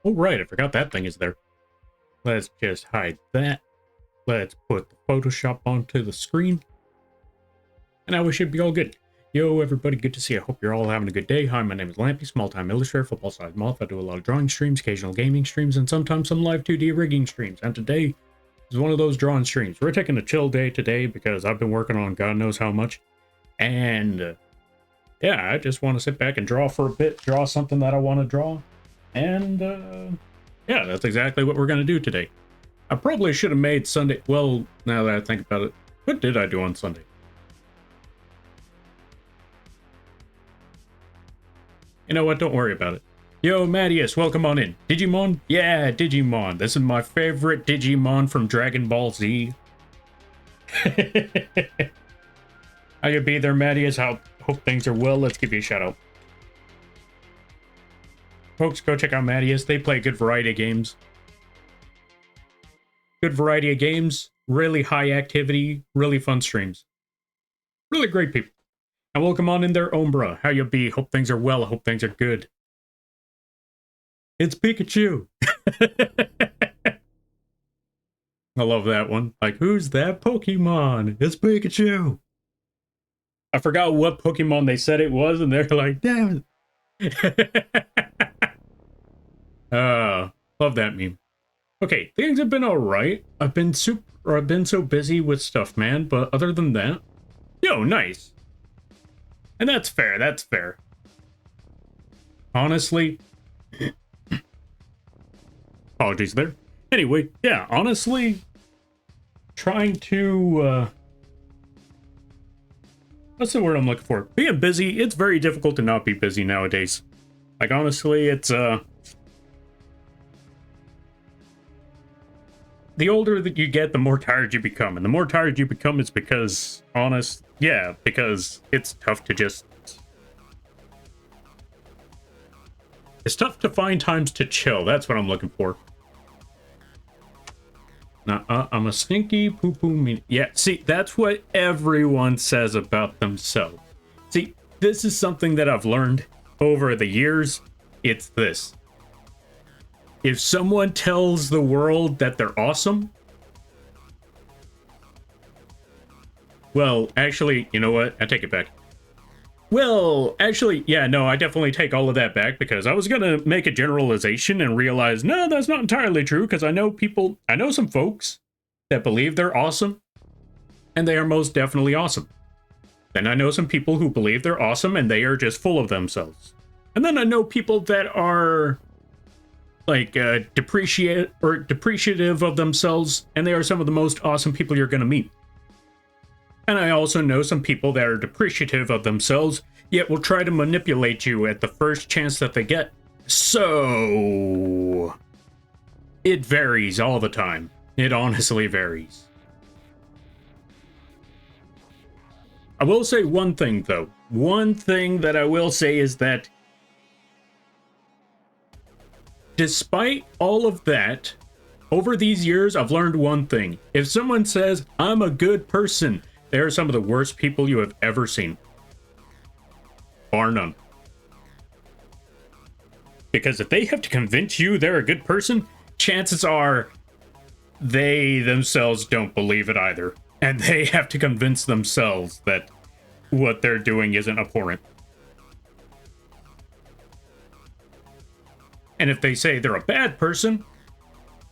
Oh, right, I forgot that thing is there. Let's just hide that. Let's put the Photoshop onto the screen. And now we should be all good. Yo, everybody, good to see you. I hope you're all having a good day. Hi, my name is Lampy, small-time illustrator, football-sized moth. I do a lot of drawing streams, occasional gaming streams, and sometimes some live 2D rigging streams. And today is one of those drawing streams. We're taking a chill day today because I've been working on God knows how much. And, yeah, I just want to sit back and draw for a bit, draw something that I want to draw. And, yeah, that's exactly what we're going to do today. I probably should have made Sunday... Well, now that I think about it, what did I do on Sunday? You know what? Don't worry about it. Yo, Mattias, welcome on in. Digimon? Yeah, Digimon. This is my favorite Digimon from Dragon Ball Z. How you be there, Mattias? Hope things are well. Let's give you a shout out. Folks, go check out Mattias. They play a good variety of games. Good variety of games. Really high activity. Really fun streams. Really great people. And welcome on in there, Umbra. How you be? Hope things are well. I hope things are good. It's Pikachu. I love that one. Like, who's that Pokemon? It's Pikachu. I forgot what Pokemon they said it was, and they're like, damn it. Love that meme. Okay, things have been alright. I've been so busy with stuff, man, but other than that, yo, nice. And that's fair, that's fair. Honestly, apologies there. Anyway, yeah, honestly, trying to, what's the word I'm looking for? Being busy, it's very difficult to not be busy nowadays. Like, honestly, it's, the older that you get, the more tired you become. And the more tired you become, it's because, because it's tough to just... It's tough to find times to chill. That's what I'm looking for. I'm a stinky poo-poo mean. Yeah, see, that's what everyone says about themselves. See, this is something that I've learned over the years. It's this. If someone tells the world that they're awesome... Well, actually, you know what? I take it back. Well, actually, yeah, no, I definitely take all of that back because I was going to make a generalization and realize, no, that's not entirely true because I know some folks that believe they're awesome and they are most definitely awesome. Then I know some people who believe they're awesome and they are just full of themselves. And then I know people that are like depreciative of themselves and they are some of the most awesome people you're going to meet. And I also know some people that are depreciative of themselves, yet will try to manipulate you at the first chance that they get. So... it varies all the time. It honestly varies. I will say one thing, though. One thing that I will say is that despite all of that, over these years, I've learned one thing. If someone says, I'm a good person, they are some of the worst people you have ever seen. Bar none. Because if they have to convince you they're a good person, chances are they themselves don't believe it either. And they have to convince themselves that what they're doing isn't abhorrent. And if they say they're a bad person,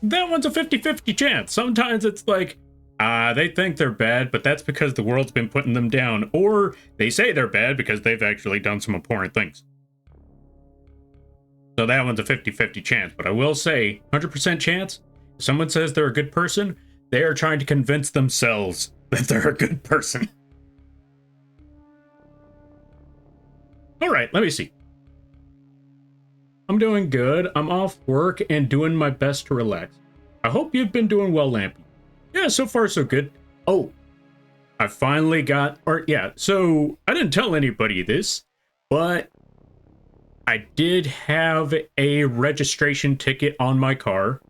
that one's a 50-50 chance. Sometimes it's like, they think they're bad, but that's because the world's been putting them down. Or they say they're bad because they've actually done some abhorrent things. So that one's a 50-50 chance. But I will say, 100% chance, if someone says they're a good person, they are trying to convince themselves that they're a good person. Alright, let me see. I'm doing good. I'm off work and doing my best to relax. I hope you've been doing well, Lampy. Yeah, so far so good. Oh, I finally got, so I didn't tell anybody this, but I did have a registration ticket on my car,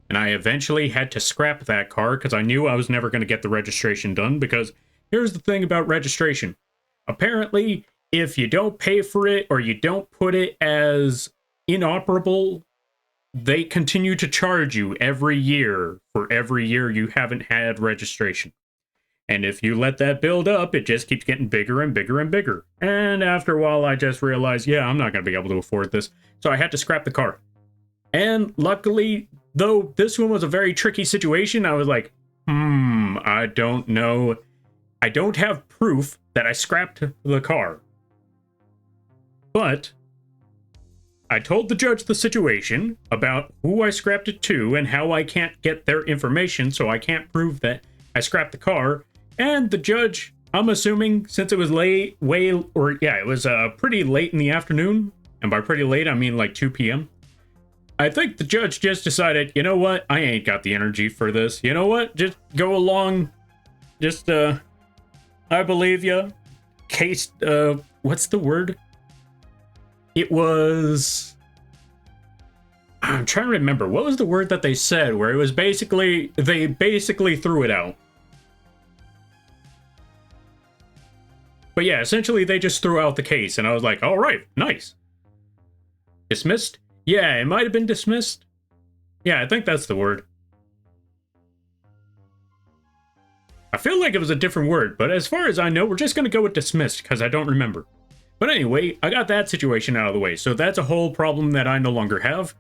and I eventually had to scrap that car because I knew I was never going to get the registration done, because here's the thing about registration. Apparently, if you don't pay for it or you don't put it as inoperable, they continue to charge you every year for every year you haven't had registration. And if you let that build up, it just keeps getting bigger and bigger and bigger. And after a while, I just realized, yeah, I'm not going to be able to afford this. So I had to scrap the car. And luckily, though this one was a very tricky situation, I was like, I don't know. I don't have proof that I scrapped the car. But I told the judge the situation about who I scrapped it to and how I can't get their information, so I can't prove that I scrapped the car. And the judge, I'm assuming, since it was it was pretty late in the afternoon, and by pretty late, I mean like 2 p.m. I think the judge just decided, you know what, I ain't got the energy for this. You know what, just go along. Just, I believe you. Case, what's the word? It was... I'm trying to remember. What was the word that they said where it was basically... They basically threw it out. But yeah, essentially they just threw out the case, and I was like, all right, nice. Dismissed? Yeah, it might have been dismissed. Yeah, I think that's the word. I feel like it was a different word, but as far as I know, we're just going to go with dismissed, because I don't remember. But anyway, I got that situation out of the way, so that's a whole problem that I no longer have.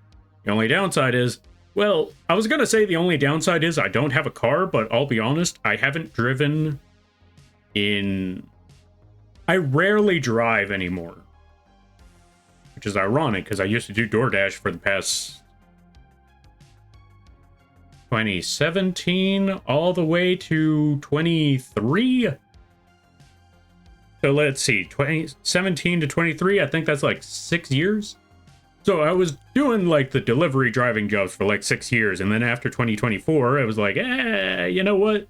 The only downside is, well, I was going to say the only downside is I don't have a car, but I'll be honest, I haven't driven in... I rarely drive anymore. Which is ironic, because I used to do DoorDash for the past 2017 all the way to 23. So let's see, 2017 to 23, I think that's like 6 years. So I was doing like the delivery driving jobs for like 6 years, and then after 2024, I was like, you know what?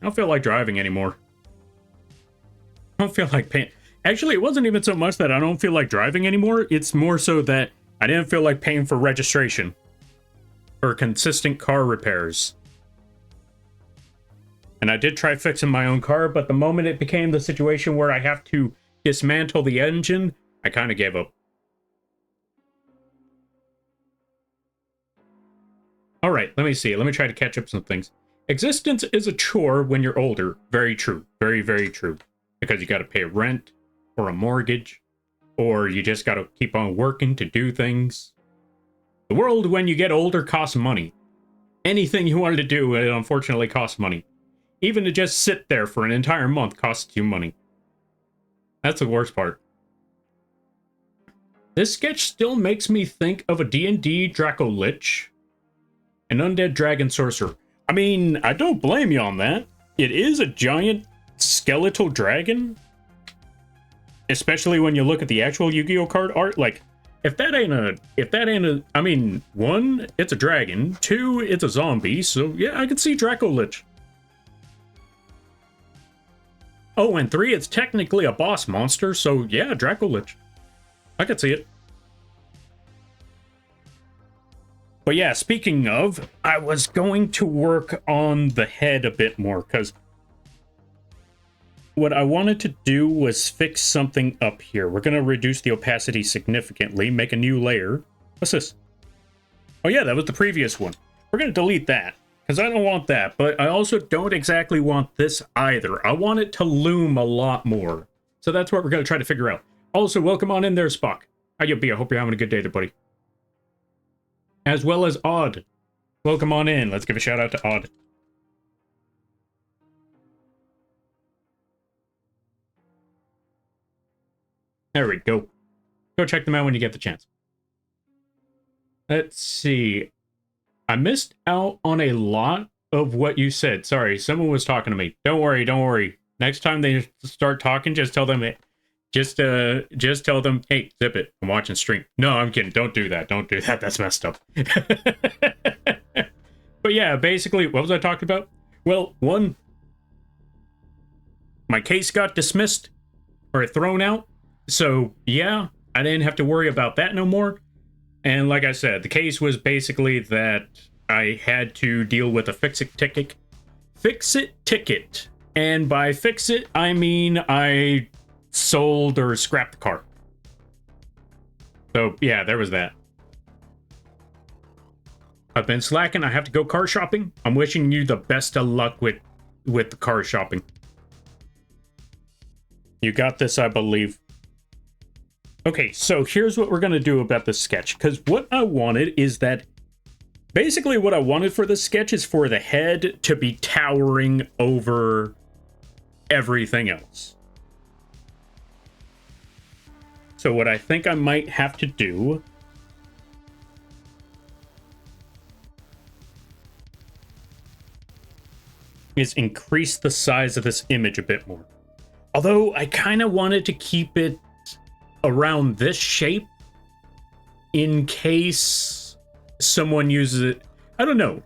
I don't feel like driving anymore. I don't feel like paying. Actually, it wasn't even so much that I don't feel like driving anymore. It's more so that I didn't feel like paying for registration or consistent car repairs. And I did try fixing my own car, but the moment it became the situation where I have to dismantle the engine, I kind of gave up. All right, let me see. Let me try to catch up some things. Existence is a chore when you're older. Very true. Very, very true. Because you got to pay rent or a mortgage, or you just got to keep on working to do things. The world, when you get older, costs money. Anything you wanted to do, it unfortunately costs money. Even to just sit there for an entire month costs you money. That's the worst part. This sketch still makes me think of a D&D Draco Lich, an undead dragon sorcerer. I mean, I don't blame you on that. It is a giant skeletal dragon. Especially when you look at the actual Yu-Gi-Oh card art. Like, if that ain't a, I mean, 1, it's a dragon. 2, it's a zombie. So yeah, I can see Draco Lich. Oh, and 3, it's technically a boss monster. So yeah, Draco Lich. I could see it. But yeah, speaking of, I was going to work on the head a bit more, because what I wanted to do was fix something up here. We're going to reduce the opacity significantly, make a new layer. What's this? Oh yeah, that was the previous one. We're going to delete that, because I don't want that, but I also don't exactly want this either. I want it to loom a lot more. So that's what we're going to try to figure out. Also, welcome on in there, Spock. How you be? I hope you're having a good day there, buddy. As well as Odd. Welcome on in. Let's give a shout out to Odd. There we go. Go check them out when you get the chance. Let's see. I missed out on a lot of what you said. Sorry, someone was talking to me. Don't worry, don't worry. Next time they start talking, just tell them it. Just tell them, hey, zip it. I'm watching stream. No, I'm kidding. Don't do that. Don't do that. That's messed up. But yeah, basically, what was I talking about? Well, 1, my case got dismissed or thrown out. So yeah, I didn't have to worry about that no more. And like I said, the case was basically that I had to deal with a fix-it ticket. Fix-it ticket. And by fix it, I mean I sold or scrapped the car. So yeah, there was that. I've been slacking. I have to go car shopping. I'm wishing you the best of luck with the car shopping. You got this, I believe. Okay, so here's what we're going to do about this sketch. Because what I wanted is that... Basically, what I wanted for this sketch is for the head to be towering over everything else. So what I think I might have to do... is increase the size of this image a bit more. Although I kind of wanted to keep it around this shape in case someone uses it. I don't know.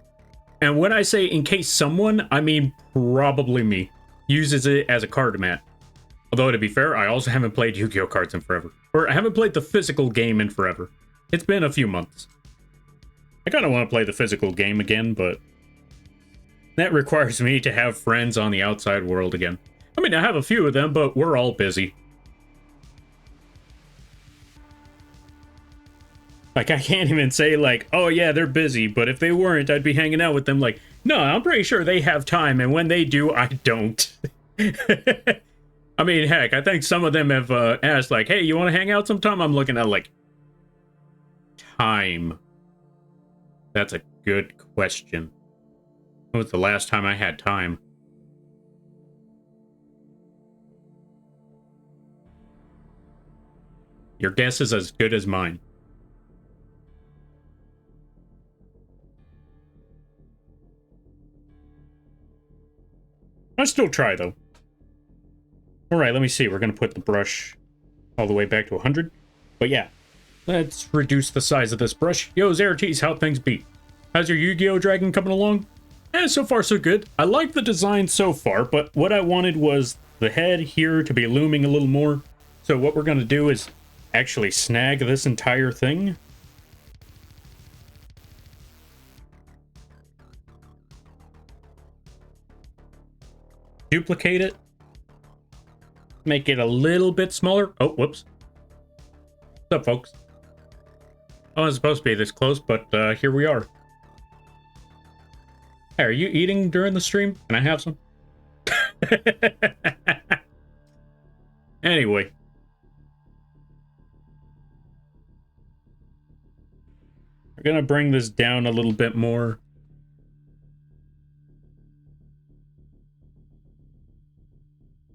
And when I say in case someone, I mean probably me, uses it as a card mat. Although to be fair, I also haven't played Yu-Gi-Oh cards in forever. Or I haven't played the physical game in forever. It's been a few months. I kind of want to play the physical game again, but that requires me to have friends on the outside world again. I mean, I have a few of them, but we're all busy. Like, I can't even say, like, oh yeah, they're busy, but if they weren't, I'd be hanging out with them. Like, no, I'm pretty sure they have time, and when they do, I don't. I mean, heck, I think some of them have asked, like, hey, you want to hang out sometime? I'm looking at, like, time. That's a good question. When was the last time I had time? Your guess is as good as mine. I'll still try, though. Alright, let me see. We're going to put the brush all the way back to 100. But yeah, let's reduce the size of this brush. Yo, Zeratis, how things be? How's your Yu-Gi-Oh! Dragon coming along? So far so good. I like the design so far, but what I wanted was the head here to be looming a little more. So what we're going to do is actually snag this entire thing. Duplicate it. Make it a little bit smaller. Oh, whoops. What's up, folks? I wasn't supposed to be this close, but here we are. Hey, are you eating during the stream? Can I have some? Anyway. We're gonna bring this down a little bit more.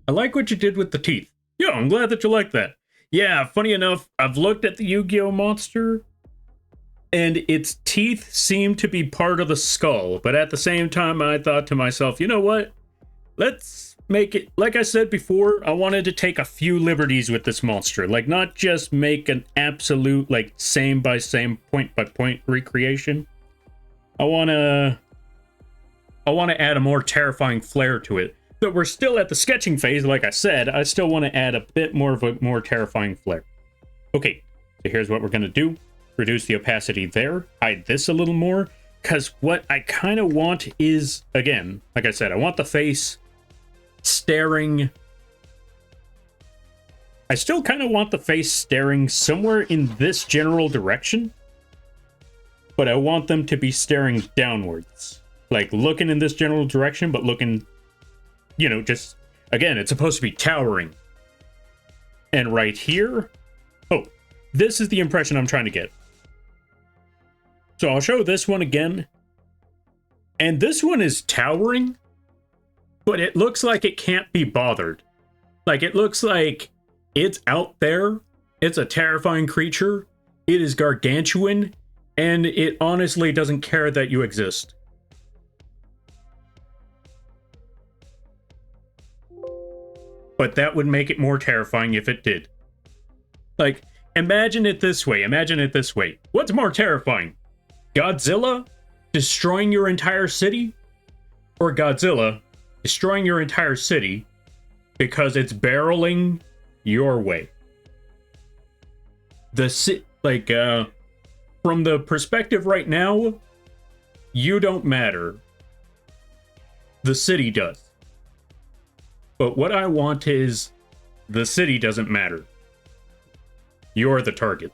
I like what you did with the teeth. Yeah, I'm glad that you like that. Yeah, funny enough, I've looked at the Yugioh Monster, and its teeth seem to be part of the skull, but at the same time, I thought to myself, you know what? Let's make it, like I said before, I wanted to take a few liberties with this monster. Like, not just make an absolute, like, same by same, point by point recreation. I want to add a more terrifying flair to it. But we're still at the sketching phase, like I said. I still want to add a bit more of a more terrifying flair. Okay, so here's what we're going to do. Reduce the opacity there. Hide this a little more. Because what I kind of want is, again, like I said, I want the face staring. I still kind of want the face staring somewhere in this general direction. But I want them to be staring downwards. Like, looking in this general direction, but looking... You know, just, again, it's supposed to be towering. And right here, oh, this is the impression I'm trying to get. So I'll show this one again. And this one is towering, but it looks like it can't be bothered. Like, it looks like it's out there. It's a terrifying creature. It is gargantuan, and it honestly doesn't care that you exist. But that would make it more terrifying if it did. Like, imagine it this way. Imagine it this way. What's more terrifying? Godzilla destroying your entire city? Or Godzilla destroying your entire city because it's barreling your way? From the perspective right now, you don't matter. The city does. But what I want is, the city doesn't matter. You're the target.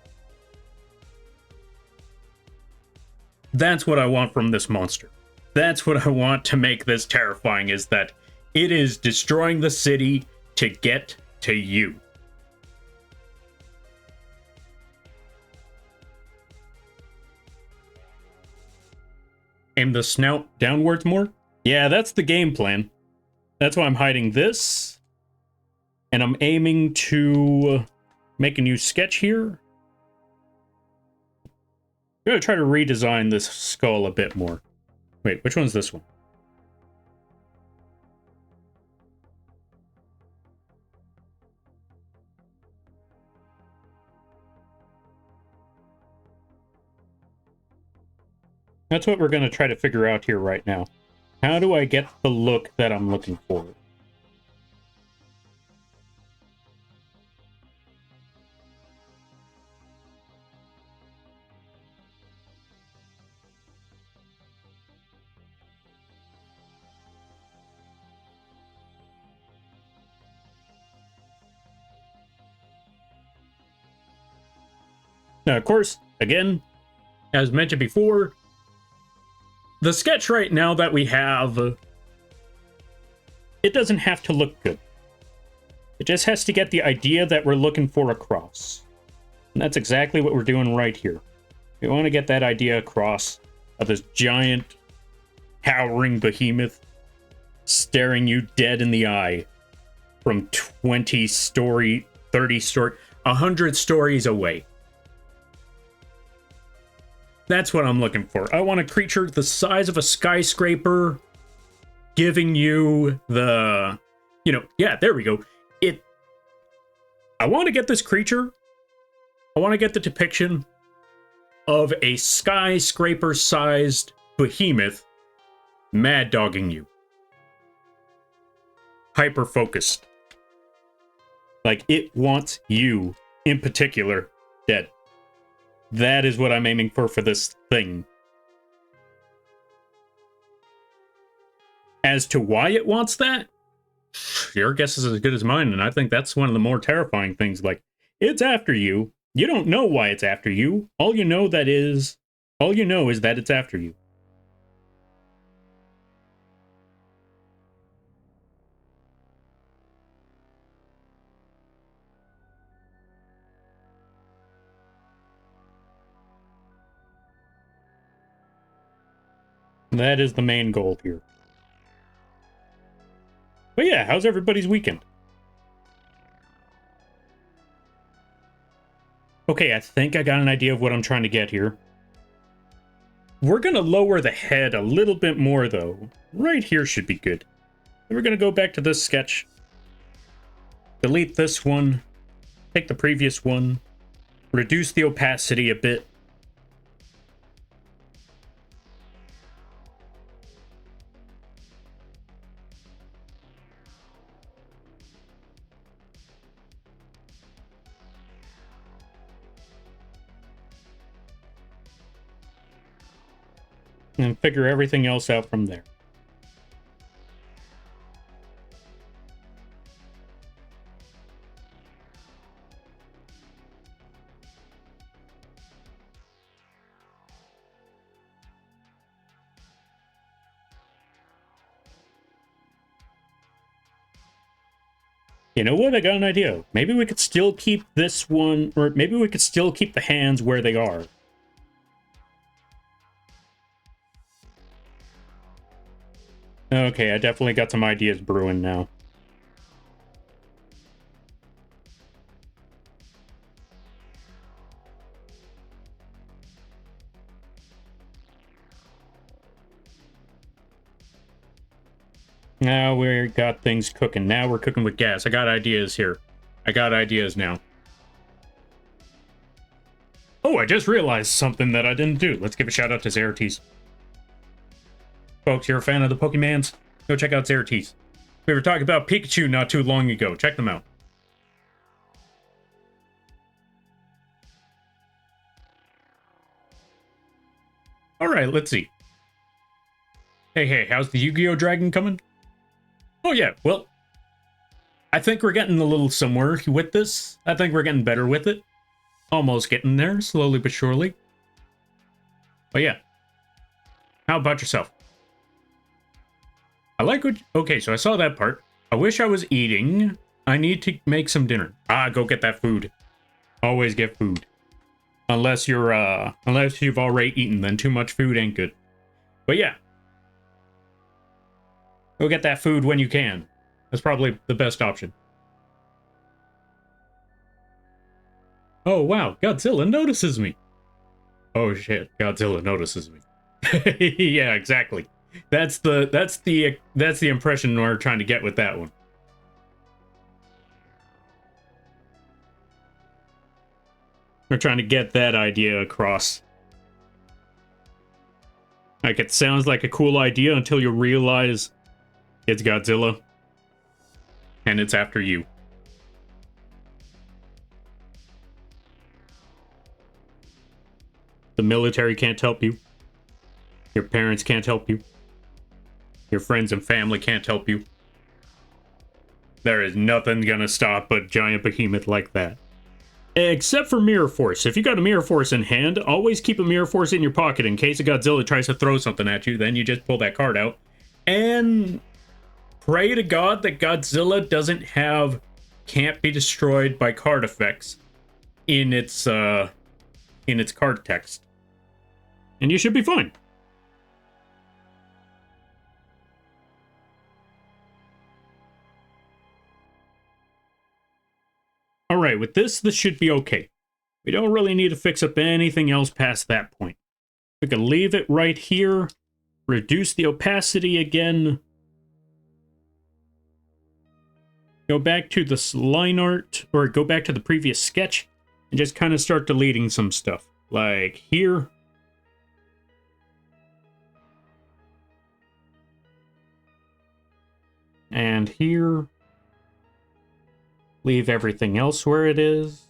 That's what I want from this monster. That's what I want to make this terrifying, is that it is destroying the city to get to you. Aim the snout downwards more? Yeah, that's the game plan. That's why I'm hiding this. And I'm aiming to make a new sketch here. I'm going to try to redesign this skull a bit more. Wait, which one's this one? That's what we're going to try to figure out here right now. How do I get the look that I'm looking for? Now, of course, again, as mentioned before, the sketch right now that we have, it doesn't have to look good. It just has to get the idea that we're looking for across. And that's exactly what we're doing right here. We want to get that idea across of this giant, towering behemoth staring you dead in the eye from 20-story, 30-story, 100 stories away. That's what I'm looking for. I want a creature the size of a skyscraper, giving you the, yeah, there we go. I want to get this creature. I want to get the depiction of a skyscraper-sized behemoth mad dogging you. Hyper-focused. Like, it wants you, in particular, dead. That is what I'm aiming for this thing. As to why it wants that, your guess is as good as mine, and I think that's one of the more terrifying things. Like, it's after you. You don't know why it's after you. All you know is that it's after you. That is the main goal here. But yeah, how's everybody's weekend? Okay, I think I got an idea of what I'm trying to get here. We're going to lower the head a little bit more, though. Right here should be good. Then we're going to go back to this sketch. Delete this one. Take the previous one. Reduce the opacity a bit. And figure everything else out from there. You know what? I got an idea. Maybe we could still keep this one, or maybe we could still keep the hands where they are. Okay, I definitely got some ideas brewing now. Now we got things cooking. Now we're cooking with gas. I got ideas here. I got ideas now. Oh, I just realized something that I didn't do. Let's give a shout out to Zeratis. Folks, you're a fan of the Pokemans? Go check out Zeratis. We were talking about Pikachu not too long ago. Check them out. Alright, let's see. Hey, how's the Yu-Gi-Oh! Dragon coming? Oh yeah, well, I think we're getting a little somewhere with this. I think we're getting better with it. Almost getting there, slowly but surely. But yeah, How about yourself? I like what... Okay, so I saw that part. I wish I was eating. I need to make some dinner. Go get that food. Always get food. Unless you've already eaten, then too much food ain't good. But yeah. Go get that food when you can. That's probably the best option. Oh, wow. Godzilla notices me. Oh, shit. Godzilla notices me. Yeah, exactly. That's the impression we're trying to get with that one. We're trying to get that idea across. Like, it sounds like a cool idea until you realize it's Godzilla. And it's after you. The military can't help you. Your parents can't help you. Your friends and family can't help you. There is nothing gonna stop a giant behemoth like that. Except for Mirror Force. If you got a Mirror Force in hand, always keep a Mirror Force in your pocket in case a Godzilla tries to throw something at you. Then you just pull that card out. And pray to God that Godzilla doesn't have can't be destroyed by card effects in its card text. And you should be fine. Alright, with this should be okay. We don't really need to fix up anything else past that point. We can leave it right here, reduce the opacity again, go back to the line art, or go back to the previous sketch, and just kind of start deleting some stuff. Like here. And here. Leave everything else where it is.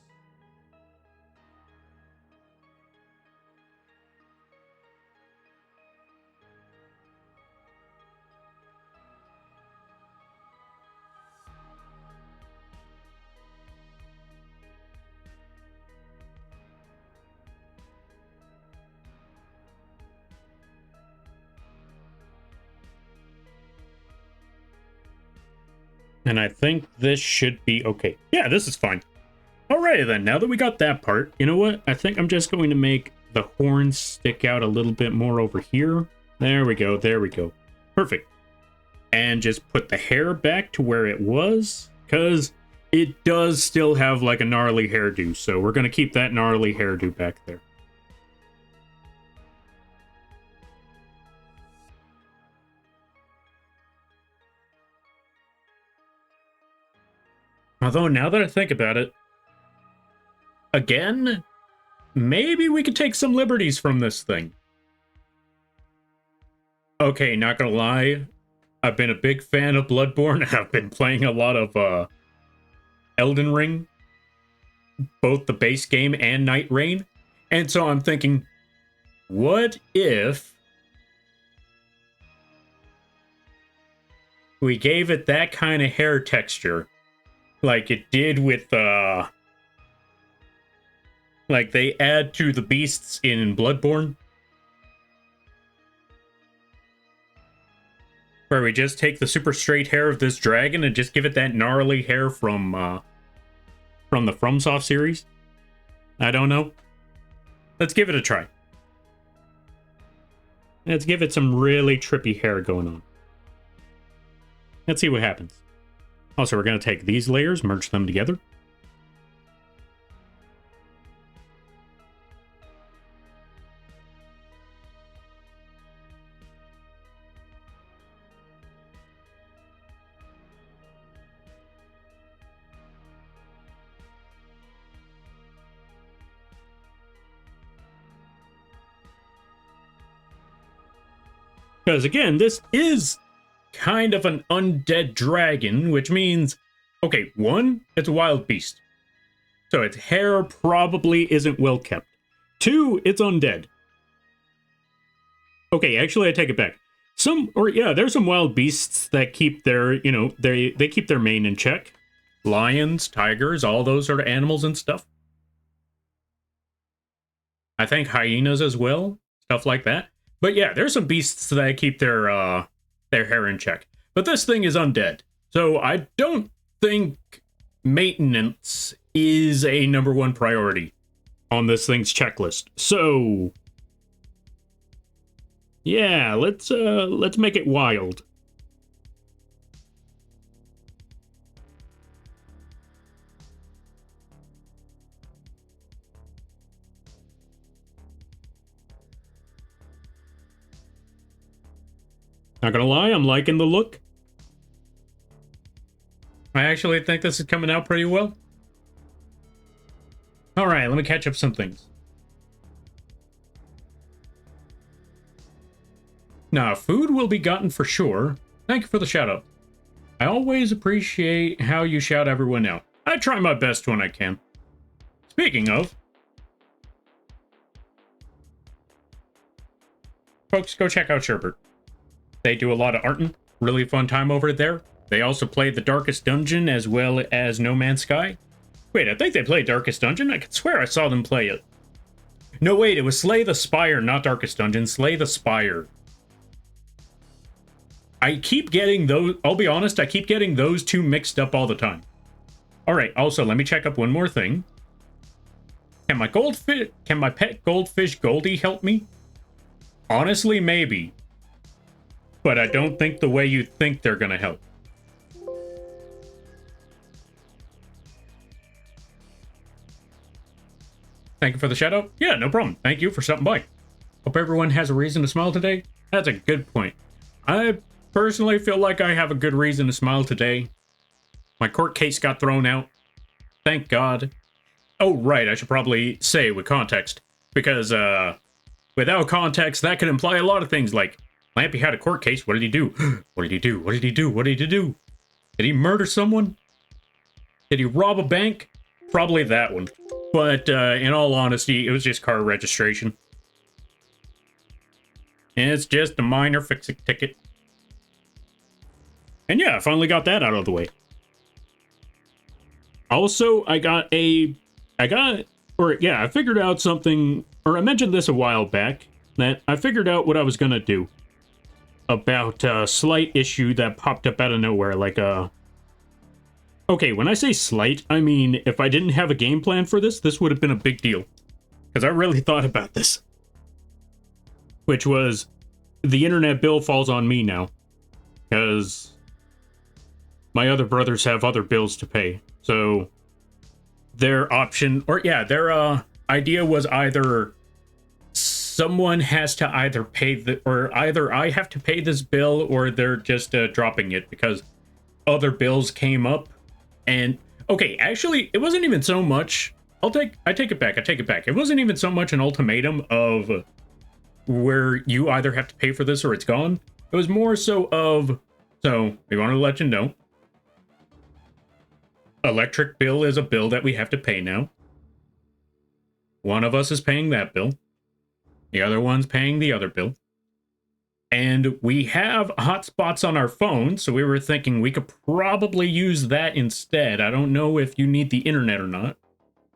And I think this should be okay. Yeah, this is fine. Alrighty then, now that we got that part, you know what? I think I'm just going to make the horns stick out a little bit more over here. There we go, there we go. Perfect. And just put the hair back to where it was, because it does still have like a gnarly hairdo, so we're going to keep that gnarly hairdo back there. Although, now that I think about it, again, maybe we could take some liberties from this thing. Okay, not gonna lie, I've been a big fan of Bloodborne, and I've been playing a lot of Elden Ring, both the base game and Night Rain, and so I'm thinking, what if we gave it that kind of hair texture? Like it did with, like they add to the beasts in Bloodborne. Where we just take the super straight hair of this dragon and just give it that gnarly hair from the FromSoft series. I don't know. Let's give it a try. Let's give it some really trippy hair going on. Let's see what happens. Also, we're going to take these layers, merge them together. Because again, this is kind of an undead dragon, which means, okay, one, it's a wild beast. So its hair probably isn't well kept. Two, it's undead. Okay, actually, I take it back. There's some wild beasts that keep their, you know, they keep their mane in check. Lions, tigers, all those sort of animals and stuff. I think hyenas as well, stuff like that. But yeah, there's some beasts that keep their hair in check. But this thing is undead. So I don't think maintenance is a #1 priority on this thing's checklist. So yeah, let's make it wild. Not gonna lie, I'm liking the look. I actually think this is coming out pretty well. Alright, let me catch up some things. Now, food will be gotten for sure. Thank you for the shout out. I always appreciate how you shout everyone out. I try my best when I can. Speaking of, folks, go check out Sherbert. They do a lot of arting. Really fun time over there. They also play The Darkest Dungeon as well as No Man's Sky. Wait, I think they play Darkest Dungeon? I could swear I saw them play it. No, wait, it was Slay the Spire, not Darkest Dungeon. Slay the Spire. I keep getting those... I'll be honest, I keep getting those two mixed up all the time. Alright, also, let me check up one more thing. Can my pet goldfish Goldie help me? Honestly, maybe. But I don't think the way you think they're gonna help. Thank you for the shout out. Yeah, no problem. Thank you for stopping by. Hope everyone has a reason to smile today. That's a good point. I personally feel like I have a good reason to smile today. My court case got thrown out. Thank God. Oh, right, I should probably say with context. Because, without context, that could imply a lot of things like, Lampy had a court case, what did he do? What did he do? What did he do? What did he do? Did he murder someone? Did he rob a bank? Probably that one. But, in all honesty, it was just car registration. And it's just a minor fix-it ticket. And yeah, I finally got that out of the way. Also, I figured out something, or I mentioned this a while back, that I figured out what I was gonna do about a slight issue that popped up out of nowhere, like okay, when I say slight, I mean, if I didn't have a game plan for this, this would have been a big deal. Because I really thought about this. Which was, the internet bill falls on me now. Because my other brothers have other bills to pay. So, their option, or yeah, their idea was either someone has to either pay the, or either I have to pay this bill, or they're just dropping it because other bills came up. And okay, actually, it wasn't even so much. I take it back. It wasn't even so much an ultimatum of where you either have to pay for this or it's gone. It was more so of, so we want to let you know, electric bill is a bill that we have to pay now. One of us is paying that bill. The other one's paying the other bill. And we have hotspots on our phone, so we were thinking we could probably use that instead. I don't know if you need the internet or not.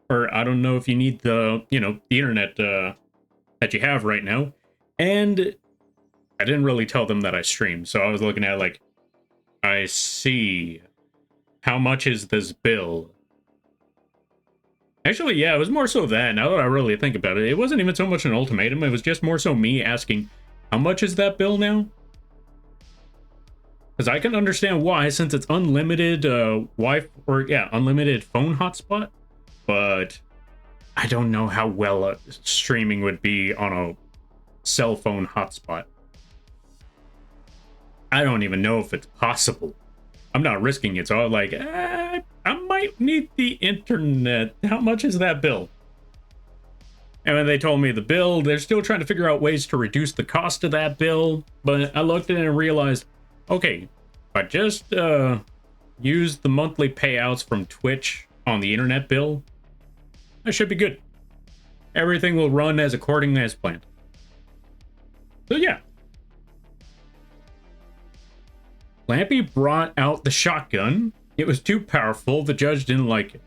Or I don't know if you need the, the internet that you have right now. And I didn't really tell them that I streamed, so I was looking at like, I see. How much is this bill? Actually, yeah, it was more so that, now that I really think about it. It wasn't even so much an ultimatum, it was just more so me asking, how much is that bill now? Because I can understand why, since it's unlimited unlimited phone hotspot. But I don't know how well streaming would be on a cell phone hotspot. I don't even know if it's possible. I'm not risking it, so I was like, I might need the internet. How much is that bill? And when they told me the bill, they're still trying to figure out ways to reduce the cost of that bill. But I looked at it and realized, okay, if I just use the monthly payouts from Twitch on the internet bill, that should be good. Everything will run as according as planned. So yeah. Lampy brought out the shotgun. It was too powerful. The judge didn't like it.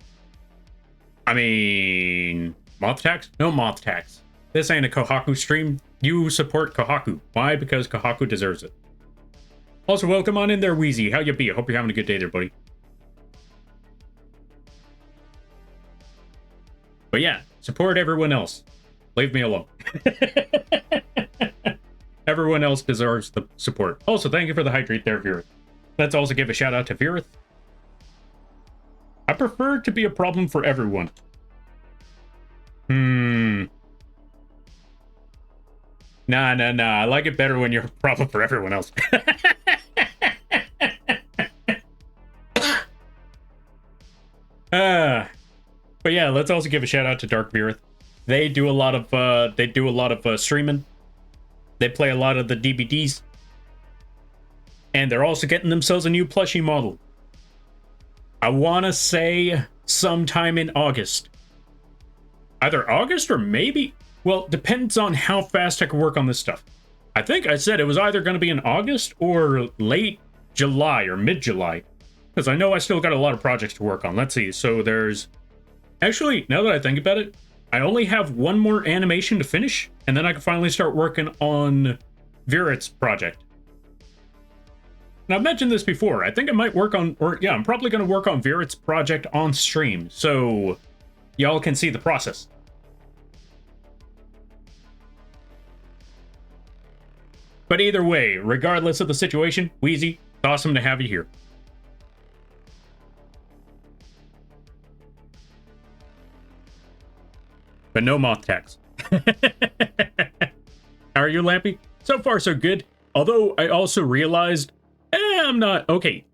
I mean, moth tax? No moth tax. This ain't a Kohaku stream. You support Kohaku. Why? Because Kohaku deserves it. Also, welcome on in there, Wheezy. How you be? I hope you're having a good day there, buddy. But yeah, support everyone else. Leave me alone. Everyone else deserves the support. Also, thank you for the hydrate there, Virith. Let's also give a shout out to Virith. I prefer to be a problem for everyone. Nah. I like it better when you're a problem for everyone else. But yeah, let's also give a shout out to Dark Virith. They do a lot of streaming. They play a lot of the DVDs. And they're also getting themselves a new plushie model. I want to say sometime in August. Either August or maybe... Well, depends on how fast I can work on this stuff. I think I said it was either going to be in August or late July or mid-July. Because I know I still got a lot of projects to work on. Let's see. So there's... Actually, now that I think about it, I only have one more animation to finish, and then I can finally start working on Virith's project. And I've mentioned this before. I think I might work on... I'm probably going to work on Virith's project on stream, so y'all can see the process. But either way, regardless of the situation, Wheezy, it's awesome to have you here. But no moth tags. How are you, Lampy? So far, so good. Although I also realized, I'm not... Okay,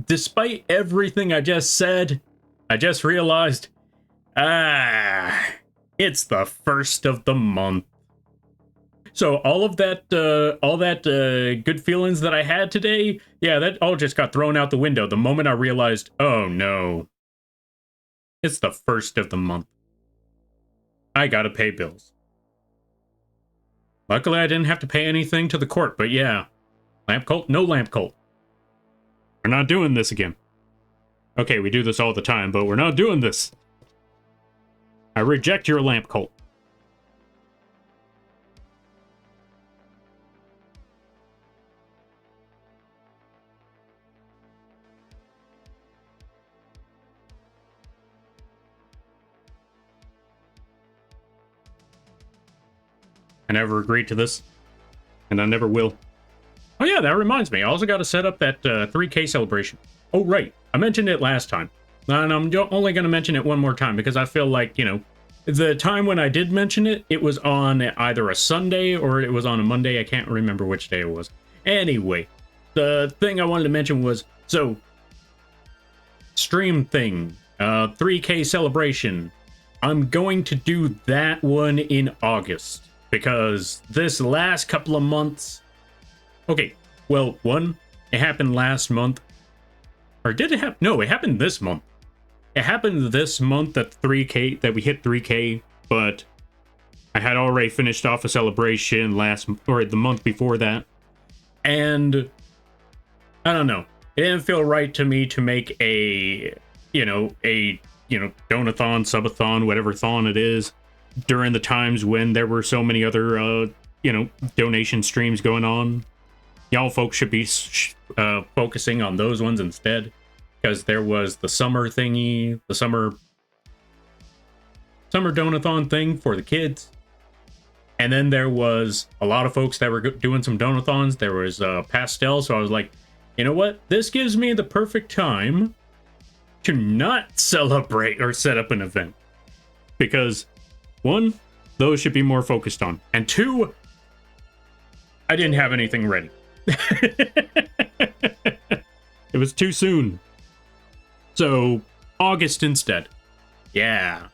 despite everything I just said, I just realized, it's the first of the month. So all that good feelings that I had today, yeah, that all just got thrown out the window the moment I realized, oh no, it's the first of the month. I gotta pay bills. Luckily, I didn't have to pay anything to the court, but yeah. Lamp cult? No lamp cult. We're not doing this again. Okay, we do this all the time, but we're not doing this. I reject your lamp cult. I never agreed to this, and I never will. Oh yeah, that reminds me. I also got to set up that 3K celebration. Oh right, I mentioned it last time. And I'm only going to mention it one more time because I feel like, you know, the time when I did mention it, it was on either a Sunday or it was on a Monday. I can't remember which day it was. Anyway, the thing I wanted to mention was, so, stream thing, 3K celebration. I'm going to do that one in August. Because this last couple of months... Okay, well, one, it happened last month. Or did it happen? No, it happened this month. It happened this month that 3K, that we hit 3K, but I had already finished off a celebration the month before that. And I don't know. It didn't feel right to me to make a donathon, subathon, whatever thon it is, during the times when there were so many other, donation streams going on. Y'all folks should be focusing on those ones instead. Because there was the summer thingy, the summer donathon thing for the kids. And then there was a lot of folks that were doing some donathons. There was pastel, so I was like, you know what? This gives me the perfect time to not celebrate or set up an event. Because... one, those should be more focused on. And two, I didn't have anything ready. It was too soon. So, August instead. Yeah.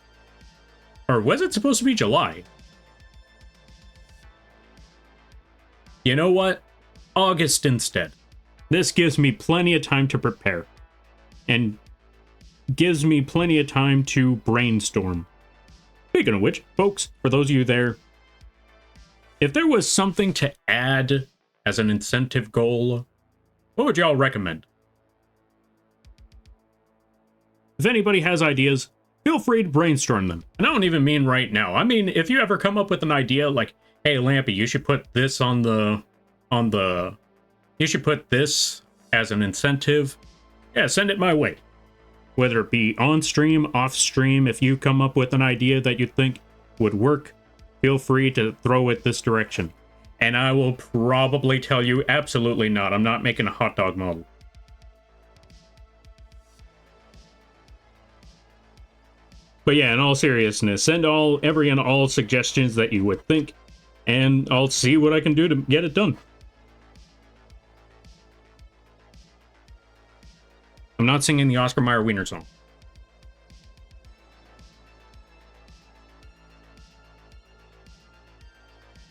Or was it supposed to be July? You know what? August instead. This gives me plenty of time to prepare. And gives me plenty of time to brainstorm. Speaking of which, folks, for those of you there, if there was something to add as an incentive goal, what would y'all recommend? If anybody has ideas, feel free to brainstorm them. And I don't even mean right now. I mean, if you ever come up with an idea like, hey, Lampy, you should put this you should put this as an incentive. Yeah, send it my way. Whether it be on stream, off stream, if you come up with an idea that you think would work, feel free to throw it this direction. And I will probably tell you, absolutely not. I'm not making a hot dog model. But yeah, in all seriousness, send every and all suggestions that you would think, and I'll see what I can do to get it done. I'm not singing the Oscar Mayer Wiener song.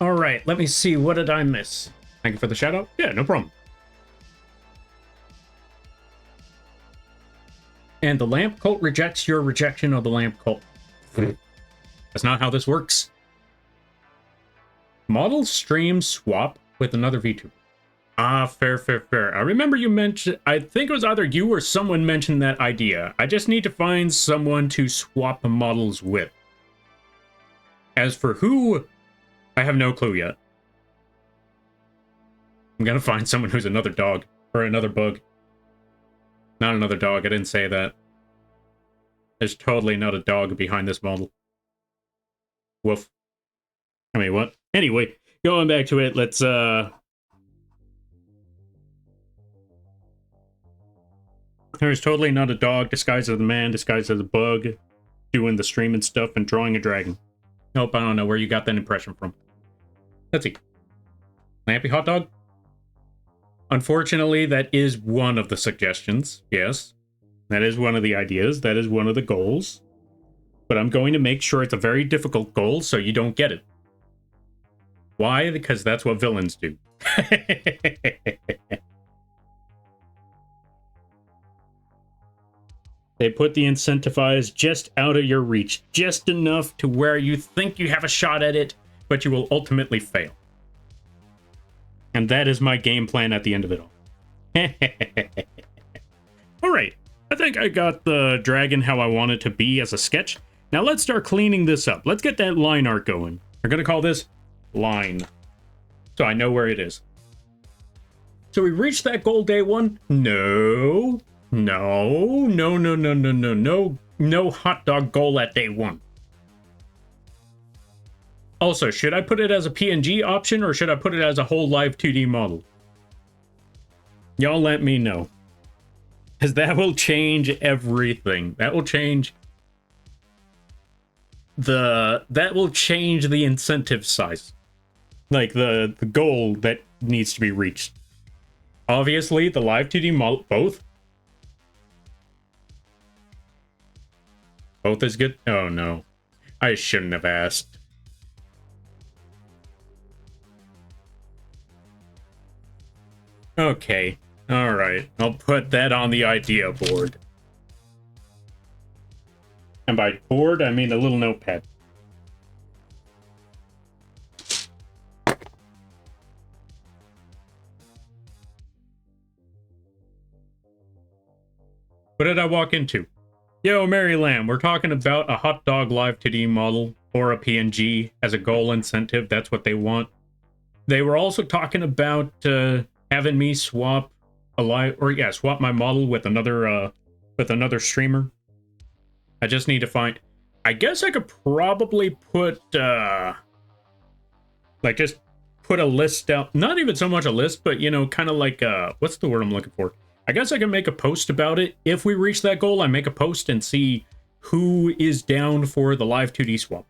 All right, let me see. What did I miss? Thank you for the shout out. Yeah, no problem. And the lamp cult rejects your rejection of the lamp cult. That's not how this works. Model stream swap with another VTuber. Ah, fair. I remember you mentioned, I think it was either you or someone mentioned that idea. I just need to find someone to swap models with. As for who, I have no clue yet. I'm gonna find someone who's another dog, or another bug. Not another dog, I didn't say that. There's totally not a dog behind this model. Woof. I mean, what? Anyway, going back to it, let's, There's totally not a dog disguised as a man, disguised as a bug, doing the streaming stuff and drawing a dragon. Nope, I don't know where you got that impression from. Let's see. Lampy hot dog? Unfortunately, that is one of the suggestions. Yes. That is one of the ideas. That is one of the goals. But I'm going to make sure it's a very difficult goal so you don't get it. Why? Because that's what villains do. They put the incentivize just out of your reach, just enough to where you think you have a shot at it, but you will ultimately fail. And that is my game plan at the end of it all. Alright, I think I got the dragon how I want it to be as a sketch. Now let's start cleaning this up. Let's get that line art going. We're going to call this line, so I know where it is. So we reached that goal day one? No. No hot dog goal at day one. Also, should I put it as a PNG option or should I put it as a whole live 2D model? Y'all let me know. Because that will change everything. That will change the incentive size. Like the goal that needs to be reached. Obviously, the live 2D model, both is good. Oh no, I shouldn't have asked. Okay, all right. I'll put that on the idea board. And by board, I mean a little notepad. What did I walk into? Yo, Mary Lamb, we're talking about a hot dog live 2D model or a PNG as a goal incentive. That's what they want. They were also talking about having me swap swap my model with another streamer. I just need to find. I guess I could probably put just put a list out. Not even so much a list, but you know, kind of like what's the word I'm looking for? I guess I can make a post about it. If we reach that goal, I make a post and see who is down for the live 2D swap.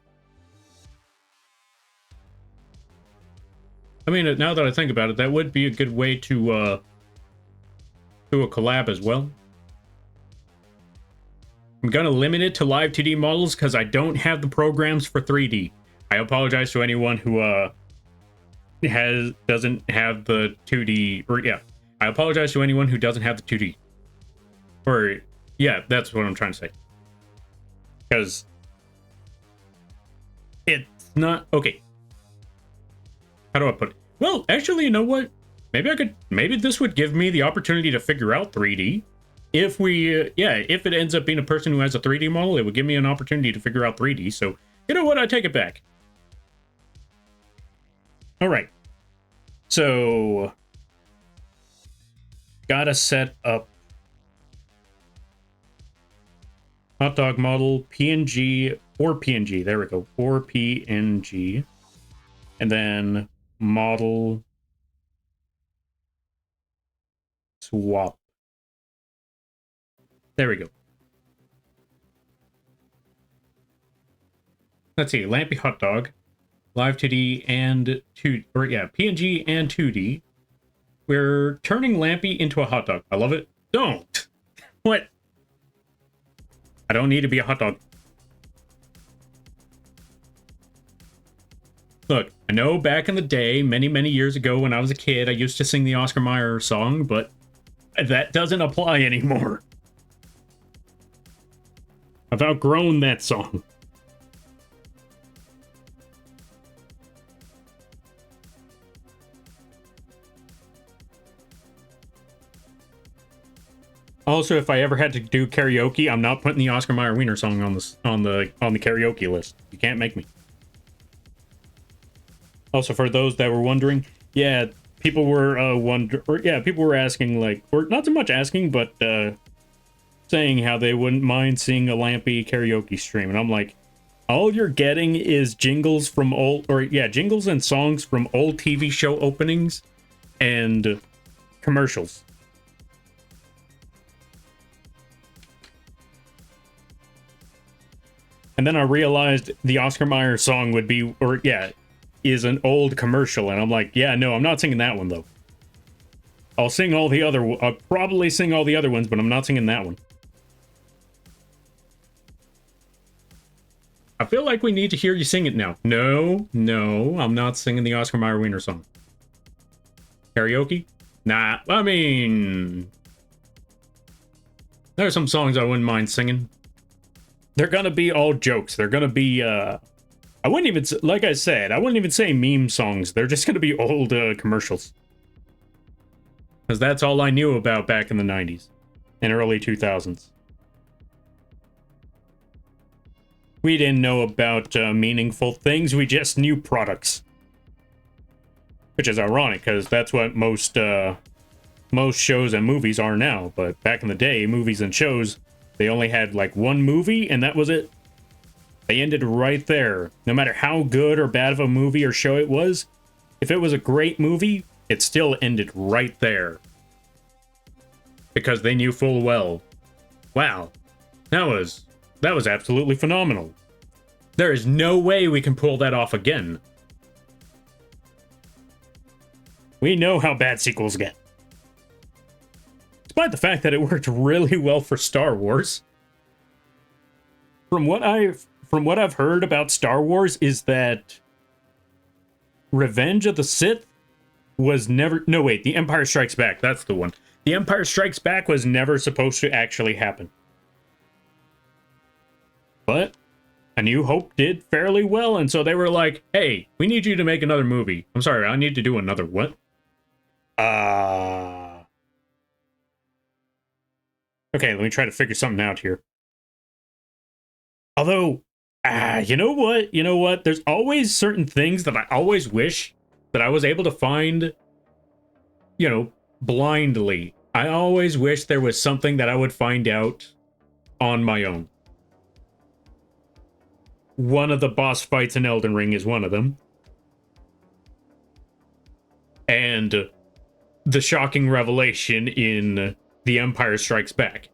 I mean, now that I think about it, that would be a good way to do a collab as well. I'm gonna limit it to live 2D models because I don't have the programs for 3D. I apologize to anyone who doesn't have the 2D, or yeah. I apologize to anyone who doesn't have the 2D. Or, yeah, that's what I'm trying to say. Because it's not... Okay. How do I put it? Well, actually, you know what? Maybe this would give me the opportunity to figure out 3D. if we, yeah, if it ends up being a person who has a 3D model, it would give me an opportunity to figure out 3D. So, you know what? I take it back. All right. So, gotta set up hot dog model, PNG, or PNG. There we go. Or PNG. And then model swap. There we go. Let's see. Lampy hot dog. Live 2D and 2D. Or yeah, PNG and 2D. We're turning Lampy into a hot dog. I love it. Don't. What? I don't need to be a hot dog. Look, I know back in the day, many, many years ago when I was a kid, I used to sing the Oscar Mayer song, but that doesn't apply anymore. I've outgrown that song. Also, if I ever had to do karaoke, I'm not putting the Oscar Mayer Wiener song on the karaoke list. You can't make me. Also, for those that were wondering, yeah, people were people were asking, like, or not so much asking, but saying how they wouldn't mind seeing a Lampy karaoke stream, and I'm like, all you're getting is jingles from jingles and songs from old TV show openings and commercials. And then I realized the Oscar Mayer song would be, is an old commercial. And I'm like, yeah, no, I'm not singing that one, though. I'll probably sing all the other ones, but I'm not singing that one. I feel like we need to hear you sing it now. No, I'm not singing the Oscar Mayer Wiener song. Karaoke? Nah, I mean, there are some songs I wouldn't mind singing. They're gonna be all jokes. They're gonna be, I wouldn't even, like I said, I wouldn't even say meme songs. They're just gonna be old commercials. Because that's all I knew about back in the 90s and early 2000s. We didn't know about meaningful things. We just knew products. Which is ironic, because that's what most shows and movies are now. But back in the day, movies and shows, they only had like one movie, and that was it. They ended right there. No matter how good or bad of a movie or show it was, if it was a great movie, it still ended right there. Because they knew full well, wow, that was absolutely phenomenal. There is no way we can pull that off again. We know how bad sequels get. Despite the fact that it worked really well for Star Wars. From what I've heard about Star Wars is that Revenge of the Sith was never... No, wait, The Empire Strikes Back, that's the one. The Empire Strikes Back was never supposed to actually happen. But A New Hope did fairly well, and so they were like, hey, we need you to make another movie. I'm sorry, I need to do another what? Okay, let me try to figure something out here. Although, you know what? There's always certain things that I always wish that I was able to find, blindly. I always wish there was something that I would find out on my own. One of the boss fights in Elden Ring is one of them. And the shocking revelation in The Empire Strikes Back.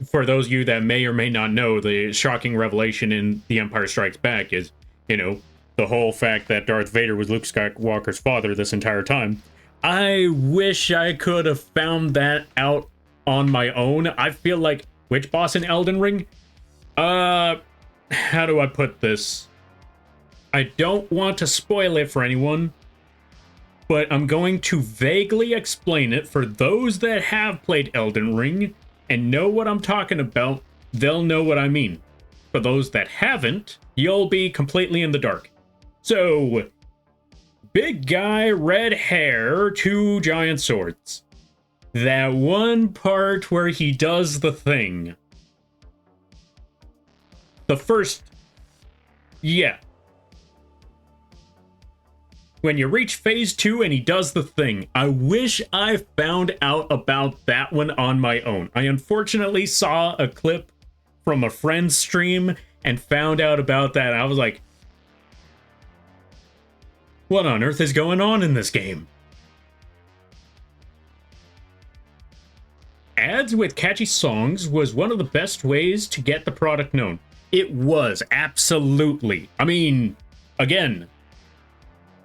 For those of you that may or may not know, the shocking revelation in The Empire Strikes Back is, the whole fact that Darth Vader was Luke Skywalker's father this entire time. I wish I could have found that out on my own. I feel like, which boss in Elden Ring? How do I put this? I don't want to spoil it for anyone, but I'm going to vaguely explain it for those that have played Elden Ring and know what I'm talking about. They'll know what I mean. For those that haven't, you'll be completely in the dark. So, big guy, red hair, 2 giant swords. That one part where he does the thing. The first... Yeah. When you reach phase 2 and he does the thing. I wish I found out about that one on my own. I unfortunately saw a clip from a friend's stream and found out about that. I was like, what on earth is going on in this game? Ads with catchy songs was one of the best ways to get the product known. It was, absolutely. I mean, again,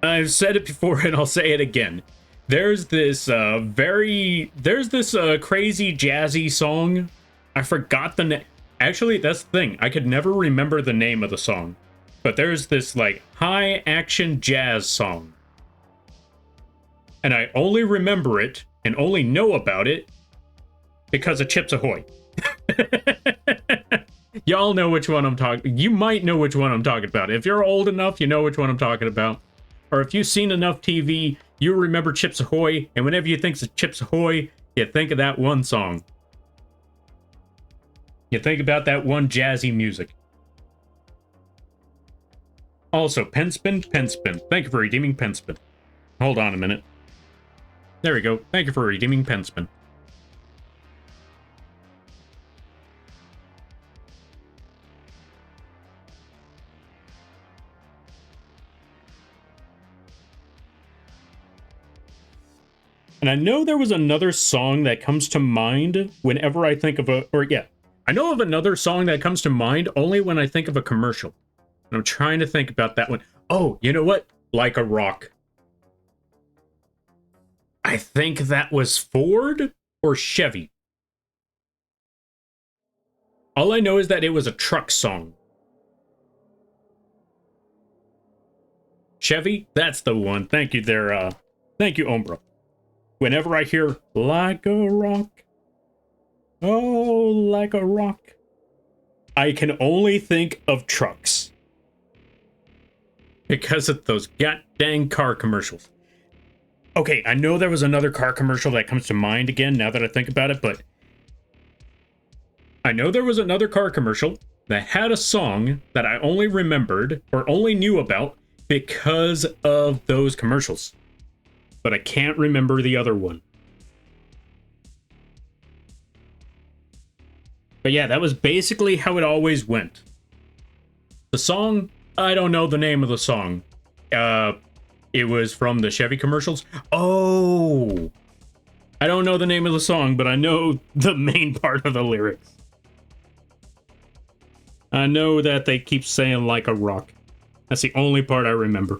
I've said it before and I'll say it again. There's this crazy jazzy song. I forgot the name. Actually, that's the thing. I could never remember the name of the song. But there's this, like, high action jazz song. And I only remember it and only know about it because of Chips Ahoy. Y'all know which one I'm talking. You might know which one I'm talking about. If you're old enough, you know which one I'm talking about. Or if you've seen enough TV, you remember Chips Ahoy, and whenever you think of Chips Ahoy, you think of that one song. You think about that one jazzy music. Also, Penspin. Thank you for redeeming Penspin. Hold on a minute. There we go. Thank you for redeeming Penspin. And I know there was another song that comes to mind whenever I think of I know of another song that comes to mind only when I think of a commercial. And I'm trying to think about that one. Oh, you know what? Like a Rock. I think that was Ford or Chevy. All I know is that it was a truck song. Chevy? That's the one. Thank you there, thank you, Ombra. Whenever I hear, like a rock, oh, like a rock, I can only think of trucks. Because of those goddamn car commercials. Okay, I know there was another car commercial that comes to mind again, now that I think about it, but... I know there was another car commercial that had a song that I only remembered, or only knew about, because of those commercials. But I can't remember the other one. But yeah, that was basically how it always went. The song, I don't know the name of the song. It was from the Chevy commercials. Oh! I don't know the name of the song, but I know the main part of the lyrics. I know that they keep saying like a rock. That's the only part I remember.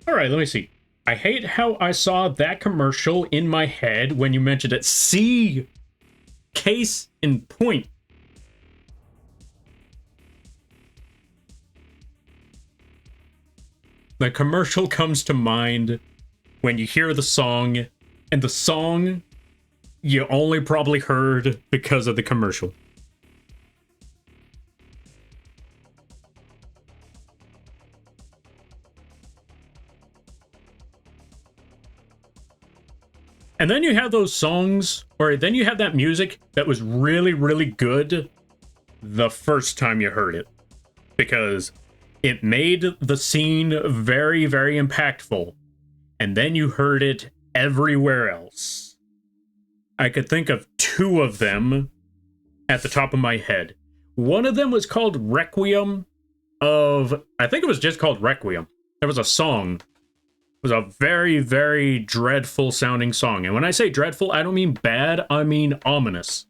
Alright, let me see. I hate how I saw that commercial in my head when you mentioned it. See? Case in point. The commercial comes to mind when you hear the song, and the song you only probably heard because of the commercial. And then you have those songs, or then you have that music that was really, really good the first time you heard it. Because it made the scene very, very impactful. And then you heard it everywhere else. I could think of two of them at the top of my head. One of them was called Requiem of... I think it was just called Requiem. There was a song. It was a very, very dreadful sounding song. And when I say dreadful, I don't mean bad, I mean ominous.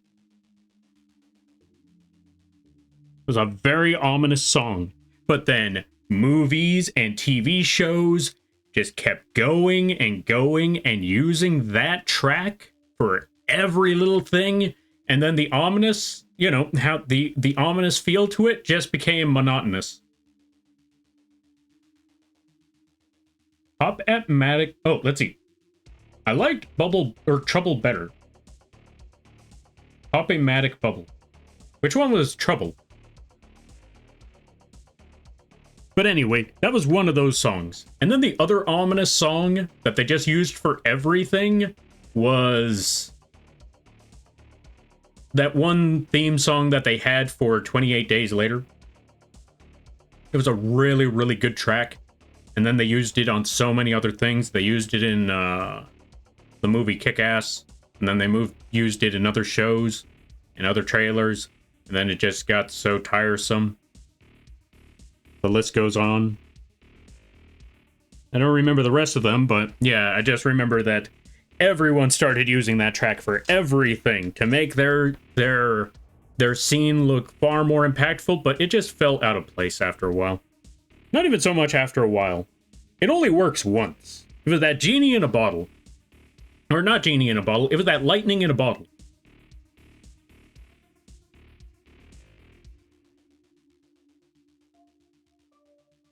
It was a very ominous song. But then movies and TV shows just kept going and going and using that track for every little thing. And then the ominous, you know, how the ominous feel to it just became monotonous. Pop-Atmatic. Oh, let's see. I liked Bubble or Trouble better. Pop-Atmatic Bubble. Which one was Trouble? But anyway, that was one of those songs. And then the other ominous song that they just used for everything was that one theme song that they had for 28 Days Later. It was a really, really good track. And then they used it on so many other things. They used it in the movie Kick-Ass. And then they used it in other shows and other trailers. And then it just got so tiresome. The list goes on. I don't remember the rest of them, but yeah, I just remember that everyone started using that track for everything to make their scene look far more impactful, but it just fell out of place after a while. Not even so much after a while. It only works once. It was that genie in a bottle. Or not genie in a bottle, it was that lightning in a bottle.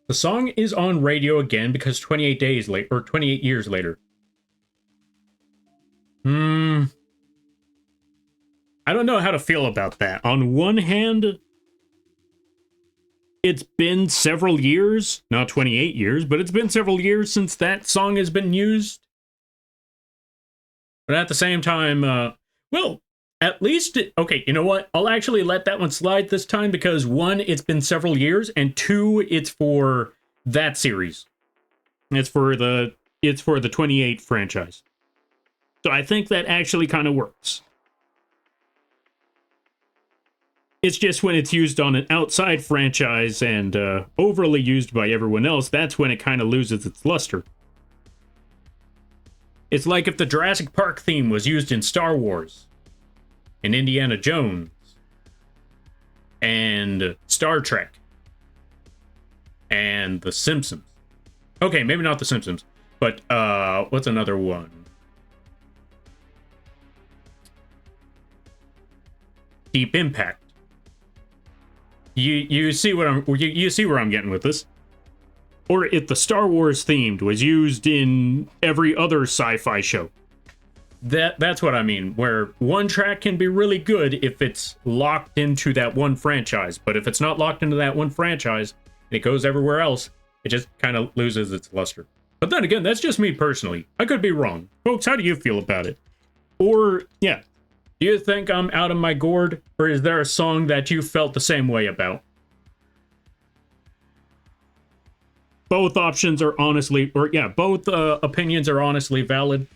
The song is on radio again because 28 days later, or 28 years later. I don't know how to feel about that. On one hand, it's been several years, not 28 years, but it's been several years since that song has been used. But at the same time, well, at least, okay, you know what? I'll actually let that one slide this time because one, it's been several years, and two, it's for that series. It's for the 28 franchise. So I think that actually kind of works. It's just when it's used on an outside franchise and overly used by everyone else, that's when it kind of loses its luster. It's like if the Jurassic Park theme was used in Star Wars, and Indiana Jones, and Star Trek, and The Simpsons. Okay, maybe not The Simpsons, but what's another one? Deep Impact. You see what you see where I'm getting with this. Or if the Star Wars themed was used in every other sci-fi show. That's what I mean, where one track can be really good if it's locked into that one franchise, but if it's not locked into that one franchise and it goes everywhere else, it just kind of loses its luster. But then again, that's just me personally. I could be wrong. Folks, how do you feel about it? Or, yeah, do you think I'm out of my gourd, or is there a song that you felt the same way about? Both options are honestly, or yeah, both opinions are honestly valid.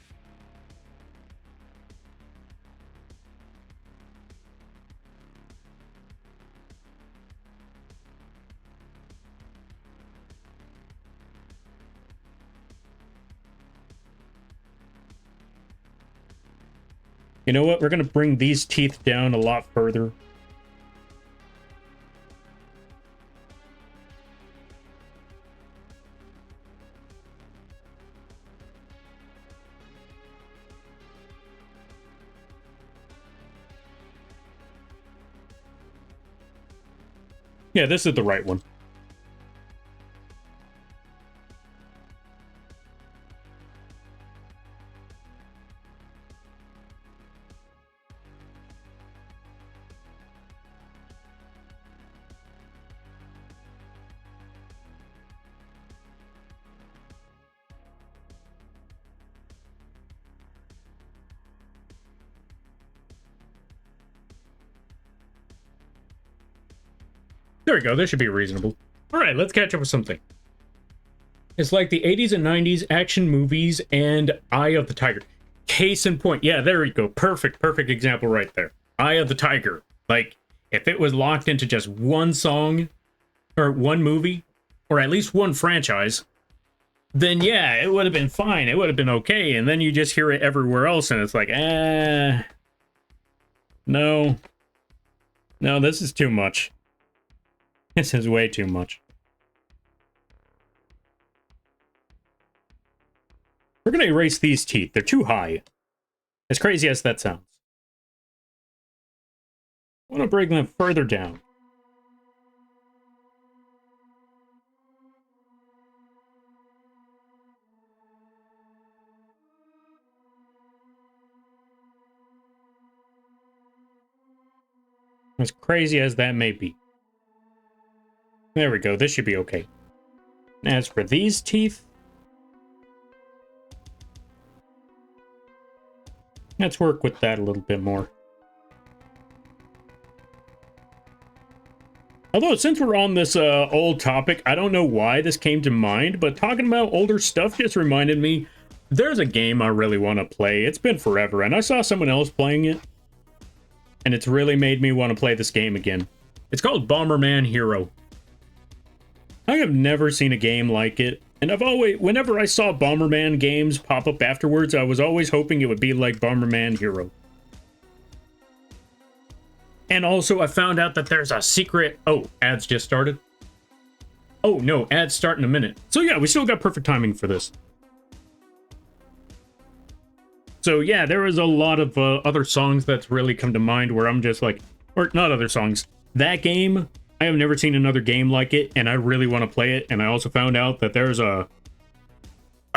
You know what? We're going to bring these teeth down a lot further. Yeah, this is the right one. There we go. This should be reasonable. All right, let's catch up with something. It's like the 80s and 90s action movies and Eye of the Tiger. Case in point. Yeah, there we go. Perfect example right there. Eye of the Tiger. Like, if it was locked into just one song, or one movie, or at least one franchise, then yeah, it would have been fine. It would have been okay. And then you just hear it everywhere else, and it's like, no. No, this is too much. This is way too much. We're going to erase these teeth. They're too high. As crazy as that sounds. I want to bring them further down. As crazy as that may be. There we go. This should be okay. As for these teeth, let's work with that a little bit more. Although, since we're on this old topic, I don't know why this came to mind, but talking about older stuff just reminded me, there's a game I really want to play. It's been forever, and I saw someone else playing it, and it's really made me want to play this game again. It's called Bomberman Hero. I have never seen a game like it, and I've always, whenever I saw Bomberman games pop up afterwards, I was always hoping it would be like Bomberman Hero. And also, I found out that there's a secret... Oh, ads just started? Oh, no, ads start in a minute. So yeah, we still got perfect timing for this. So yeah, there is a lot of other songs that's really come to mind where I'm just like... Or not other songs. That game, I have never seen another game like it, and I really want to play it. And I also found out that there's a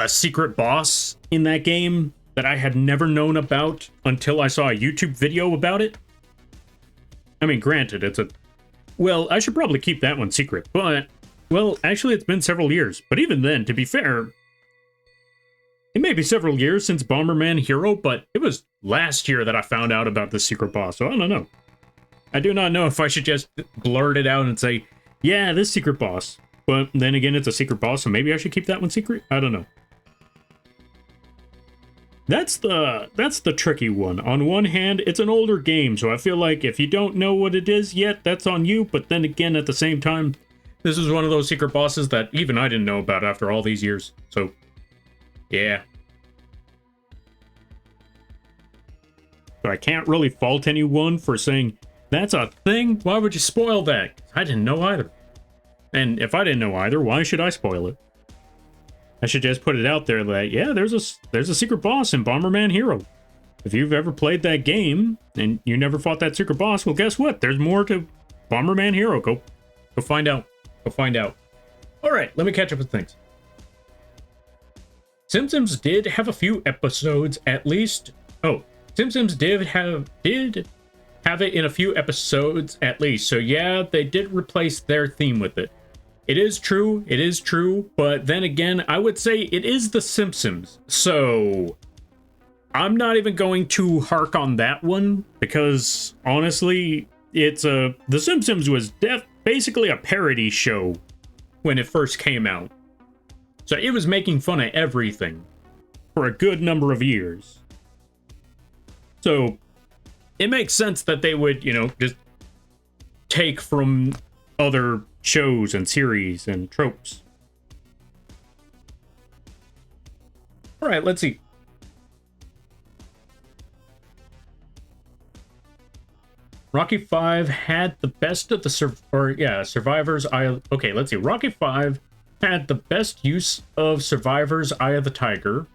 secret boss in that game that I had never known about until I saw a YouTube video about it. I mean, granted, it's a... Well, I should probably keep that one secret, but... Well, actually, it's been several years. But even then, to be fair... It may be several years since Bomberman Hero, but it was last year that I found out about this secret boss, so I don't know. I do not know if I should just blurt it out and say, yeah, this secret boss. But then again, it's a secret boss, so maybe I should keep that one secret? I don't know. That's the tricky one. On one hand, it's an older game, so I feel like if you don't know what it is yet, that's on you. But then again, at the same time, this is one of those secret bosses that even I didn't know about after all these years. So, yeah. So I can't really fault anyone for saying, that's a thing? Why would you spoil that? I didn't know either. And if I didn't know either, why should I spoil it? I should just put it out there that, yeah, there's a secret boss in Bomberman Hero. If you've ever played that game and you never fought that secret boss, well, guess what? There's more to Bomberman Hero. Go find out. Go find out. All right, let me catch up with things. Simpsons did have a few episodes, at least. Oh, Simpsons did have it in a few episodes, at least. So yeah, they did replace their theme with it. It is true, but then again, I would say it is The Simpsons, so I'm not even going to hark on that one, because honestly, The Simpsons was basically a parody show when it first came out. So it was making fun of everything for a good number of years. So it makes sense that they would, just take from other shows and series and tropes. All right, let's see. Rocky 5 had the best of the Survivor's Eye. Okay, let's see. Rocky 5 had the best use of Survivor's Eye of the Tiger,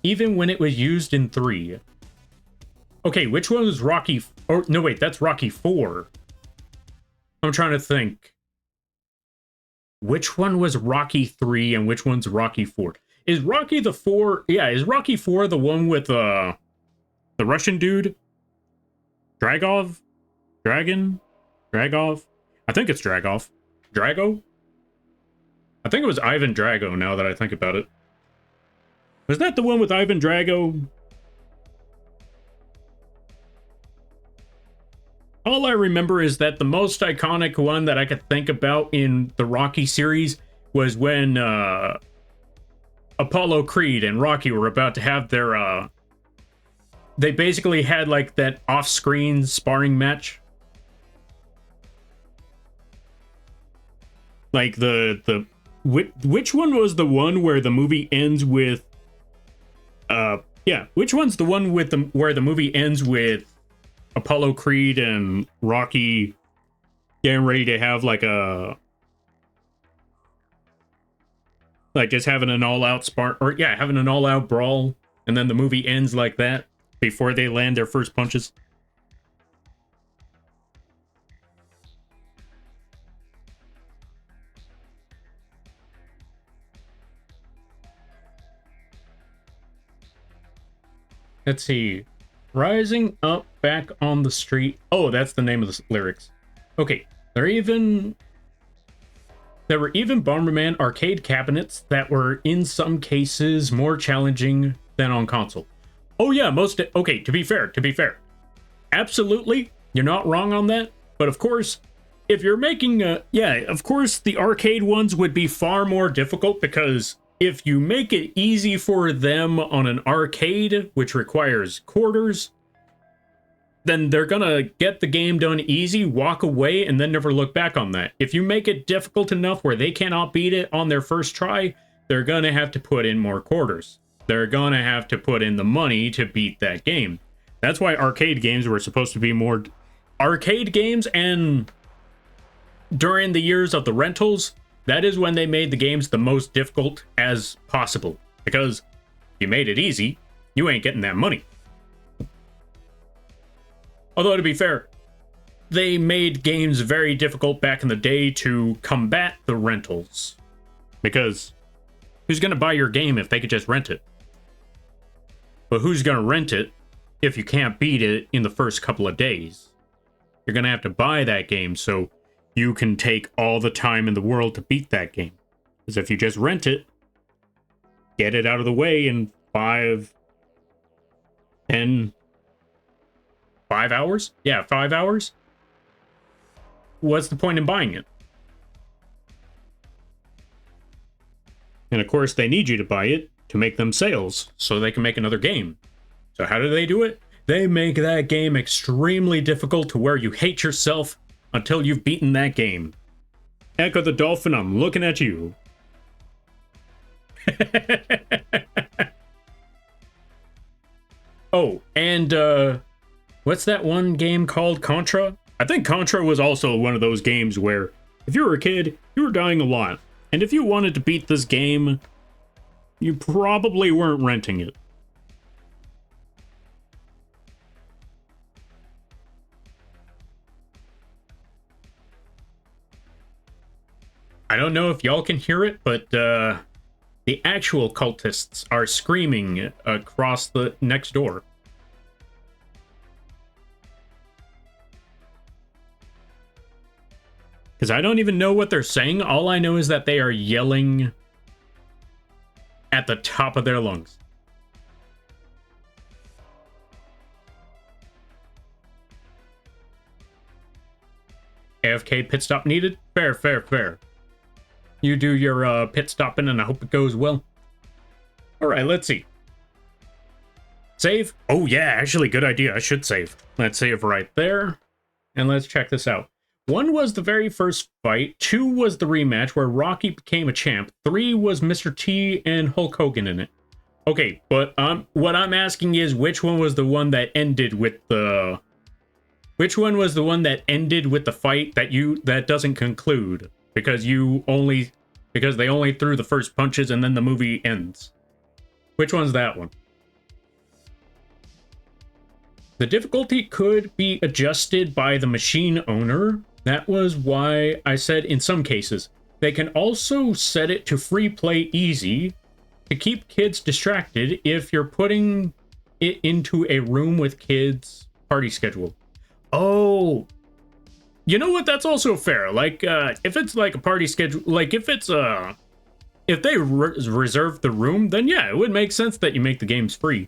even when it was used in 3. Okay, which one was Rocky? Or no, wait, that's Rocky 4. I'm trying to think. Which one was Rocky 3 and which one's Rocky 4? Is Rocky the 4? Yeah, is Rocky 4 the one with the Russian dude? Dragov? Dragon? Dragov? I think it's Dragov. Drago? I think it was Ivan Drago now that I think about it. Was that the one with Ivan Drago? All I remember is that the most iconic one that I could think about in the Rocky series was when Apollo Creed and Rocky were about to have their they basically had like that off-screen sparring match. Like which one was the one where the movie ends with which one's the one with where the movie ends with Apollo Creed and Rocky getting ready to have like just having an all-out having an all-out brawl, and then the movie ends like that before they land their first punches? Let's see. Rising up back on the street. Oh, that's the name of the lyrics. Okay. They're even... There were even Bomberman arcade cabinets that were, in some cases, more challenging than on console. Oh yeah, okay, to be fair. Absolutely, you're not wrong on that. But of course, if you're making of course the arcade ones would be far more difficult, because if you make it easy for them on an arcade, which requires quarters, then they're gonna get the game done easy, walk away, and then never look back on that. If you make it difficult enough where they cannot beat it on their first try, they're gonna have to put in more quarters. They're gonna have to put in the money to beat that game. That's why arcade games were supposed to be more arcade games, and during the years of the rentals, that is when they made the games the most difficult as possible. Because if you made it easy, you ain't getting that money. Although, to be fair, they made games very difficult back in the day to combat the rentals. Because who's going to buy your game if they could just rent it? But who's going to rent it if you can't beat it in the first couple of days? You're going to have to buy that game so you can take all the time in the world to beat that game. Because if you just rent it, get it out of the way in 5 hours? Yeah, 5 hours? What's the point in buying it? And of course, they need you to buy it to make them sales so they can make another game. So how do they do it? They make that game extremely difficult to where you hate yourself until you've beaten that game. Echo the Dolphin, I'm looking at you. Oh, and what's that one game called? Contra? I think Contra was also one of those games where if you were a kid, you were dying a lot. And if you wanted to beat this game, you probably weren't renting it. I don't know if y'all can hear it, but the actual cultists are screaming across the next door. Because I don't even know what they're saying. All I know is that they are yelling at the top of their lungs. AFK pit stop needed? Fair, fair, fair. You do your pit stopping and I hope it goes well. Alright, let's see. Save? Oh yeah, actually good idea. I should save. Let's save right there. And let's check this out. 1 was the very first fight. 2 was the rematch where Rocky became a champ. 3 was Mr. T and Hulk Hogan in it. Okay, but what I'm asking is which one was the one that ended with the... Which one was the one that ended with the fight that doesn't conclude? Because they only threw the first punches and then the movie ends. Which one's that one? The difficulty could be adjusted by the machine owner. That was why I said in some cases. They can also set it to free play easy to keep kids distracted if you're putting it into a room with kids party schedule. Oh, you know what? That's also fair. Like, if it's like a party schedule, like if it's if they reserve the room, then yeah, it would make sense that you make the games free.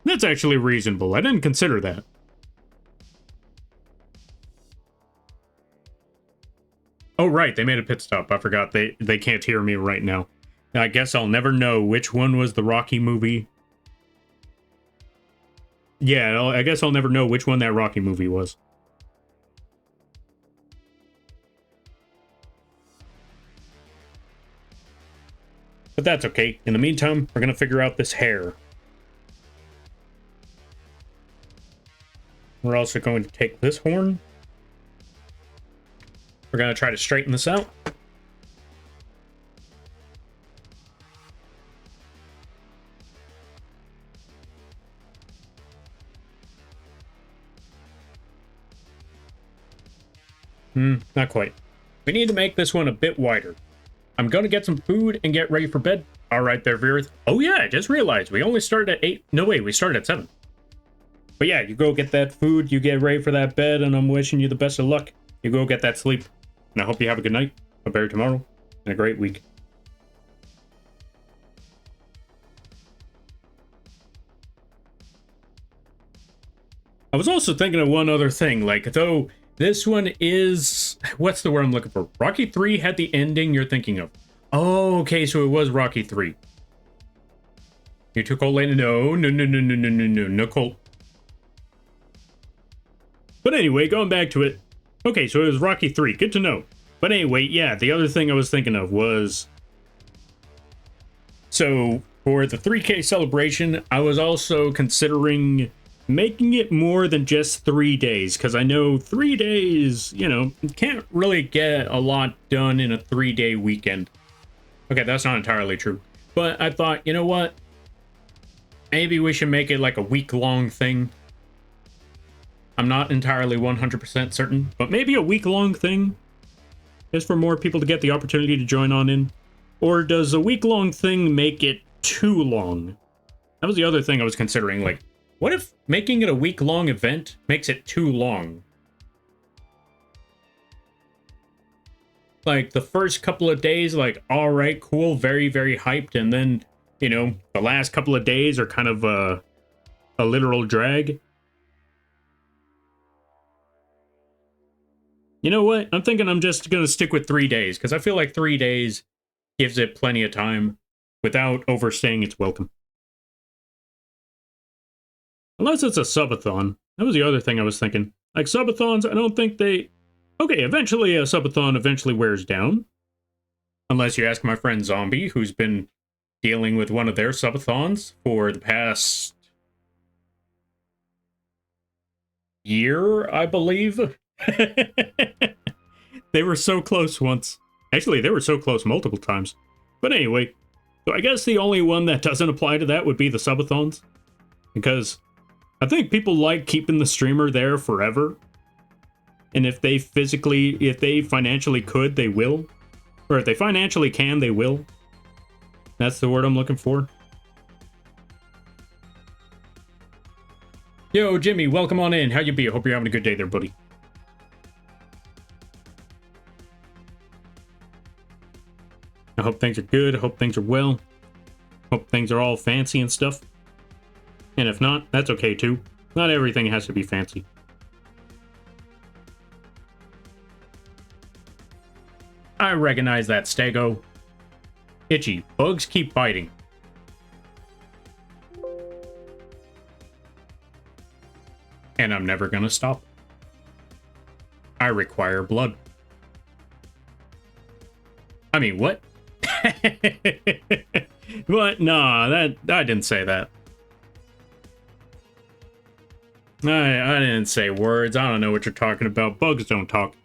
That's actually reasonable. I didn't consider that. Oh, right, they made a pit stop. I forgot. They can't hear me right now. I guess I'll never know which one was the Rocky movie. Yeah, I guess I'll never know which one that Rocky movie was. But that's okay. In the meantime, we're going to figure out this hair. We're also going to take this horn. We're going to try to straighten this out. Not quite. We need to make this one a bit wider. I'm going to get some food and get ready for bed. All right there, viewers. Oh yeah, I just realized we only started at 8. No, wait, we started at 7. But yeah, you go get that food, you get ready for that bed, and I'm wishing you the best of luck. You go get that sleep. And I hope you have a good night, a better tomorrow, and a great week. I was also thinking of one other thing, like, though this one is, what's the word I'm looking for? Rocky 3 had the ending you're thinking of. Oh, okay, so it was Rocky 3. You took Colt Lane? No, Colt. But anyway, going back to it. Okay, so it was Rocky 3. Good to know. But anyway, yeah, the other thing I was thinking of was... So, for the 3K celebration, I was also considering making it more than just 3 days, because I know 3 days, you know, can't really get a lot done in a 3-day weekend. Okay, that's not entirely true. But I thought, you know what? Maybe we should make it like a week-long thing. I'm not entirely 100% certain, but maybe a week-long thing is for more people to get the opportunity to join on in. Or does a week-long thing make it too long? That was the other thing I was considering, like, what if making it a week-long event makes it too long? Like, the first couple of days, like, alright, cool, very, very hyped, and then, you know, the last couple of days are kind of a literal drag. You know what? I'm thinking I'm just going to stick with 3 days, because I feel like 3 days gives it plenty of time without overstaying its welcome. Unless it's a subathon. That was the other thing I was thinking. Like, subathons, I don't think they... Okay, eventually a subathon eventually wears down. Unless you ask my friend Zombie, who's been dealing with one of their subathons for the past... year, I believe. They were so close once. Actually, they were so close multiple times. But anyway, so I guess the only one that doesn't apply to that would be the subathons. Because I think people like keeping the streamer there forever. And if they financially could, they will. Or if they financially can, they will. That's the word I'm looking for. Yo, Jimmy, welcome on in. How you be? I hope you're having a good day there, buddy. I hope things are good. I hope things are well. Hope things are all fancy and stuff. And if not, that's okay too. Not everything has to be fancy. I recognize that, Stego. Itchy. Bugs keep biting. And I'm never gonna stop. I require blood. I mean, what? What? Nah, I didn't say that. I didn't say words. I don't know what you're talking about. Bugs don't talk.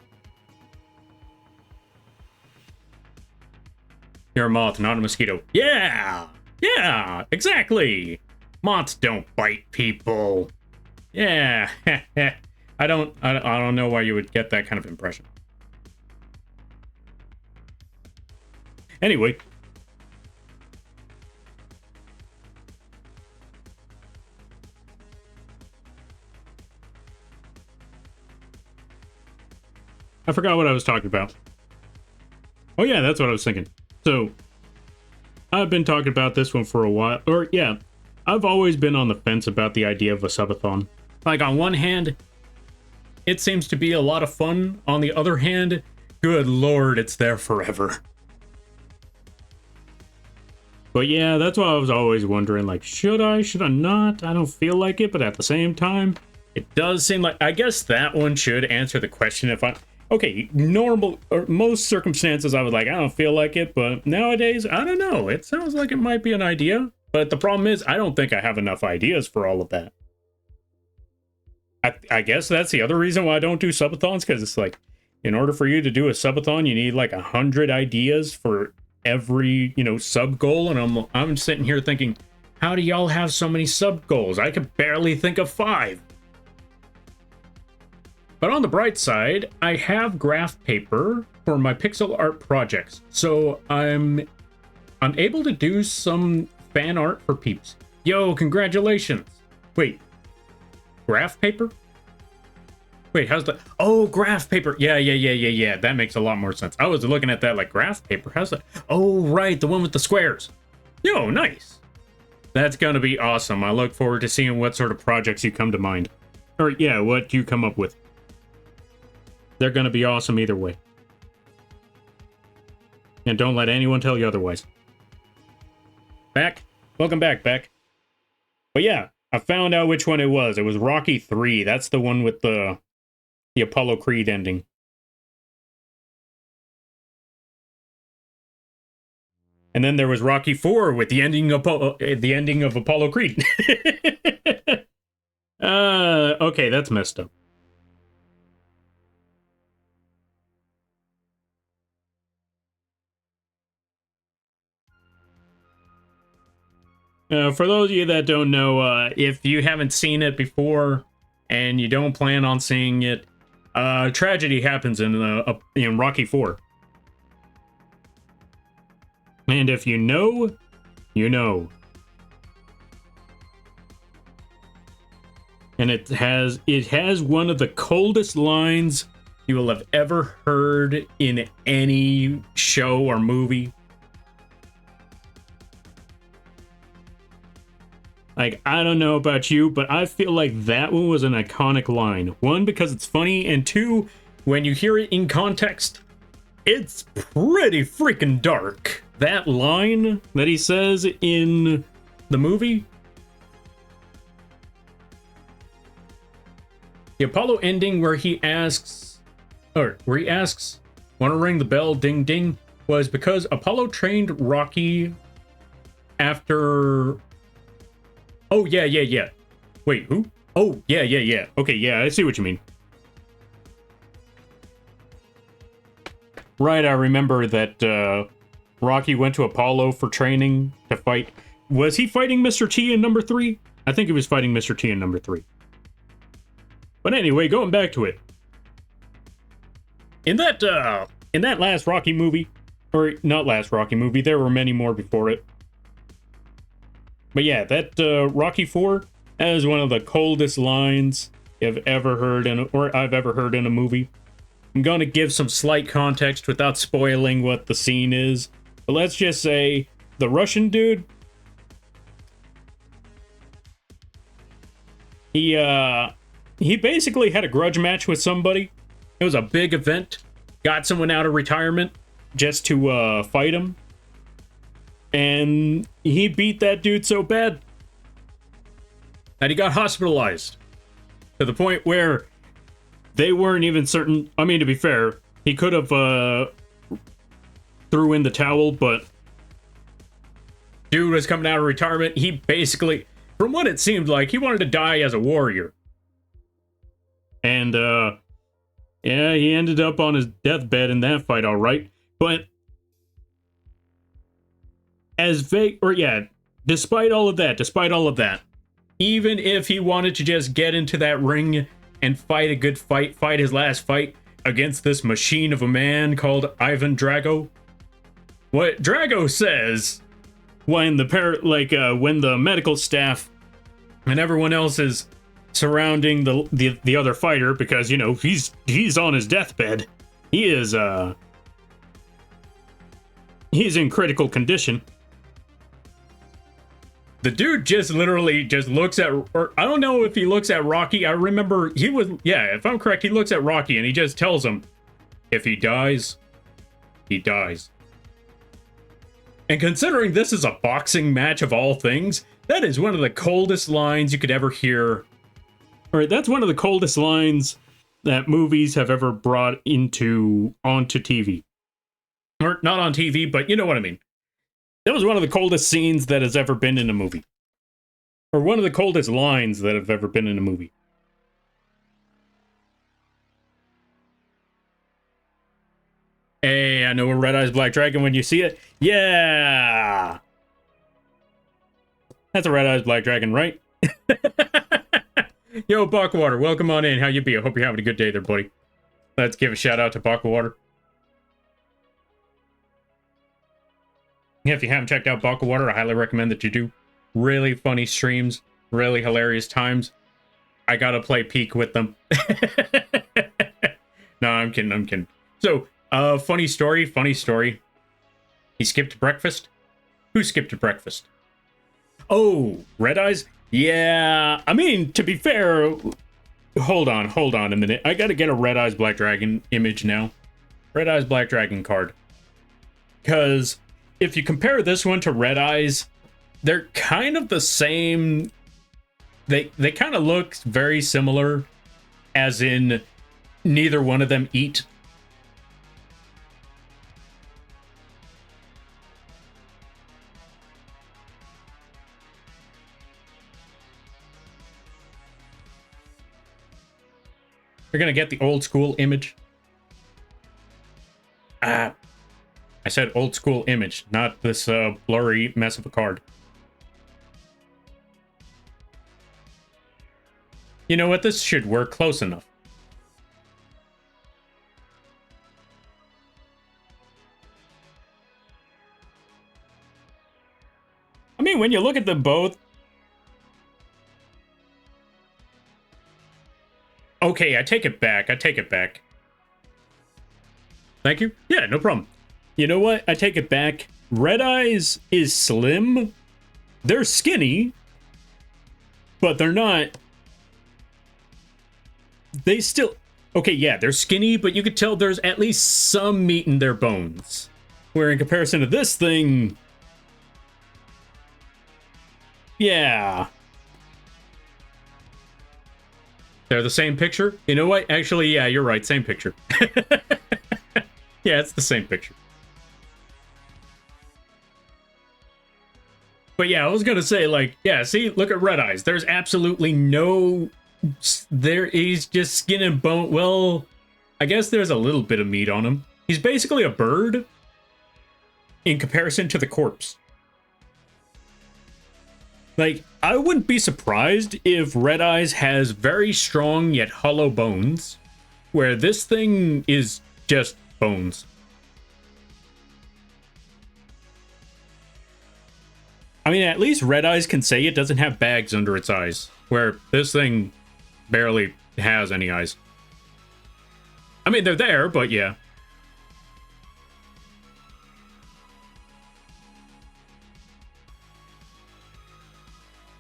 You're a moth, not a mosquito. Yeah! Yeah! Exactly! Moths don't bite people. Yeah. I don't know why you would get that kind of impression. Anyway. I forgot what I was talking about. Oh yeah, that's what I was thinking. So, I've been talking about this one for a while. Or, yeah, I've always been on the fence about the idea of a subathon. Like, on one hand, it seems to be a lot of fun. On the other hand, good lord, it's there forever. But yeah, that's why I was always wondering, like, should I not? I don't feel like it, but at the same time, it does seem like... I guess that one should answer the question if I... Okay, normal, or most circumstances I was like, I don't feel like it, but nowadays, I don't know. It sounds like it might be an idea. But the problem is, I don't think I have enough ideas for all of that. I guess that's the other reason why I don't do subathons, because it's like, in order for you to do a subathon, you need like 100 ideas for every, you know, sub goal. And I'm sitting here thinking, how do y'all have so many sub goals? I could barely think of 5. But on the bright side, I have graph paper for my pixel art projects. So I'm able to do some fan art for peeps. Yo, congratulations. Wait, graph paper? Wait, how's the... Oh, graph paper. Yeah. That makes a lot more sense. I was looking at that like graph paper. How's that? Oh, right. The one with the squares. Yo, nice. That's going to be awesome. I look forward to seeing what sort of projects you come to mind. Or, yeah, what you come up with. They're going to be awesome either way. And don't let anyone tell you otherwise. Beck? Welcome back, Beck. But yeah, I found out which one it was. It was Rocky 3. That's the one with the Apollo Creed ending. And then there was Rocky 4 with the ending of Apollo Creed. Okay, that's messed up. For those of you that don't know, if you haven't seen it before and you don't plan on seeing it, tragedy happens in Rocky 4. And if you know, you know. And it has one of the coldest lines you will have ever heard in any show or movie. Like, I don't know about you, but I feel like that one was an iconic line. One, because it's funny, and two, when you hear it in context, it's pretty freaking dark. That line that he says in the movie, the Apollo ending where he asks, wanna ring the bell, ding ding, was because Apollo trained Rocky after... Oh, yeah. Wait, who? Oh, yeah. Okay, yeah, I see what you mean. Right, I remember that Rocky went to Apollo for training to fight. Was he fighting Mr. T in number 3? I think he was fighting Mr. T in number 3. But anyway, going back to it. In that last Rocky movie, or not last Rocky movie, there were many more before it. But yeah, that Rocky 4 has one of the coldest lines I've ever heard in a movie. I'm going to give some slight context without spoiling what the scene is. But let's just say the Russian dude, he basically had a grudge match with somebody. It was a big event. Got someone out of retirement just to fight him. And he beat that dude so bad that he got hospitalized. To the point where they weren't even certain. I mean, to be fair, he could have threw in the towel, but dude was coming out of retirement. He basically, from what it seemed like, he wanted to die as a warrior. And, yeah, he ended up on his deathbed in that fight, all right. But despite all of that, even if he wanted to just get into that ring and fight a good fight his last fight against this machine of a man called Ivan Drago, what Drago says when the medical staff and everyone else is surrounding the other fighter, because you know he's on his deathbed, he's in critical condition. The dude just literally just looks at, or I don't know if he looks at Rocky. I remember if I'm correct, he looks at Rocky and he just tells him, if he dies, he dies. And considering this is a boxing match of all things, that is one of the coldest lines you could ever hear. Or that's one of the coldest lines that movies have ever brought onto TV. Or not on TV, but you know what I mean. That was one of the coldest scenes that has ever been in a movie. Or one of the coldest lines that have ever been in a movie. Hey, I know a Red Eyes Black Dragon when you see it. Yeah! That's a Red Eyes Black Dragon, right? Yo, Buckwater, welcome on in. How you be? I hope you're having a good day there, buddy. Let's give a shout out to Buckwater. If you haven't checked out Buckwater, I highly recommend that you do. Really funny streams, really hilarious times. I gotta play Peak with them. No, I'm kidding. I'm kidding. So, funny story. Funny story. He skipped breakfast. Who skipped breakfast? Oh, Red Eyes? Yeah. I mean, to be fair, hold on a minute. I gotta get a Red Eyes Black Dragon image now. Red Eyes Black Dragon card. Because if you compare this one to Red Eyes, they're kind of the same. They kind of look very similar, as in neither one of them eat. You're gonna get the old school image. I said old school image, not this blurry mess of a card. You know what? This should work close enough. I mean, when you look at them both... Okay, I take it back. I take it back. Thank you. Yeah, no problem. You know what? I take it back. Red Eyes is slim. They're skinny. But they're not... They still... Okay, yeah, they're skinny, but you could tell there's at least some meat in their bones. Where in comparison to this thing... Yeah. They're the same picture? You know what? Actually, yeah, you're right. Same picture. Yeah, it's the same picture. But yeah, I was gonna say, like, yeah, see, look at Red Eyes. There's absolutely no... There is just skin and bone. Well, I guess there's a little bit of meat on him. He's basically a bird in comparison to the corpse. Like, I wouldn't be surprised if Red Eyes has very strong yet hollow bones, where this thing is just bones. I mean, at least Red Eyes can say it doesn't have bags under its eyes, where this thing barely has any eyes. I mean, they're there, but yeah.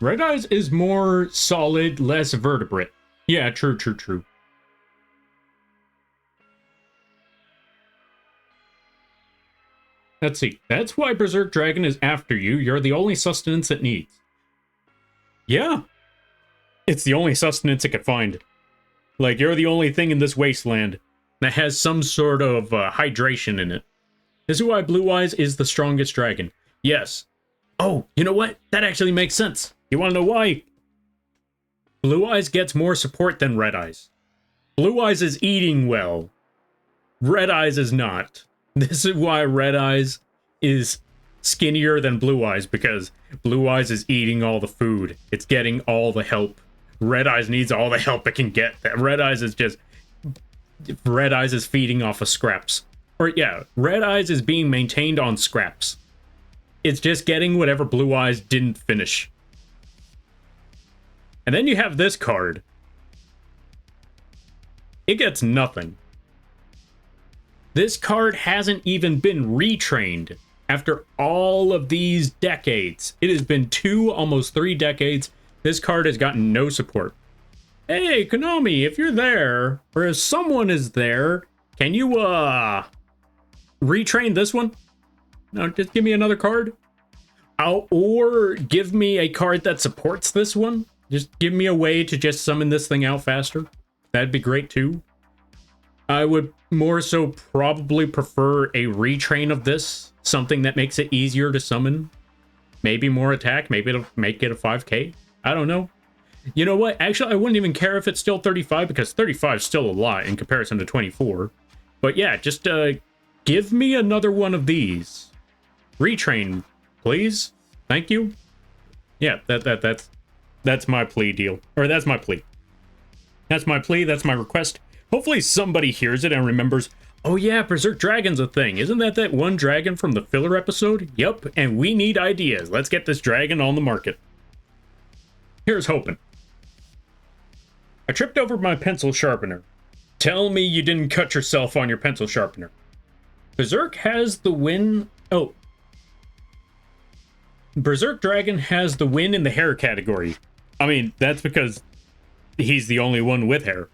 Red Eyes is more solid, less vertebrate. Yeah, true, true, true. Let's see. That's why Berserk Dragon is after you. You're the only sustenance it needs. Yeah. It's the only sustenance it could find. Like, you're the only thing in this wasteland that has some sort of hydration in it. This is why Blue Eyes is the strongest dragon. Yes. Oh, you know what? That actually makes sense. You want to know why? Blue Eyes gets more support than Red Eyes. Blue Eyes is eating well. Red Eyes is not. This is why Red Eyes is skinnier than Blue Eyes, because Blue Eyes is eating all the food. It's getting all the help. Red Eyes needs all the help it can get. Red Eyes is just... Red Eyes is feeding off of scraps. Or yeah, Red Eyes is being maintained on scraps. It's just getting whatever Blue Eyes didn't finish. And then you have this card. It gets nothing. This card hasn't even been retrained after all of these decades. It has been 2, almost 3 decades. This card has gotten no support. Hey, Konami, if you're there, or if someone is there, can you, retrain this one? No, just give me another card. Or give me a card that supports this one. Just give me a way to just summon this thing out faster. That'd be great too. I would more so probably prefer a retrain of this. Something that makes it easier to summon. Maybe more attack. Maybe it'll make it a 5k. I don't know. You know what? Actually, I wouldn't even care if it's still 35, because 35 is still a lot in comparison to 24. But yeah, just give me another one of these. Retrain, please. Thank you. Yeah, that's my plea deal. Or that's my plea. That's my plea, that's my request. Hopefully somebody hears it and remembers, oh yeah, Berserk Dragon's a thing. Isn't that one dragon from the filler episode? Yep, and we need ideas. Let's get this dragon on the market. Here's hoping. I tripped over my pencil sharpener. Tell me you didn't cut yourself on your pencil sharpener. Berserk has the win. Oh. Berserk Dragon has the win in the hair category. I mean, that's because he's the only one with hair.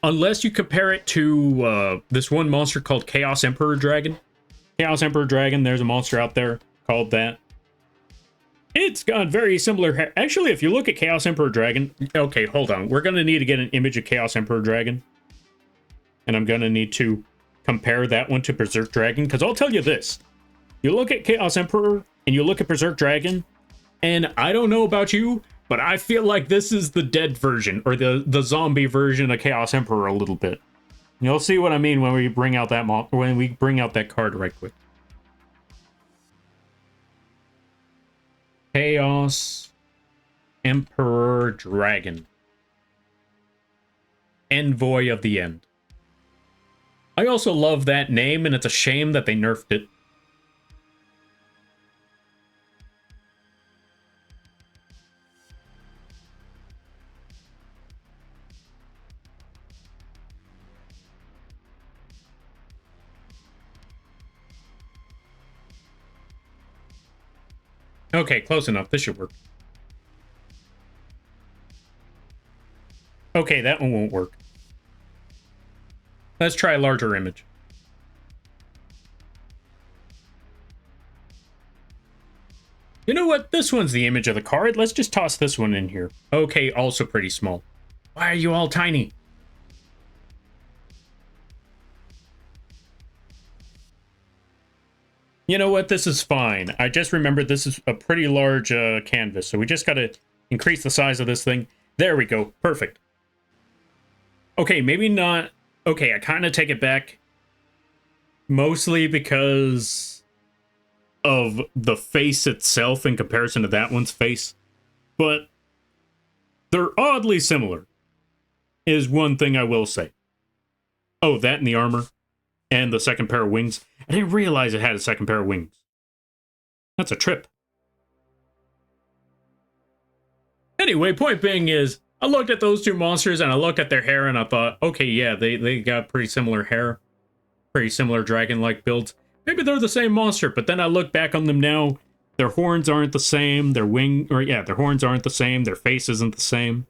Unless you compare it to this one monster called Chaos Emperor Dragon. Chaos Emperor Dragon, there's a monster out there called that. It's got very similar hair. Actually, if you look at Chaos Emperor Dragon... Okay, hold on. We're going to need to get an image of Chaos Emperor Dragon. And I'm going to need to compare that one to Berserk Dragon. Because I'll tell you this. You look at Chaos Emperor and you look at Berserk Dragon. And I don't know about you, but I feel like this is the dead version. Or the zombie version of Chaos Emperor a little bit. You'll see what I mean when we bring out that card right quick. Chaos Emperor Dragon. Envoy of the End. I also love that name, and it's a shame that they nerfed it. Okay, close enough. This should work. Okay, that one won't work. Let's try a larger image. You know what? This one's the image of the card. Let's just toss this one in here. Okay, also pretty small. Why are you all tiny? You know what? This is fine. I just remembered this is a pretty large canvas, so we just gotta increase the size of this thing. There we go. Perfect. Okay, maybe not... Okay, I kind of take it back. Mostly because of the face itself in comparison to that one's face. But they're oddly similar, is one thing I will say. Oh, that and the armor. And the second pair of wings. I didn't realize it had a second pair of wings. That's a trip. Anyway, point being is, I looked at those two monsters and I looked at their hair and I thought, okay, yeah, they got pretty similar hair. Pretty similar dragon-like builds. Maybe they're the same monster, but then I look back on them now. Their horns aren't the same. Their horns aren't the same. Their face isn't the same.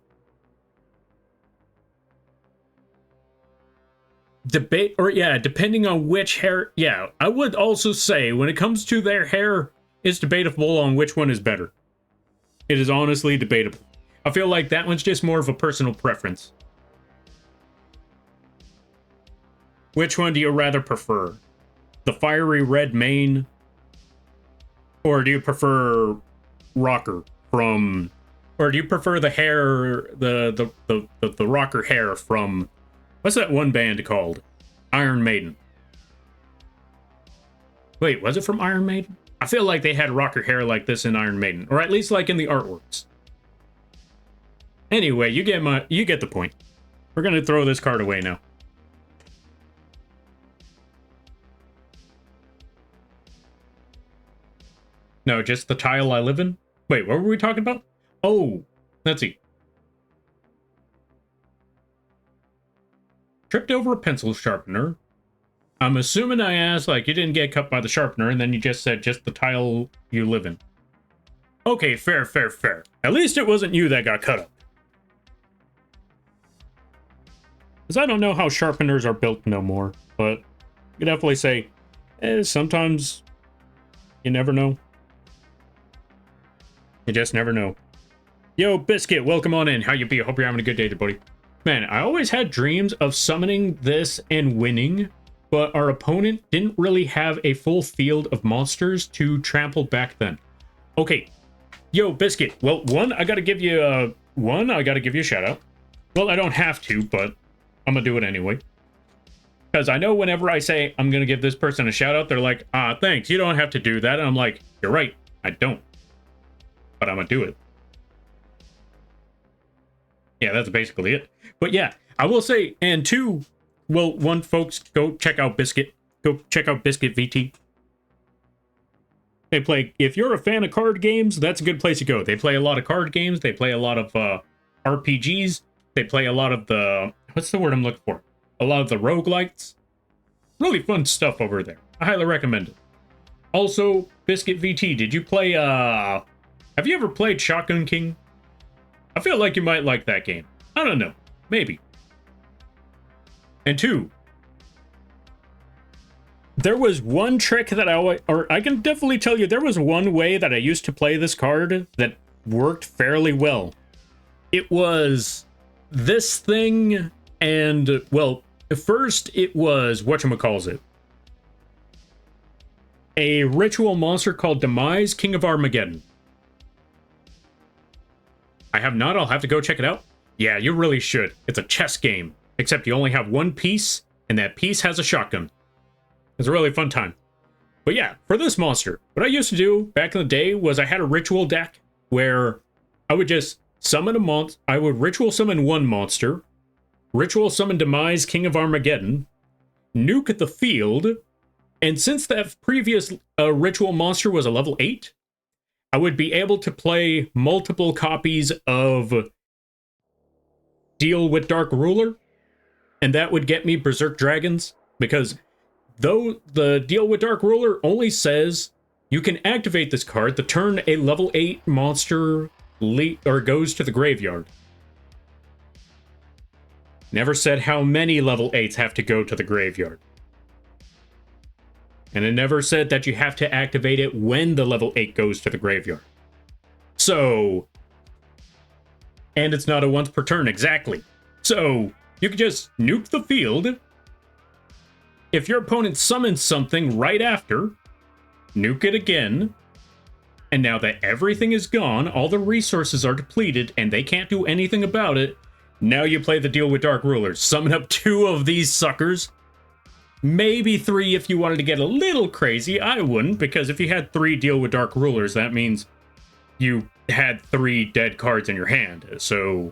Depending on which hair, I would also say when it comes to their hair, it's debatable on which one is better. It is honestly debatable. I feel like that one's just more of a personal preference. Which one do you rather prefer? The fiery red mane? Or do you prefer Rocker from... Or do you prefer the hair, the Rocker hair from... What's that one band called? Iron Maiden. Wait, was it from Iron Maiden? I feel like they had rocker hair like this in Iron Maiden, or at least like in the artworks. Anyway, you get the point. We're gonna throw this card away now. No, just the tile I live in? Wait, what were we talking about? Oh, let's see. Tripped over a pencil sharpener. I'm assuming I asked, like, you didn't get cut by the sharpener, and then you just said just the tile you live in. Okay, fair, fair, fair. At least it wasn't you that got cut up. Because I don't know how sharpeners are built no more, but you can definitely say, sometimes you never know. You just never know. Yo, Biscuit, welcome on in. How you be? I hope you're having a good day there, buddy. Man, I always had dreams of summoning this and winning, but our opponent didn't really have a full field of monsters to trample back then. Okay, yo, Biscuit. Well, I gotta give you a shout out. Well, I don't have to, but I'm gonna do it anyway. Because I know whenever I say I'm gonna give this person a shout out, they're like, thanks, you don't have to do that. And I'm like, you're right, I don't. But I'm gonna do it. Yeah, that's basically it. But yeah, I will say, and two, well, one, folks, go check out Biscuit. Go check out Biscuit VT. They play, if you're a fan of card games, that's a good place to go. They play a lot of card games. They play a lot of RPGs. They play a lot of the, what's the word I'm looking for? A lot of the roguelites. Really fun stuff over there. I highly recommend it. Also, Biscuit VT, did you play, have you ever played Shotgun King? I feel like you might like that game. I don't know. Maybe. And 2, there was one trick that I can definitely tell you, there was one way that I used to play this card that worked fairly well. It was this thing, and, well, first it was, whatchamacallit, a ritual monster called Demise, King of Armageddon. I have not, I'll have to go check it out. Yeah, you really should. It's a chess game, except you only have one piece, and that piece has a shotgun. It's a really fun time. But yeah, for this monster, what I used to do back in the day was I had a ritual deck where I would just summon a monster. I would ritual summon one monster, ritual summon Demise, King of Armageddon, nuke the field, and since that previous ritual monster was a level 8, I would be able to play multiple copies of Deal with Dark Ruler, and that would get me Berserk Dragons, because though the Deal with Dark Ruler only says you can activate this card the turn a level 8 monster goes to the graveyard. Never said how many level 8s have to go to the graveyard. And it never said that you have to activate it when the level 8 goes to the graveyard. So, and it's not a once per turn, exactly. So, you can just nuke the field. If your opponent summons something right after, nuke it again. And now that everything is gone, all the resources are depleted, and they can't do anything about it, now you play the Deal with Dark Rulers. Summon up 2 of these suckers. Maybe 3 if you wanted to get a little crazy. I wouldn't, because if you had 3 Deal with Dark Rulers, that means you had 3 dead cards in your hand. So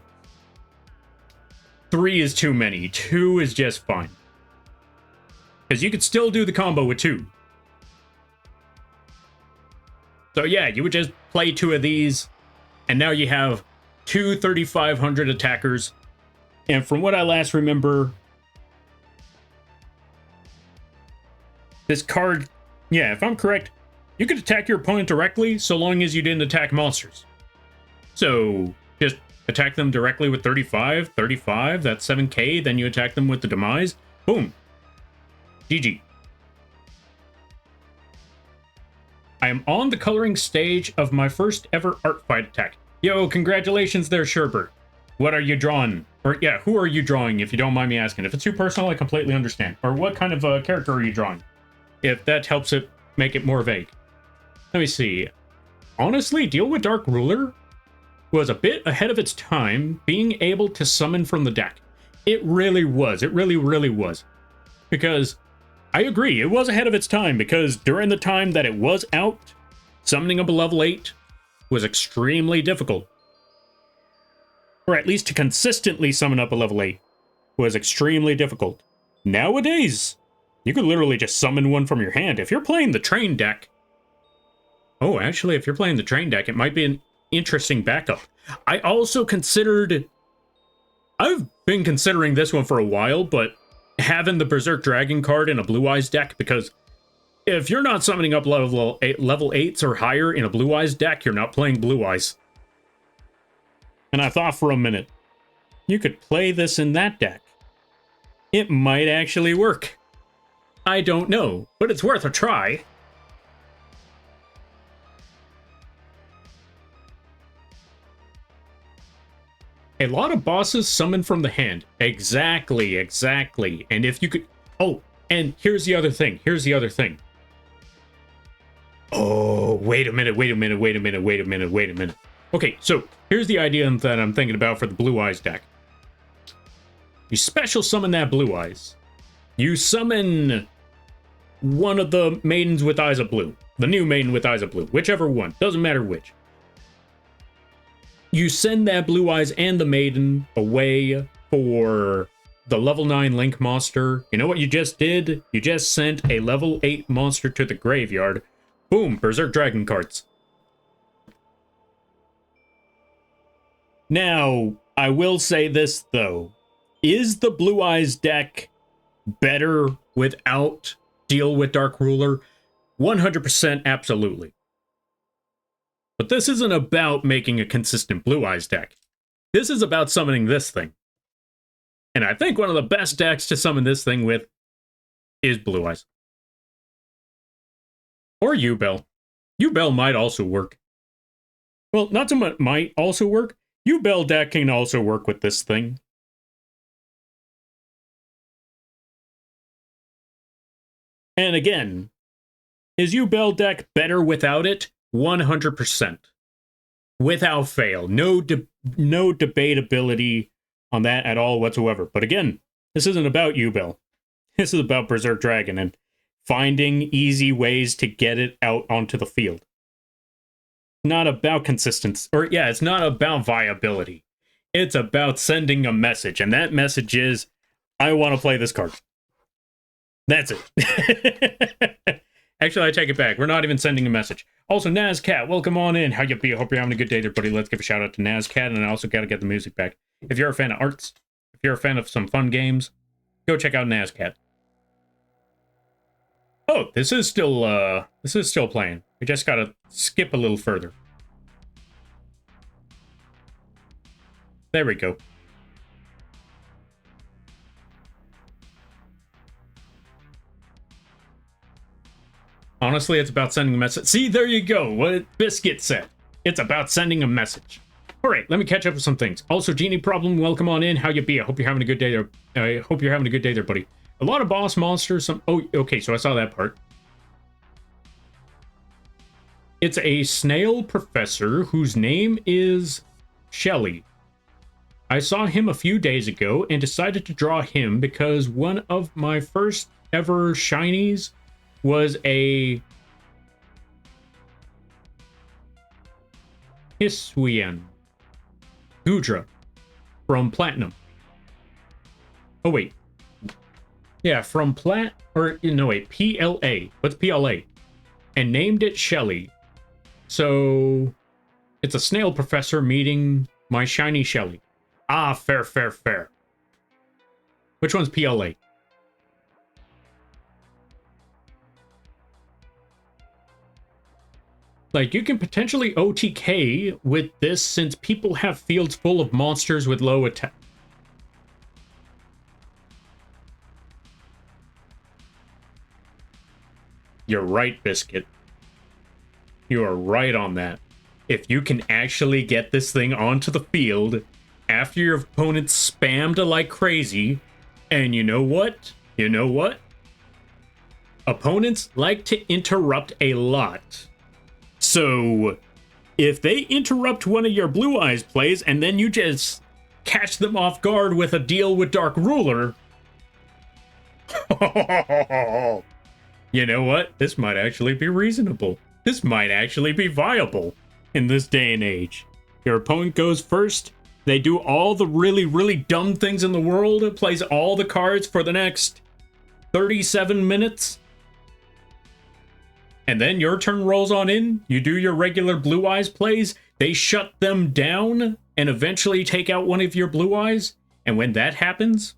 3 is too many. 2 is just fine. Because you could still do the combo with 2. So yeah, you would just play 2 of these, and now you have 2 3,500 attackers. And from what I last remember, this card, yeah, if I'm correct, you could attack your opponent directly so long as you didn't attack monsters. So just attack them directly with 35, that's 7k, then you attack them with the Demise. Boom. GG. I am on the coloring stage of my first ever art fight attack. Yo, congratulations there, Sherbert. What are you drawing? Or yeah, who are you drawing, if you don't mind me asking? If it's too personal, I completely understand. Or what kind of character are you drawing? If that helps it make it more vague. Let me see. Honestly, Deal with Dark Ruler was a bit ahead of its time, being able to summon from the deck. It really was. It really, really was. Because I agree, it was ahead of its time, because during the time that it was out, summoning up a level 8 was extremely difficult. Or at least to consistently summon up a level 8 was extremely difficult. Nowadays, you could literally just summon one from your hand. If you're playing the train deck... Oh, actually, if you're playing the train deck, it might be an interesting backup. I also considered... I've been considering this one for a while, but having the Berserk Dragon card in a Blue Eyes deck, because if you're not summoning up level 8s or higher in a Blue Eyes deck, you're not playing Blue Eyes. And I thought for a minute, you could play this in that deck. It might actually work. I don't know, but it's worth a try. A lot of bosses summon from the hand. Exactly. And if you could... Oh, and here's the other thing. Oh, wait a minute. Okay, so here's the idea that I'm thinking about for the Blue Eyes deck. You special summon that Blue Eyes. You summon one of the Maidens with Eyes of Blue. The new Maiden with Eyes of Blue. Whichever one. Doesn't matter which. You send that Blue Eyes and the Maiden away for the level 9 Link monster. You know what you just did? You just sent a level 8 monster to the graveyard. Boom, Berserk Dragon cards. Now, I will say this, though. Is the Blue Eyes deck better without Deal with Dark Ruler? 100% absolutely. But this isn't about making a consistent Blue Eyes deck. This is about summoning this thing. And I think one of the best decks to summon this thing with is Blue Eyes. Or Yubel. Yubel might also work. Well, not so much might also work. Yubel deck can also work with this thing. And again, is Yubel deck better without it? 100%. Without fail. No debatability on that at all whatsoever. But again, this isn't about Yubel. This is about Berserk Dragon and finding easy ways to get it out onto the field. Not about consistency, or yeah, it's not about viability. It's about sending a message, and that message is, I want to play this card. That's it. Actually, I take it back. We're not even sending a message. Also, Nazcat, welcome on in. How you be? I hope you're having a good day there, buddy. Let's give a shout out to Nazcat, and I also got to get the music back. If you're a fan of arts, if you're a fan of some fun games, go check out Nazcat. Oh, this is still playing. We just gotta skip a little further. There we go. Honestly, it's about sending a message. See, there you go. What Biscuit said. It's about sending a message. All right, let me catch up with some things. Also, Genie Problem, welcome on in. How you be? I hope you're having a good day there. I hope you're having a good day there, buddy. A lot of boss monsters. Some. Oh, okay. So I saw that part. It's a snail professor whose name is Shelly. I saw him a few days ago and decided to draw him because one of my first ever shinies was a Hisuian Gudra from Platinum. Oh, wait. Yeah, from PLA. What's PLA? And named it Shelly. So, it's a snail professor meeting my shiny Shelly. Ah, fair. Which one's PLA? Like, you can potentially OTK with this since people have fields full of monsters with low attack. You're right, Biscuit. You are right on that. If you can actually get this thing onto the field after your opponent spammed like crazy, and you know what? Opponents like to interrupt a lot. So, if they interrupt one of your Blue Eyes plays and then you just catch them off guard with a Deal with Dark Ruler, you know what? This might actually be reasonable. This might actually be viable in this day and age. Your opponent goes first. They do all the really dumb things in the world. Plays all the cards for the next 37 minutes. And then your turn rolls on in. You do your regular Blue Eyes plays. They shut them down and eventually take out one of your Blue Eyes. And when that happens,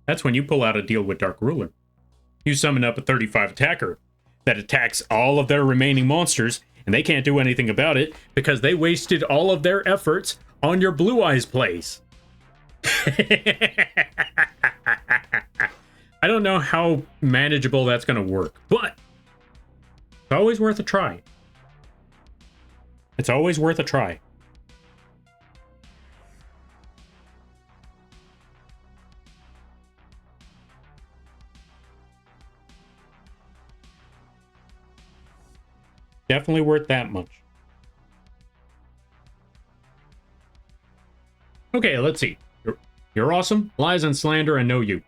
that's when you pull out a Deal with Dark Ruler. You summon up a 35 attacker that attacks all of their remaining monsters, and they can't do anything about it because they wasted all of their efforts on your Blue Eyes plays. I don't know how manageable that's going to work, but it's always worth a try. It's always worth a try. Definitely worth that much. Okay, let's see. You're awesome. Lies and slander, I know you.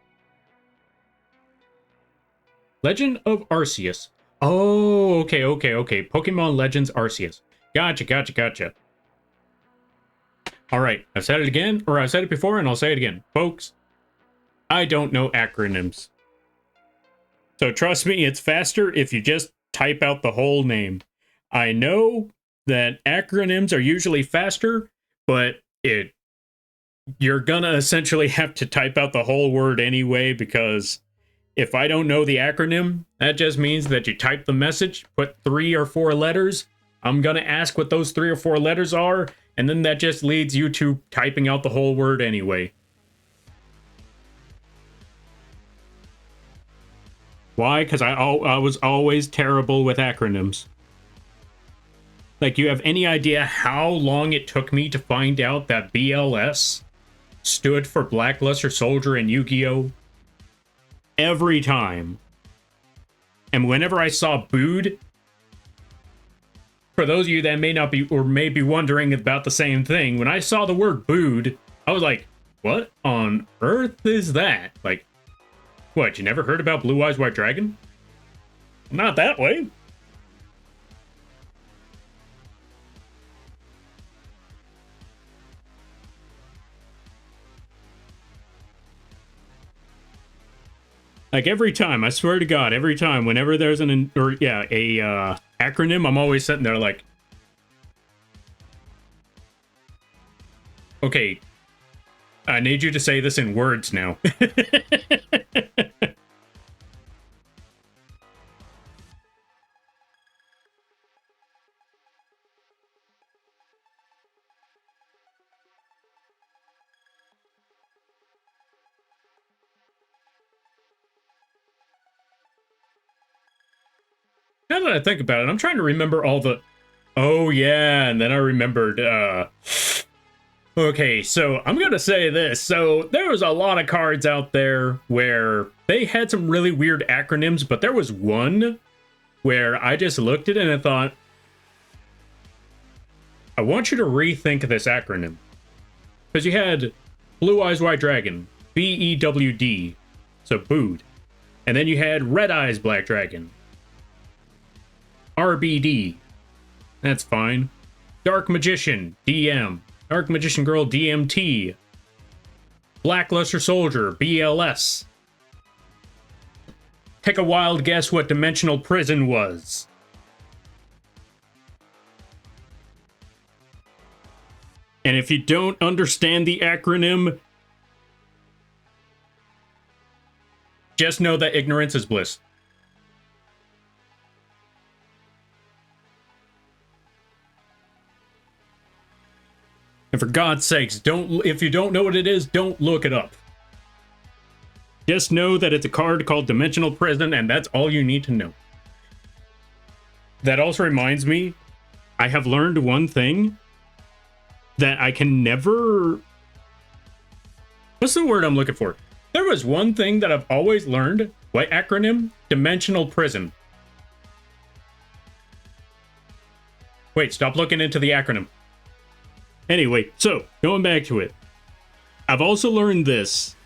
Legend of Arceus. Oh, okay. Pokemon Legends Arceus. Gotcha. All right, I've said it again, or I've said it before, and I'll say it again. Folks, I don't know acronyms. So trust me, it's faster if you just type out the whole name. I know that acronyms are usually faster, but it you're gonna essentially have to type out the whole word anyway, because if I don't know the acronym, that just means that you type the message, put 3 or 4 letters. I'm gonna ask what those 3 or 4 letters are, and then that just leads you to typing out the whole word anyway. Why? Because I was always terrible with acronyms. Like, you have any idea how long it took me to find out that BLS stood for Black Luster Soldier in Yu-Gi-Oh? Every time. And whenever I saw Booed, for those of you that may not be, or may be wondering about the same thing, when I saw the word Booed, I was like, what on earth is that? Like, what, you never heard about Blue Eyes White Dragon? Not that way. Like, every time, I swear to God, every time, whenever there's an, acronym, I'm always sitting there like, okay, I need you to say this in words now. Now that I think about it, I'm trying to remember all the... Oh, yeah, and then I remembered, Okay, so I'm gonna say this. So there was a lot of cards out there where they had some really weird acronyms, but there was one where I just looked at it and I thought, I want you to rethink this acronym. Because you had Blue Eyes White Dragon, BEWD, so Booed. And then you had Red Eyes Black Dragon, RBD, that's fine. Dark Magician, DM. Dark Magician Girl, DMT. Black Luster Soldier, BLS. Take a wild guess what Dimensional Prison was. And if you don't understand the acronym, just know that ignorance is bliss. And for God's sakes, if you don't know what it is, don't look it up. Just know that it's a card called Dimensional Prison, and that's all you need to know. That also reminds me, I have learned one thing that I can never... What's the word I'm looking for? There was one thing that I've always learned. What acronym? Dimensional Prison. Wait, stop looking into the acronym. Anyway, so, going back to it. I've also learned this.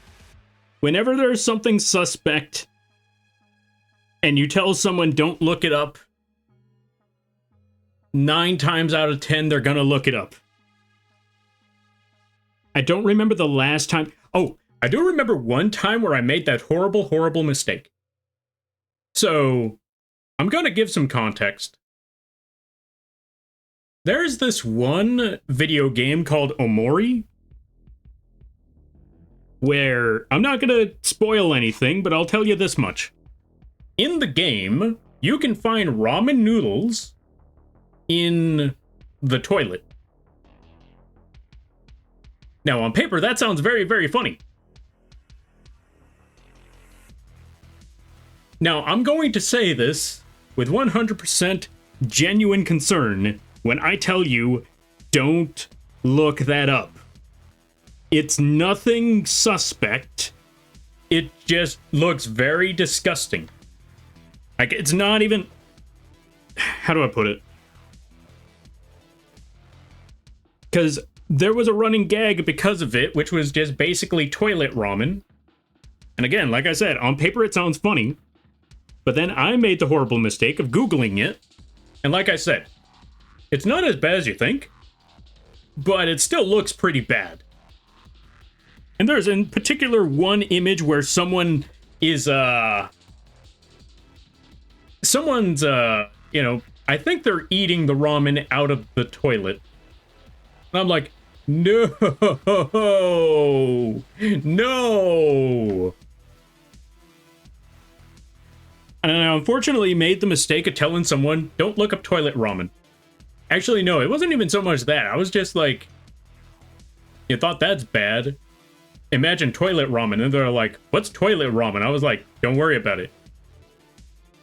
Whenever there's something suspect, and you tell someone don't look it up, 9 times out of 10, they're gonna look it up. I don't remember the last time... Oh, I do remember one time where I made that horrible, horrible mistake. So, I'm gonna give some context. There's this one video game called Omori, where I'm not going to spoil anything, but I'll tell you this much. In the game, you can find ramen noodles in the toilet. Now, on paper, that sounds very, very funny. Now, I'm going to say this with 100% genuine concern when I tell you, don't look that up. It's nothing suspect. It just looks very disgusting. Like, it's not even... How do I put it? Because there was a running gag because of it, which was just basically toilet ramen. And again, like I said, on paper it sounds funny. But then I made the horrible mistake of Googling it. And like I said, it's not as bad as you think, but it still looks pretty bad. And there's in particular one image where someone is, someone's, I think they're eating the ramen out of the toilet. And I'm like, No! No! And I unfortunately made the mistake of telling someone, don't look up toilet ramen. Actually, no, it wasn't even so much that. I was just like, you thought that's bad? Imagine toilet ramen. And they're like, what's toilet ramen? I was like, don't worry about it.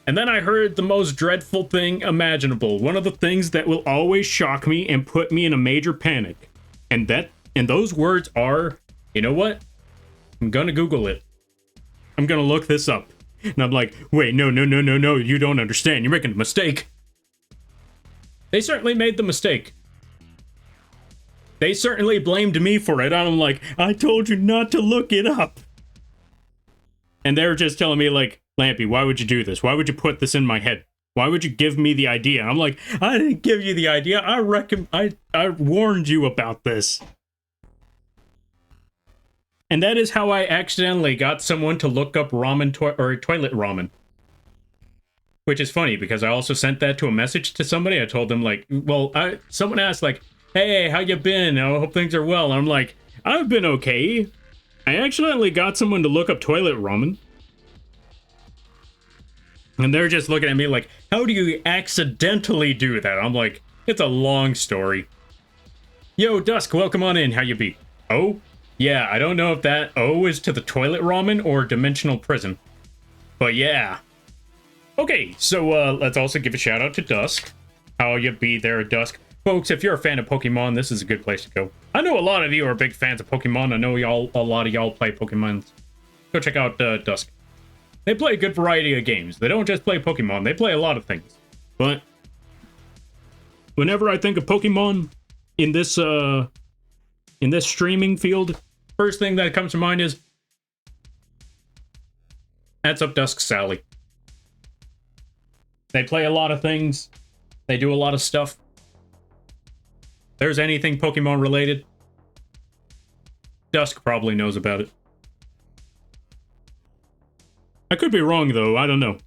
And then I heard the most dreadful thing imaginable. One of the things that will always shock me and put me in a major panic. And those words are, you know what? I'm gonna Google it. I'm gonna look this up. And I'm like, wait, no, you don't understand. You're making a mistake. They certainly made the mistake. They certainly blamed me for it. I'm like, I told you not to look it up. And they were just telling me like, Lampy, why would you do this? Why would you put this in my head? Why would you give me the idea? I'm like, I didn't give you the idea. I warned you about this. And that is how I accidentally got someone to look up ramen or toilet ramen. Which is funny because I also sent that to a message to somebody. I told them like, well, someone asked like, hey, how you been? I hope things are well. And I'm like, I've been okay. I accidentally got someone to look up toilet ramen. And they're just looking at me like, how do you accidentally do that? I'm like, it's a long story. Yo, Dusk, welcome on in. How you be? Oh? Yeah, I don't know if that O is to the toilet ramen or dimensional prison. But yeah. Okay, so let's also give a shout out to Dusk. How you be there, Dusk? Folks, if you're a fan of Pokemon, this is a good place to go. I know a lot of you are big fans of Pokemon. I know a lot of y'all play Pokemon. Go check out Dusk. They play a good variety of games. They don't just play Pokemon, they play a lot of things. But whenever I think of Pokemon in this streaming field, first thing that comes to mind is that's up Dusk Sally. They play a lot of things. They do a lot of stuff. There's anything Pokemon related, Dusk probably knows about it. I could be wrong, though. I don't know.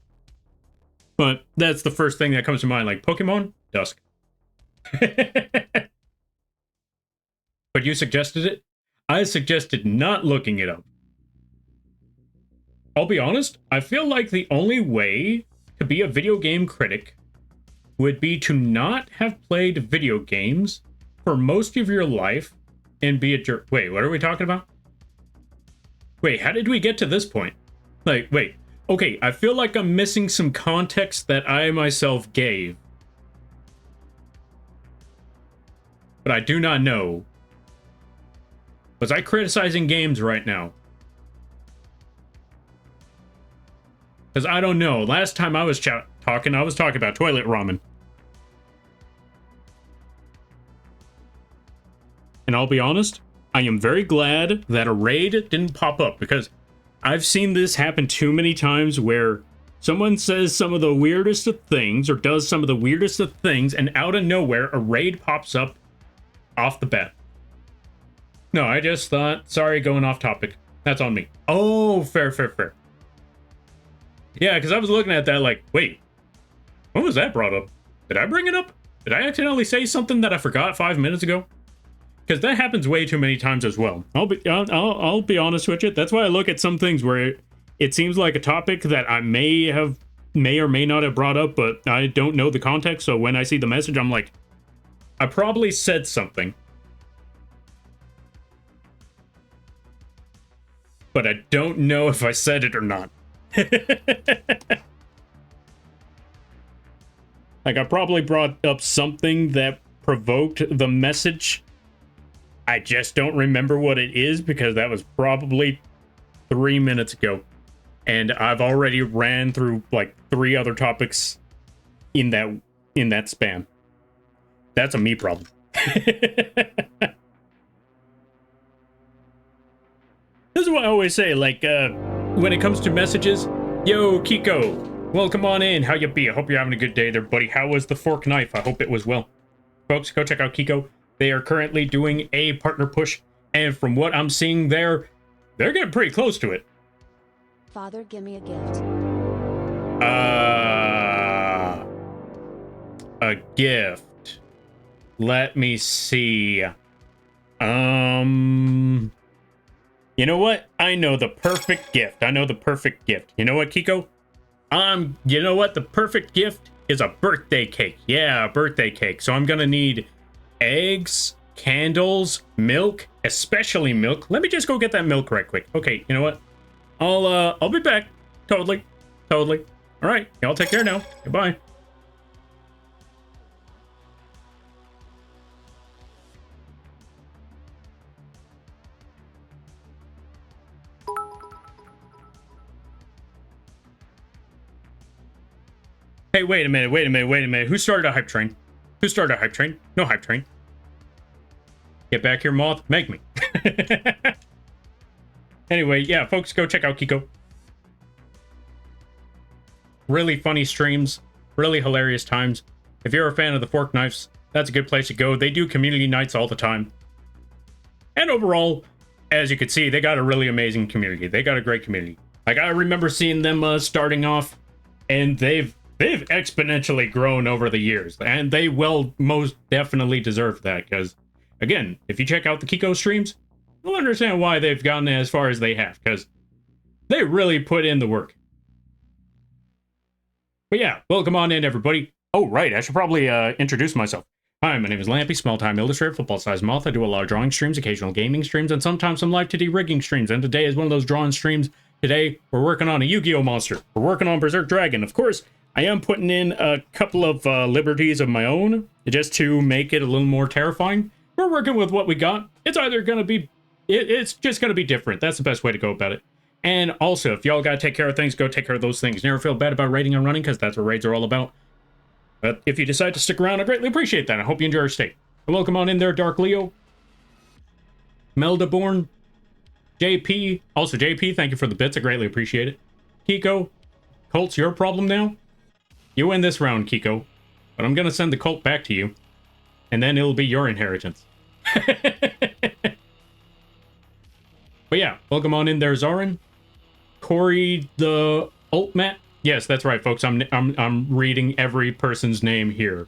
But that's the first thing that comes to mind. Like, Pokemon? Dusk. But you suggested it? I suggested not looking it up. I'll be honest, I feel like the only way to be a video game critic would be to not have played video games for most of your life and be a jerk. Wait, what are we talking about? Wait, how did we get to this point? Like, wait, okay, I feel like I'm missing some context that I myself gave. But I do not know. Was I criticizing games right now? Because I don't know. Last time I was talking about toilet ramen. And I'll be honest, I am very glad that a raid didn't pop up, because I've seen this happen too many times where someone says some of the weirdest of things or does some of the weirdest of things, and out of nowhere, a raid pops up off the bat. No, I just thought, sorry, going off topic. That's on me. Oh, fair. Yeah, because I was looking at that like, wait, when was that brought up? Did I bring it up? Did I accidentally say something that I forgot 5 minutes ago? Because that happens way too many times as well. I'll be honest with you. That's why I look at some things where it seems like a topic that I may or may not have brought up, but I don't know the context. So when I see the message, I'm like, I probably said something, but I don't know if I said it or not. Like, I probably brought up something that provoked the message. I just don't remember what it is, because that was probably 3 minutes ago. And I've already ran through like 3 other topics in that span. That's a me problem. This is what I always say, like, when it comes to messages, yo, Kiko, welcome on in. How you be? I hope you're having a good day there, buddy. How was the fork knife? I hope it was well. Folks, go check out Kiko. They are currently doing a partner push, and from what I'm seeing there, they're getting pretty close to it. Father, give me a gift. A gift. Let me see. You know what? I know the perfect gift. I know the perfect gift. You know what, Kiko? You know what? The perfect gift is a birthday cake. Yeah, a birthday cake. So I'm gonna need eggs, candles, milk, especially milk. Let me just go get that milk right quick. Okay, you know what? I'll be back. Totally. Totally. All right, y'all take care now. Goodbye. Hey, wait a minute. Who started a hype train? Who started a hype train? No hype train. Get back here, Moth. Make me. Anyway, yeah, folks, go check out Kiko. Really funny streams, really hilarious times. If you're a fan of the Fork Knives, that's a good place to go. They do community nights all the time. And overall, as you can see, they got a really amazing community. They got a great community. Like, I remember seeing them starting off, and they've exponentially grown over the years. And they will most definitely deserve that, because, again, if you check out the Kiko streams, you'll understand why they've gotten as far as they have, because they really put in the work. But yeah, welcome on in, everybody. Oh, right, I should probably introduce myself. Hi, my name is Lampy, small-time illustrator, football-sized moth. I do a lot of drawing streams, occasional gaming streams, and sometimes some live 2D rigging streams. And today is one of those drawing streams. Today, we're working on a Yu-Gi-Oh! Monster. We're working on Berserk Dragon. Of course, I am putting in a couple of liberties of my own, just to make it a little more terrifying. We're working with what we got. It's either going to be... It's just going to be different. That's the best way to go about it. And also, if y'all got to take care of things, go take care of those things. Never feel bad about raiding and running, because that's what raids are all about. But if you decide to stick around, I greatly appreciate that. I hope you enjoy your stay. And welcome on in there, Dark Leo, Meldaborn, JP. Also, JP, thank you for the bits. I greatly appreciate it. Kiko, Colt's your problem now. You win this round, Kiko. But I'm going to send the Colt back to you. And then it'll be your inheritance. But yeah, welcome on in there, Zarin. Corey the Altmat. Yes, that's right, folks. I'm reading every person's name here.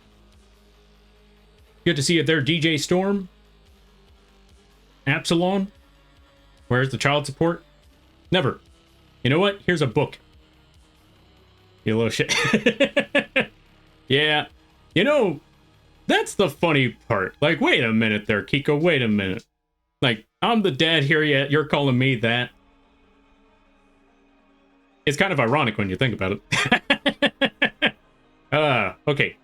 Good to see you there, DJ Storm. Absalon. Where's the child support? Never. You know what? Here's a book. You little shit. Yeah. You know, that's the funny part. Like, wait a minute there, Kiko. Wait a minute. Like, I'm the dad here, yet you're calling me that. It's kind of ironic when you think about it. Okay.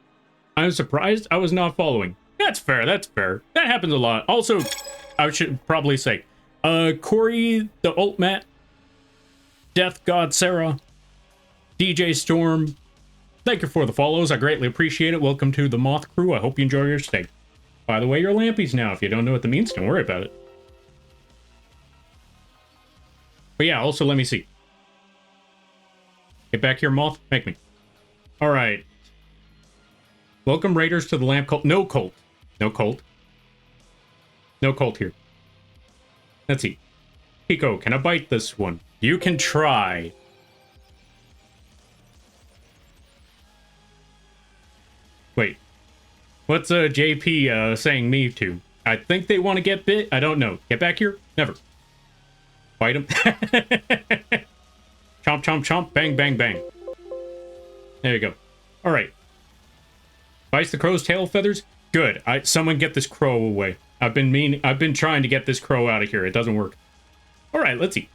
I'm surprised I was not following. That's fair, that's fair. That happens a lot. Also, I should probably say, Corey the Altmat, Death God Sarah, DJ Storm, thank you for the follows. I greatly appreciate it. Welcome to the Moth crew. I hope you enjoy your stay. By the way, you're lampies now. If you don't know what that means, don't worry about it. But yeah, also let me see. Get back here, Moth. Make me. All right. Welcome, Raiders, to the Lamp Cult. No Colt. No Colt. No Colt here. Let's see. Kiko, can I bite this one? You can try. Wait. What's JP saying me to? I think they want to get bit. I don't know. Get back here? Never. Bite him. Chomp, chomp, chomp. Bang, bang, bang. There you go. All right. Bites the crow's tail feathers? Good. Someone get this crow away. I've been trying to get this crow out of here. It doesn't work. All right, let's see.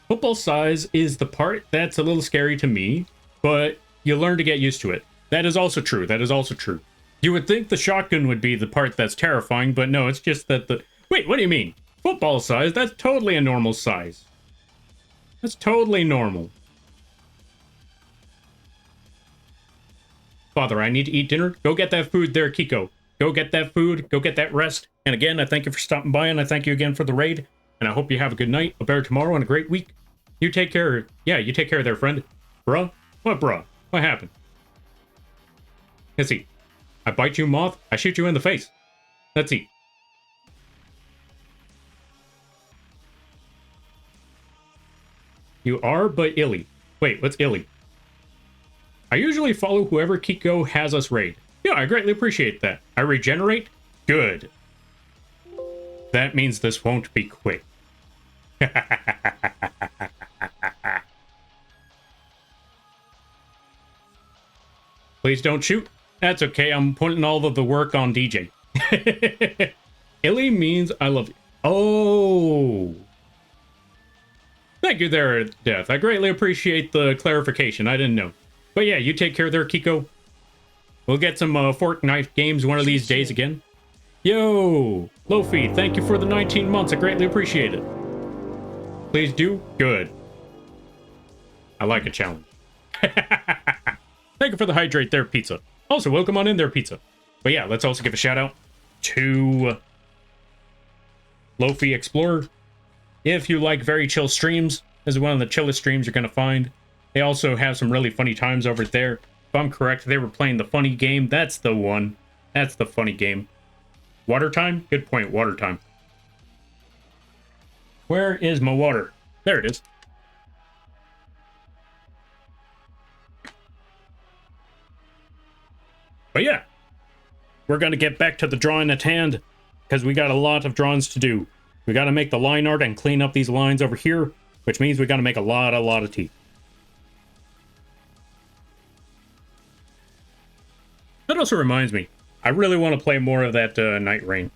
Football size is the part that's a little scary to me, but you learn to get used to it. That is also true. That is also true. You would think the shotgun would be the part that's terrifying, but no, it's just that the... Wait, what do you mean? Football size? That's totally a normal size. That's totally normal. Father, I need to eat dinner. Go get that food there, Kiko. Go get that food. Go get that rest. And again, I thank you for stopping by, and I thank you again for the raid. And I hope you have a good night, a better tomorrow, and a great week. You take care. Yeah, you take care there, friend. Bruh? What bruh? What happened? Let's see. I bite you, Moth. I shoot you in the face. Let's see. You are but illy. Wait, what's illy? I usually follow whoever Kiko has us raid. Yeah, I greatly appreciate that. I regenerate? Good. That means this won't be quick. Please don't shoot. That's okay. I'm putting all of the work on DJ. Illy means I love you. Oh. Thank you there, Death. I greatly appreciate the clarification. I didn't know. But yeah, you take care there, Kiko. We'll get some Fortnite games one of these days again. Yo, Lofi, thank you for the 19 months. I greatly appreciate it. Please do. Good. I like a challenge. Thank you for the hydrate there, Pizza. Also, welcome on in there, Pizza. But yeah, let's also give a shout out to Lofi Explorer. If you like very chill streams, this is one of the chillest streams you're going to find. They also have some really funny times over there. If I'm correct, they were playing the funny game. That's the one. That's the funny game. Water time? Good point, water time. Where is my water? There it is. But yeah, we're going to get back to the drawing at hand because we got a lot of drawings to do. We got to make the line art and clean up these lines over here, which means we got to make a lot of teeth. That also reminds me, I really want to play more of that Night Rain.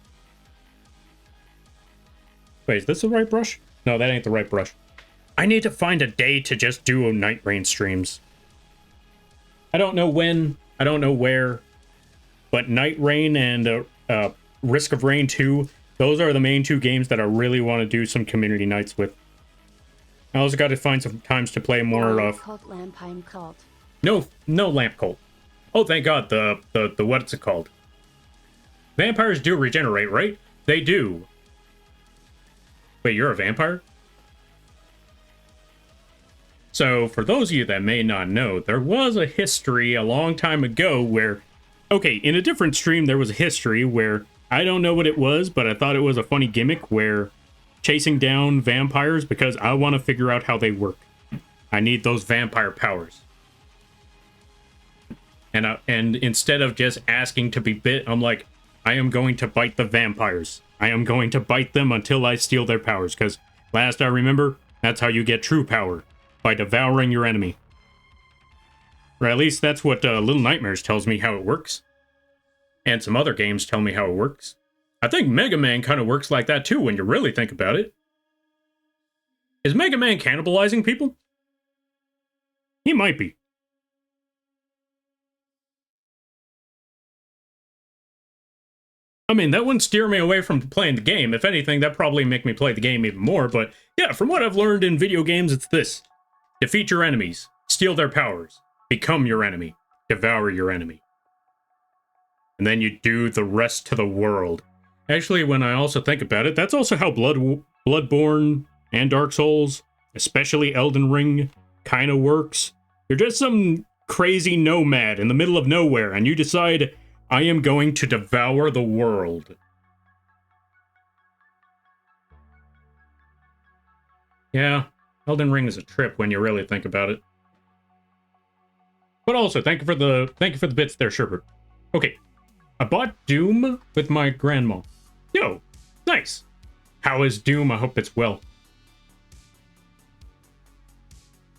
Wait, is this the right brush? No, that ain't the right brush. I need to find a day to just do Night Rain streams. I don't know when, I don't know where, but Night Rain and Risk of Rain 2, those are the main two games that I really want to do some community nights with. I also got to find some times to play more of... No lamp cult. Oh, thank God, the what's it called? Vampires do regenerate, right? They do. Wait, you're a vampire? So, for those of you that may not know, there was a history a long time ago where... Okay, in a different stream, there was a history where... I don't know what it was, but I thought it was a funny gimmick where... Chasing down vampires because I want to figure out how they work. I need those vampire powers. And instead of just asking to be bit, I'm like, I am going to bite the vampires. I am going to bite them until I steal their powers, because last I remember, that's how you get true power, by devouring your enemy. Or at least that's what Little Nightmares tells me how it works. And some other games tell me how it works. I think Mega Man kind of works like that too when you really think about it. Is Mega Man cannibalizing people? He might be. I mean, that wouldn't steer me away from playing the game. If anything, that'd probably make me play the game even more. But yeah, from what I've learned in video games, it's this. Defeat your enemies. Steal their powers. Become your enemy. Devour your enemy. And then you do the rest to the world. Actually, when I also think about it, that's also how Bloodborne and Dark Souls, especially Elden Ring, kind of works. You're just some crazy nomad in the middle of nowhere, and you decide... I am going to devour the world. Yeah, Elden Ring is a trip when you really think about it. But also, thank you for the bits there, Sherbert. Okay, I bought Doom with my grandma. Yo, nice. How is Doom? I hope it's well.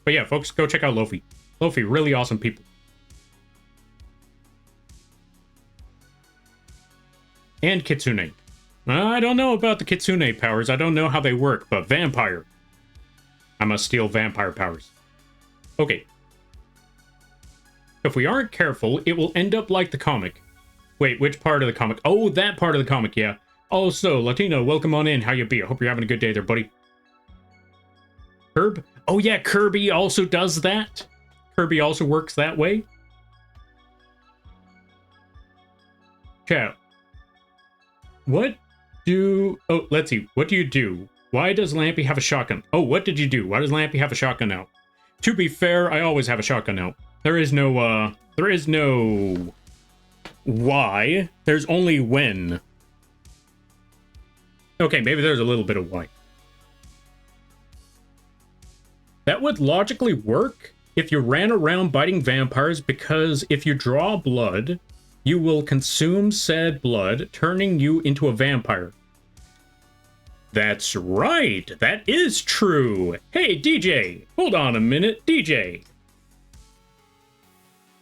But yeah, folks, go check out Lofi. Lofi, really awesome people. And Kitsune. I don't know about the Kitsune powers. I don't know how they work, but vampire. I must steal vampire powers. Okay. If we aren't careful, it will end up like the comic. Wait, which part of the comic? Oh, that part of the comic, yeah. Also, Latino, welcome on in. How you be? I hope you're having a good day there, buddy. Herb? Oh yeah, Kirby also does that. Kirby also works that way. Ciao. What do... Oh, let's see. What do you do? Why does Lampy have a shotgun? Oh, what did you do? Why does Lampy have a shotgun out? To be fair, I always have a shotgun out. There is no why. There's only when. Okay, maybe there's a little bit of why. That would logically work if you ran around biting vampires, because if you draw blood... You will consume said blood, turning you into a vampire. That's right. That is true. Hey, DJ. Hold on a minute. DJ.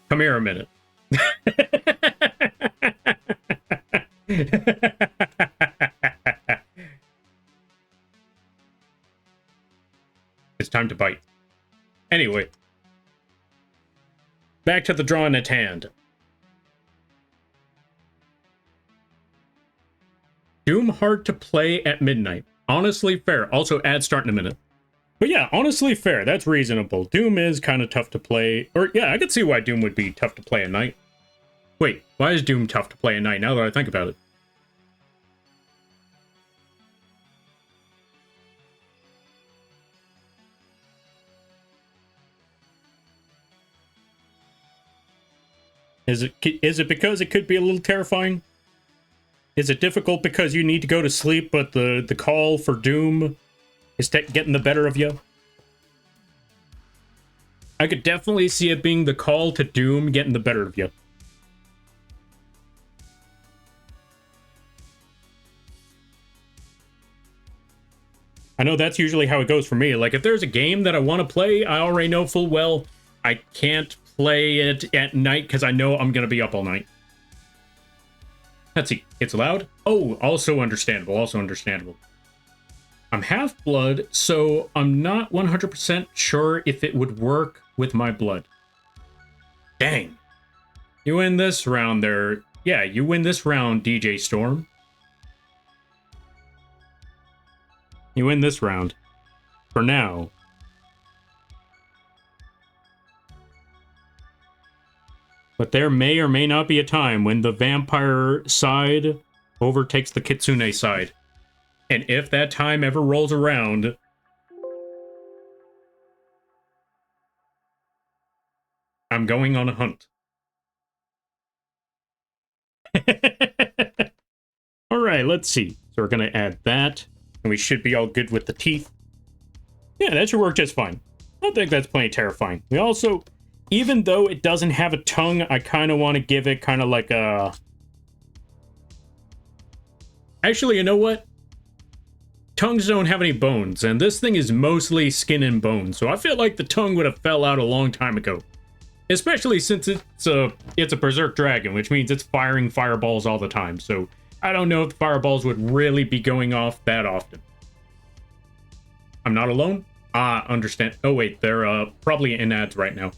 Come here a minute. It's time to bite. Anyway. Back to the drawing at hand. Doom hard to play at midnight. Honestly fair. Also ad start in a minute. But yeah, honestly fair. That's reasonable. Doom is kind of tough to play. Or yeah, I could see why Doom would be tough to play at night. Wait, why is Doom tough to play at night now that I think about it? Is it because it could be a little terrifying? Is it difficult because you need to go to sleep, but the call for Doom is getting the better of you? I could definitely see it being the call to Doom getting the better of you. I know that's usually how it goes for me. Like, if there's a game that I want to play, I already know full well I can't play it at night because I know I'm going to be up all night. Let's see. It's loud? Oh, also understandable. Also understandable. I'm half-blood, so I'm not 100% sure if it would work with my blood. Dang. You win this round there. Yeah, you win this round, DJ Storm. You win this round. For now. But there may or may not be a time when the vampire side overtakes the kitsune side. And if that time ever rolls around, I'm going on a hunt. Alright, let's see. So we're going to add that. And we should be all good with the teeth. Yeah, that should work just fine. I think that's plenty terrifying. We also, even though it doesn't have a tongue, I kind of want to give it kind of like a... Actually, you know what? Tongues don't have any bones, and this thing is mostly skin and bone, so I feel like the tongue would have fell out a long time ago. Especially since it's a berserk dragon, which means it's firing fireballs all the time, so I don't know if the fireballs would really be going off that often. I'm not alone? Understand. Oh wait, they're probably in ads right now.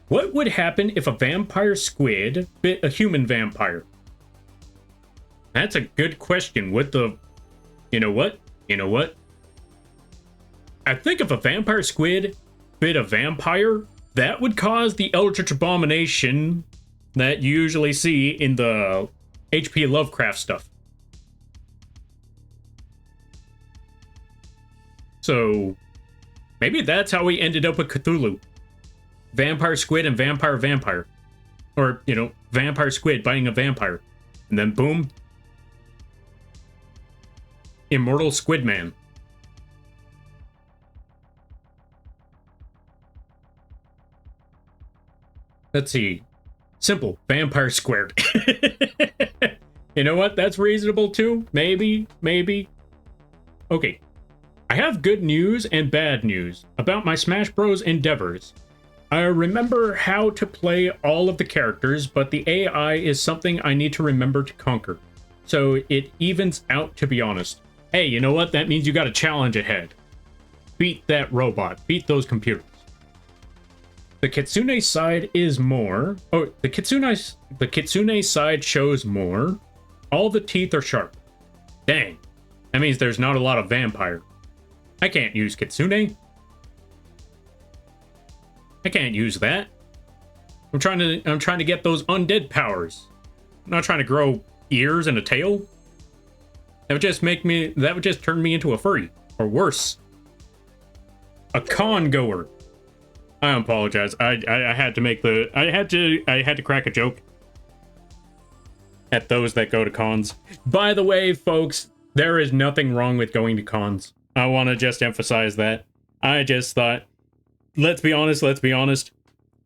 What would happen if a vampire squid bit a human vampire? That's a good question. Would the... You know what? You know what? I think if a vampire squid bit a vampire, that would cause the Eldritch Abomination that you usually see in the H.P. Lovecraft stuff. So, maybe that's how we ended up with Cthulhu. Vampire squid and vampire. Or, you know, vampire squid biting a vampire. And then boom. Immortal Squid Man. Let's see. Simple. Vampire squared. You know what? That's reasonable too. Maybe. Okay. I have good news and bad news about my Smash Bros. Endeavors. I remember how to play all of the characters, but the AI is something I need to remember to conquer. So it evens out, to be honest. Hey, you know what? That means you got a challenge ahead. Beat that robot. Beat those computers. The Kitsune side is more... Oh, the Kitsune side shows more. All the teeth are sharp. Dang. That means there's not a lot of vampire. I can't use Kitsune. I can't use that. I'm trying to get those undead powers. I'm not trying to grow ears and a tail. That would just turn me into a furry. Or worse. A con goer. I apologize. I had to make the... I had to crack a joke at those that go to cons. By the way, folks, there is nothing wrong with going to cons. I want to just emphasize that. I just thought, let's be honest.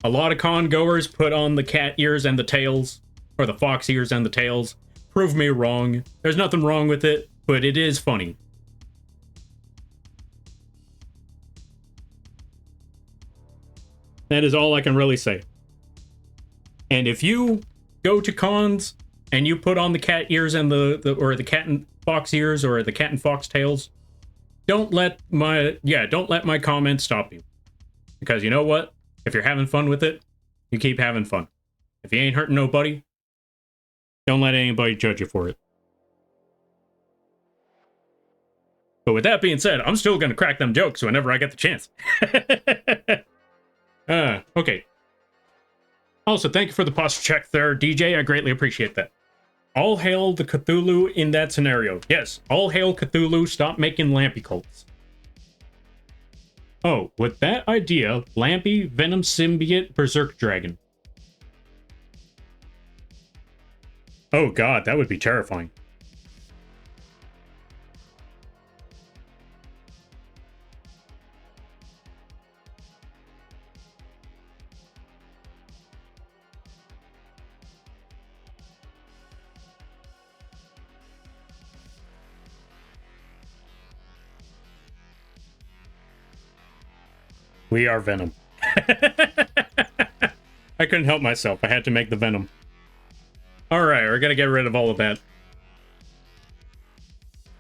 A lot of con goers put on the cat ears and the tails, or the fox ears and the tails. Prove me wrong. There's nothing wrong with it, but it is funny. That is all I can really say. And if you go to cons and you put on the cat ears and or the cat and fox ears or the cat and fox tails, don't let my comments stop you. Because you know what? If you're having fun with it, you keep having fun. If you ain't hurting nobody, don't let anybody judge you for it. But with that being said, I'm still gonna crack them jokes whenever I get the chance. Okay. Also, thank you for the posture check there, DJ. I greatly appreciate that. All hail the Cthulhu in that scenario. Yes, all hail Cthulhu. Stop making Lampy cults. Oh, with that idea, Lampy, Venom Symbiote, Berserk Dragon. Oh god, that would be terrifying. We are Venom. I couldn't help myself. I had to make the Venom. Alright, we're gonna get rid of all of that.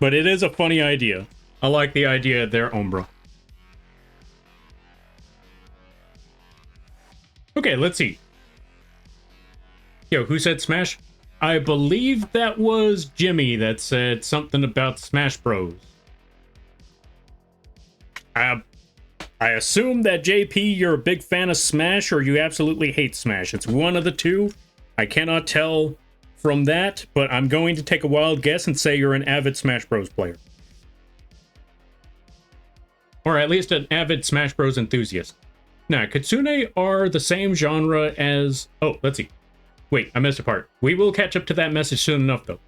But it is a funny idea. I like the idea there, Umbra. Okay, let's see. Yo, who said Smash? I believe that was Jimmy that said something about Smash Bros. I assume that JP, you're a big fan of Smash or you absolutely hate Smash. It's one of the two. I cannot tell from that, but I'm going to take a wild guess and say you're an avid Smash Bros. Player. Or at least an avid Smash Bros. Enthusiast. Now, Kitsune are the same genre as... Oh, let's see. Wait, I missed a part. We will catch up to that message soon enough, though.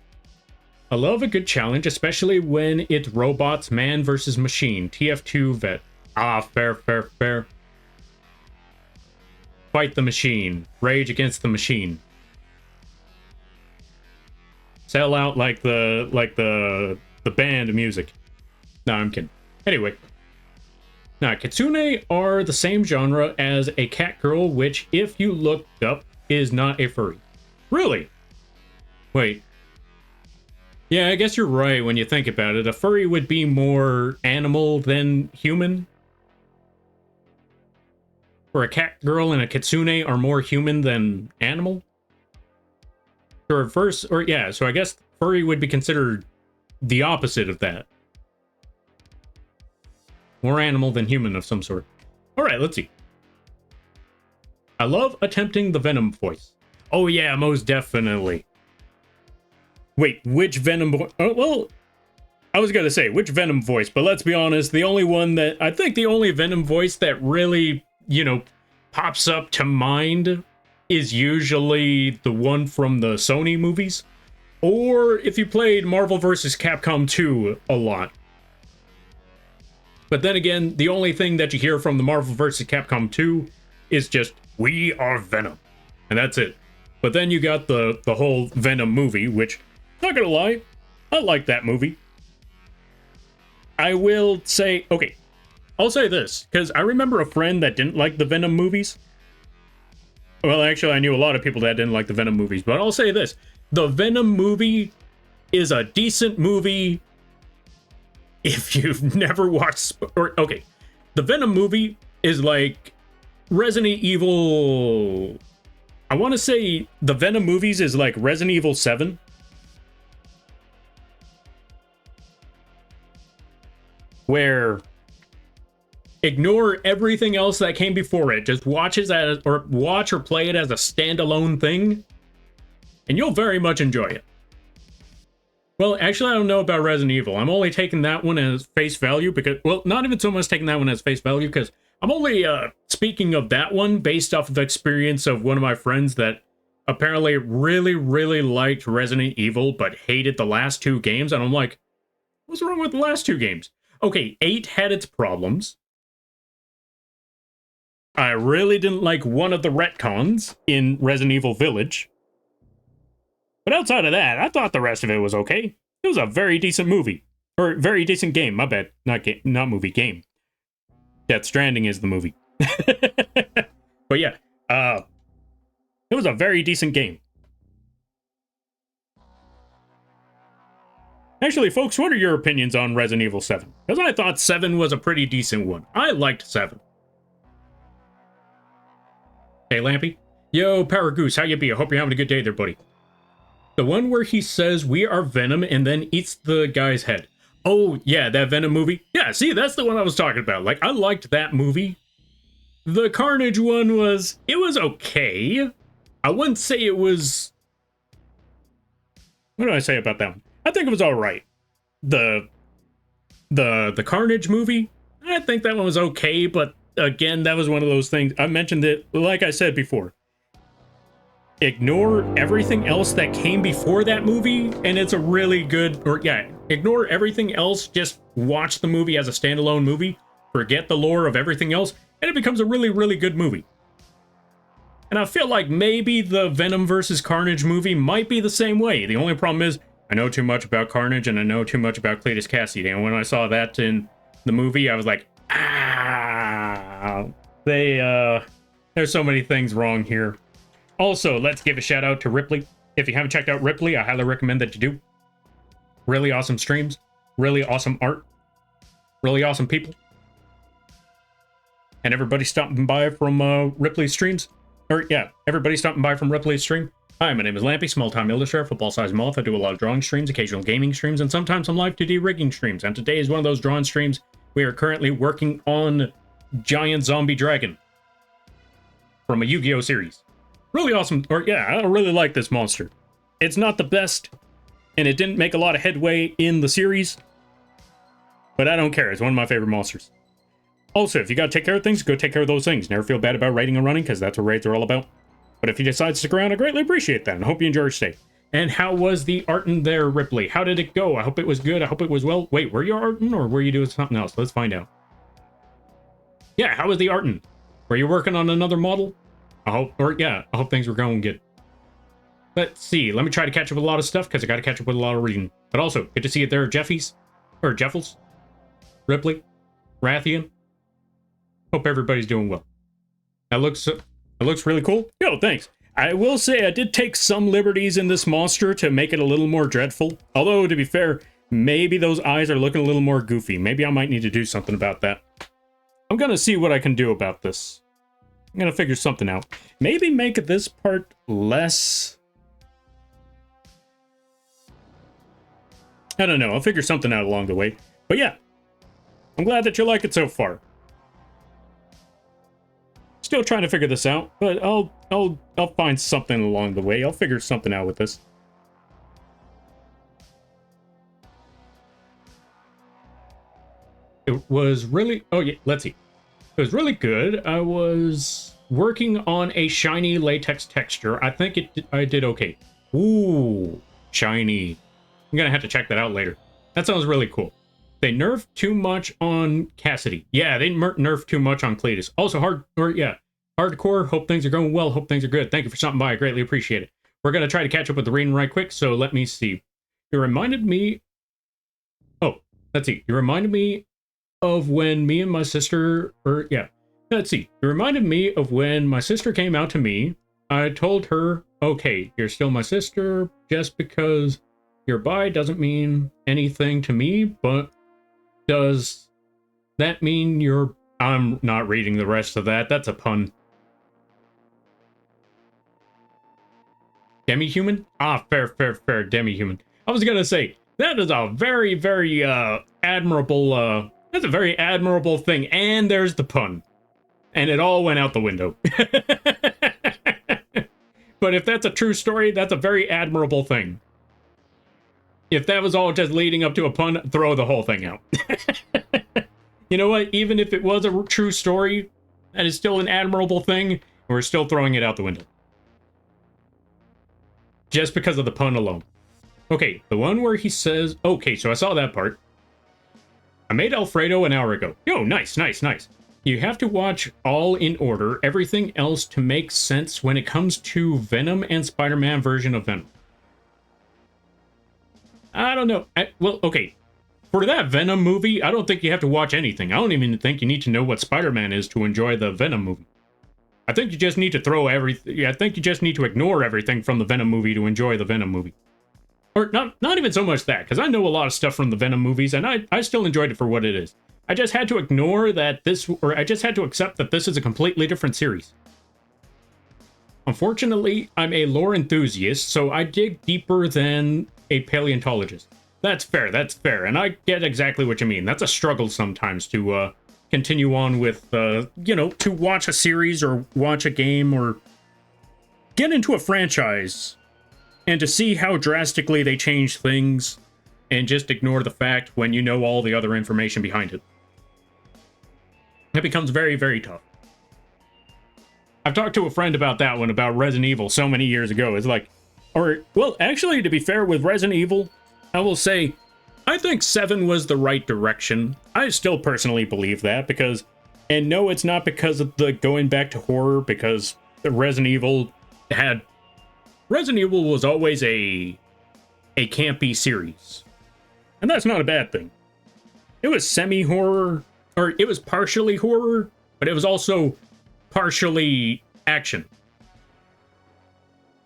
I love a good challenge, especially when it's robots, man versus machine. TF2 vet. Ah, fair. Fight the machine. Rage against the machine. Sell out like the band music. No, I'm kidding. Anyway. Now, Kitsune are the same genre as a cat girl, which, if you looked up, is not a furry. Really? Wait. Yeah, I guess you're right when you think about it. A furry would be more animal than human. Or a cat girl and a kitsune are more human than animal. So so I guess furry would be considered the opposite of that. More animal than human of some sort. Alright, let's see. I love attempting the Venom voice. Oh yeah, most definitely. Wait, which Venom voice? Oh, well, I was gonna say, which Venom voice, but let's be honest, the only Venom voice that really, pops up to mind is usually the one from the Sony movies. Or if you played Marvel vs. Capcom 2 a lot. But then again, the only thing that you hear from the Marvel vs. Capcom 2 is just, we are Venom. And that's it. But then you got the whole Venom movie, which, not gonna lie, I like that movie. I will say, okay, I'll say this, because I remember a friend that didn't like the Venom movies. Well, actually, I knew a lot of people that didn't like the Venom movies, but I'll say this. The Venom movie is a decent movie if you've never watched... Okay, the Venom movie is like Resident Evil... I want to say the Venom movies is like Resident Evil 7. Where... ignore everything else that came before it. Just watch or play it as a standalone thing, and you'll very much enjoy it. Well, actually, I don't know about Resident Evil. I'm only taking that one as face value because, well, not even so much taking that one as face value because I'm only speaking of that one based off of the experience of one of my friends that apparently really, really liked Resident Evil but hated the last two games, and I'm like, what's wrong with the last two games? Okay, 8 had its problems. I really didn't like one of the retcons in Resident Evil Village. But outside of that, I thought the rest of it was okay. It was a very decent movie. Or very decent game, my bad. Not movie, game. Death Stranding is the movie. But yeah, it was a very decent game. Actually, folks, what are your opinions on Resident Evil 7? Because I thought 7 was a pretty decent one. I liked 7. Hey, Lampy. Yo, Power Goose, how you be? I hope you're having a good day there, buddy. The one where he says, we are Venom, and then eats the guy's head. Oh, yeah, that Venom movie. Yeah, see, that's the one I was talking about. Like, I liked that movie. The Carnage one it was okay. I wouldn't say it was... What do I say about that one? I think it was all right. The Carnage movie, I think that one was okay, but again, that was one of those things. I mentioned it, like I said before. Ignore everything else that came before that movie, and it's a really good, ignore everything else, just watch the movie as a standalone movie, forget the lore of everything else, and it becomes a really, really good movie. And I feel like maybe the Venom versus Carnage movie might be the same way. The only problem is, I know too much about Carnage, and I know too much about Cletus Cassidy, and when I saw that in the movie, I was like, there's so many things wrong here. Also, let's give a shout out to Ripley. If you haven't checked out Ripley, I highly recommend that you do. Really awesome streams, really awesome art, really awesome people. And everybody stopping by from Ripley's streams. Everybody stopping by from Ripley's stream. Hi, my name is Lampy, small-time illustrator, football-sized moth. I do a lot of drawing streams, occasional gaming streams, and sometimes some live 2D rigging streams. And today is one of those drawing streams. We are currently working on Giant Zombie Dragon from a Yu-Gi-Oh series. Really awesome, I really like this monster. It's not the best, and it didn't make a lot of headway in the series, but I don't care. It's one of my favorite monsters. Also, if you gotta take care of things, go take care of those things. Never feel bad about raiding and running, because that's what raids are all about. But if you decide to stick around, I greatly appreciate that, and hope you enjoy your stay. And how was the art in there, Ripley? How did it go? I hope it was good. I hope it was well. Wait, were you arting, or were you doing something else? Let's find out. Yeah, how was the arting? Were you working on another model? I hope things were going good. Let's see. Let me try to catch up with a lot of stuff, because I got to catch up with a lot of reading. But also, good to see you there, Jeffels, Ripley, Rathian. Hope everybody's doing well. That looks really cool. Yo, thanks. I will say I did take some liberties in this monster to make it a little more dreadful. Although, to be fair, maybe those eyes are looking a little more goofy. Maybe I might need to do something about that. I'm gonna see what I can do about this. I'm gonna figure something out. Maybe make this part less... I don't know. I'll figure something out along the way. But yeah, I'm glad that you like it so far. Still trying to figure this out, but I'll find something along the way. I'll figure something out with this. It was really... Oh, yeah, let's see. It was really good. I was working on a shiny latex texture. I think I did okay. Ooh, shiny. I'm gonna have to check that out later. That sounds really cool. They nerfed too much on Cassidy. Yeah, they nerfed too much on Cletus. Also, hardcore. Hope things are going well. Hope things are good. Thank you for stopping by. I greatly appreciate it. We're gonna try to catch up with the reading right quick, so let me see. You reminded me... Oh, let's see. You reminded me of when me and my sister... Let's see. You reminded me of when my sister came out to me. I told her, okay, you're still my sister. Just because you're bi doesn't mean anything to me, but does that mean you're... I'm not reading the rest of that. That's a pun. Demi-human? Ah, fair, demi-human. I was gonna say, that is a very, very, admirable, that's a very admirable thing, and there's the pun. And it all went out the window. But if that's a true story, that's a very admirable thing. If that was all just leading up to a pun, throw the whole thing out. You know what? Even if it was a true story, that is still an admirable thing, and we're still throwing it out the window. Just because of the pun alone. Okay, the one where he says... Okay, so I saw that part. I made Alfredo an hour ago. Yo, nice. You have to watch all in order, everything else to make sense when it comes to Venom and Spider-Man version of Venom. I don't know. Well, okay. For that Venom movie, I don't think you have to watch anything. I don't even think you need to know what Spider-Man is to enjoy the Venom movie. I think you just need to throw everything. I think you just need to ignore everything from the Venom movie to enjoy the Venom movie. Or not even so much that, because I know a lot of stuff from the Venom movies, and I still enjoyed it for what it is. I just had to ignore that I just had to accept that this is a completely different series. Unfortunately, I'm a lore enthusiast, so I dig deeper than a paleontologist. That's fair, and I get exactly what you mean. That's a struggle sometimes to continue on with, to watch a series or watch a game or get into a franchise and to see how drastically they change things and just ignore the fact when you know all the other information behind it. It becomes very, very tough. I've talked to a friend about that one, about Resident Evil, so many years ago. It's like, well, actually, to be fair with Resident Evil, I will say, I think 7 was the right direction. I still personally believe that, because, and no, it's not because of the going back to horror, because Resident Evil was always a campy series. And that's not a bad thing. It was semi-horror, or it was partially horror, but it was also partially action.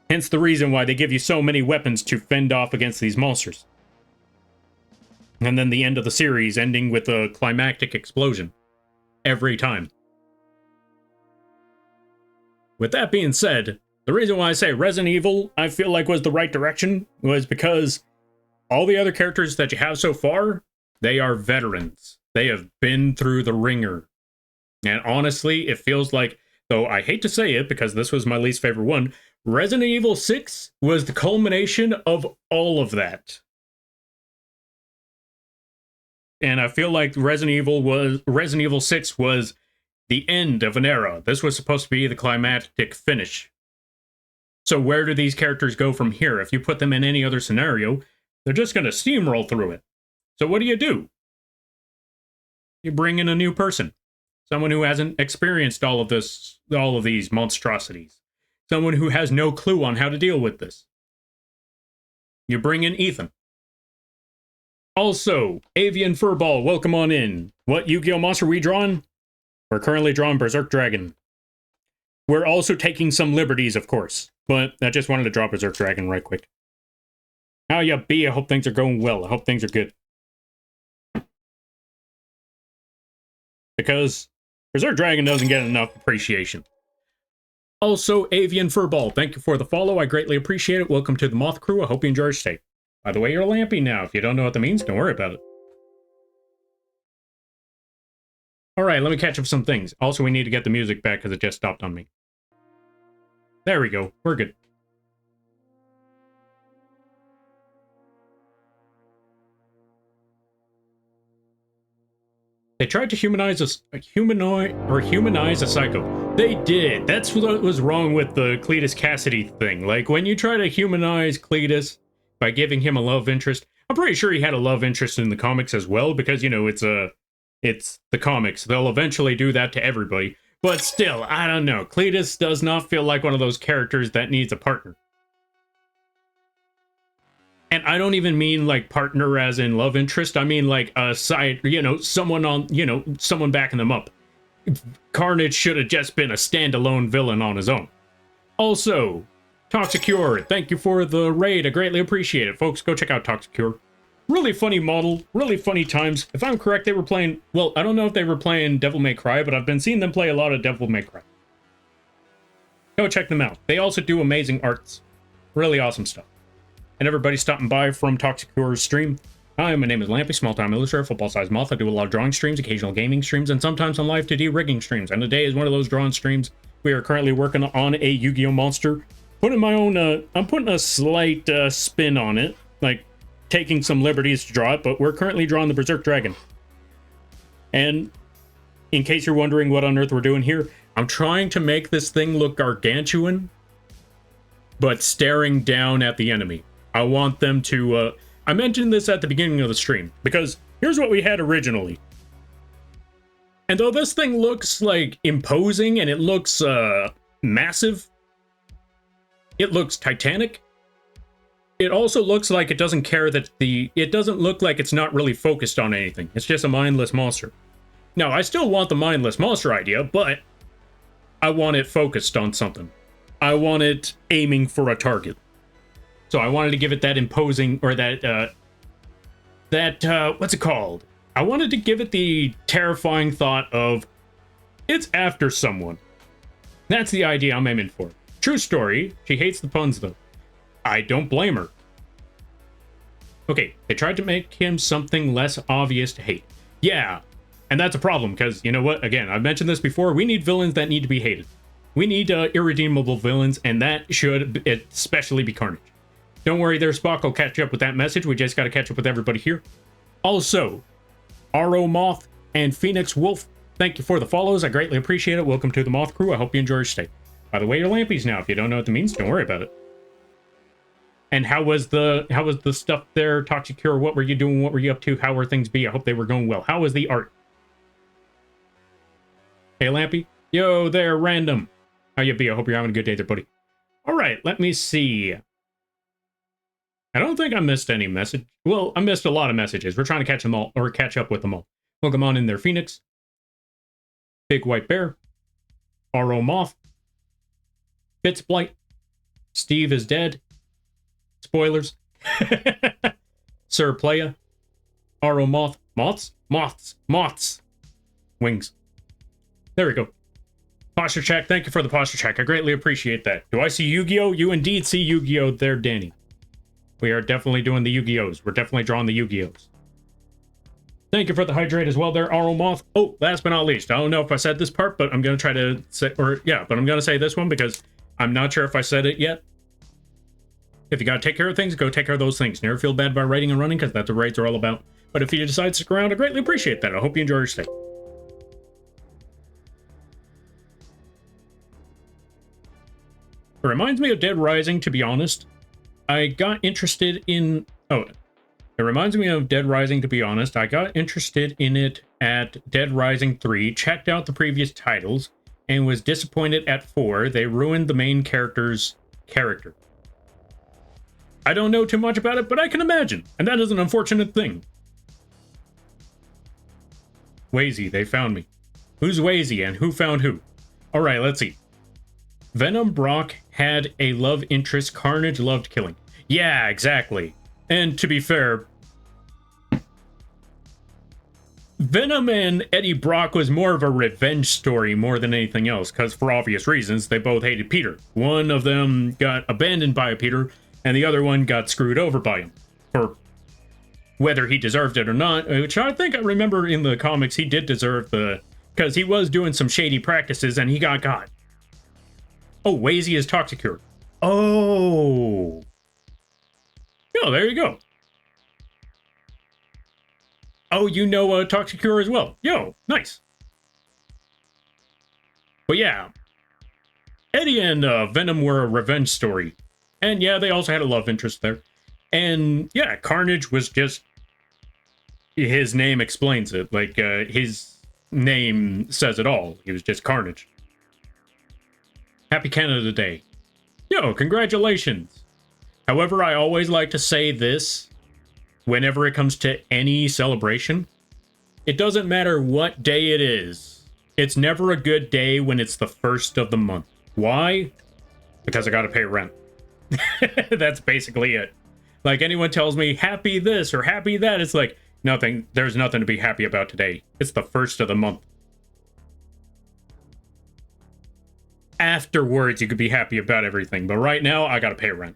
Hence the reason why they give you so many weapons to fend off against these monsters. And then the end of the series ending with a climactic explosion. Every time. With that being said, the reason why I say Resident Evil, I feel like was the right direction, was because all the other characters that you have so far, they are veterans. They have been through the ringer. And honestly, it feels like, though I hate to say it because this was my least favorite one, Resident Evil 6 was the culmination of all of that. And I feel like Resident Evil 6 was the end of an era. This was supposed to be the climactic finish. So where do these characters go from here? If you put them in any other scenario, they're just going to steamroll through it. So what do? You bring in a new person. Someone who hasn't experienced all of these monstrosities. Someone who has no clue on how to deal with this. You bring in Ethan. Also, Avian Furball, welcome on in. What Yu-Gi-Oh! Monster we drawing? We're currently drawing Berserk Dragon. We're also taking some liberties, of course. But I just wanted to draw Berserk Dragon right quick. How ya be? I hope things are going well. I hope things are good. Because Berserk Dragon doesn't get enough appreciation. Also, Avian Furball, thank you for the follow. I greatly appreciate it. Welcome to the Moth Crew. I hope you enjoy your stay. By the way, you're lampy now. If you don't know what that means, don't worry about it. Alright, let me catch up some things. Also, we need to get the music back because it just stopped on me. There we go. We're good. They tried to humanize a psycho. They did. That's what was wrong with the Cletus Cassidy thing. Like, when you try to humanize Cletus by giving him a love interest, I'm pretty sure he had a love interest in the comics as well, because, you know, it's the comics. They'll eventually do that to everybody. But still, I don't know. Cletus does not feel like one of those characters that needs a partner. And I don't even mean like partner as in love interest. I mean like a side, someone backing them up. Carnage should have just been a standalone villain on his own. Also, Toxicure, thank you for the raid. I greatly appreciate it. Folks, go check out Toxicure. Really funny model, really funny times. If I'm correct, they were playing, well, I don't know if they were playing Devil May Cry, but I've been seeing them play a lot of Devil May Cry. Go check them out. They also do amazing arts. Really awesome stuff. And everybody stopping by from Toxicure's stream. Hi, my name is Lampy, small-time illustrator, full-size moth. I do a lot of drawing streams, occasional gaming streams, and sometimes on live 2D rigging streams. And today is one of those drawing streams. We are currently working on a Yu-Gi-Oh! Monster. Putting my own, I'm putting a slight spin on it. Like, taking some liberties to draw it, but we're currently drawing the Berserk Dragon. And in case you're wondering what on earth we're doing here, I'm trying to make this thing look gargantuan, but staring down at the enemy. I want them to, I mentioned this at the beginning of the stream, because here's what we had originally. And though this thing looks, like, imposing, and it looks, massive, it looks titanic, it also looks like it doesn't care that it doesn't look like it's not really focused on anything. It's just a mindless monster. Now, I still want the mindless monster idea, but I want it focused on something. I want it aiming for a target. So I wanted to give it that imposing, or that, what's it called? I wanted to give it the terrifying thought of, it's after someone. That's the idea I'm aiming for. True story. She hates the puns, though. I don't blame her. Okay, they tried to make him something less obvious to hate. Yeah, and that's a problem, because, you know what? Again, I've mentioned this before. We need villains that need to be hated. We need irredeemable villains, and that should especially be Carnage. Don't worry there, Spock. I'll catch up with that message. We just got to catch up with everybody here. Also, R.O. Moth and Phoenix Wolf, thank you for the follows. I greatly appreciate it. Welcome to the Moth crew. I hope you enjoy your stay. By the way, you're lampies now. If you don't know what that means, don't worry about it. And how was the stuff there, Toxic Cure? What were you doing? What were you up to? How were things be? I hope they were going well. How was the art? Hey, Lampy. Yo there, Random. How you be? I hope you're having a good day there, buddy. All right, let me see. I don't think I missed any message. Well, I missed a lot of messages. We're trying to catch them all, or catch up with them all. Welcome on in there, Phoenix. Big White Bear. R.O. Moth. Bits Blight. Steve is dead. Spoilers. Sir Playa. R.O. Moth. Moths? Moths. Moths. Wings. There we go. Posture check. Thank you for the posture check. I greatly appreciate that. Do I see Yu-Gi-Oh? You indeed see Yu-Gi-Oh there, Danny. We are definitely doing the Yu-Gi-Ohs. We're definitely drawing the Yu-Gi-Ohs. Thank you for the hydrate as well there, R.O. Moth. Oh, last but not least, I don't know if I said this part, but I'm going to try to say, but I'm going to say this one because I'm not sure if I said it yet. If you got to take care of things, go take care of those things. Never feel bad about writing and running because that's what raids are all about. But if you decide to stick around, I greatly appreciate that. I hope you enjoy your stay. It reminds me of Dead Rising, to be honest. I got interested in... Oh, it reminds me of Dead Rising, to be honest. I got interested in it at Dead Rising 3, checked out the previous titles, and was disappointed at 4. They ruined the main character's character. I don't know too much about it, but I can imagine, and that is an unfortunate thing. Wazy, they found me. Who's Wazy and who found who? Alright, let's see. Venom Brock had a love interest Carnage loved killing. Yeah, exactly. And to be fair, Venom and Eddie Brock was more of a revenge story more than anything else, because for obvious reasons, they both hated Peter. One of them got abandoned by Peter, and the other one got screwed over by him. For whether he deserved it or not, which I think I remember in the comics he did deserve the... because he was doing some shady practices and he got caught. Oh, Wazy is Toxic Cure. Oh. Oh, there you go. Oh, you know Toxic Cure as well. Yo, nice. But yeah, Eddie and Venom were a revenge story. And yeah, they also had a love interest there. And yeah, Carnage was just... his name explains it. Like, his name says it all. He was just Carnage. Happy Canada Day. Yo, congratulations. However, I always like to say this whenever it comes to any celebration. It doesn't matter what day it is. It's never a good day when it's the first of the month. Why? Because I gotta pay rent. That's basically it. Like, anyone tells me happy this or happy that, it's like, nothing. There's nothing to be happy about today. It's the first of the month. Afterwards, you could be happy about everything, but right now, I gotta pay rent.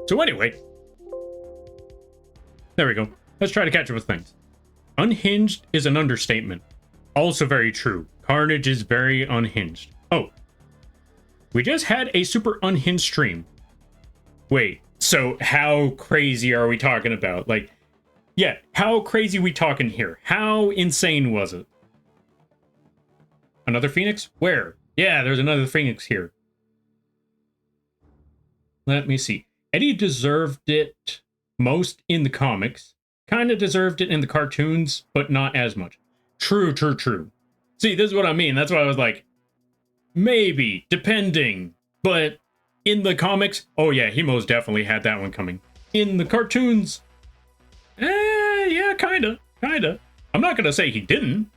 So anyway, there we go. Let's try to catch up with things. Unhinged is an understatement. Also very true. Carnage is very unhinged. Oh, we just had a super unhinged stream. Wait, so how crazy are we talking about? Like, yeah, how crazy we talking here? How insane was it? Another Phoenix? Where? Yeah, there's another Phoenix here. Let me see. Eddie deserved it most in the comics. Kind of deserved it in the cartoons, but not as much. True, true, true. See, this is what I mean. That's why I was like, maybe, depending. But In the comics, oh yeah, he most definitely had that one coming. In the cartoons, yeah, kinda. I'm not gonna say he didn't.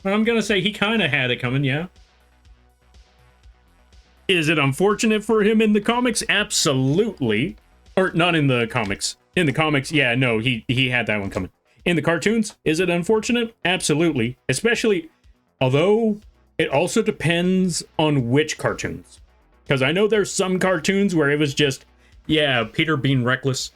I'm gonna say he kinda had it coming, yeah. Is it unfortunate for him in the comics? Absolutely. Or not in the comics. In the comics, yeah, no, he had that one coming. In the cartoons, is it unfortunate? Absolutely. Especially, although it also depends on which cartoons. Because I know there's some cartoons where it was just, yeah, Peter being reckless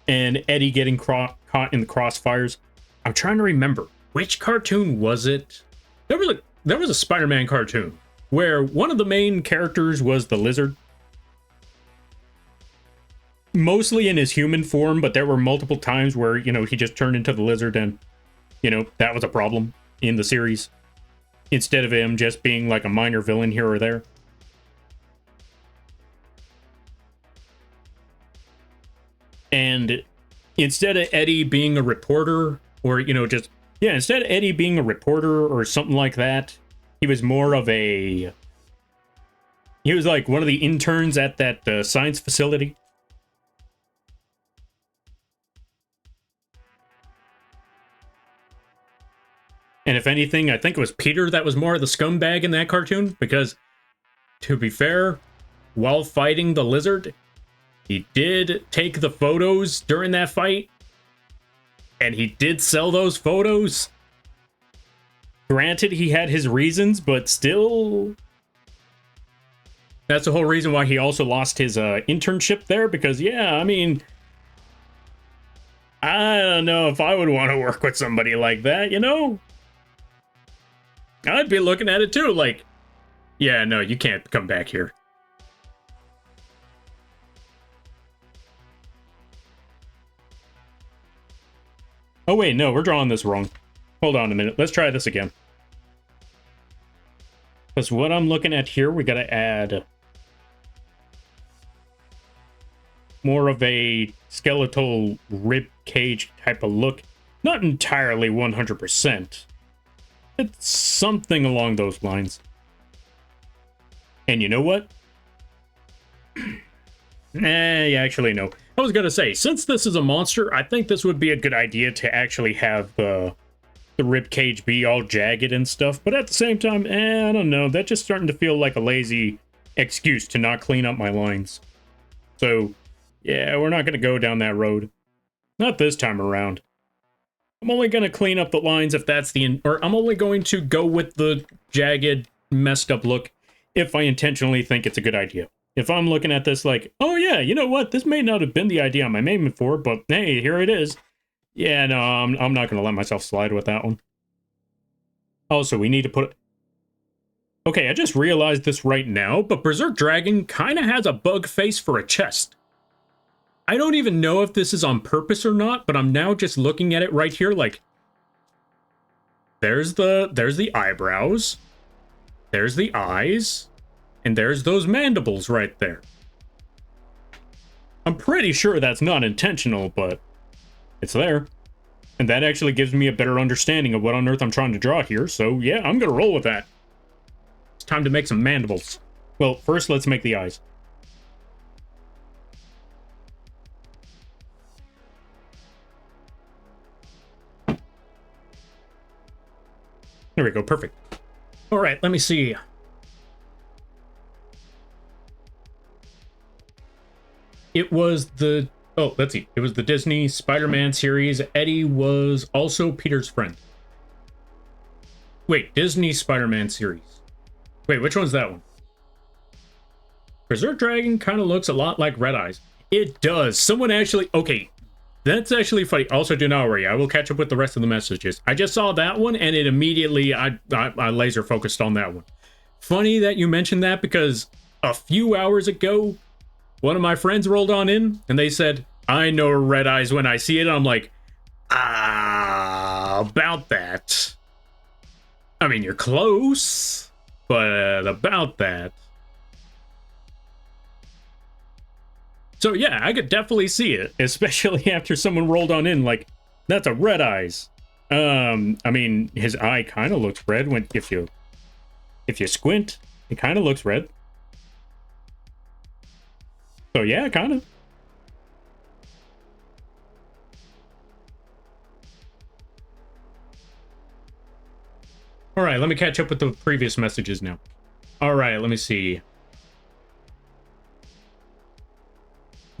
and Eddie getting caught in the crossfires. I'm trying to remember, which cartoon was it? There was a Spider-Man cartoon where one of the main characters was the Lizard. Mostly in his human form, but there were multiple times where, you know, he just turned into the Lizard and, you know, that was a problem in the series. Instead of him just being like a minor villain here or there. And instead of Eddie being a reporter, or, you know, just, yeah, instead of Eddie being a reporter or something like that, he was more of a, he was like one of the interns at that science facility. And if anything, I think it was Peter that was more of the scumbag in that cartoon, because, to be fair, while fighting the Lizard, he did take the photos during that fight, and he did sell those photos. Granted, he had his reasons, but still, that's the whole reason why he also lost his internship there, because, yeah, I mean, I don't know if I would want to work with somebody like that, you know? I'd be looking at it too, like, yeah, no, you can't come back here. Oh wait, no, we're drawing this wrong. Hold on a minute, let's try this again. Because what I'm looking at here, we gotta add more of a skeletal rib cage type of look. Not entirely 100%. It's something along those lines. And you know what? Yeah, actually, no. I was gonna say, since this is a monster, I think this would be a good idea to actually have the rib cage be all jagged and stuff. But at the same time, I don't know. That's just starting to feel like a lazy excuse to not clean up my lines. So, yeah, we're not gonna go down that road. Not this time around. I'm only going to clean up the lines if that's or I'm only going to go with the jagged, messed up look if I intentionally think it's a good idea. If I'm looking at this like, oh yeah, you know what, this may not have been the idea I'm aiming for, but hey, here it is. Yeah, no, I'm not going to let myself slide with that one. Also, we need to put... Okay, I just realized this right now, but Berserk Dragon kind of has a bug face for a chest. I don't even know if this is on purpose or not, but I'm now just looking at it right here like, there's the eyebrows, there's the eyes, and there's those mandibles right there. I'm pretty sure that's not intentional, but it's there. And that actually gives me a better understanding of what on earth I'm trying to draw here, so yeah, I'm gonna roll with that. It's time to make some mandibles. Well, first let's make the eyes. There we go, perfect. All right, let me see. It was the... Oh, let's see. It was the Disney Spider-Man series. Eddie was also Peter's friend. Wait, Disney Spider-Man series. Wait, which one's that one? Berserk Dragon kind of looks a lot like Red Eyes. It does. Someone actually... Okay, that's actually funny. Also, do not worry. I will catch up with the rest of the messages. I just saw that one, and it immediately... I laser focused on that one. Funny that you mentioned that, because a few hours ago, one of my friends rolled on in, and they said, I know Red Eyes when I see it. I'm like, about that. I mean, you're close, but about that. So yeah, I could definitely see it, especially after someone rolled on in like, that's a Red Eyes. I mean, his eye kind of looks red when if you squint, it kind of looks red. So yeah, kind of. All right, let me catch up with the previous messages now. All right, let me see.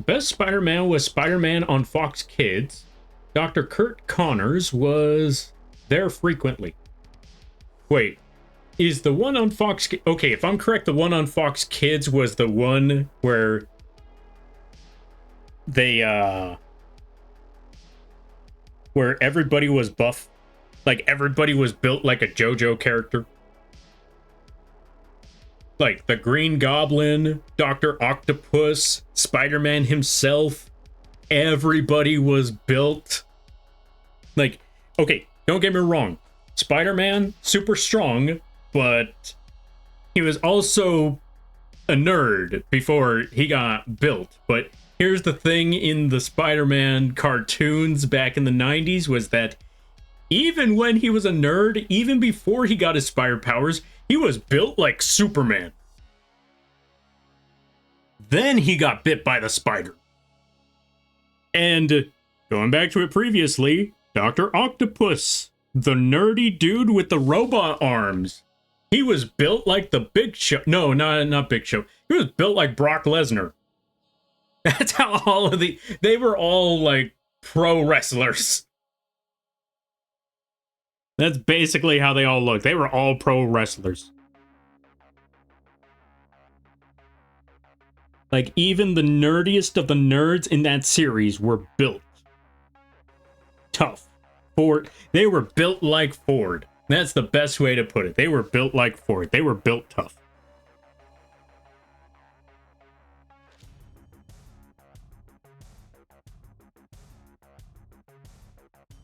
Best Spider-Man was Spider-Man on Fox Kids. Dr. Kurt Connors was there frequently. Wait, is the one on Fox... Okay, if I'm correct, the one on Fox Kids was the one where they, where everybody was buff. Like, everybody was built like a JoJo character. Like, the Green Goblin, Dr. Octopus, Spider-Man himself. Everybody was built. Like, okay, don't get me wrong. Spider-Man, super strong, but he was also a nerd before he got built. But here's the thing in the Spider-Man cartoons back in the 90s was that even when he was a nerd, even before he got his spider powers, he was built like Superman. Then he got bit by the spider. And going back to it previously, Dr. Octopus, the nerdy dude with the robot arms. He was built like the Big Show. No, not Big Show. He was built like Brock Lesnar. That's how all of they were all like pro wrestlers. That's basically how they all look. They were all pro wrestlers. Like, even the nerdiest of the nerds in that series were built tough. They were built like Ford. That's the best way to put it. They were built like Ford. They were built tough.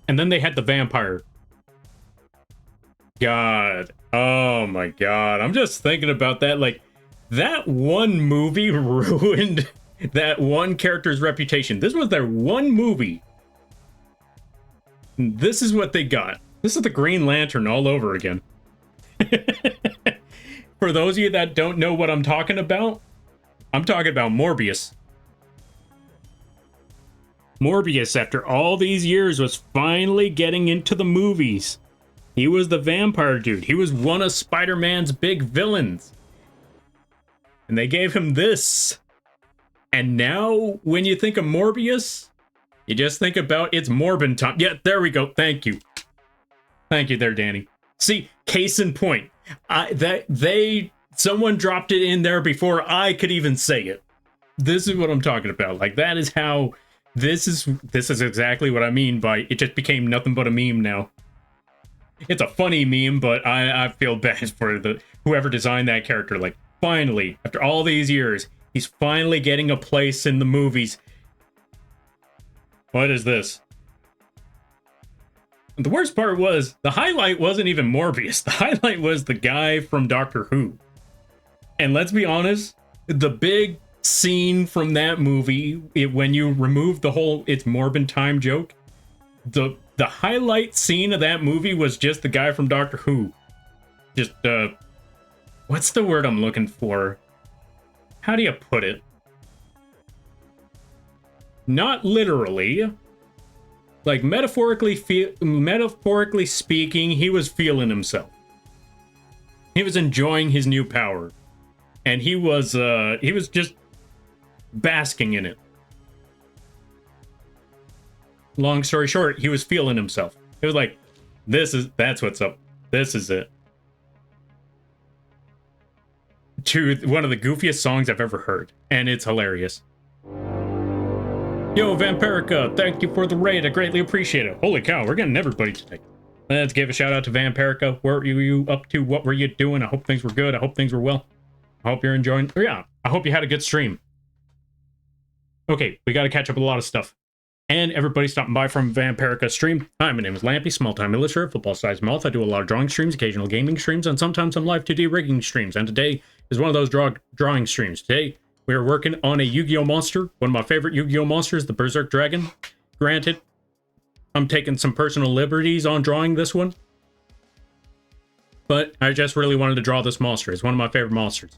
And then they had the vampire. God. Oh my God. I'm just thinking about that. Like, that one movie ruined that one character's reputation. This was their one movie. This is what they got. This is the Green Lantern all over again. For those of you that don't know what I'm talking about Morbius. Morbius, after all these years, was finally getting into the movies. He was the vampire dude. He was one of Spider-Man's big villains. And they gave him this. And now, when you think of Morbius, you just think about it's Morbin time. Yeah, there we go. Thank you. Thank you there, Danny. See, case in point. Someone dropped it in there before I could even say it. This is what I'm talking about. Like, that is how... This is exactly what I mean by it just became nothing but a meme now. It's a funny meme, but I feel bad for whoever designed that character. Like, finally, after all these years, he's finally getting a place in the movies. What is this? The worst part was, the highlight wasn't even Morbius. The highlight was the guy from Doctor Who. And let's be honest, the big scene from that movie, when you remove the whole it's Morbin time joke, the highlight scene of that movie was just the guy from Doctor Who. Just, what's the word I'm looking for? How do you put it? Not literally. Like, metaphorically speaking, he was feeling himself. He was enjoying his new power. And he was just basking in it. Long story short, he was feeling himself. It was like, that's what's up. This is it. To one of the goofiest songs I've ever heard. And it's hilarious. Yo, Vampirica, thank you for the raid. I greatly appreciate it. Holy cow, we're getting everybody today. Let's give a shout out to Vampirica. What were you up to? What were you doing? I hope things were good. I hope things were well. I hope you're enjoying. Oh, yeah, I hope you had a good stream. Okay, we got to catch up with a lot of stuff. And everybody stopping by from Vampirica stream. Hi, my name is Lampy, small-time illustrator, football-sized mouth. I do a lot of drawing streams, occasional gaming streams, and sometimes some live 2D rigging streams. And today is one of those drawing streams. Today, we are working on a Yu-Gi-Oh monster, one of my favorite Yu-Gi-Oh monsters, the Berserk Dragon. Granted, I'm taking some personal liberties on drawing this one, but I just really wanted to draw this monster. It's one of my favorite monsters.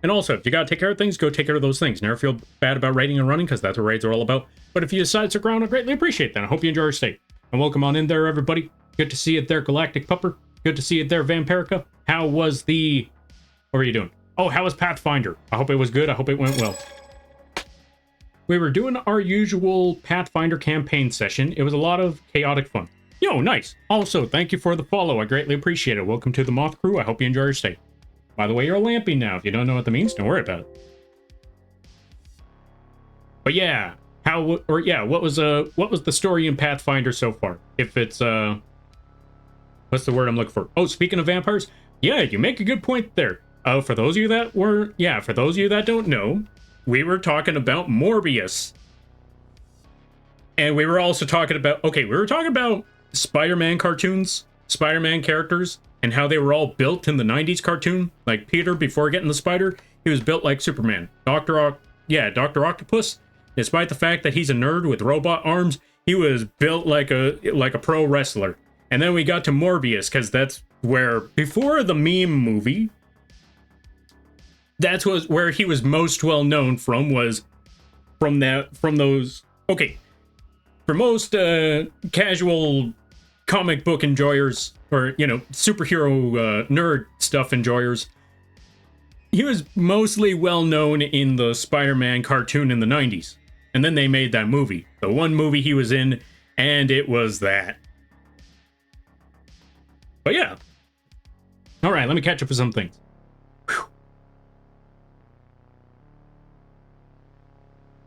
And also, if you gotta take care of things, go take care of those things. Never feel bad about raiding and running, because that's what raids are all about. But if you decide to stick around, I greatly appreciate that. I hope you enjoy your stay. And welcome on in there, everybody. Good to see you there, Galactic Pupper. Good to see you there, Vampirica. How was the... What were you doing? Oh, how was Pathfinder? I hope it was good. I hope it went well. We were doing our usual Pathfinder campaign session. It was a lot of chaotic fun. Yo, nice. Also, thank you for the follow. I greatly appreciate it. Welcome to the Moth Crew. I hope you enjoy your stay. By the way, you're lamping now. If you don't know what that means, don't worry about it. But yeah, what was the story in Pathfinder so far? If it's what's the word I'm looking for? Oh, speaking of vampires, yeah, you make a good point there. For those of you that don't know, we were talking about Morbius. And we were also talking about, we were talking about Spider-Man cartoons, Spider-Man characters, and how they were all built in the 90s cartoon. Like Peter, before getting the spider, he was built like Superman. Dr. Octopus, despite the fact that he's a nerd with robot arms, he was built like a pro wrestler. And then we got to Morbius, because that's where, before the meme movie, that's where he was most well known from, was from those, for most casual comic book enjoyers, or, superhero nerd stuff enjoyers, he was mostly well known in the Spider-Man cartoon in the 90s. And then they made that movie. The one movie he was in, and it was that. But yeah. Alright, let me catch up with some things. Whew.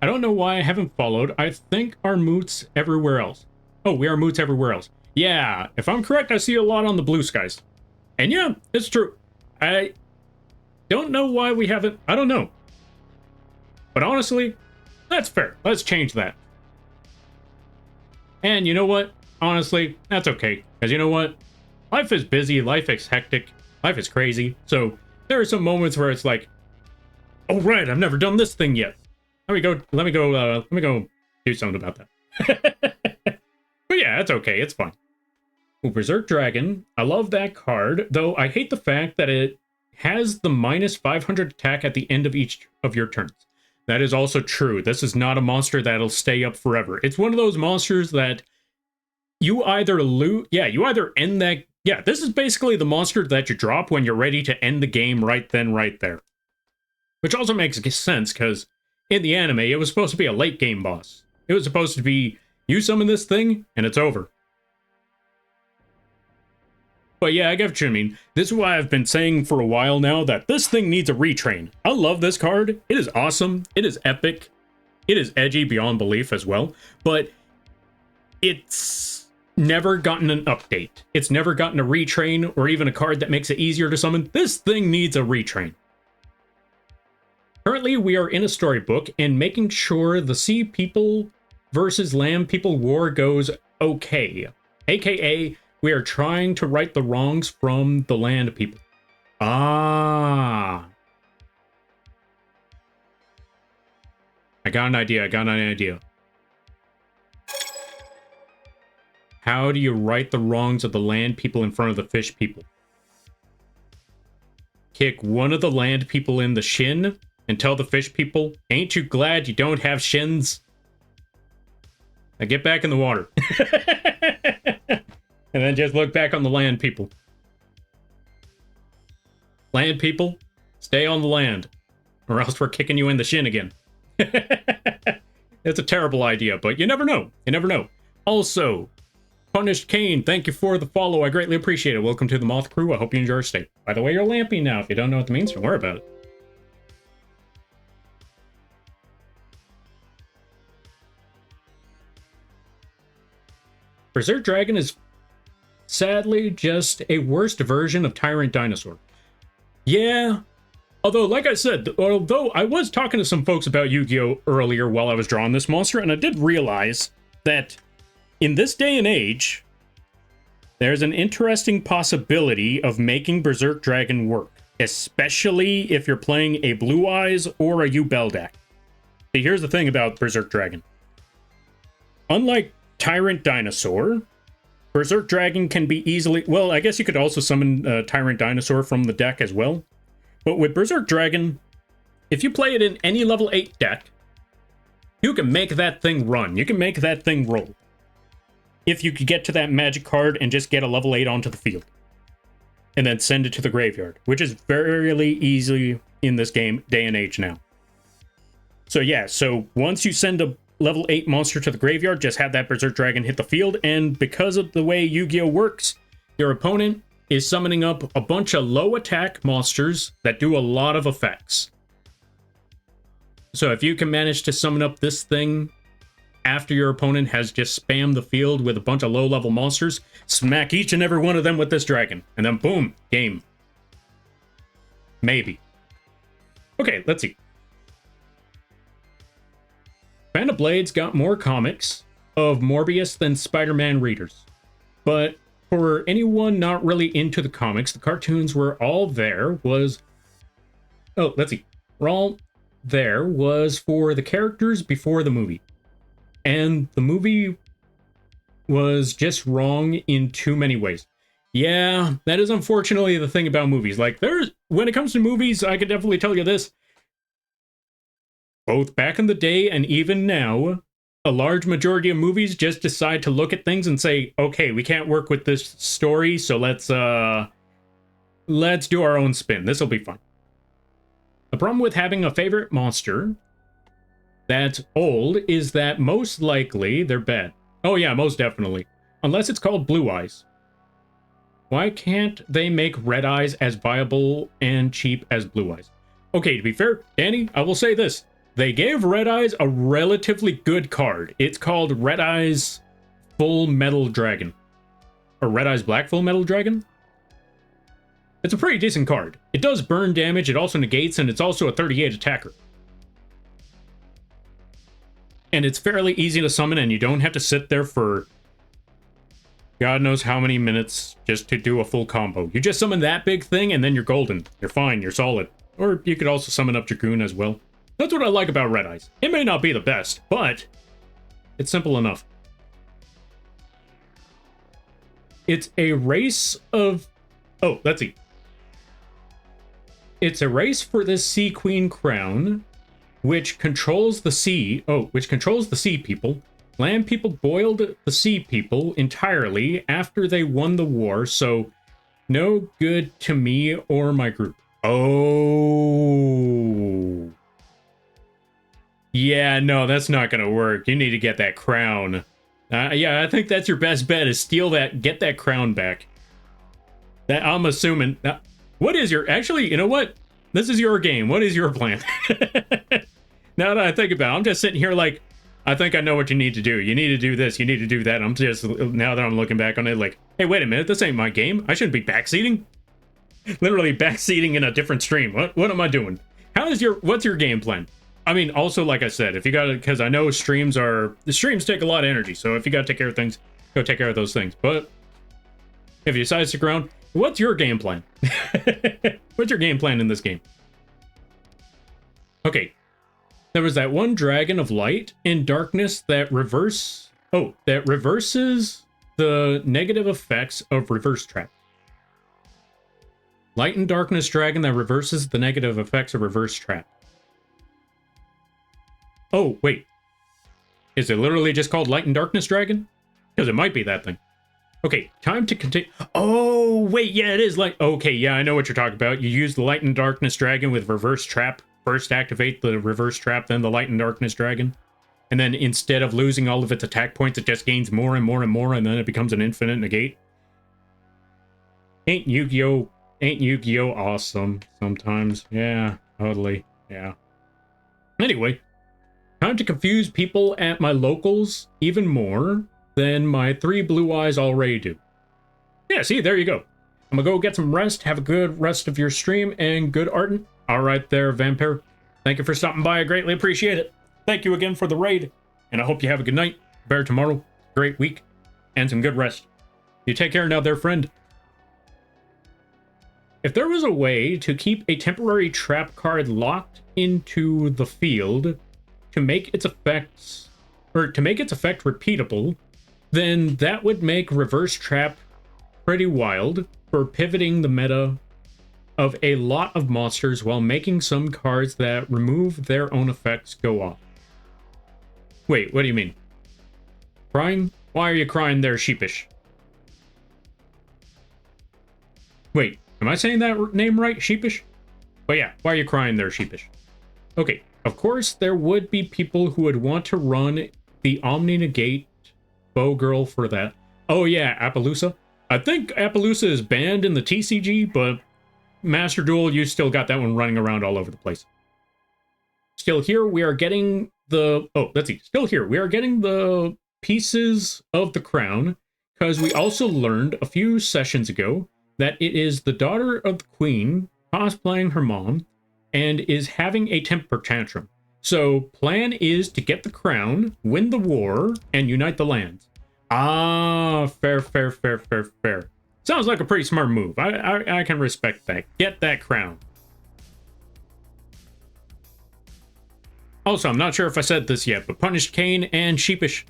I don't know why I haven't followed. I think our moots everywhere else. Oh, we are moots everywhere else. Yeah, if I'm correct, I see a lot on the blue skies. And yeah, it's true. I don't know why we haven't... I don't know. But honestly, that's fair. Let's change that. And you know what? Honestly, that's okay. Because you know what? Life is busy, life is hectic, life is crazy. So there are some moments where it's like, oh right, I've never done this thing yet. Let me go do something about that. But yeah, it's okay, it's fine. Ooh, Berserk Dragon, I love that card, though I hate the fact that it has the minus 500 attack at the end of each of your turns. That is also true. This is not a monster that'll stay up forever. It's one of those monsters that you either end that... Yeah, this is basically the monster that you drop when you're ready to end the game right then, right there. Which also makes sense, because in the anime, it was supposed to be a late game boss. It was supposed to be, you summon this thing, and it's over. But yeah, I get what you mean. This is why I've been saying for a while now that this thing needs a retrain. I love this card. It is awesome. It is epic. It is edgy beyond belief as well. But it's never gotten an update. It's never gotten a retrain or even a card that makes it easier to summon. This thing needs a retrain. Currently, we are in a storybook and making sure the Sea People versus Land People war goes okay. AKA, we are trying to right the wrongs from the Land People. Ah. I got an idea. How do you right the wrongs of the Land People in front of the Fish People? Kick one of the Land People in the shin and tell the Fish People, ain't you glad you don't have shins? Now get back in the water. And then just look back on the Land People. Land People, stay on the land, or else we're kicking you in the shin again. It's a terrible idea, but you never know. You never know. Also, Punished Kane, thank you for the follow. I greatly appreciate it. Welcome to the Moth Crew. I hope you enjoy your stay. By the way, you're lamping now. If you don't know what that means, don't worry about it. Berserk Dragon is sadly just a worst version of Tyrant Dinosaur. Yeah, although, like I said, although I was talking to some folks about Yu-Gi-Oh! Earlier while I was drawing this monster, and I did realize that in this day and age, there's an interesting possibility of making Berserk Dragon work, especially if you're playing a Blue Eyes or a Yubel deck. See, here's the thing about Berserk Dragon. Unlike Tyrant Dinosaur, Berserk Dragon can be easily... Well, I guess you could also summon Tyrant Dinosaur from the deck as well. But with Berserk Dragon, If you play it in any level 8 deck, you can make that thing run. You can make that thing roll. If you could get to that magic card and just get a level 8 onto the field. And then send it to the graveyard, which is fairly easy in this game, day and age now. So yeah, so once you send a level 8 monster to the graveyard, just have that Berserk Dragon hit the field, and because of the way Yu-Gi-Oh works, your opponent is summoning up a bunch of low attack monsters that do a lot of effects. So if you can manage to summon up this thing after your opponent has just spammed the field with a bunch of low-level monsters, smack each and every one of them with this dragon, and then boom, game. Maybe. Okay, let's see. Band of Blades got more comics of Morbius than Spider-Man readers. But for anyone not really into the comics, the cartoons were all there was... Oh, let's see. Were all there was for the characters before the movie. And the movie was just wrong in too many ways. Yeah, that is unfortunately the thing about movies. Like, when it comes to movies, I could definitely tell you this. Both back in the day and even now, a large majority of movies just decide to look at things and say, okay, we can't work with this story, so let's do our own spin. This'll be fun. The problem with having a favorite monster that's old is that most likely they're bad. Oh yeah, most definitely. Unless it's called Blue Eyes. Why can't they make Red Eyes as viable and cheap as Blue Eyes? Okay, to be fair, Danny, I will say this. They gave Red Eyes a relatively good card. It's called Red Eyes Full Metal Dragon. Or Red Eyes Black Full Metal Dragon? It's a pretty decent card. It does burn damage, it also negates, and it's also a 38 attacker. And it's fairly easy to summon, and you don't have to sit there for God knows how many minutes just to do a full combo. You just summon that big thing, and then you're golden. You're fine, you're solid. Or you could also summon up Dragoon as well. That's what I like about Red Eyes. It may not be the best, but it's simple enough. It's a race of... Oh, let's see. It's a race for this Sea Queen crown, which controls the sea. Oh, which controls the sea people. Land people boiled the sea people entirely after they won the war, so no good to me or my group. Oh... Yeah, no, that's not gonna work. You need to get that crown. Yeah, I think that's your best bet, is steal that, get that crown back. That, I'm assuming... what is your... Actually, you know what? This is your game. What is your plan? Now that I think about it, I'm just sitting here like, I think I know what you need to do. You need to do this, you need to do that. I'm just, now that I'm looking back on it, like, hey, wait a minute, this ain't my game. I shouldn't be backseating. Literally backseating in a different stream. What am I doing? What's your game plan? I mean, also, like I said, if you gotta, because I know the streams take a lot of energy, so if you gotta take care of things, go take care of those things. But if you decide to stick around, what's your game plan? What's your game plan in this game? Okay. There was that one dragon of light and darkness that reverses the negative effects of reverse trap. Light and darkness dragon that reverses the negative effects of reverse trap. Oh, wait. Is it literally just called Light and Darkness Dragon? Because it might be that thing. Okay, time to continue. Oh, wait, yeah, it is like... Okay, yeah, I know what you're talking about. You use the Light and Darkness Dragon with reverse trap. First activate the reverse trap, then the Light and Darkness Dragon. And then instead of losing all of its attack points, it just gains more and more and more, and then it becomes an infinite negate. Ain't Yu-Gi-Oh awesome sometimes? Yeah, totally. Yeah. Anyway... Time to confuse people at my locals even more than my 3 blue eyes already do. Yeah, see, there you go. I'm gonna go get some rest, have a good rest of your stream, and good art. All right there, Vampire. Thank you for stopping by, I greatly appreciate it. Thank you again for the raid, and I hope you have a good night, better tomorrow, great week, and some good rest. You take care now there, friend. If there was a way to keep a temporary trap card locked into the field... to make its effect repeatable, then that would make reverse trap pretty wild for pivoting the meta of a lot of monsters while making some cards that remove their own effects go off. Wait, what do you mean? Crying? Why are you crying there, sheepish? Wait, am I saying that name right, sheepish? But yeah, why are you crying there, sheepish? Okay, of course there would be people who would want to run the Omni Negate Bow Girl for that. Oh yeah, Appaloosa. I think Appaloosa is banned in the TCG, but Master Duel, you still got that one running around all over the place. Still here, we are getting the... Oh, let's see. Still here, we are getting the pieces of the crown, because we also learned a few sessions ago that it is the daughter of the queen cosplaying her mom and is having a temper tantrum. So, plan is to get the crown, win the war, and unite the lands. Ah, fair. Sounds like a pretty smart move. I can respect that. Get that crown. Also, I'm not sure if I said this yet, but Punished Kane and Sheepish,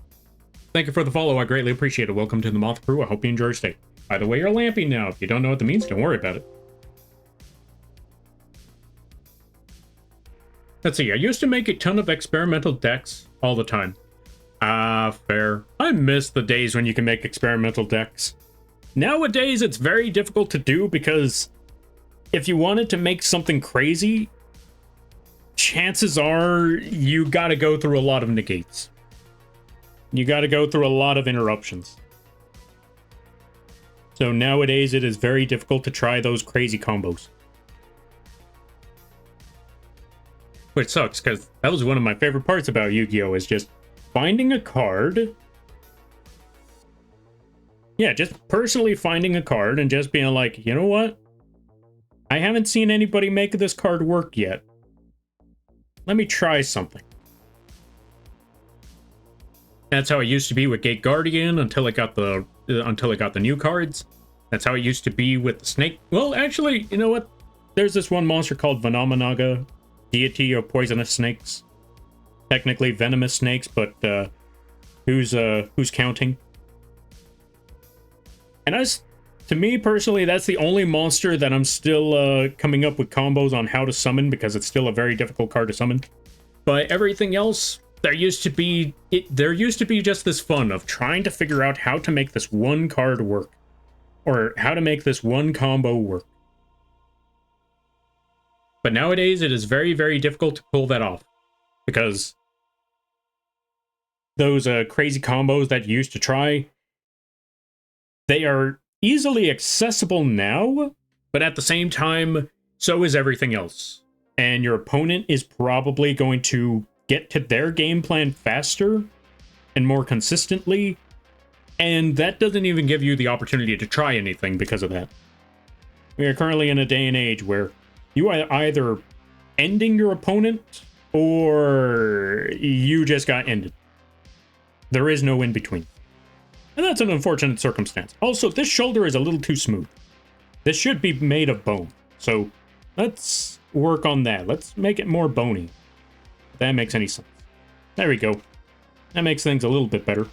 thank you for the follow. I greatly appreciate it. Welcome to the Moth Crew. I hope you enjoy your stay. By the way, you're lampy now. If you don't know what that means, don't worry about it. Let's see. I used to make a ton of experimental decks all the time. Ah, fair. I miss the days when you can make experimental decks. Nowadays, it's very difficult to do because if you wanted to make something crazy, chances are you gotta go through a lot of negates. You gotta go through a lot of interruptions. So nowadays, it is very difficult to try those crazy combos. Which sucks, because that was one of my favorite parts about Yu-Gi-Oh! Is just finding a card. Yeah, just personally finding a card and just being like, you know what? I haven't seen anybody make this card work yet. Let me try something. That's how it used to be with Gate Guardian until it got the new cards. That's how it used to be with the snake. Well, actually, you know what? There's this one monster called Venomanaga, deity of poisonous snakes. Technically venomous snakes, but who's counting? And to me personally, that's the only monster that I'm still coming up with combos on how to summon, because it's still a very difficult card to summon. But everything else, there used to be just this fun of trying to figure out how to make this one card work, or how to make this one combo work. But nowadays, it is very, very difficult to pull that off, because those crazy combos that you used to try, they are easily accessible now, but at the same time, so is everything else. And your opponent is probably going to get to their game plan faster and more consistently, and that doesn't even give you the opportunity to try anything because of that. We are currently in a day and age where you are either ending your opponent or you just got ended. There is no in between. And that's an unfortunate circumstance. Also, this shoulder is a little too smooth. This should be made of bone. So let's work on that. Let's make it more bony. If that makes any sense. There we go. That makes things a little bit better.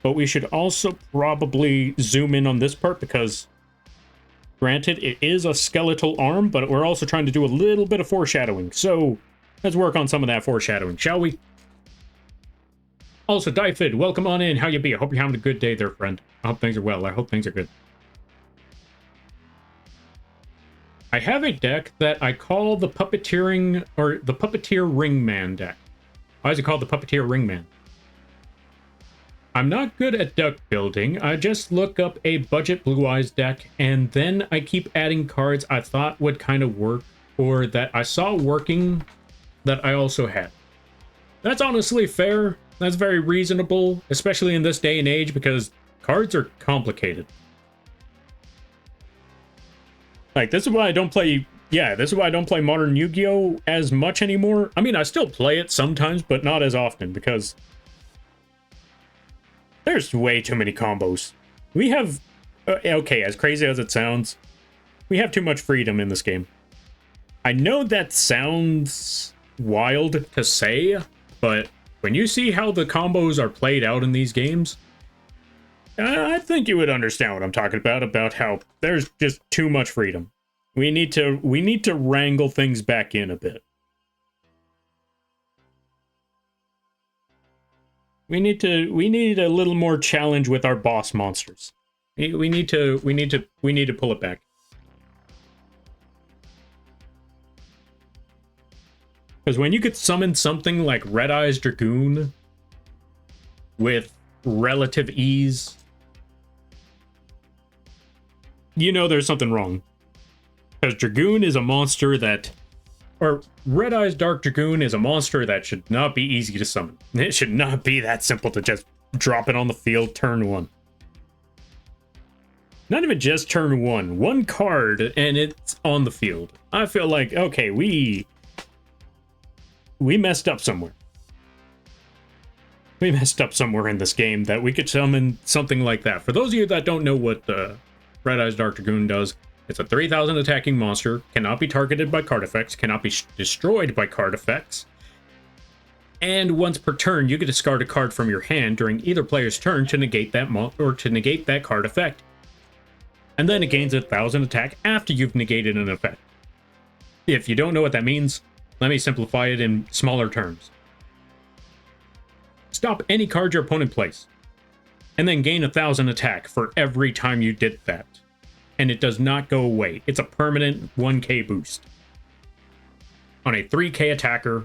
But we should also probably zoom in on this part because, granted, it is a skeletal arm, but we're also trying to do a little bit of foreshadowing. So let's work on some of that foreshadowing, shall we? Also, Dyfid, welcome on in. How you be? I hope you're having a good day there, friend. I hope things are well. I hope things are good. I have a deck that I call the Puppeteer Ringman deck. Why is it called the Puppeteer Ringman? I'm not good at deck building. I just look up a budget Blue Eyes deck, and then I keep adding cards I thought would kind of work, or that I saw working that I also had. That's honestly fair. That's very reasonable, especially in this day and age, because cards are complicated. Like, this is why I don't play... Yeah, this is why I don't play Modern Yu-Gi-Oh! As much anymore. I mean, I still play it sometimes, but not as often, because there's way too many combos. We have... okay, as crazy as it sounds, we have too much freedom in this game. I know that sounds wild to say, but when you see how the combos are played out in these games, I think you would understand what I'm talking about how there's just too much freedom. We need to wrangle things back in a bit. We need a little more challenge with our boss monsters. We need to pull it back. Because when you could summon something like Red Eyes Dragoon with relative ease, you know there's something wrong. Because Dragoon is a monster that... Or Red Eyes Dark Dragoon is a monster that should not be easy to summon. It should not be that simple to just drop it on the field turn 1. Not even just turn 1. One card and it's on the field. I feel like, okay, we messed up somewhere. We messed up somewhere in this game that we could summon something like that. For those of you that don't know what Red Eyes Dark Dragoon does, it's a 3,000 attacking monster, cannot be targeted by card effects, cannot be destroyed by card effects, and once per turn, you can discard a card from your hand during either player's turn to negate that negate that card effect. And then it gains 1,000 attack after you've negated an effect. If you don't know what that means, let me simplify it in smaller terms. Stop any card your opponent plays, and then gain 1,000 attack for every time you did that. And it does not go away. It's a permanent 1k boost on a 3k attacker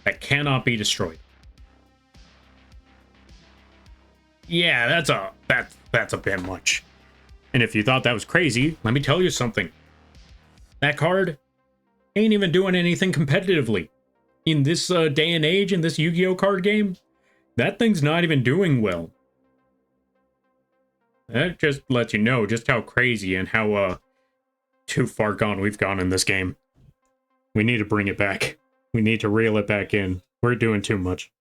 that cannot be destroyed. Yeah, that's a bit much. And if you thought that was crazy, let me tell you something. That card ain't even doing anything competitively. In this day and age, in this Yu-Gi-Oh card game, that thing's not even doing well. That just lets you know just how crazy and how too far gone we've gone in this game. We need to bring it back. We need to reel it back in. We're doing too much.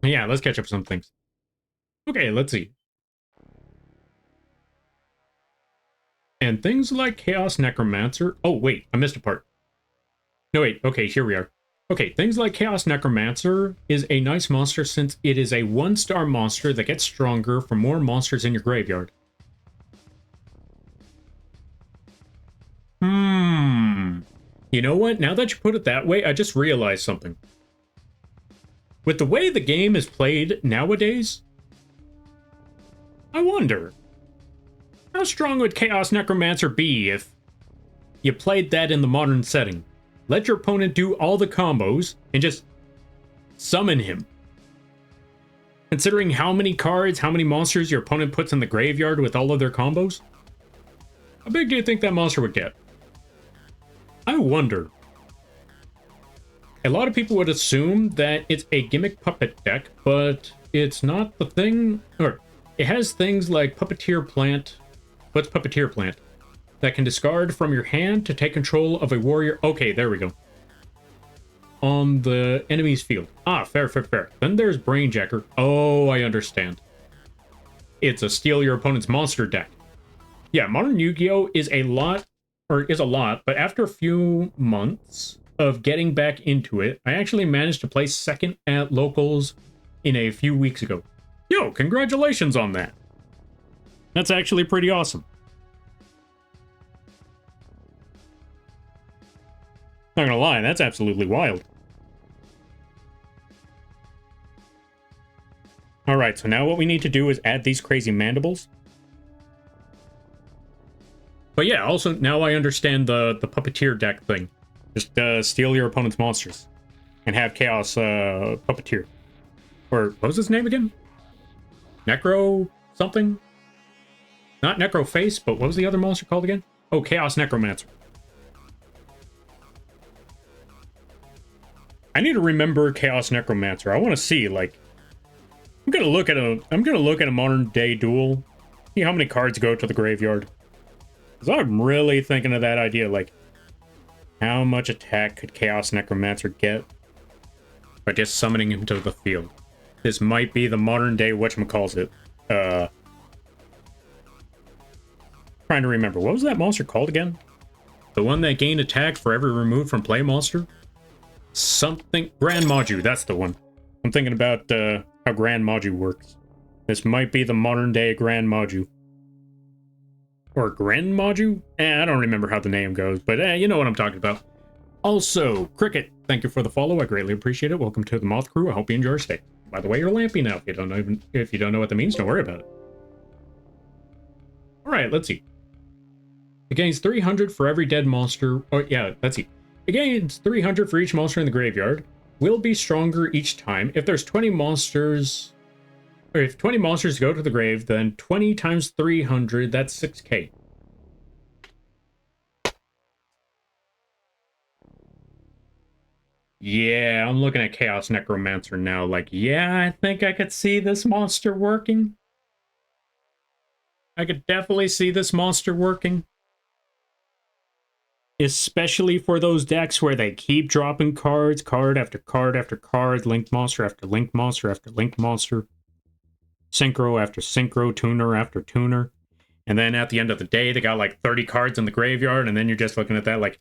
Yeah, let's catch up some things. Okay, let's see. And things like Chaos Necromancer... Oh, wait, I missed a part. No, wait, okay, here we are. Okay, things like Chaos Necromancer is a nice monster since it is a 1-star monster that gets stronger for more monsters in your graveyard. You know what? Now that you put it that way, I just realized something. With the way the game is played nowadays, I wonder, how strong would Chaos Necromancer be if you played that in the modern setting? Let your opponent do all the combos and just summon him. Considering how many cards, how many monsters your opponent puts in the graveyard with all of their combos, how big do you think that monster would get? I wonder. A lot of people would assume that it's a gimmick puppet deck, but it's not the thing. Or it has things like Puppeteer Plant. What's Puppeteer Plant? That can discard from your hand to take control of a warrior. Okay, there we go. On the enemy's field. Ah, fair. Then there's Brainjacker. Oh, I understand. It's a steal your opponent's monster deck. Yeah, Modern Yu-Gi-Oh! Is a lot, but after a few months of getting back into it, I actually managed to place second at locals in a few weeks ago. Yo, congratulations on that. That's actually pretty awesome. Not gonna lie, that's absolutely wild. Alright, so now what we need to do is add these crazy mandibles. But yeah, also now I understand the Puppeteer deck thing. Just steal your opponent's monsters and have Chaos Puppeteer. Or what was his name again? Necro something? Not Necro Face, but what was the other monster called again? Oh, Chaos Necromancer. I need to remember Chaos Necromancer. I want to see, like, I'm gonna look at a modern day duel, see how many cards go to the graveyard. Because I'm really thinking of that idea, like, how much attack could Chaos Necromancer get by just summoning him to the field? This might be the modern day whatchamacallit. Trying to remember, what was that monster called again? The one that gained attack for every removed from play monster? Something... Grand Maju, that's the one. I'm thinking about how Grand Maju works. This might be the modern day Grand Maju. Or Grand Maju? I don't remember how the name goes, but you know what I'm talking about. Also, Cricket, thank you for the follow. I greatly appreciate it. Welcome to the Moth Crew. I hope you enjoy your stay. By the way, you're lampy now. If you don't know what that means, don't worry about it. All right, let's see. It gains 300 for every dead monster. Oh yeah, let's see. It gains 300 for each monster in the graveyard. Will be stronger each time. If there's 20 monsters, or if 20 monsters go to the grave, then 20 times 300, that's 6k. Yeah, I'm looking at Chaos Necromancer now. Like, yeah, I think I could see this monster working. I could definitely see this monster working. Especially for those decks where they keep dropping cards, card after card after card, Link Monster after Link Monster after Link Monster, Synchro after Synchro, Tuner after Tuner. And then at the end of the day, they got like 30 cards in the graveyard, and then you're just looking at that like,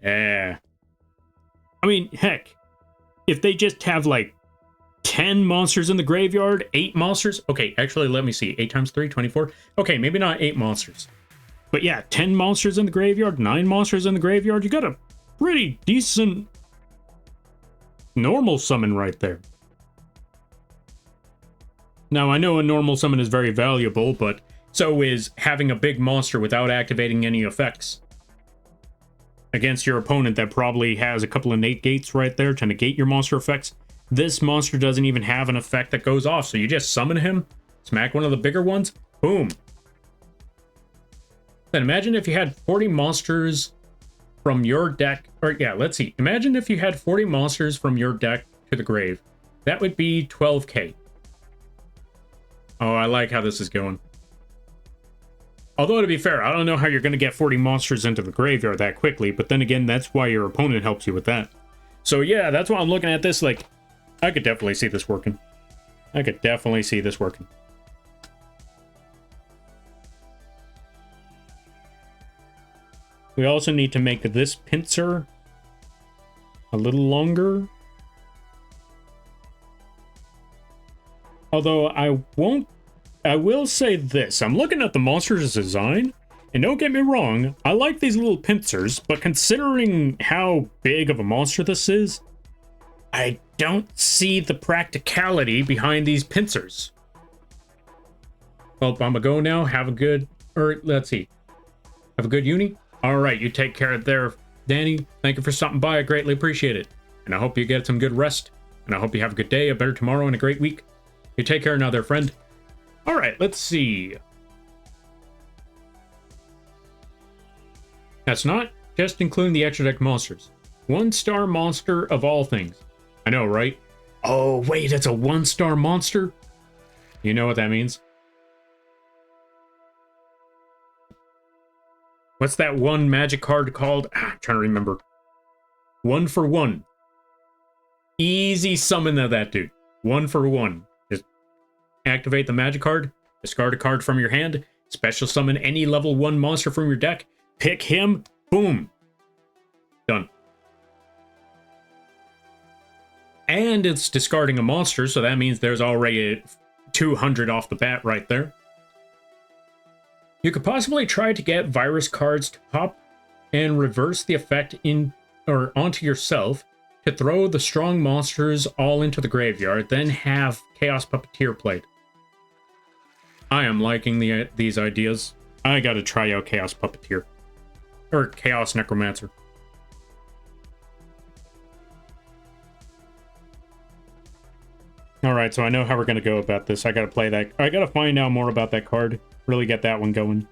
yeah. I mean, heck, if they just have like 10 monsters in the graveyard, 8 monsters. Okay, actually, let me see. 8 times 3, 24. Okay, maybe not 8 monsters. But yeah, 10 monsters in the graveyard, 9 monsters in the graveyard. You got a pretty decent normal summon right there. Now, I know a normal summon is very valuable, but so is having a big monster without activating any effects against your opponent that probably has a couple of negate gates right there to negate your monster effects. This monster doesn't even have an effect that goes off, so you just summon him, smack one of the bigger ones, boom. Then imagine if you had 40 monsters from your deck, or yeah, let's see. Imagine if you had 40 monsters from your deck to the grave. That would be 12k. Oh, I like how this is going. Although, to be fair, I don't know how you're going to get 40 monsters into the graveyard that quickly, but then again, that's why your opponent helps you with that. So yeah, that's why I'm looking at this like, I could definitely see this working. I could definitely see this working. We also need to make this pincer a little longer. Although I will say this. I'm looking at the monster's design, and don't get me wrong, I like these little pincers, but considering how big of a monster this is, I don't see the practicality behind these pincers. Well, I'm gonna go now. Have a good, or let's see. Have a good uni. All right, you take care of there, Danny. Thank you for stopping by. I greatly appreciate it. And I hope you get some good rest. And I hope you have a good day, a better tomorrow, and a great week. You take care now there, friend. All right, let's see. That's not just including the extra deck monsters. 1-star monster of all things. I know, right? Oh, wait, it's a 1-star monster? You know what that means? What's that one magic card called? I'm trying to remember. 1 for 1. Easy summon of that dude. 1 for 1. Just activate the magic card, discard a card from your hand, special summon any level 1 monster from your deck, pick him, boom. Done. And it's discarding a monster, so that means there's already 200 off the bat right there. You could possibly try to get virus cards to pop and reverse the effect in or onto yourself to throw the strong monsters all into the graveyard, then have Chaos Puppeteer played. I am liking these ideas. I gotta try out Chaos Puppeteer. Or Chaos Necromancer. Alright, so I know how we're gonna go about this. I gotta play that. I gotta find out more about that card. Really get that one going.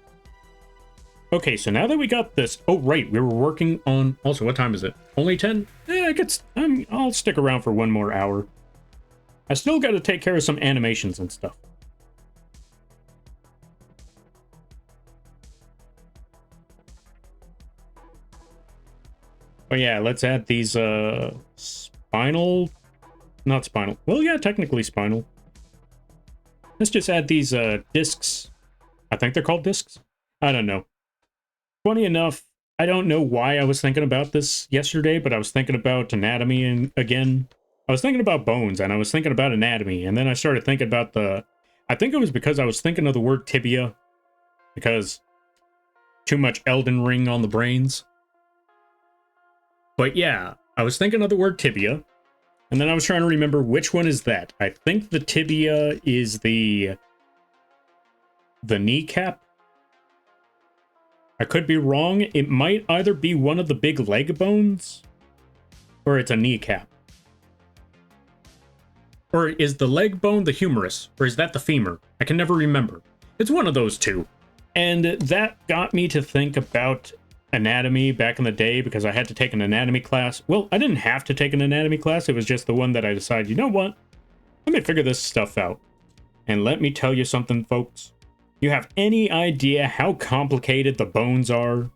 Okay, so now that we got this... Oh, right, we were working on... Also, what time is it? Only 10? Yeah, I'll stick around for 1 more hour. I still gotta take care of some animations and stuff. Oh yeah, let's add these, spinal... Not spinal. Well, yeah, technically spinal. Let's just add these, discs. I think they're called discs. I don't know. Funny enough, I don't know why I was thinking about this yesterday, but I was thinking about anatomy again. I was thinking about bones, and I was thinking about anatomy, and then I started thinking about I think it was because I was thinking of the word tibia, because too much Elden Ring on the brains. But yeah, I was thinking of the word tibia, and then I was trying to remember which one is that. I think the tibia is the kneecap. I could be wrong. It might either be one of the big leg bones, or it's a kneecap. Or is the leg bone the humerus? Or is that the femur? I can never remember. It's one of those two. And that got me to think about anatomy back in the day because I had to take an anatomy class. Well, I didn't have to take an anatomy class. It was just the one that I decided, you know what? Let me figure this stuff out. And let me tell you something, folks. You have any idea how complicated the bones are?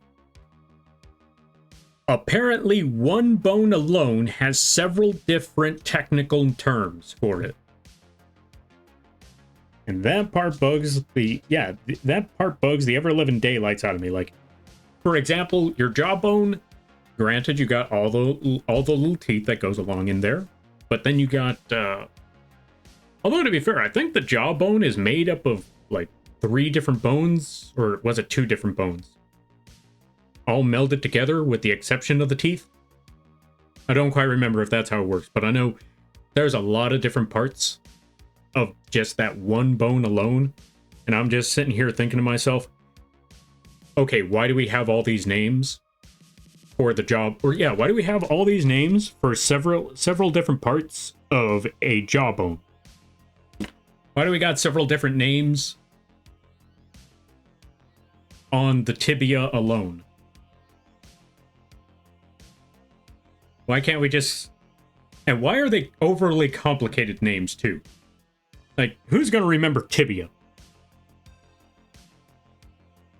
Apparently, one bone alone has several different technical terms for it. And that part bugs that part bugs the ever-living daylights out of me. Like, for example, your jawbone, granted, you got all the little teeth that goes along in there, but then you got, although to be fair, I think the jawbone is made up of, like, 3 different bones, or was it 2 different bones? All melded together with the exception of the teeth. I don't quite remember if that's how it works, but I know there's a lot of different parts of just that one bone alone. And I'm just sitting here thinking to myself, okay, why do we have all these names for the job? Or yeah, why do we have all these names for several different parts of a jawbone? Why do we got several different names on the tibia alone? Why can't we just... And why are they overly complicated names, too? Like, who's gonna remember tibia?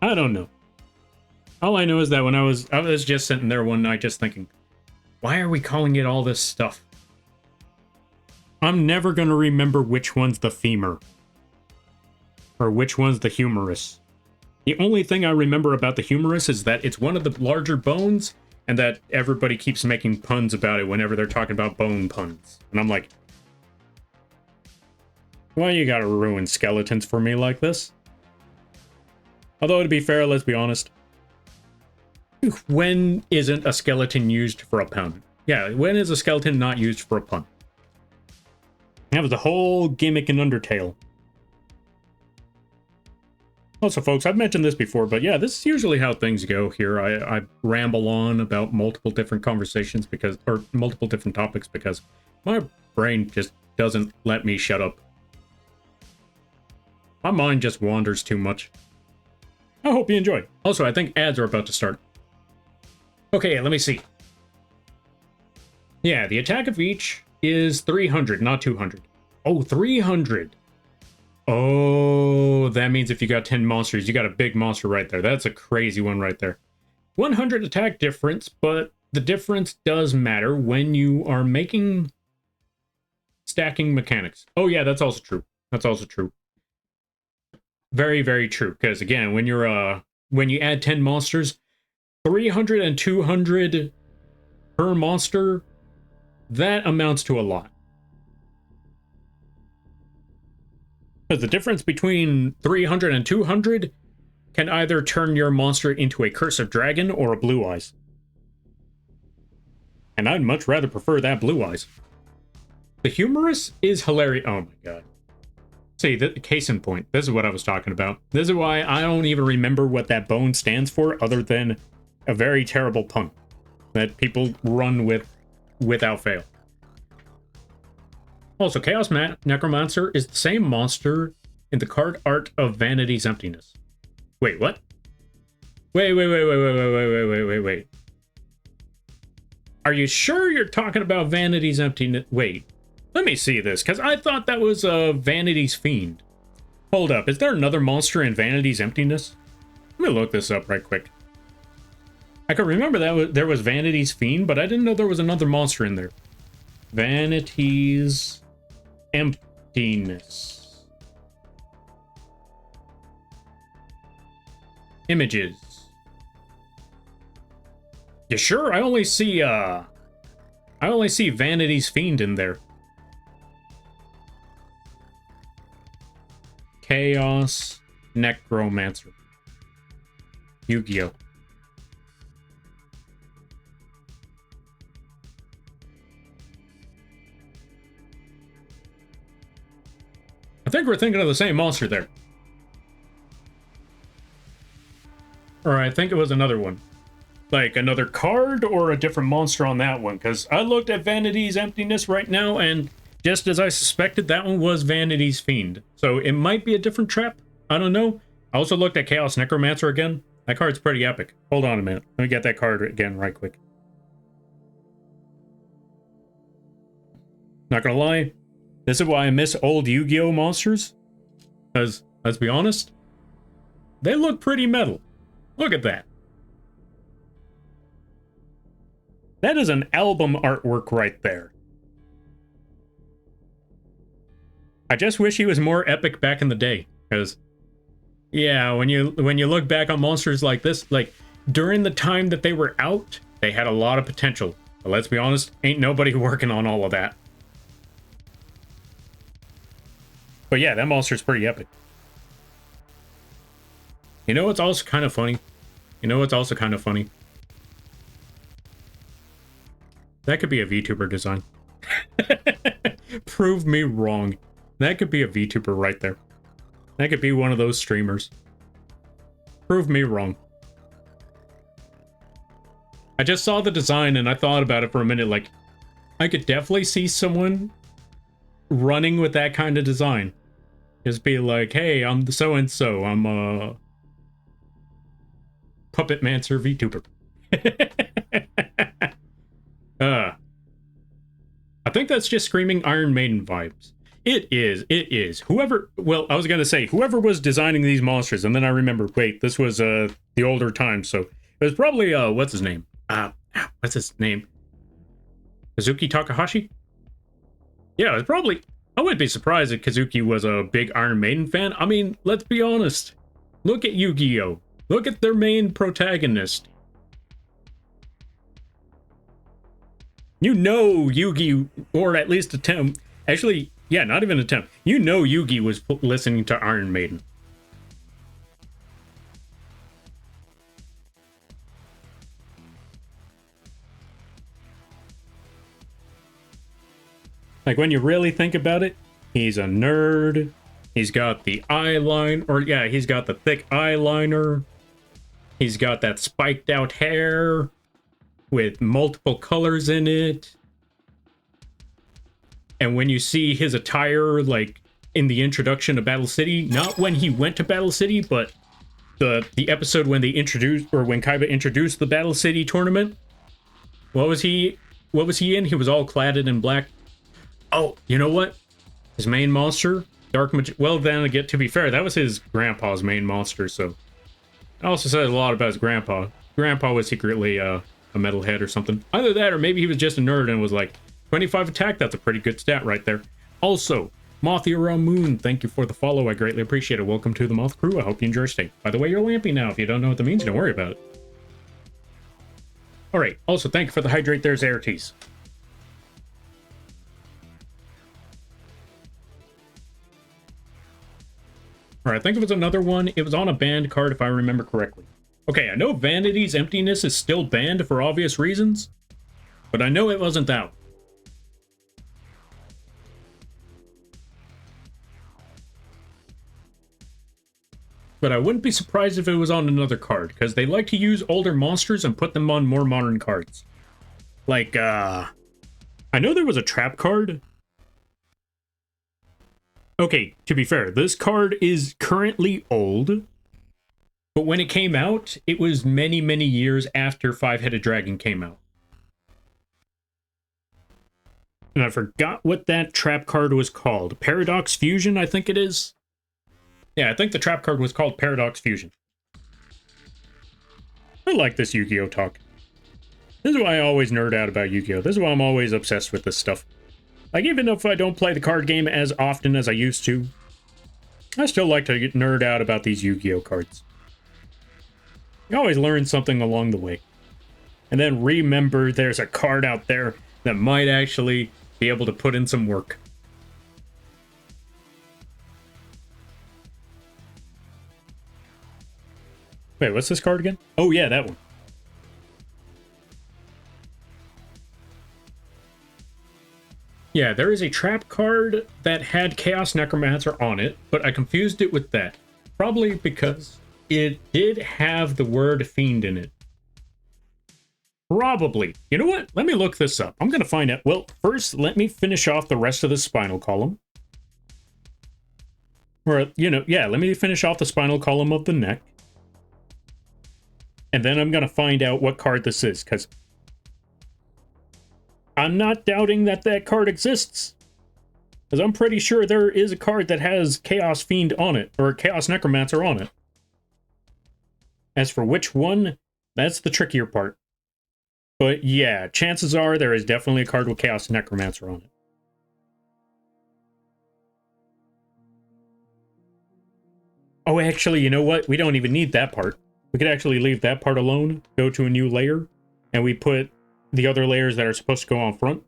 I don't know. All I know is that when I was just sitting there one night just thinking, why are we calling it all this stuff? I'm never gonna remember which one's the femur. Or which one's the humerus. The only thing I remember about the humerus is that it's one of the larger bones, and that everybody keeps making puns about it whenever they're talking about bone puns. And I'm like, why you gotta ruin skeletons for me like this? Although, to be fair, let's be honest. When isn't a skeleton used for a pun? Yeah, when is a skeleton not used for a pun? That was the whole gimmick in Undertale. Also, folks, I've mentioned this before, but yeah, this is usually how things go here. I ramble on about multiple different conversations or multiple different topics because my brain just doesn't let me shut up. My mind just wanders too much. I hope you enjoy. Also, I think ads are about to start. Okay, let me see. Yeah, the attack of each is 300, not 200. Oh, 300. Oh, that means if you got 10 monsters, you got a big monster right there. That's a crazy one right there. 100 attack difference, but the difference does matter when you are making stacking mechanics. Oh yeah, that's also true. That's also true. Very, very true. Because again, when you add 10 monsters, 300 and 200 per monster, that amounts to a lot. Because the difference between 300 and 200 can either turn your monster into a Curse of Dragon or a Blue Eyes. And I'd much rather prefer that Blue Eyes. The humerus is hilarious. Oh my god. See, the case in point. This is what I was talking about. This is why I don't even remember what that bone stands for other than a very terrible pun that people run with without fail. Also, Chaos Necromancer is the same monster in the card art of Vanity's Emptiness. Wait, what? Wait. Are you sure you're talking about Vanity's Emptiness? Wait, let me see this, because I thought that was Vanity's Fiend. Hold up, is there another monster in Vanity's Emptiness? Let me look this up right quick. I could remember that there was Vanity's Fiend, but I didn't know there was another monster in there. Vanity's Emptiness. Images. You sure? I only see I only see Vanity's Fiend in there. Chaos Necromancer. Yugioh. I think we're thinking of the same monster there. Or I think it was another one. Like another card or a different monster on that one. Because I looked at Vanity's Emptiness right now, and just as I suspected, that one was Vanity's Fiend. So it might be a different trap. I don't know. I also looked at Chaos Necromancer again. That card's pretty epic. Hold on a minute. Let me get that card again right quick. Not gonna lie. This is why I miss old Yu-Gi-Oh monsters. Because, let's be honest, they look pretty metal. Look at that. That is an album artwork right there. I just wish he was more epic back in the day. Because, yeah, when you look back on monsters like this, like, during the time that they were out, they had a lot of potential. But let's be honest, ain't nobody working on all of that. But yeah, that monster's pretty epic. You know what's also kind of funny? That could be a VTuber design. Prove me wrong. That could be a VTuber right there. That could be one of those streamers. Prove me wrong. I just saw the design and I thought about it for a minute. Like, I could definitely see someone running with that kind of design. Just be like, hey, I'm so-and-so. I'm a Puppet Mancer VTuber. I think that's just screaming Iron Maiden vibes. It is. Whoever was designing these monsters, and then I remember, wait, this was the older times, so it was probably, what's his name? What's his name? Kazuki Takahashi? Yeah, it's probably... I wouldn't be surprised if Kazuki was a big Iron Maiden fan. I mean, let's be honest. Look at Yu-Gi-Oh! Look at their main protagonist. You know Yugi, or at least attempt... Actually, yeah, not even attempt. You know Yugi was listening to Iron Maiden. Like, when you really think about it, he's a nerd. He's got the eyeline, or yeah, he's got the thick eyeliner. He's got that spiked out hair with multiple colors in it. And when you see his attire, like, in the introduction to Battle City, not when he went to Battle City, but the episode when they introduced, or when Kaiba introduced the Battle City tournament, what was he in? He was all cladded in black. Oh, you know what? His main monster, Dark Magi... Well, then, again, to be fair, that was his grandpa's main monster, so... It also says a lot about his grandpa. Grandpa was secretly a metalhead or something. Either that, or maybe he was just a nerd and was like, 25 attack, that's a pretty good stat right there. Also, Moth Draws Moon, thank you for the follow, I greatly appreciate it. Welcome to the Moth Crew, I hope you enjoy your stay. By the way, you're lampy now. If you don't know what that means, don't worry about it. Alright, also, thank you for the hydrate there, Zeratis. Alright, I think it was another one. It was on a banned card, if I remember correctly. Okay, I know Vanity's Emptiness is still banned for obvious reasons, but I know it wasn't that one. But I wouldn't be surprised if it was on another card, because they like to use older monsters and put them on more modern cards. Like, I know there was a trap card. Okay, to be fair, this card is currently old, but when it came out, it was many, many years after Five-Headed Dragon came out. And I forgot what that trap card was called. Paradox Fusion, I think it is. Yeah, I think the trap card was called Paradox Fusion. I like this Yu-Gi-Oh talk. This is why I always nerd out about Yu-Gi-Oh! This is why I'm always obsessed with this stuff. Like, even if I don't play the card game as often as I used to, I still like to nerd out about these Yu-Gi-Oh cards. You always learn something along the way. And then remember there's a card out there that might actually be able to put in some work. Wait, what's this card again? Oh yeah, that one. Yeah, there is a trap card that had Chaos Necromancer on it, but I confused it with that. Probably because it did have the word fiend in it. Probably. You know what? Let me look this up. I'm going to find out. Well, first, let me finish off the rest of the spinal column. Or, you know, yeah, let me finish off the spinal column of the neck. And then I'm going to find out what card this is, because I'm not doubting that that card exists. Because I'm pretty sure there is a card that has Chaos Fiend on it, or Chaos Necromancer on it. As for which one, that's the trickier part. But yeah, chances are there is definitely a card with Chaos Necromancer on it. Oh, actually, you know what? We don't even need that part. We could actually leave that part alone, go to a new layer, and we put the other layers that are supposed to go on front.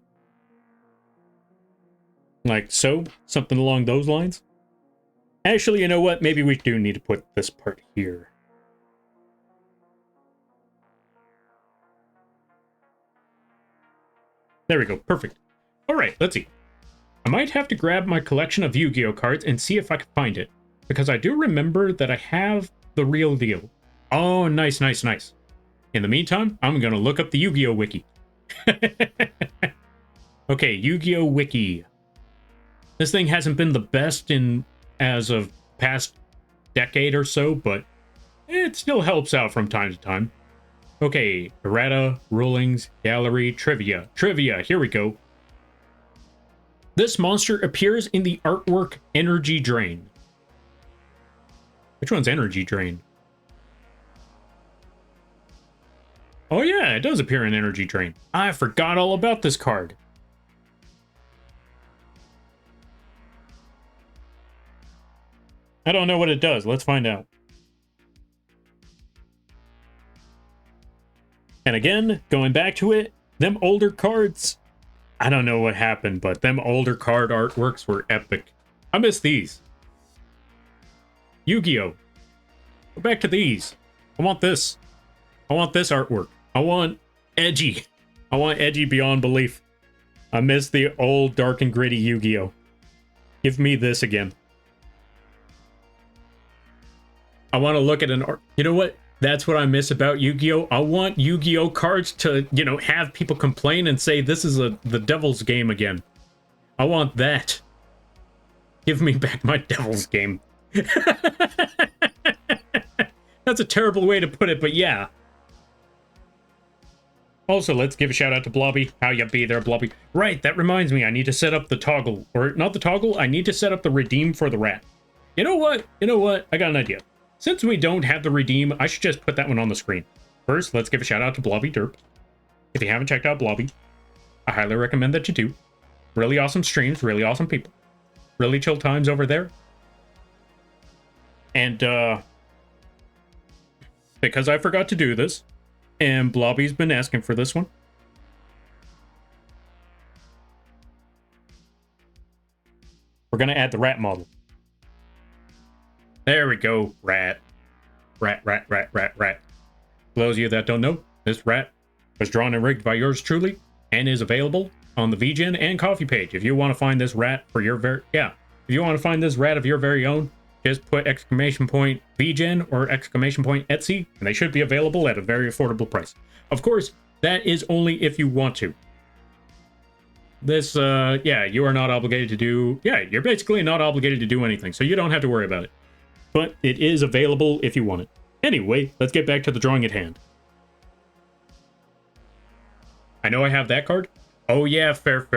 Like so, something along those lines. Actually, you know what? Maybe we do need to put this part here. There we go, perfect. Alright, let's see. I might have to grab my collection of Yu-Gi-Oh cards and see if I can find it. Because I do remember that I have the real deal. Oh, nice, nice, nice. In the meantime, I'm gonna look up the Yu-Gi-Oh wiki. Okay, Yu-Gi-Oh wiki. This thing hasn't been the best in as of past decade or so, but it still helps out from time to time. Okay, errata, rulings, gallery, trivia. Trivia, here we go. This monster appears in the artwork Energy Drain. Which one's Energy Drain? Oh yeah, it does appear in Energy Drain. I forgot all about this card. I don't know what it does. Let's find out. And again, going back to it, them older cards, I don't know what happened, but them older card artworks were epic. I miss these. Yu-Gi-Oh! Go back to these. I want this. I want this artwork. I want edgy. I want edgy beyond belief. I miss the old dark and gritty Yu-Gi-Oh! Give me this again. I want to look at an art. You know what? That's what I miss about Yu-Gi-Oh! I want Yu-Gi-Oh! Cards to, you know, have people complain and say this is the devil's game again. I want that. Give me back my devil's game. That's a terrible way to put it, but yeah. Also, let's give a shout out to Blobby. How you be there, Blobby? Right, that reminds me, I need to set up the toggle. Or, not the toggle, I need to set up the redeem for the rat. You know what? You know what? I got an idea. Since we don't have the redeem, I should just put that one on the screen. First, let's give a shout out to Blobby Derp. If you haven't checked out Blobby, I highly recommend that you do. Really awesome streams, really awesome people. Really chill times over there. And, because I forgot to do this, and Blobby's been asking for this one. We're gonna add the rat model. There we go, rat. Rat. For those of you that don't know, this rat was drawn and rigged by yours truly, and is available on the vgen and coffee page. If you want to find this rat for your if you want to find this rat of your very own, just put exclamation point vgen or exclamation point Etsy, and they should be available at a very affordable price. Of course, that is only if you want to. This, yeah, you are not obligated to do, you're basically not obligated to do anything, so you don't have to worry about it. But it is available if you want it. Anyway, let's get back to the drawing at hand. I know I have that card. Oh yeah, fair.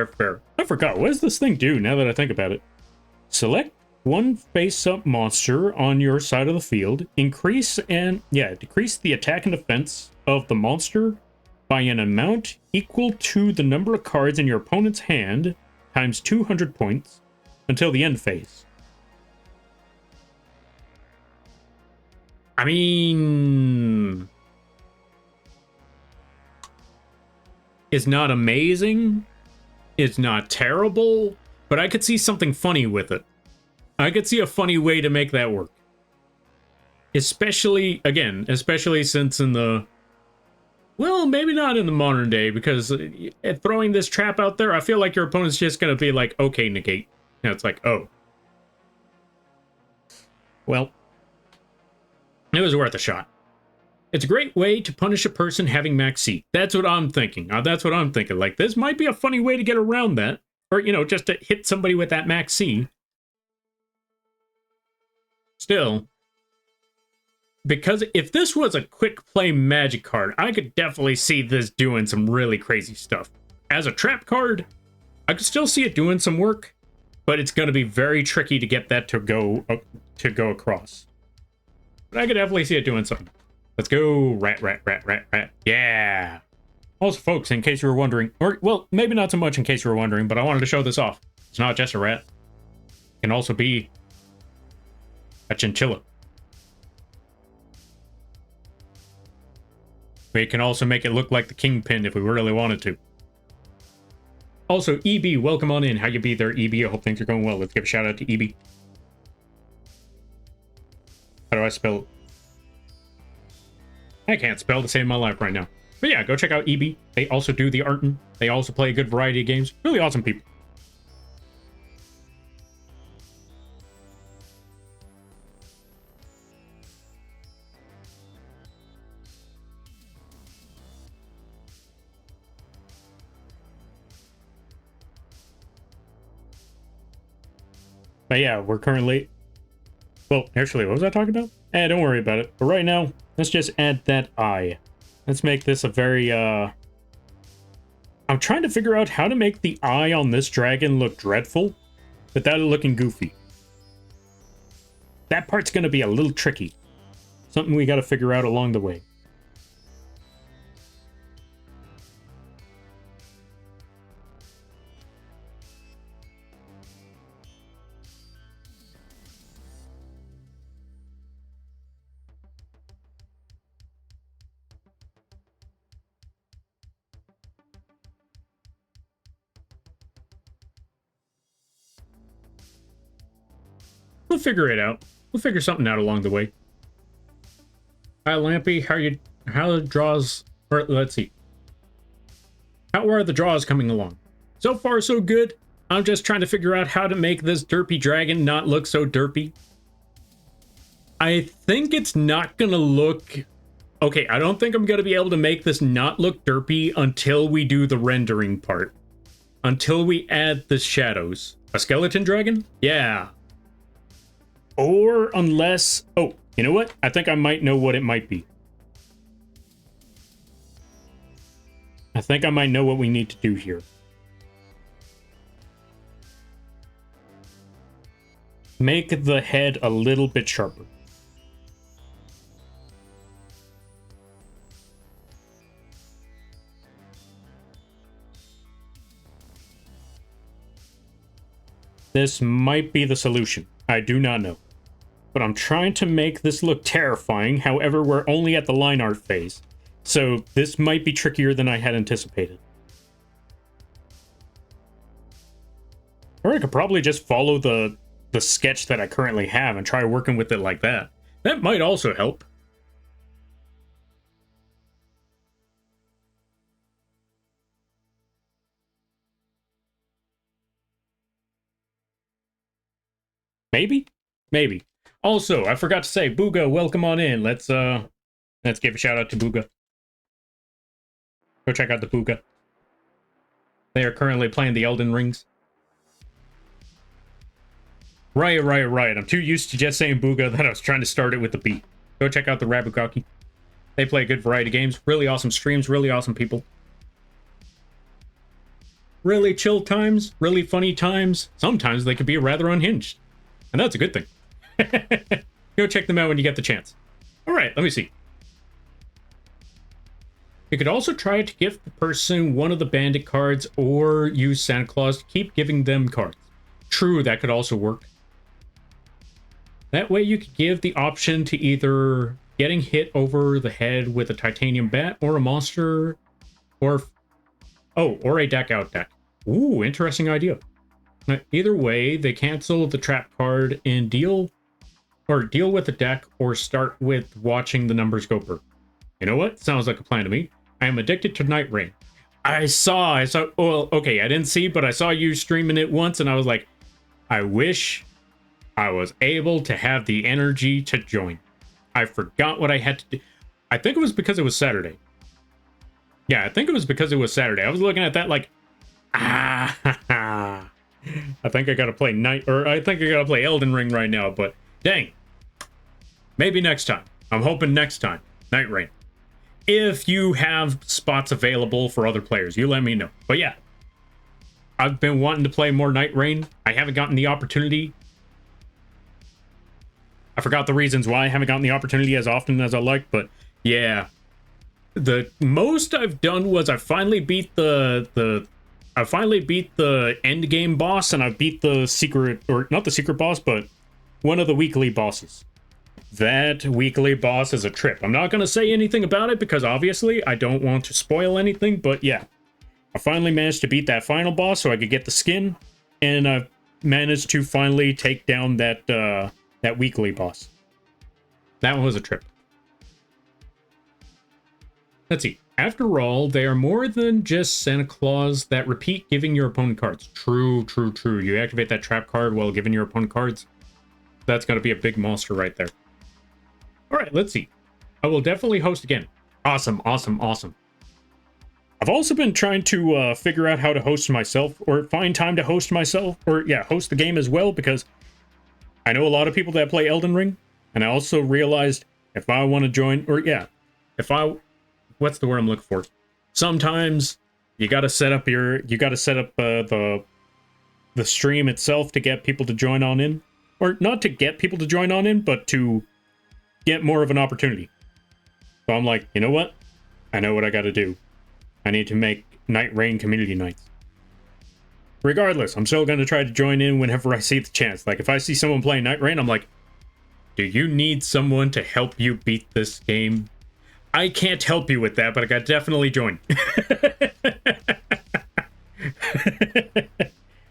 I forgot, what does this thing do now that I think about it? Select one face-up monster on your side of the field. Decrease the attack and defense of the monster by an amount equal to the number of cards in your opponent's hand times 200 points until the end phase. I mean, is not amazing. It's not terrible, but I could see something funny with it. I could see a funny way to make that work. Especially, again, especially since in the... Well, maybe not in the modern day, because throwing this trap out there, I feel like your opponent's just going to be like, okay, negate. And it's like, oh. Well, it was worth a shot. It's a great way to punish a person having max C. That's what I'm thinking. That's what I'm thinking. Like, this might be a funny way to get around that. Or, you know, just to hit somebody with that max C. Still, because if this was a quick play magic card, I could definitely see this doing some really crazy stuff. As a trap card, I could still see it doing some work, but it's going to be very tricky to get that to go across. But I could definitely see it doing something. Let's go, rat, rat, rat, rat, rat. Yeah. Also, folks, in case you were wondering, or, well, maybe not so much in case you were wondering, but I wanted to show this off. It's not just a rat. It can also be a chinchilla. We can also make it look like the kingpin if we really wanted to. Also, EB, welcome on in. How you be there, EB? I hope things are going well. Let's give a shout out to EB. How do I spell it? I can't spell to save my life right now. But yeah, go check out EB. They also do the artin. They also play a good variety of games. Really awesome people. But yeah, we're currently... Well, actually, what was I talking about? Don't worry about it. But right now, let's just add that eye. Let's make this a very, I'm trying to figure out how to make the eye on this dragon look dreadful without it looking goofy. That part's going to be a little tricky. Something we got to figure out along the way. We'll figure it out. We'll figure something out along the way. Hi, Lampy. How the draws... Or, let's see. How are the draws coming along? So far, so good. I'm just trying to figure out how to make this derpy dragon not look so derpy. I think it's not gonna look... Okay, I don't think I'm gonna be able to make this not look derpy until we do the rendering part. Until we add the shadows. A skeleton dragon? Yeah. Or unless... Oh, you know what? I think I might know what it might be. I think I might know what we need to do here. Make the head a little bit sharper. This might be the solution. I do not know. But I'm trying to make this look terrifying. However, we're only at the line art phase. So this might be trickier than I had anticipated. Or I could probably just follow the sketch that I currently have and try working with it like that. That might also help. Maybe? Maybe. Also, I forgot to say, Booga, welcome on in. Let's give a shout out to Booga. Go check out the Booga. They are currently playing the Elden Rings. Right. I'm too used to just saying Booga that I was trying to start it with the B. Go check out the Rabugaki. They play a good variety of games. Really awesome streams, really awesome people. Really chill times, really funny times. Sometimes they can be rather unhinged. And that's a good thing. Go check them out when you get the chance. Alright, let me see. You could also try to give the person one of the bandit cards or use Santa Claus to keep giving them cards. True, that could also work. That way you could give the option to either getting hit over the head with a titanium bat or a monster, or Oh, or a deck out deck. Ooh, interesting idea. Either way, they cancel the trap card and deal with the deck or start with watching the numbers go per. You know what? Sounds like a plan to me. I am addicted to Night Rain. I saw, well, okay, I didn't see, but I saw you streaming it once and I was like, I wish I was able to have the energy to join. I forgot what I had to do. I think it was because it was Saturday. Yeah, I think it was because it was Saturday. I was looking at that like, I think I gotta play I think I gotta play Elden Ring right now, but dang. Maybe next time. I'm hoping next time. Night Rain. If you have spots available for other players, you let me know. But yeah, I've been wanting to play more Night Rain. I haven't gotten the opportunity. I forgot the reasons why I haven't gotten the opportunity as often as I like, but yeah. The most I've done was I finally beat the end game boss, and I beat the secret, or not the secret boss, but one of the weekly bosses. That weekly boss is a trip. I'm not going to say anything about it because obviously I don't want to spoil anything, but yeah. I finally managed to beat that final boss so I could get the skin, and I've managed to finally take down that weekly boss. That one was a trip. Let's see. After all, they are more than just Santa Claus that repeat giving your opponent cards. True, true, true. You activate that trap card while giving your opponent cards. That's going to be a big monster right there. All right, let's see. I will definitely host again. Awesome, awesome, awesome. I've also been trying to figure out how to host myself, or find time to host myself, or yeah, host the game as well, because I know a lot of people that play Elden Ring, and I also realized if I want to join, or yeah, what's the word I'm looking for? Sometimes you got to set up the stream itself to get people to join on in, or not to get people to join on in, but to get more of an opportunity. So I'm like, you know what? I know what I got to do. I need to make Night Rain community nights. Regardless, I'm still going to try to join in whenever I see the chance. Like, if I see someone playing Night Rain, I'm like, do you need someone to help you beat this game? I can't help you with that, but I got definitely join.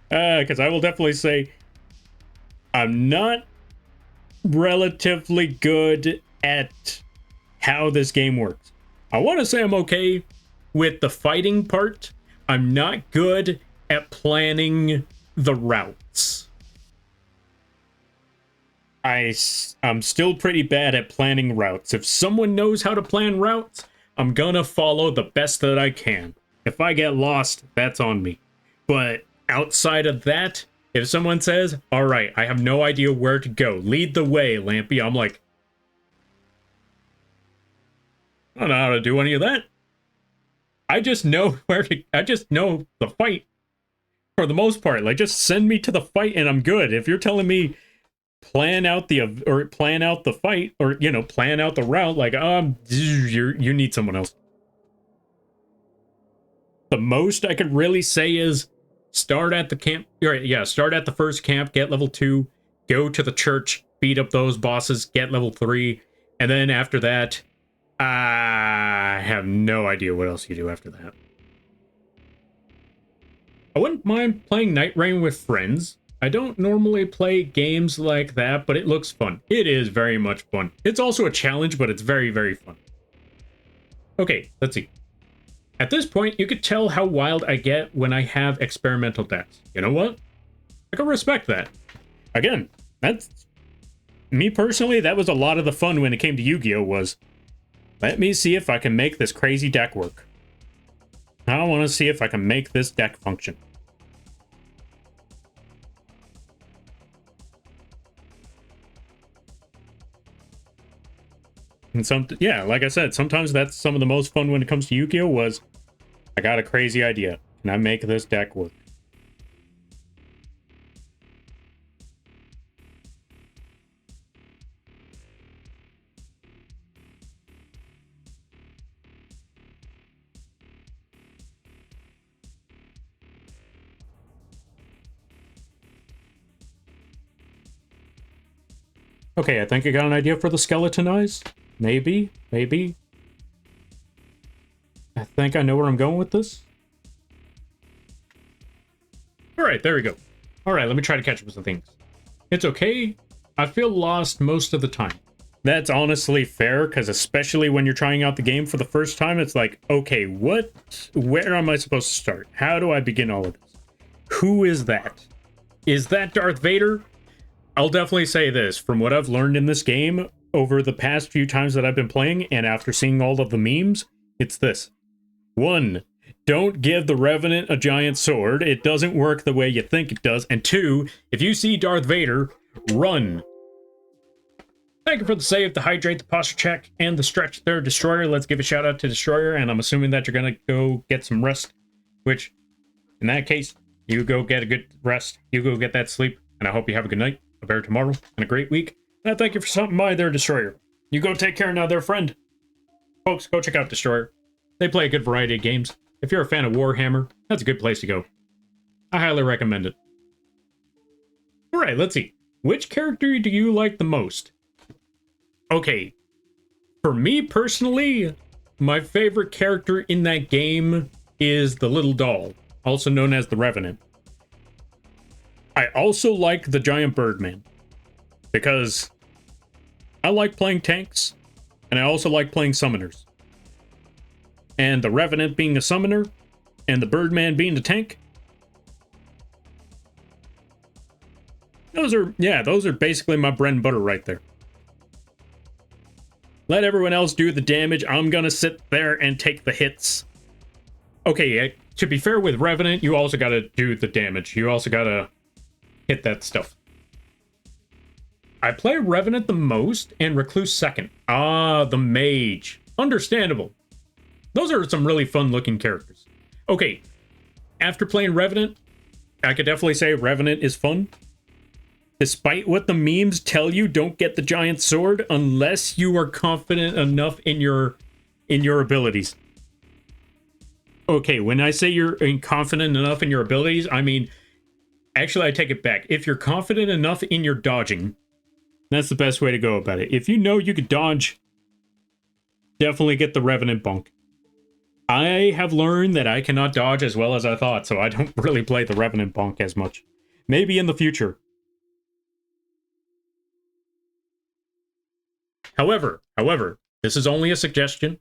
Because I will definitely say I'm not relatively good at how this game works. I want to say I'm okay with the fighting part. I'm not good at planning the routes. I'm still pretty bad at planning routes. If someone knows how to plan routes, I'm gonna follow the best that I can. If I get lost, that's on me. But outside of that, if someone says, all right, I have no idea where to go, lead the way, Lampy, I'm like, I don't know how to do any of that. I just know I just know the fight for the most part. Like, just send me to the fight and I'm good. If you're telling me plan out the fight, or, you know, plan out the route, like, you need someone else. The most I could really say is start at the camp. Yeah, start at the first camp, get level 2, go to the church, beat up those bosses, get level 3, and then after that, I have no idea what else you do after that. I wouldn't mind playing Night Rain with friends. I don't normally play games like that, but it looks fun. It is very much fun. It's also a challenge, but it's very, very fun. Okay, let's see. At this point, you could tell how wild I get when I have experimental decks. You know what? I can respect that. Again, that's... me personally, that was a lot of the fun when it came to Yu-Gi-Oh! Was, let me see if I can make this crazy deck work. I want to see if I can make this deck function. And yeah, like I said, sometimes that's some of the most fun when it comes to Yu-Gi-Oh! Was, I got a crazy idea. Can I make this deck work? Okay, I think I got an idea for the skeleton eyes. Maybe. I think I know where I'm going with this. All right, there we go. All right, let me try to catch up with some things. It's okay. I feel lost most of the time. That's honestly fair, because especially when you're trying out the game for the first time, it's like, okay, where am I supposed to start? How do I begin all of this? Who is that? Is that Darth Vader? I'll definitely say this. From what I've learned in this game over the past few times that I've been playing, and after seeing all of the memes, it's this. 1. Don't give the Revenant a giant sword. It doesn't work the way you think it does. And 2, if you see Darth Vader, run. Thank you for the save, the hydrate, the posture check, and the stretch there, Destroyer. Let's give a shout out to Destroyer, and I'm assuming that you're going to go get some rest, which, in that case, you go get a good rest. You go get that sleep, and I hope you have a good night, a better tomorrow, and a great week. And I thank you for stopping by there, Destroyer. You go take care now, there, friend. Folks, go check out Destroyer. They play a good variety of games. If you're a fan of Warhammer, that's a good place to go. I highly recommend it. Alright, let's see. Which character do you like the most? Okay, for me personally, my favorite character in that game is the little doll, also known as the Revenant. I also like the giant Birdman, because I like playing tanks, and I also like playing summoners. And the Revenant being a summoner, and the Birdman being the tank. Those are basically my bread and butter right there. Let everyone else do the damage. I'm gonna sit there and take the hits. Okay, to be fair with Revenant, you also gotta do the damage. You also gotta hit that stuff. I play Revenant the most and Recluse second. Ah, the Mage. Understandable. Those are some really fun looking characters. Okay, after playing Revenant, I could definitely say Revenant is fun. Despite what the memes tell you, don't get the giant sword unless you are confident enough in your abilities. Okay, when I say you're confident enough in your abilities, I mean, actually I take it back. If you're confident enough in your dodging, that's the best way to go about it. If you know you could dodge, definitely get the Revenant bunk. I have learned that I cannot dodge as well as I thought, so I don't really play the Revenant bonk as much. Maybe in the future. However, this is only a suggestion.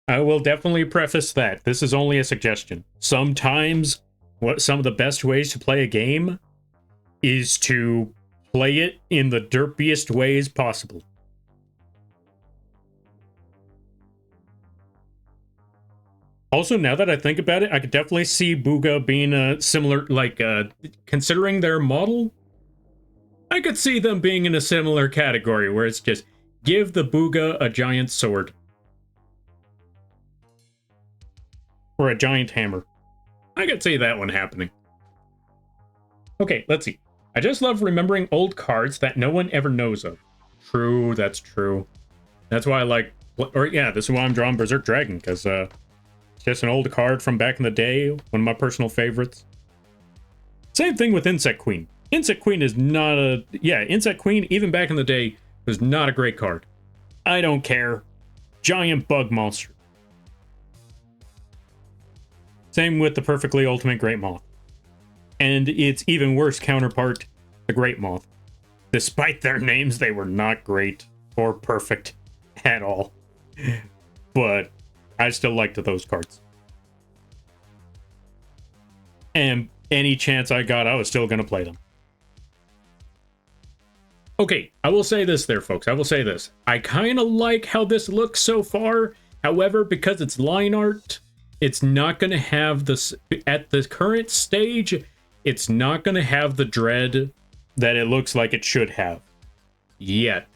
I will definitely preface that. This is only a suggestion. Sometimes, some of the best ways to play a game is to play it in the derpiest ways possible. Also, now that I think about it, I could definitely see Booga being a similar, like, considering their model, I could see them being in a similar category where it's just, give the Booga a giant sword. Or a giant hammer. I could see that one happening. Okay, let's see. I just love remembering old cards that no one ever knows of. True, that's true. That's why I like, or yeah, this is why I'm drawing Berserk Dragon, because, just an old card from back in the day, one of my personal favorites. Same thing with Insect Queen. Insect Queen is not a... Yeah, Insect Queen, even back in the day, was not a great card. I don't care. Giant bug monster. Same with the Perfectly Ultimate Great Moth. And its even worse counterpart, the Great Moth. Despite their names, they were not great or perfect at all. But I still liked those cards. And any chance I got, I was still going to play them. Okay, I will say this there, folks. I will say this. I kind of like how this looks so far. However, because it's line art, it's not going to have this... At the current stage, it's not going to have the dread that it looks like it should have. Yet.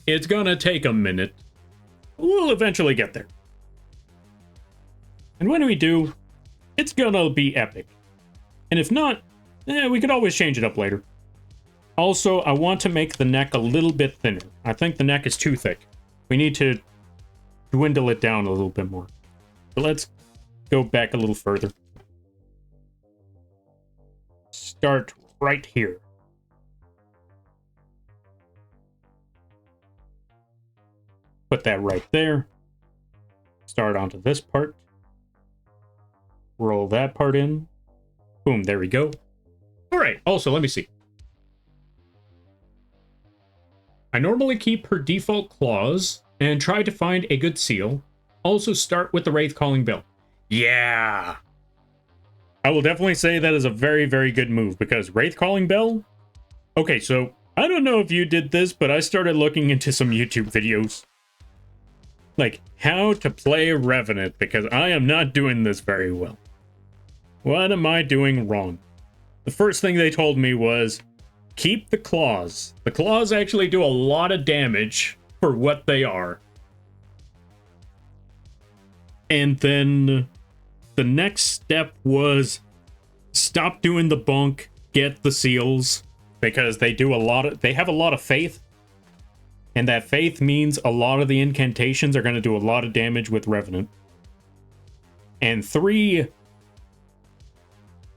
It's going to take a minute. We'll eventually get there. And when we do, it's gonna be epic. And if not, we could always change it up later. Also, I want to make the neck a little bit thinner. I think the neck is too thick. We need to dwindle it down a little bit more. But let's go back a little further. Start right here. Put that right there. Start onto this part. Roll that part in. Boom, there we go. All right, also, let me see. I normally keep her default claws and try to find a good seal. Also start with the Wraith Calling Bell. Yeah! I will definitely say that is a very, very good move, because Wraith Calling Bell... Okay, so, I don't know if you did this, but I started looking into some YouTube videos. Like, how to play Revenant, because I am not doing this very well. What am I doing wrong? The first thing they told me was, keep the claws. The claws actually do a lot of damage for what they are. And then the next step was stop doing the bunk, get the seals, because they have a lot of faith. And that faith means a lot of the incantations are going to do a lot of damage with Revenant. And 3,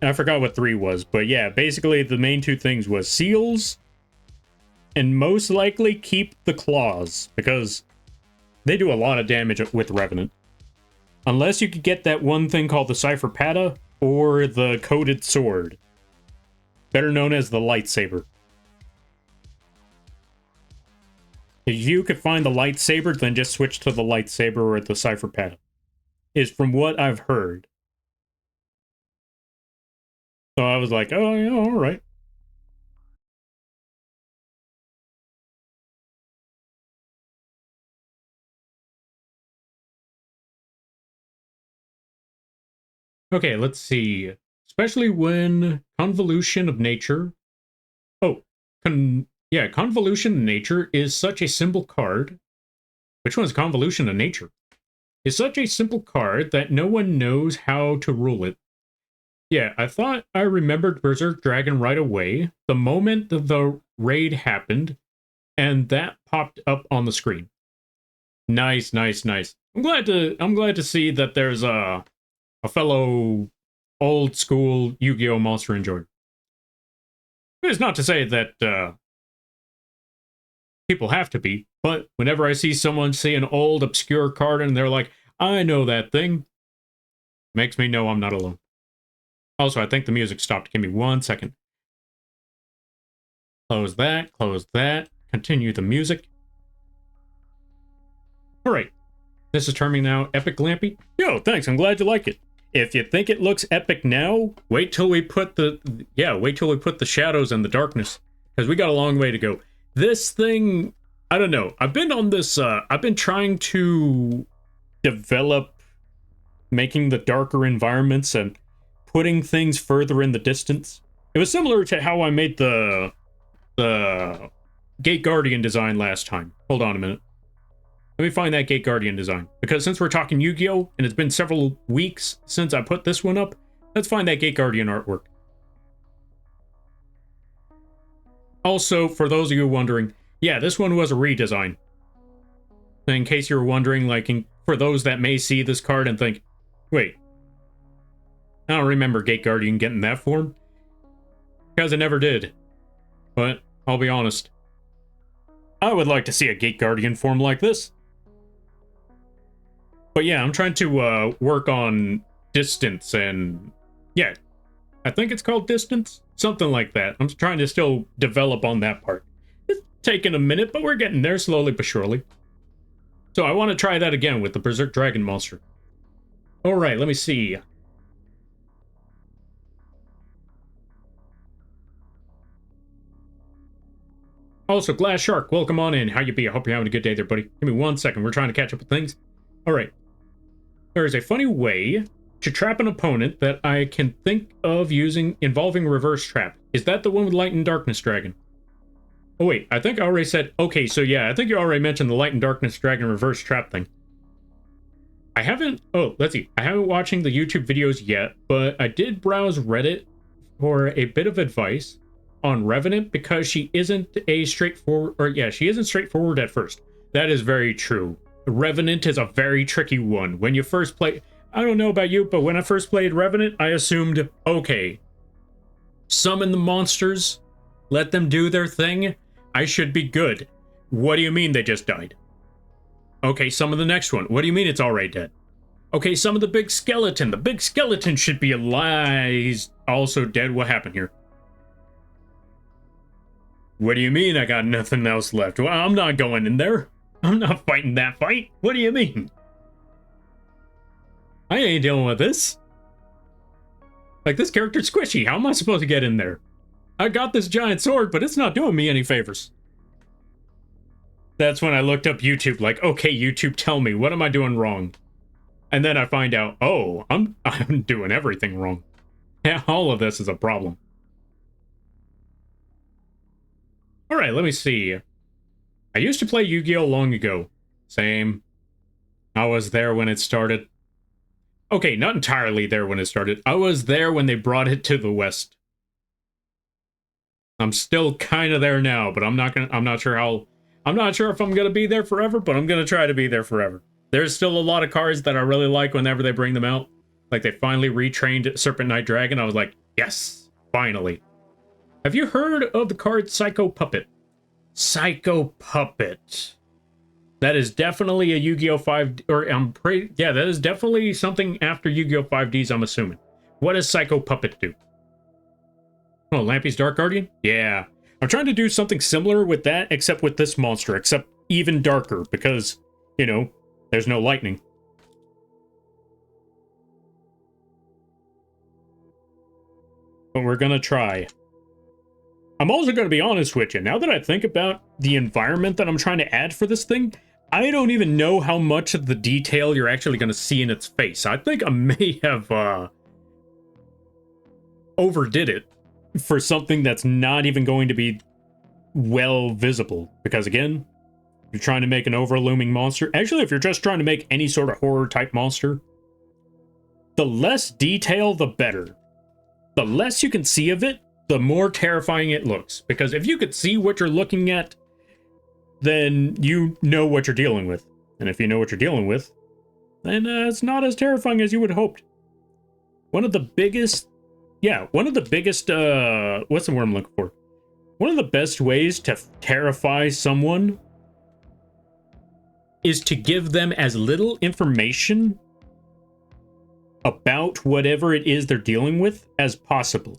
I forgot what 3 was, but yeah, basically the main 2 things was seals and most likely keep the claws, because they do a lot of damage with Revenant. Unless you could get that one thing called the Cypher Pata or the Coated Sword, better known as the Lightsaber. If you could find the Lightsaber, then just switch to the Lightsaber or the Cypher Pata, is from what I've heard. So I was like, oh, yeah, all right. Okay, let's see. Especially when Convolution of Nature... Oh, Convolution of Nature is such a simple card. Which one's Convolution of Nature? Is such a simple card that no one knows how to rule it. Yeah, I thought I remembered Berserk Dragon right away, the moment the raid happened, and that popped up on the screen. Nice, nice, nice. I'm glad to see that there's a fellow old school Yu-Gi-Oh! Monster enjoyer. It's not to say that people have to be, but whenever I see someone see an old obscure card and they're like, I know that thing, makes me know I'm not alone. Also, I think the music stopped. Give me 1 second. Close that, continue the music. Alright, this is turning now Epic Glampy. Yo, thanks, I'm glad you like it. If you think it looks epic now, wait till we put the shadows and the darkness, because we got a long way to go. This thing, I don't know. I've been on this, I've been trying to develop making the darker environments and putting things further in the distance. It was similar to how I made the Gate Guardian design last time. Hold on a minute. Let me find that Gate Guardian design. Because since we're talking Yu-Gi-Oh! And it's been several weeks since I put this one up, let's find that Gate Guardian artwork. Also, for those of you wondering, yeah, this one was a redesign. In case you're wondering, like, for those that may see this card and think, wait, I don't remember Gate Guardian getting that form. Because it never did. But, I'll be honest, I would like to see a Gate Guardian form like this. But yeah, I'm trying to work on distance and... yeah, I think it's called distance? Something like that. I'm trying to still develop on that part. It's taking a minute, but we're getting there slowly but surely. So I want to try that again with the Berserk Dragon Monster. Alright, let me see. Also, Glass Shark, welcome on in. How you be? I hope you're having a good day there, buddy. Give me 1 second. We're trying to catch up with things. Alright. There is a funny way to trap an opponent that I can think of using involving reverse trap. Is that the one with Light and Darkness Dragon? Oh wait, I think I already said... okay, so yeah, I think you already mentioned the Light and Darkness Dragon reverse trap thing. I haven't... oh, let's see. I haven't watching the YouTube videos yet, but I did browse Reddit for a bit of advice on Revenant because she isn't a straightforward... or yeah, she isn't straightforward at first. That is very true. Revenant is a very tricky one. When you first play... I don't know about you, but when I first played Revenant, I assumed, okay, summon the monsters, let them do their thing, I should be good. What do you mean they just died? Okay, summon the next one. What do you mean it's already dead? Okay, some of the big skeleton. The big skeleton should be alive. He's also dead. What happened here? What do you mean I got nothing else left? Well, I'm not going in there. I'm not fighting that fight. What do you mean? I ain't dealing with this. Like, this character's squishy. How am I supposed to get in there? I got this giant sword, but it's not doing me any favors. That's when I looked up YouTube, like, okay, YouTube, tell me, what am I doing wrong? And then I find out, oh, I'm doing everything wrong. Yeah, all of this is a problem. All right, let me see. I used to play Yu-Gi-Oh! Long ago. Same. I was there when it started. Okay, not entirely there when it started. I was there when they brought it to the West. I'm still kind of there now, but I'm not sure if I'm gonna be there forever, but I'm gonna try to be there forever. There's still a lot of cards that I really like whenever they bring them out. Like, they finally retrained Serpent Knight Dragon. I was like, yes, finally. Have you heard of the card Psycho Puppet? Psycho Puppet. That is definitely a Yu-Gi-Oh! 5... yeah, that is definitely something after Yu-Gi-Oh! 5Ds, I'm assuming. What does Psycho Puppet do? Oh, Lampy's Dark Guardian? Yeah. I'm trying to do something similar with that, except with this monster, except even darker, because, you know, there's no lightning. But we're gonna try. I'm also gonna be honest with you. Now that I think about the environment that I'm trying to add for this thing, I don't even know how much of the detail you're actually gonna see in its face. I think I may have, overdid it for something that's not even going to be well visible. Because again, you're trying to make an over-looming monster. Actually, if you're just trying to make any sort of horror-type monster, the less detail, the better. The less you can see of it, the more terrifying it looks. Because if you could see what you're looking at, then you know what you're dealing with. And if you know what you're dealing with, then it's not as terrifying as you would have hoped. One of the biggest... Yeah, one of the biggest... what's the word I'm looking for? One of the best ways to terrify someone is to give them as little information about whatever it is they're dealing with as possible.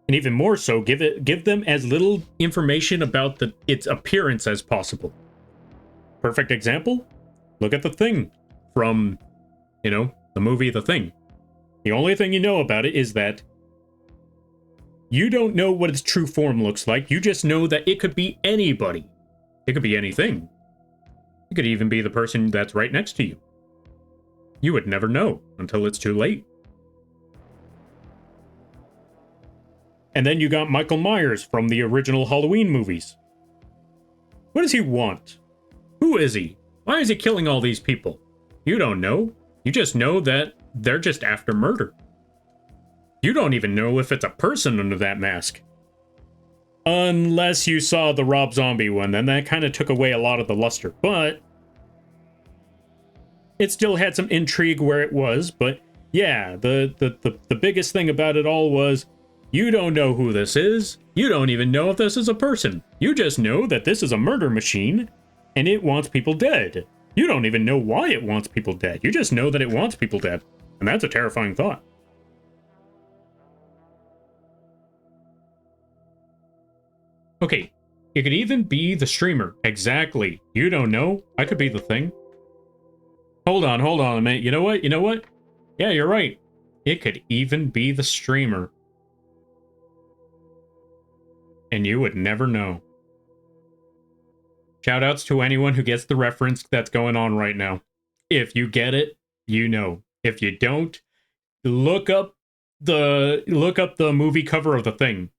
And even more so, give them as little information about its appearance as possible. Perfect example? Look at The Thing from, you know, the movie The Thing. The only thing you know about it is that you don't know what its true form looks like. You just know that it could be anybody. It could be anything. It could even be the person that's right next to you. You would never know until it's too late. And then you got Michael Myers from the original Halloween movies. What does he want? Who is he? Why is he killing all these people? You don't know. You just know that they're just after murder. You don't even know if it's a person under that mask. Unless you saw the Rob Zombie one, then that kind of took away a lot of the luster. But it still had some intrigue where it was. But yeah, the biggest thing about it all was you don't know who this is. You don't even know if this is a person. You just know that this is a murder machine and it wants people dead. You don't even know why it wants people dead. You just know that it wants people dead. And that's a terrifying thought. Okay, it could even be the streamer. Exactly. You don't know. I could be the thing. Hold on a minute. You know what? You know what? Yeah, you're right. It could even be the streamer. And you would never know. Shoutouts to anyone who gets the reference that's going on right now. If you get it, you know. If you don't, look up the movie cover of The Thing.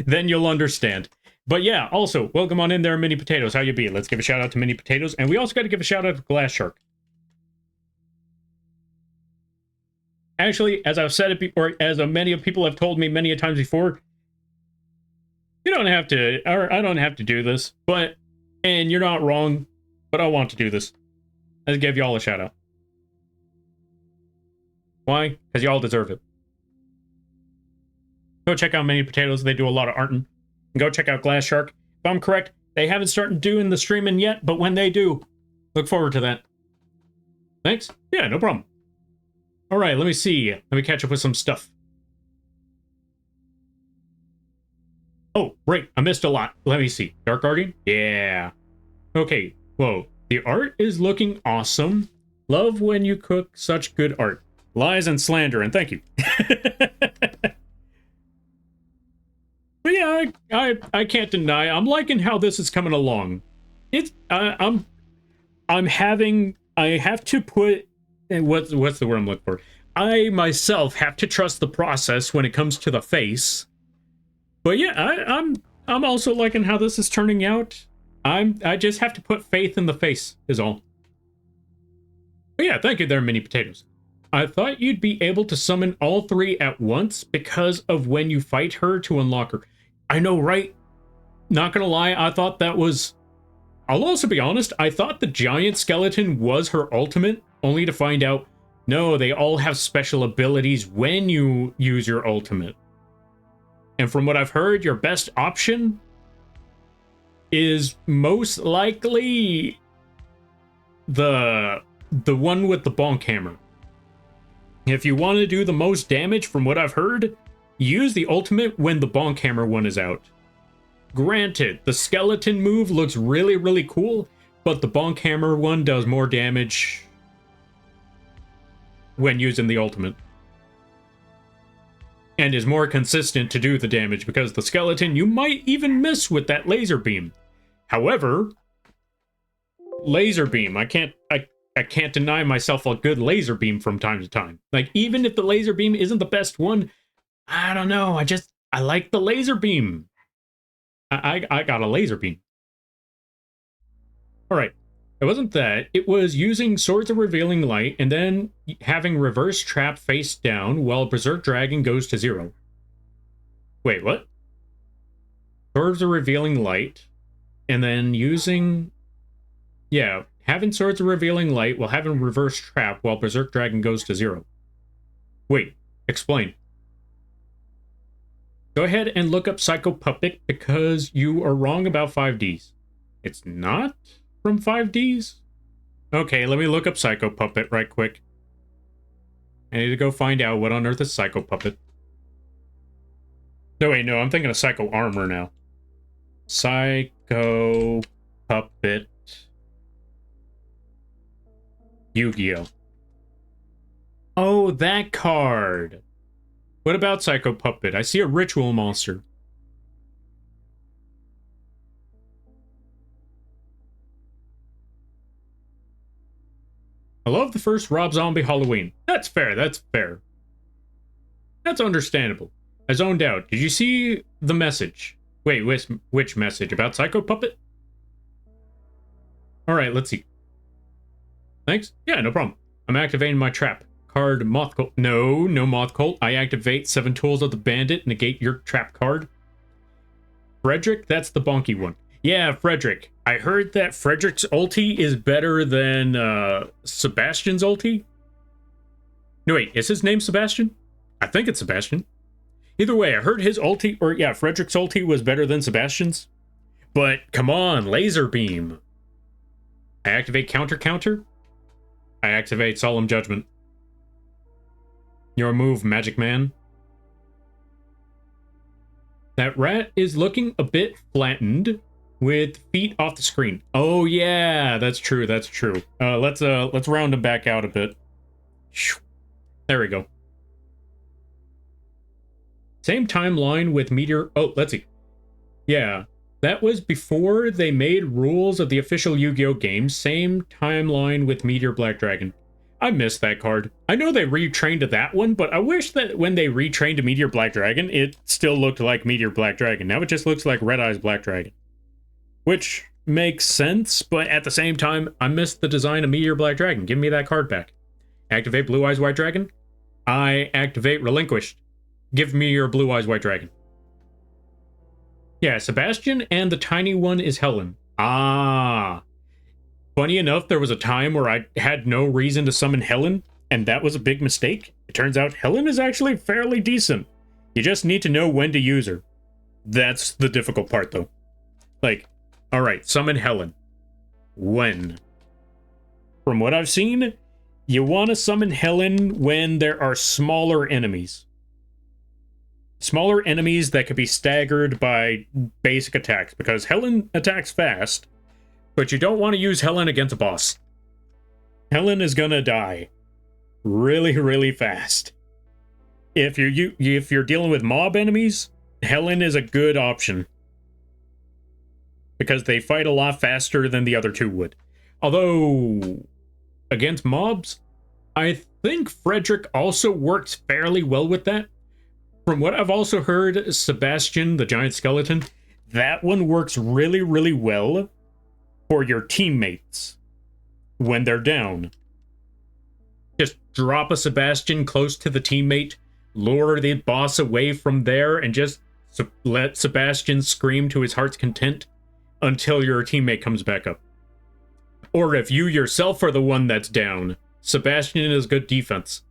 Then you'll understand. But yeah, also, welcome on in there, Mini Potatoes. How you be? Let's give a shout out to Mini Potatoes. And we also got to give a shout out to Glass Shark. Actually, as I've said it before, as many of people have told me many a times before, you don't have to, or I don't have to do this, but, and you're not wrong, but I want to do this. Let's give y'all a shout out. Why? Because y'all deserve it. Go check out Mini Potatoes. They do a lot of arting. Go check out Glass Shark. If I'm correct, they haven't started doing the streaming yet, but when they do, look forward to that. Thanks. Yeah, no problem. All right, let me see. Let me catch up with some stuff. Oh, right. I missed a lot. Let me see. Dark Guardian? Yeah. Okay. Whoa. The art is looking awesome. Love when you cook such good art. Lies and slander, and thank you. But yeah, I can't deny. I'm liking how this is coming along. It's I have to put what's the word I'm looking for? I myself have to trust the process when it comes to the face. But yeah, I'm also liking how this is turning out. I just have to put faith in the face is all. But yeah, thank you there, Mini Potatoes. I thought you'd be able to summon all three at once because of when you fight her to unlock her. I know, right? Not gonna lie, I thought that was... I'll also be honest, I thought the giant skeleton was her ultimate, only to find out, no, they all have special abilities when you use your ultimate. And from what I've heard, your best option is most likely the one with the bonk hammer. If you want to do the most damage, from what I've heard, use the ultimate when the bonk hammer one is out. Granted, the skeleton move looks really, really cool, but the bonk hammer one does more damage when using the ultimate. And is more consistent to do the damage, because the skeleton you might even miss with that laser beam. However, laser beam, I can't deny myself a good laser beam from time to time. Like, even if the laser beam isn't the best one, I don't know, I like the laser beam. I got a laser beam. Alright, it wasn't that. It was using Swords of Revealing Light and then having Reverse Trap face down while Berserk Dragon goes to 0. Wait, what? Swords of Revealing Light and then using... Yeah, having Swords of Revealing Light while having Reverse Trap while Berserk Dragon goes to 0. Wait, explain. Go ahead and look up Psycho Puppet because you are wrong about 5Ds. It's not from 5Ds? Okay, let me look up Psycho Puppet right quick. I need to go find out what on earth is Psycho Puppet. No, wait, no, I'm thinking of Psycho Armor now. Psycho Puppet Yu-Gi-Oh! Oh, that card! What about Psycho Puppet? I see a ritual monster. I love the first Rob Zombie Halloween. That's fair, that's fair. That's understandable. I zoned out. Did you see the message? Wait, which message? About Psycho Puppet? Alright, let's see. Thanks? Yeah, no problem. I'm activating my trap. Card Moth Cult. No Moth Cult. I activate 7 Tools of the Bandit, negate your trap card. Frederick, that's the bonky one. Yeah, Frederick. I heard that Frederick's ulti is better than Sebastian's ulti. No, wait, is his name Sebastian? I think it's Sebastian. Either way, I heard his ulti, or yeah, Frederick's ulti was better than Sebastian's. But come on, Laser Beam. I activate Counter. I activate Solemn Judgment. Your move, Magic Man. That rat is looking a bit flattened with feet off the screen. Oh yeah, that's true. Let's round him back out a bit. There we go. Same timeline with Meteor. Oh, let's see. Yeah, that was before they made rules of the official Yu-Gi-Oh games. Same timeline with Meteor Black Dragon. I missed that card. I know they retrained that one, but I wish that when they retrained Meteor Black Dragon, it still looked like Meteor Black Dragon. Now it just looks like Red Eyes Black Dragon. Which makes sense, but at the same time, I missed the design of Meteor Black Dragon. Give me that card back. Activate Blue Eyes White Dragon. I activate Relinquished. Give me your Blue Eyes White Dragon. Yeah, Sebastian and the tiny one is Helen. Ah. Funny enough, there was a time where I had no reason to summon Helen, and that was a big mistake. It turns out Helen is actually fairly decent. You just need to know when to use her. That's the difficult part, though. Like, alright, summon Helen. When? From what I've seen, you want to summon Helen when there are smaller enemies. Smaller enemies that could be staggered by basic attacks, because Helen attacks fast, but you don't want to use Helen against a boss. Helen is gonna die really, really fast. If you're dealing with mob enemies, Helen is a good option, because they fight a lot faster than the other two would. Although, against mobs, I think Frederick also works fairly well with that. From what I've also heard, Sebastian, the giant skeleton, that one works really, really well for your teammates when they're down. Just drop a Sebastian close to the teammate, lure the boss away from there, and just let Sebastian scream to his heart's content until your teammate comes back up. Or if you yourself are the one that's down, Sebastian is good defense.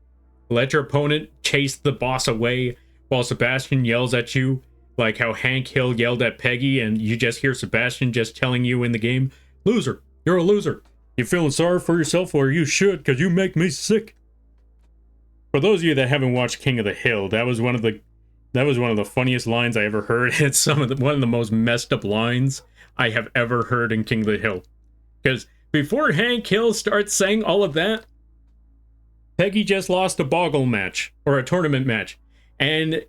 Let your opponent chase the boss away while Sebastian yells at you, like how Hank Hill yelled at Peggy, and you just hear Sebastian just telling you in the game, "Loser, you're a loser. You feeling sorry for yourself, or you should, because you make me sick." For those of you that haven't watched King of the Hill, that was one of the funniest lines I ever heard. It's one of the most messed up lines I have ever heard in King of the Hill. Because before Hank Hill starts saying all of that, Peggy just lost a boggle match, or a tournament match. And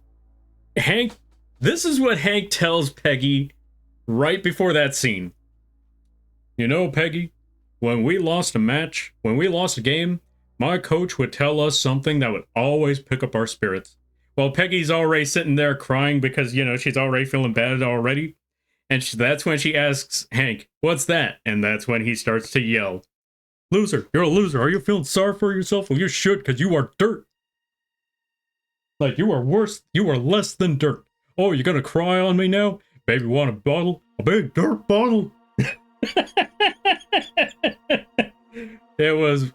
this is what Hank tells Peggy right before that scene. "You know, Peggy, when we lost a game, my coach would tell us something that would always pick up our spirits." Well, Peggy's already sitting there crying because, she's already feeling bad already. And that's when she asks Hank, "What's that?" And that's when he starts to yell, "Loser, you're a loser. Are you feeling sorry for yourself? Well, you should, because you are dirt. Like, you are worse. You are less than dirt. Oh, you're gonna cry on me now? Baby, want a bottle? A big dirt bottle?" It was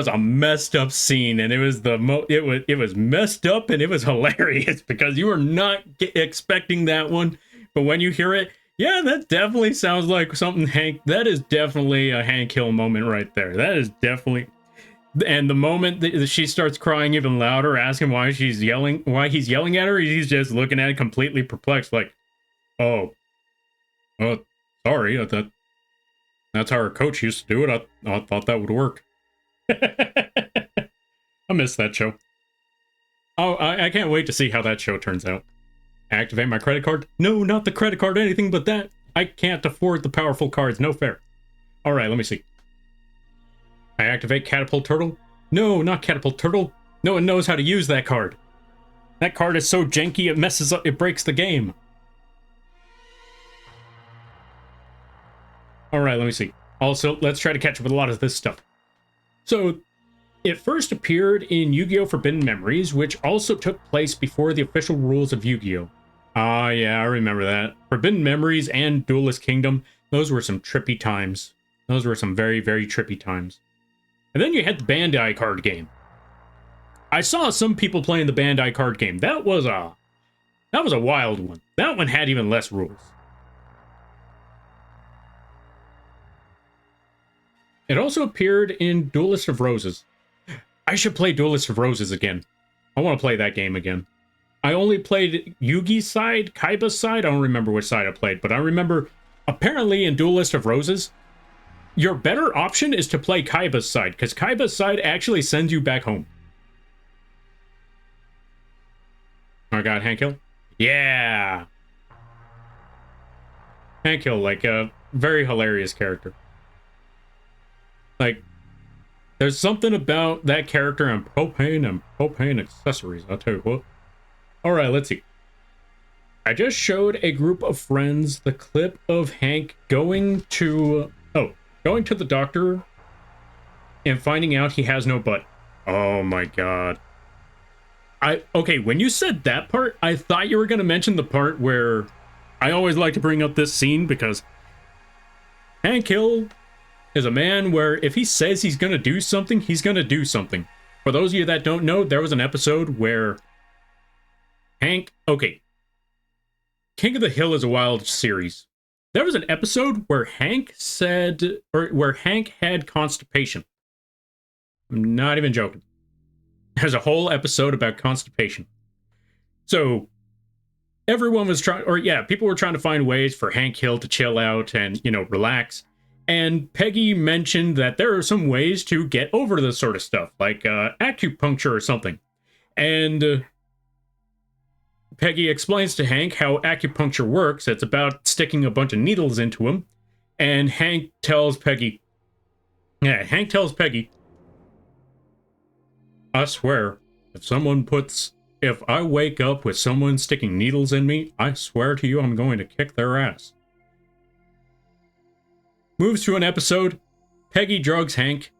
a messed up scene, and it was messed up, and it was hilarious because you were not expecting that one, but when you hear it, yeah, that definitely sounds like something that is definitely a Hank Hill moment right there. That is definitely. And the moment that she starts crying even louder, asking why he's yelling at her, he's just looking at it completely perplexed, like, "Oh, sorry, that's how our coach used to do it. I thought that would work." I miss that show. Oh, I can't wait to see how that show turns out. Activate my credit card? No, not the credit card, anything but that. I can't afford the powerful cards, no fair. Alright, let me see. I activate Catapult Turtle? No, not Catapult Turtle. No one knows how to use that card. That card is so janky it messes up, it breaks the game. Alright, let me see. Also, let's try to catch up with a lot of this stuff. So, it first appeared in Yu-Gi-Oh! Forbidden Memories, which also took place before the official rules of Yu-Gi-Oh! Ah, yeah, I remember that. Forbidden Memories and Duelist Kingdom, those were some trippy times. Those were some very, very trippy times. And then you had the Bandai card game. I saw some people playing the Bandai card game. That was a wild one. That one had even less rules. It also appeared in Duelist of Roses. I should play Duelist of Roses again. I want to play that game again. I only played Yugi's side, Kaiba's side. I don't remember which side I played, but I remember apparently in Duelist of Roses, your better option is to play Kaiba's side, because Kaiba's side actually sends you back home. Oh my god, Hank Hill? Yeah! Hank Hill, like a very hilarious character. Like, there's something about that character and propane accessories, I'll tell you what. Alright, let's see. I just showed a group of friends the clip of Hank going to the doctor and finding out he has no butt. Oh my god. Okay, when you said that part, I thought you were going to mention the part where I always like to bring up this scene because Hank Hill is a man where if he says he's going to do something, he's going to do something. For those of you that don't know, there was an episode where Hank... Okay. King of the Hill is a wild series. There was an episode where Hank had constipation. I'm not even joking. There's a whole episode about constipation. So everyone was people were trying to find ways for Hank Hill to chill out and, relax. And Peggy mentioned that there are some ways to get over this sort of stuff, like acupuncture or something. And Peggy explains to Hank how acupuncture works. It's about sticking a bunch of needles into him. And Hank tells Peggy, I swear, if I wake up with someone sticking needles in me, I swear to you I'm going to kick their ass. Moves to an episode, Peggy drugs Hank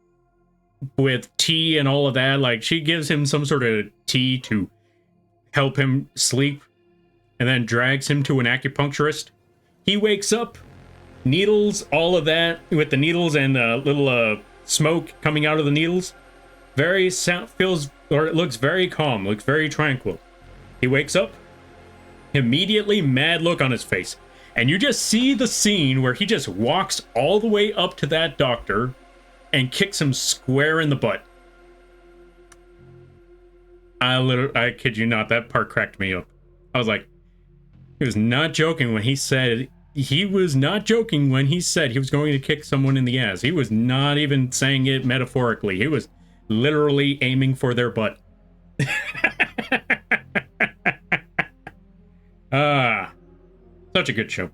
with tea and all of that. Like, she gives him some sort of tea to help him sleep, and then drags him to an acupuncturist. He wakes up, needles, all of that, with the needles and little smoke coming out of the needles. It looks very calm, looks very tranquil. He wakes up, immediately mad look on his face. And you just see the scene where he just walks all the way up to that doctor and kicks him square in the butt. I kid you not, that part cracked me up. I was like, he was not joking when he said he was going to kick someone in the ass. He was not even saying it metaphorically. He was literally aiming for their butt. Such a good show.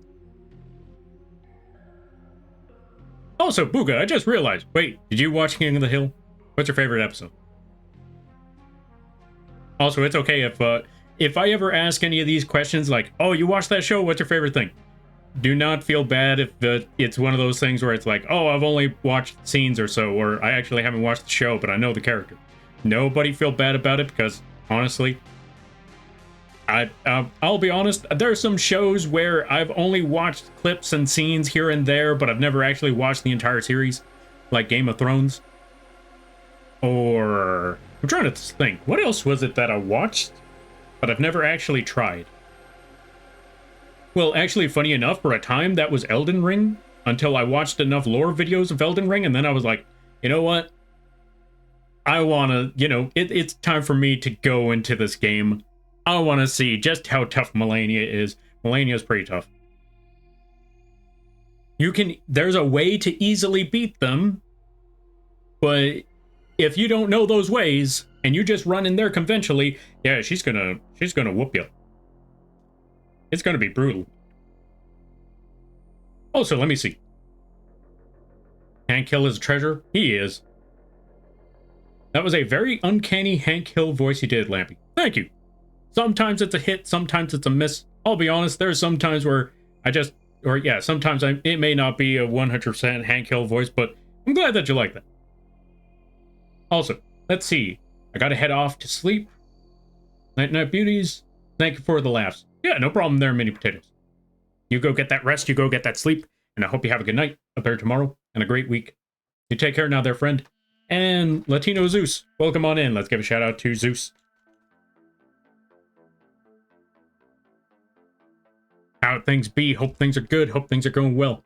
Also, Booga, I just realized. Wait, did you watch King of the Hill? What's your favorite episode? Also, it's okay if I ever ask any of these questions, like, oh, you watched that show, what's your favorite thing? Do not feel bad if it's one of those things where it's like, oh, I've only watched scenes or so, or I actually haven't watched the show, but I know the character. Nobody feel bad about it, because, honestly, I'll be honest, there are some shows where I've only watched clips and scenes here and there, but I've never actually watched the entire series, like Game of Thrones. Or I'm trying to think, what else was it that I watched, but I've never actually tried? Well, actually, funny enough, for a time, that was Elden Ring, until I watched enough lore videos of Elden Ring, and then I was like, you know what? I want to, it's time for me to go into this game. I want to see just how tough Melania is. Melania's pretty tough. There's a way to easily beat them, but if you don't know those ways, and you just run in there conventionally, yeah, she's gonna whoop you. It's gonna be brutal. Also, let me see. Hank Hill is a treasure? He is. That was a very uncanny Hank Hill voice you did, Lampy. Thank you. Sometimes it's a hit, sometimes it's a miss. I'll be honest, there's some times where sometimes it may not be a 100% Hank Hill voice, but I'm glad that you like that. Also, let's see. I gotta head off to sleep. Night night beauties. Thank you for the laughs. Yeah, no problem there, mini potatoes. You go get that rest, you go get that sleep, and I hope you have a good night, a better tomorrow, and a great week. You take care now there, friend. And Latino Zeus, welcome on in. Let's give a shout out to Zeus. How things be, hope things are good, hope things are going well.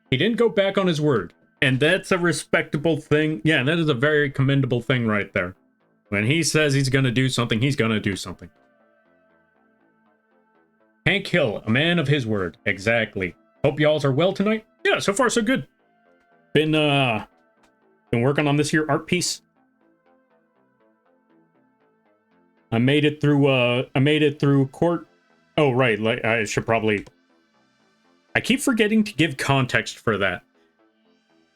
He didn't go back on his word, and that's a respectable thing. Yeah, that is a very commendable thing right there. When he says he's gonna do something, he's gonna do something. Hank Hill, a man of his word. Exactly. Hope y'alls are well tonight. Yeah, so far so good. Been working on this here art piece. I made it through court. Oh, right, like I keep forgetting to give context for that.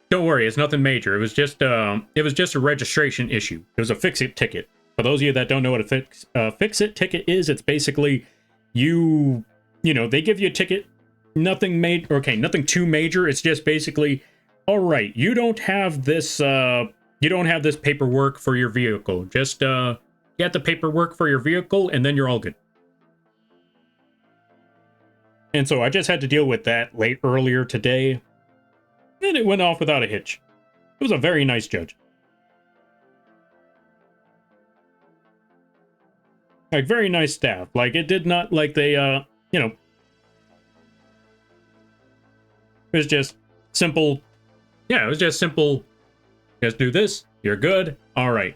Don't worry, it's nothing major. It was just a registration issue. It was a fix-it ticket. For those of you that don't know what a fix-it ticket is, it's basically they give you a ticket, nothing too major. It's just basically, all right, you don't have this paperwork for your vehicle. Just get the paperwork for your vehicle, and then you're all good. And so I just had to deal with that earlier today, and it went off without a hitch. It was a very nice judge. Like, very nice staff. Like, it did not, like, they, you know, it was just simple. Yeah, it was just simple. Just do this. You're good. All right.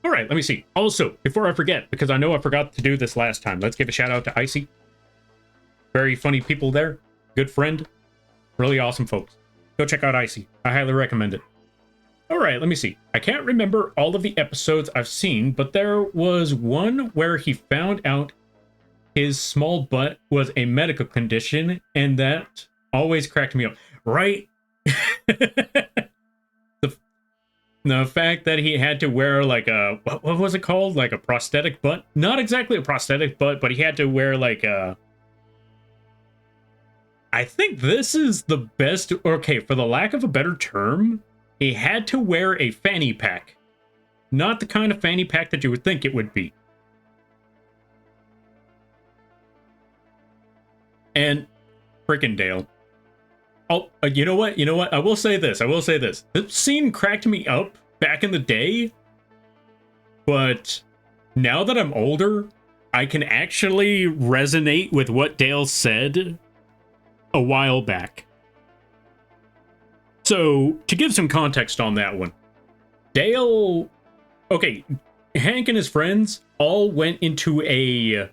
All right, let me see. Also, before I forget, because I know I forgot to do this last time, let's give a shout out to Icy. Very funny people there. Good friend. Really awesome folks. Go check out Icy. I highly recommend it. All right, let me see. I can't remember all of the episodes I've seen, but there was one where he found out his small butt was a medical condition, and that always cracked me up. Right? The fact that he had to wear like a, what was it called? Like a prosthetic butt? Not exactly a prosthetic butt, but he had to wear like a, I think this is the best, okay, for the lack of a better term, he had to wear a fanny pack. Not the kind of fanny pack that you would think it would be. And frickin' Dale. Oh, you know what? You know what? I will say this. This scene cracked me up back in the day, but now that I'm older, I can actually resonate with what Dale said a while back. So, to give some context on that one, Dale... Okay, Hank and his friends all went into a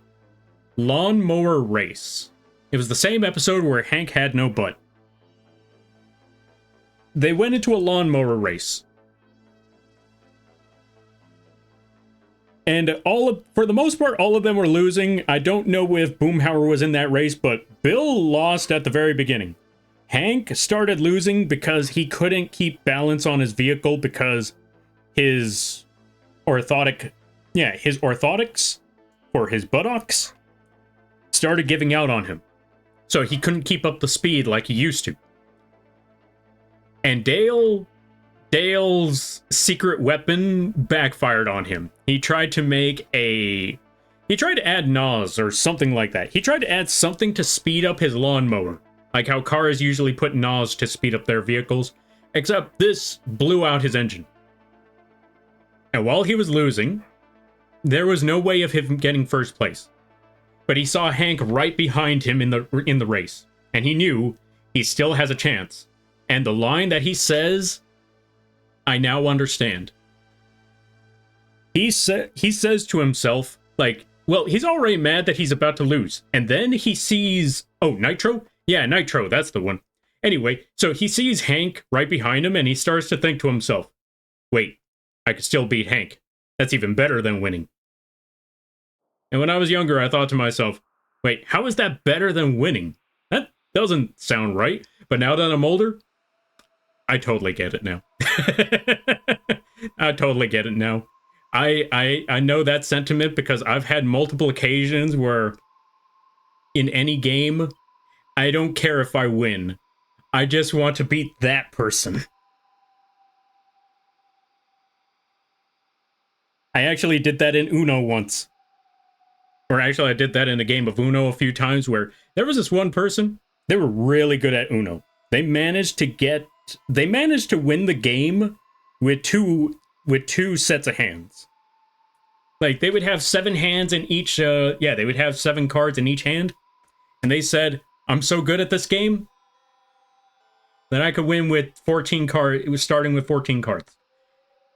lawnmower race. It was the same episode where Hank had no butt. They went into a lawnmower race. And for the most part, all of them were losing. I don't know if Boomhauer was in that race, but Bill lost at the very beginning. Hank started losing because he couldn't keep balance on his vehicle because his orthotics for his buttocks started giving out on him. So he couldn't keep up the speed like he used to. And Dale's secret weapon backfired on him. He tried to add NOS or something like that. He tried to add something to speed up his lawnmower. Like how cars usually put NOS to speed up their vehicles. Except this blew out his engine. And while he was losing, there was no way of him getting first place. But he saw Hank right behind him in the race. And he knew he still has a chance. And the line that he says, I now understand. He says to himself, like, well, he's already mad that he's about to lose. And then he sees, oh, Nitro? Yeah, Nitro, that's the one. Anyway, so he sees Hank right behind him and he starts to think to himself, wait, I could still beat Hank. That's even better than winning. And when I was younger, I thought to myself, wait, how is that better than winning? That doesn't sound right. But now that I'm older, I totally get it now. I totally get it now. I know that sentiment because I've had multiple occasions where in any game, I don't care if I win. I just want to beat that person. I actually did that in Uno once. Or actually, I did that in a game of Uno a few times where there was this one person, they were really good at Uno. They managed to win the game with two sets of hands. Like, they would have 7 hands in each, they would have 7 cards in each hand. And they said, I'm so good at this game that I could win with 14 cards. It was starting with 14 cards.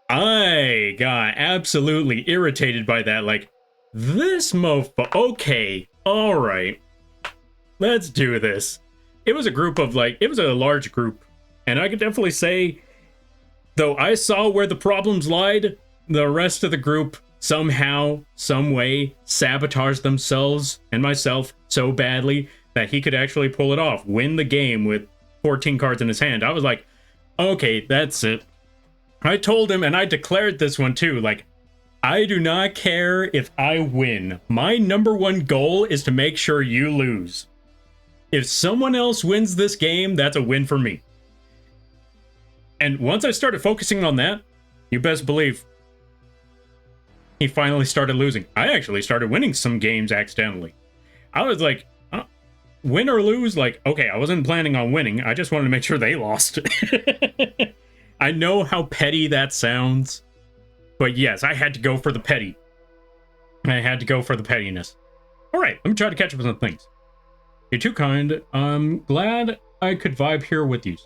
I got absolutely irritated by that. Like, this mofo, okay, all right, let's do this. It was a group of, like, it was a large group. And I could definitely say, though I saw where the problems lied, the rest of the group somehow, some way, sabotaged themselves and myself so badly that he could actually pull it off, win the game with 14 cards in his hand. I was like, okay, that's it. I told him, and I declared this one too, like, I do not care if I win. My number one goal is to make sure you lose. If someone else wins this game, that's a win for me. And once I started focusing on that, you best believe he finally started losing. I actually started winning some games accidentally. I was like, win or lose, like, okay, I wasn't planning on winning. I just wanted to make sure they lost. I know how petty that sounds. But yes, I had to go for the petty. I had to go for the pettiness. All right, let me try to catch up with some things. You're too kind. I'm glad I could vibe here with you.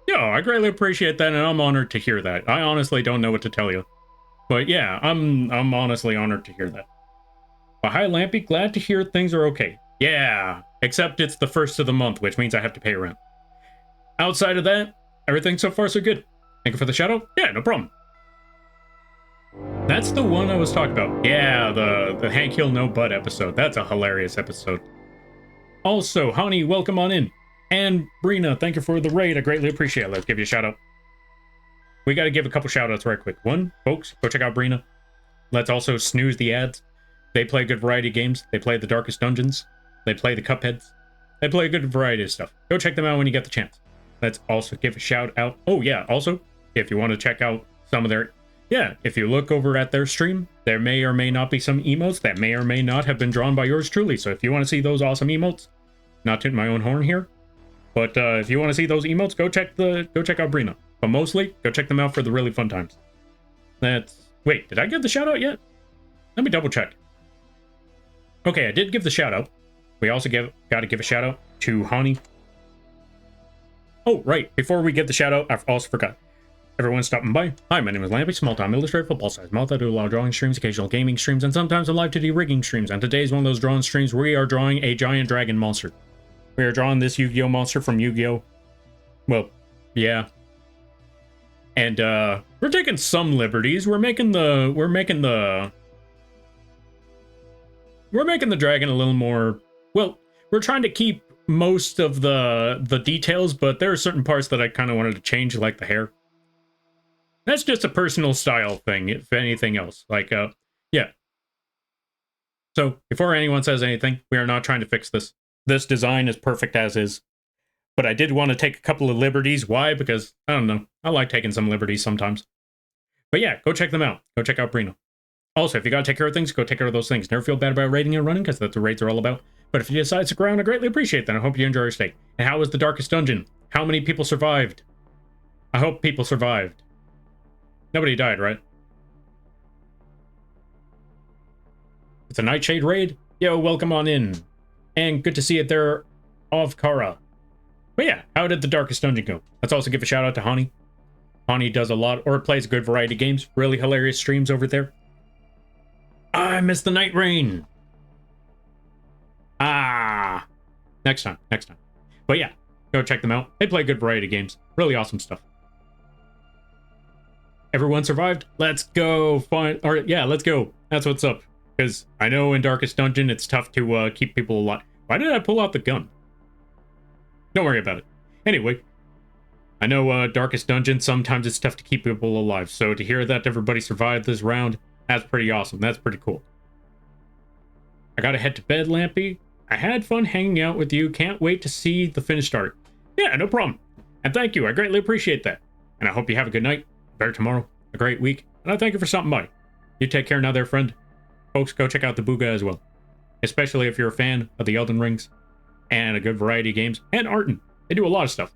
Yeah, I greatly appreciate that, and I'm honored to hear that. I honestly don't know what to tell you. But yeah, I'm honestly honored to hear that. But hi, Lampy. Glad to hear things are okay. Yeah, except it's the first of the month, which means I have to pay rent. Outside of that, everything so far so good. Thank you for the shout out. Yeah, no problem. That's the one I was talking about. Yeah, the Hank Hill No Butt episode. That's a hilarious episode. Also, Honey, welcome on in. And Brina, thank you for the raid. I greatly appreciate it. Let's give you a shout out. We got to give a couple shout outs right quick. One, folks, go check out Brina. Let's also snooze the ads. They play good variety of games. They play the Darkest Dungeons. They play the Cupheads. They play a good variety of stuff. Go check them out when you get the chance. Let's also give a shout out. Oh, yeah. Also, if you want to check out some of their... Yeah, if you look over at their stream, there may or may not be some emotes that may or may not have been drawn by yours truly. So if you want to see those awesome emotes, not tooting my own horn here, but if you want to see those emotes, go check out Brina. But mostly, go check them out for the really fun times. Wait, did I give the shout out yet? Let me double check. Okay, I did give the shout out. We also got to give a shout out to Hani. Oh, right. Before we give the shout out, I also forgot. Everyone stopping by. Hi, my name is Lampy, small-time illustrated football-sized moth. I do a lot of drawing streams, occasional gaming streams, and sometimes I'm live to do rigging streams. And today's one of those drawing streams. We are drawing a giant dragon monster. We are drawing this Yu-Gi-Oh monster from Yu-Gi-Oh. Well, yeah. And we're taking some liberties. We're making the dragon a little more. Well, we're trying to keep most of the details, but there are certain parts that I kind of wanted to change, like the hair. That's just a personal style thing, if anything else. Like, yeah. So, before anyone says anything, we are not trying to fix this. This design is perfect as is. But I did want to take a couple of liberties. Why? Because, I don't know, I like taking some liberties sometimes. But yeah, go check them out. Go check out Brino. Also, if you gotta take care of things, go take care of those things. Never feel bad about raiding and running, because that's what raids are all about. But if you decide to stick around, I greatly appreciate that. I hope you enjoy your stay. And how was the Darkest Dungeon? How many people survived? I hope people survived. Nobody died, right? It's a Nightshade raid? Yo, welcome on in. And good to see it there, of Kara. But yeah, how did the Darkest Dungeon go? Let's also give a shout out to Hani. Hani does a lot, or plays a good variety of games. Really hilarious streams over there. I missed the Night Rain. Ah. Next time. But yeah, go check them out. They play a good variety of games. Really awesome stuff. Everyone survived? Let's go find... Or, yeah, let's go. That's what's up. Because I know in Darkest Dungeon, it's tough to keep people alive. Why did I pull out the gun? Don't worry about it. Anyway, I know Darkest Dungeon, sometimes it's tough to keep people alive. So to hear that everybody survived this round, that's pretty awesome. That's pretty cool. I gotta head to bed, Lampy. I had fun hanging out with you. Can't wait to see the finished art. Yeah, no problem. And thank you. I greatly appreciate that. And I hope you have a good night. Better tomorrow. A great week. And I thank you for stopping by. You take care now there, friend. Folks, go check out the Booga as well. Especially if you're a fan of the Elden Rings and a good variety of games. And Arton. They do a lot of stuff.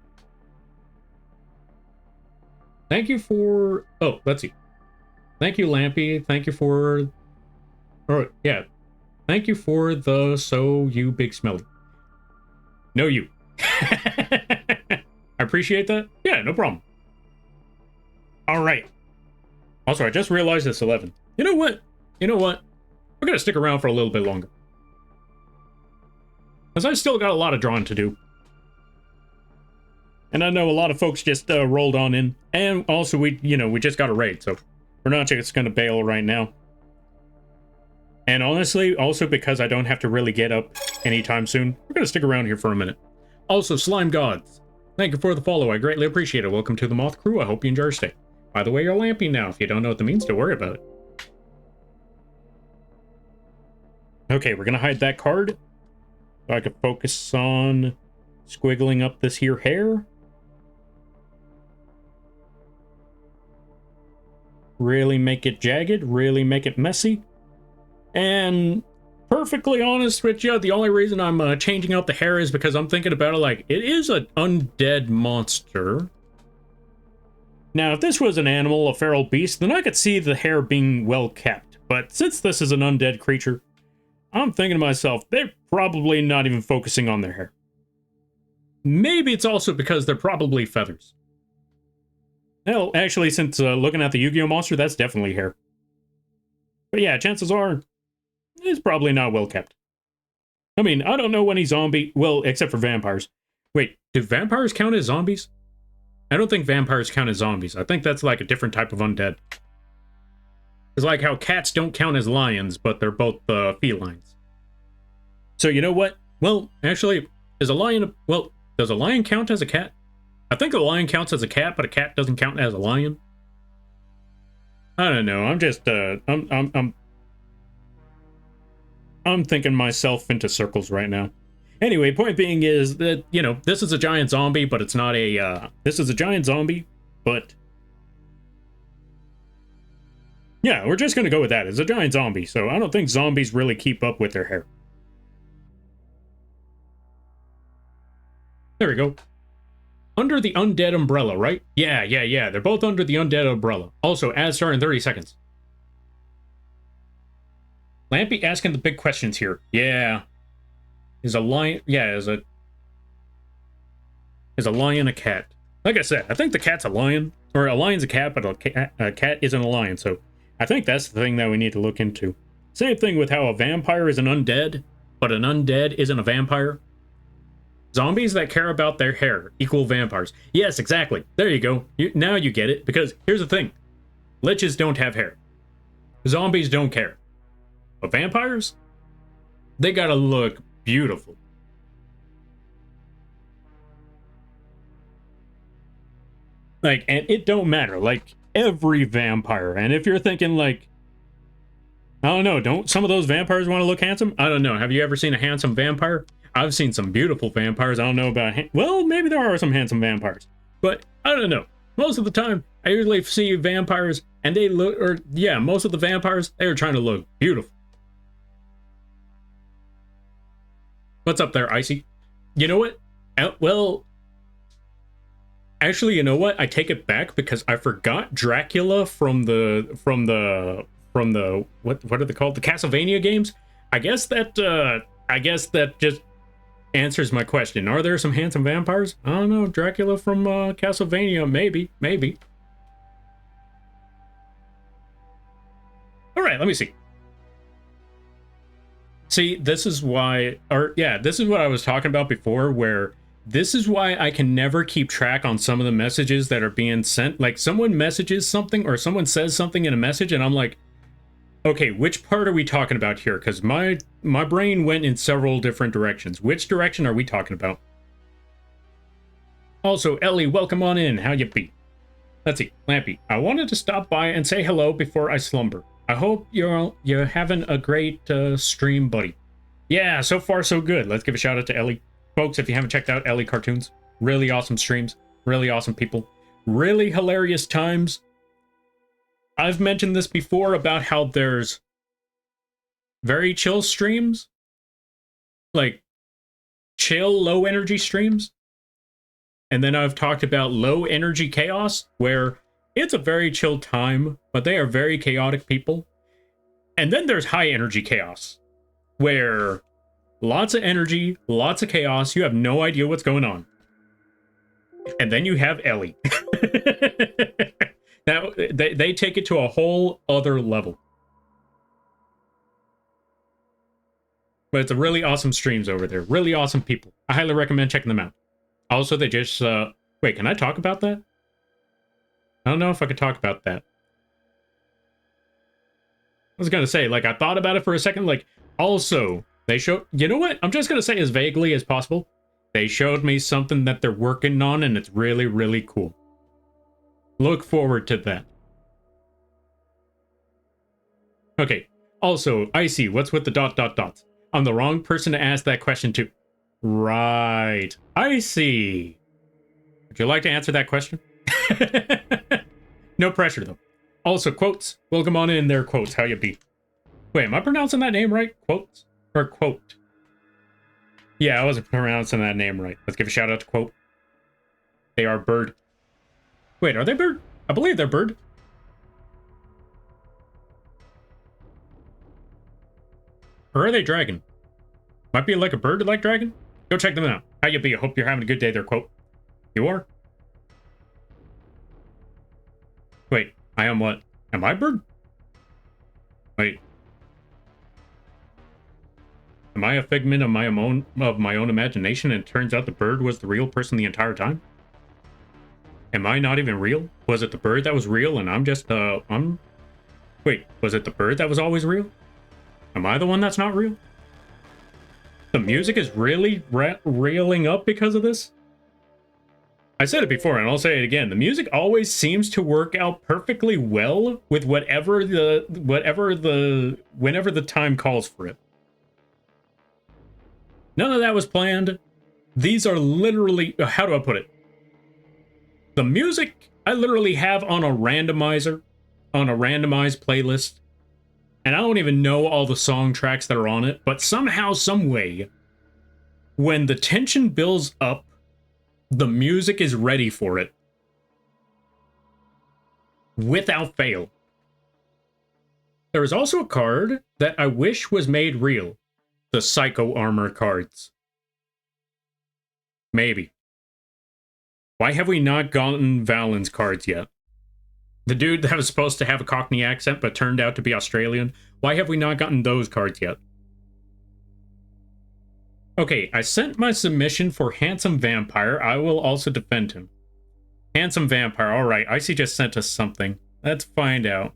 Thank you for... Oh, let's see. Thank you, Lampy. Thank you for... Oh, yeah. Thank you for the So You Big Smelly. No, you. I appreciate that. Yeah, no problem. All right. Also, I just realized it's 11. You know what? We're going to stick around for a little bit longer. Because I still got a lot of drawing to do. And I know a lot of folks just rolled on in. And also, we just got a raid. So we're not just going to bail right now. And honestly, also because I don't have to really get up anytime soon, we're going to stick around here for a minute. Also, Slime Gods, thank you for the follow. I greatly appreciate it. Welcome to the Moth Crew. I hope you enjoy your stay. By the way, you're Lampy now. If you don't know what that means, don't worry about it. Okay, we're going to hide that card. So I can focus on squiggling up this here hair. Really make it jagged. Really make it messy. And perfectly honest with you, the only reason I'm changing out the hair is because I'm thinking about it like, it is an undead monster. Now, if this was an animal, a feral beast, then I could see the hair being well kept. But since this is an undead creature, I'm thinking to myself, they're probably not even focusing on their hair. Maybe it's also because they're probably feathers. Hell, actually, since looking at the Yu-Gi-Oh! Monster, that's definitely hair. But yeah, chances are, it's probably not well kept. I mean, I don't know any zombie... Well, except for vampires. Wait, do vampires count as zombies? I don't think vampires count as zombies. I think that's like a different type of undead. It's like how cats don't count as lions, but they're both felines. So you know what? Well, actually, is a lion... Well, does a lion count as a cat? I think a lion counts as a cat, but a cat doesn't count as a lion. I don't know. I'm just... I'm thinking myself into circles right now. Anyway, point being is that, you know, this is a giant zombie, but it's not a, this is a giant zombie, but... Yeah, we're just gonna go with that. It's a giant zombie, so I don't think zombies really keep up with their hair. There we go. Under the undead umbrella, right? Yeah. They're both under the undead umbrella. Also, ads start in 30 seconds. Lampy asking the big questions here. Yeah. Is a lion... Yeah, is a lion a cat? Like I said, I think the cat's a lion. Or a lion's a cat, but a cat isn't a lion. So I think that's the thing that we need to look into. Same thing with how a vampire is an undead, but an undead isn't a vampire. Zombies that care about their hair equal vampires. Yes, exactly. There you go. Now you get it. Because here's the thing. Liches don't have hair. Zombies don't care. But vampires? They gotta look beautiful. Like, and it don't matter. Like, every vampire. And if you're thinking, like, I don't know, don't some of those vampires want to look handsome? I don't know. Have you ever seen a handsome vampire? I've seen some beautiful vampires. I don't know about... Well, maybe there are some handsome vampires. But, I don't know. Most of the time, I usually see vampires, and they look... Or, yeah, most of the vampires, they are trying to look beautiful. What's up there, Icy? You know what? Well... Actually, you know what? I take it back because I forgot Dracula from the what are they called? The Castlevania games? I guess that just answers my question. Are there some handsome vampires? I don't know. Dracula from Castlevania, maybe. All right, let me see. See, this is why, this is what I was talking about before, where this is why I can never keep track on some of the messages that are being sent. Like, someone messages something, or someone says something in a message, and I'm like, okay, which part are we talking about here? Because my brain went in several different directions. Which direction are we talking about? Also, Ellie, welcome on in. How you be? Let's see, Lampy. I wanted to stop by and say hello before I slumber. I hope you're having a great stream, buddy. Yeah, so far so good. Let's give a shout out to Ellie. Folks, if you haven't checked out Ellie cartoons, really awesome streams, really awesome people, really hilarious times. I've mentioned this before about how there's very chill streams, like chill, low energy streams. And then I've talked about low energy chaos, where it's a very chill time, but they are very chaotic people. And then there's high energy chaos, where lots of energy, lots of chaos, you have no idea what's going on. And then you have Ellie. Now, they take it to a whole other level. But it's a really awesome streams over there. Really awesome people. I highly recommend checking them out. Also, they just... wait, can I talk about that? I don't know if I could talk about that. I was going to say, like, I thought about it for a second. Like, also, they showed... You know what? I'm just going to say as vaguely as possible. They showed me something that they're working on, and it's really, really cool. Look forward to that. Okay. Also, Icy, what's with the ... I'm the wrong person to ask that question to. Right. Icy. Would you like to answer that question? No pressure, though. Also, Quotes. Welcome on in there, Quotes. How you be? Wait, am I pronouncing that name right? Quotes? Or Quote? Yeah, I wasn't pronouncing that name right. Let's give a shout out to Quote. They are bird. Wait, are they bird? I believe they're bird. Or are they dragon? Might be like a bird like dragon. Go check them out. How you be? I hope you're having a good day there, quote. You are? Wait, I am what? Am I bird? Wait. Am I a figment of my own imagination and it turns out the bird was the real person the entire time? Am I not even real? Was it the bird that was real and I'm just, Wait, was it the bird that was always real? Am I the one that's not real? The music is really railing up because of this? I said it before and I'll say it again. The music always seems to work out perfectly well with whenever the time calls for it. None of that was planned. These are literally, how do I put it? The music I literally have on a randomizer, on a randomized playlist, and I don't even know all the song tracks that are on it, but somehow, some way, when the tension builds up, the music is ready for it. Without fail. There is also a card that I wish was made real. The Psycho Armor cards. Maybe. Why have we not gotten Valen's cards yet? The dude that was supposed to have a Cockney accent but turned out to be Australian. Why have we not gotten those cards yet? Okay, I sent my submission for Handsome Vampire. I will also defend him. Handsome Vampire. Alright, Icy just sent us something. Let's find out.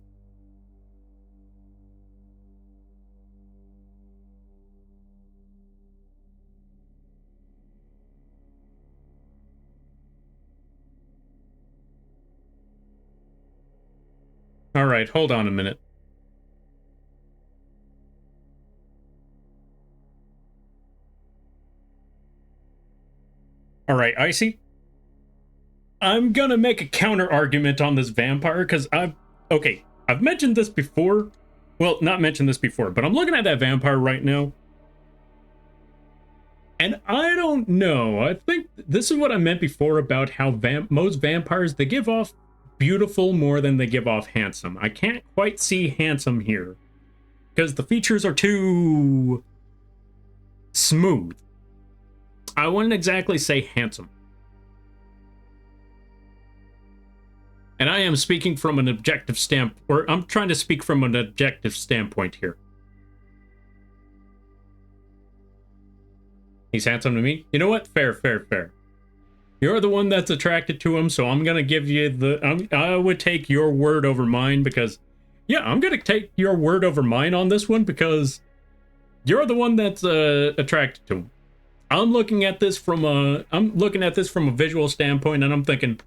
Alright, hold on a minute. Alright, Icy. I'm gonna make a counter argument on this vampire, because okay, I've mentioned this before. Well, not mentioned this before, but I'm looking at that vampire right now. And I don't know. I think this is what I meant before about how most vampires, they give off beautiful more than they give off handsome. I can't quite see handsome here because the features are too smooth. I wouldn't exactly say handsome. And I am speaking from an objective or I'm trying to speak from an objective standpoint here. He's handsome to me? You know what? Fair. You're the one that's attracted to him, so I'm gonna give you I would take your word over mine because, yeah, I'm gonna take your word over mine on this one because you're the one that's attracted to him. I'm looking at this from a visual standpoint, and I'm thinking,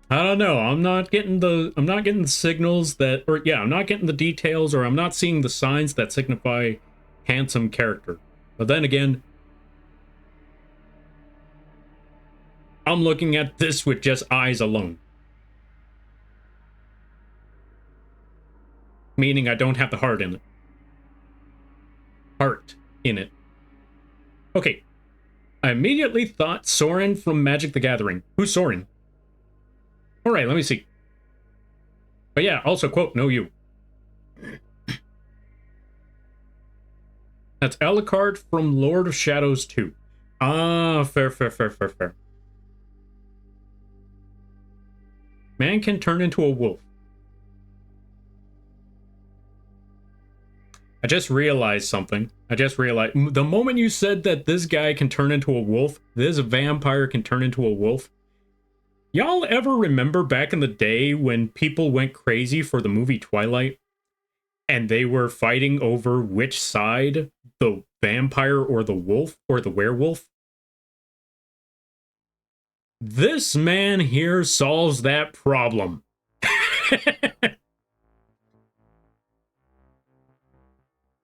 I don't know. I'm not getting the signals that, or yeah, I'm not getting the details, or I'm not seeing the signs that signify handsome character. But then again, I'm looking at this with just eyes alone. Meaning I don't have the heart in it. Heart in it. Okay. I immediately thought Soren from Magic the Gathering. Who's Soren? Alright, let me see. But yeah, also quote, no you. That's Alucard from Lord of Shadows 2. Ah, fair. Man can turn into a wolf. I just realized something. The moment you said that this guy can turn into a wolf, this vampire can turn into a wolf. Y'all ever remember back in the day when people went crazy for the movie Twilight? And they were fighting over which side, the vampire or the wolf or the werewolf? This man here solves that problem.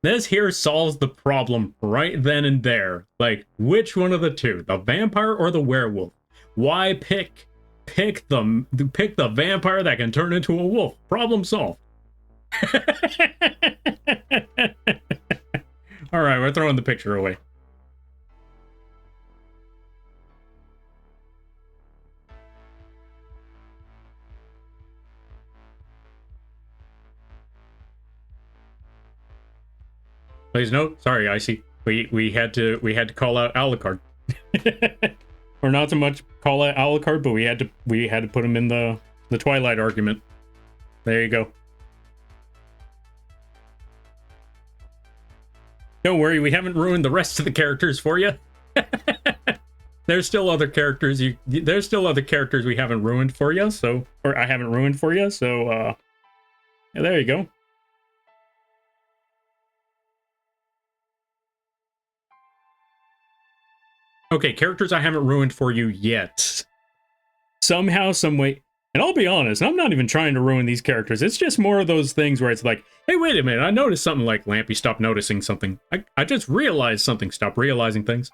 This here solves the problem right then and there. Like, which one of the two? The vampire or the werewolf? Why pick the vampire that can turn into a wolf? Problem solved. Alright, we're throwing the picture away. Please no. Sorry, Icy. We had to call out Alucard. Or not so much call out Alucard, but we had to put him in the Twilight argument. There you go. Don't worry, we haven't ruined the rest of the characters for you. There's still other characters we haven't ruined for you, so, or I haven't ruined for you, so yeah, there you go. Okay, characters I haven't ruined for you yet. Somehow, some way, and I'll be honest, I'm not even trying to ruin these characters. It's just more of those things where it's like, hey, wait a minute, I noticed something. Like, Lampy, stop noticing something. I just realized something. Stop realizing things.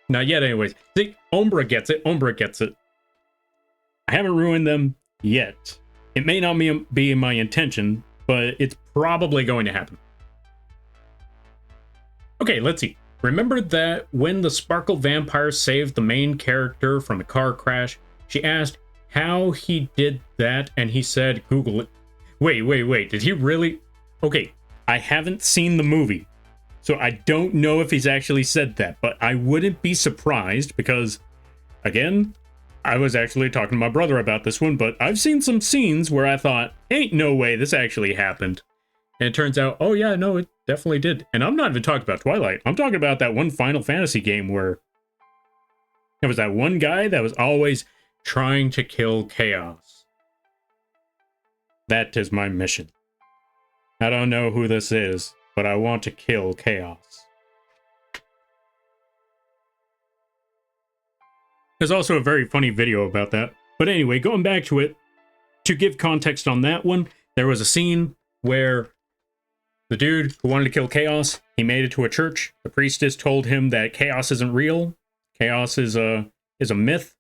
Not yet, anyways. See, Umbra gets it. Umbra gets it. I haven't ruined them yet. It may not be my intention, but it's probably going to happen. Okay, let's see. Remember that when the Sparkle Vampire saved the main character from a car crash, she asked how he did that, and he said, Google it. Wait. Did he really? Okay, I haven't seen the movie, so I don't know if he's actually said that, but I wouldn't be surprised because, again, I was actually talking to my brother about this one, but I've seen some scenes where I thought, ain't no way this actually happened. And it turns out, oh yeah, no, it definitely did. And I'm not even talking about Twilight. I'm talking about that one Final Fantasy game where there was that one guy that was always trying to kill Chaos. That is my mission. I don't know who this is, but I want to kill Chaos. There's also a very funny video about that. But anyway, going back to it, to give context on that one, there was a scene where the dude who wanted to kill Chaos, he made it to a church. The priestess told him that Chaos isn't real. Chaos is a myth.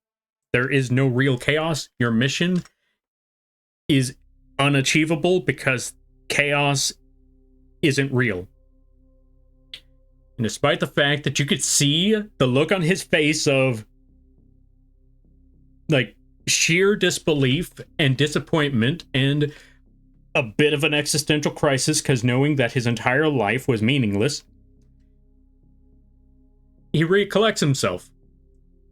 There is no real Chaos. Your mission is unachievable because Chaos isn't real. And despite the fact that you could see the look on his face of like sheer disbelief and disappointment and a bit of an existential crisis because knowing that his entire life was meaningless, he recollects himself.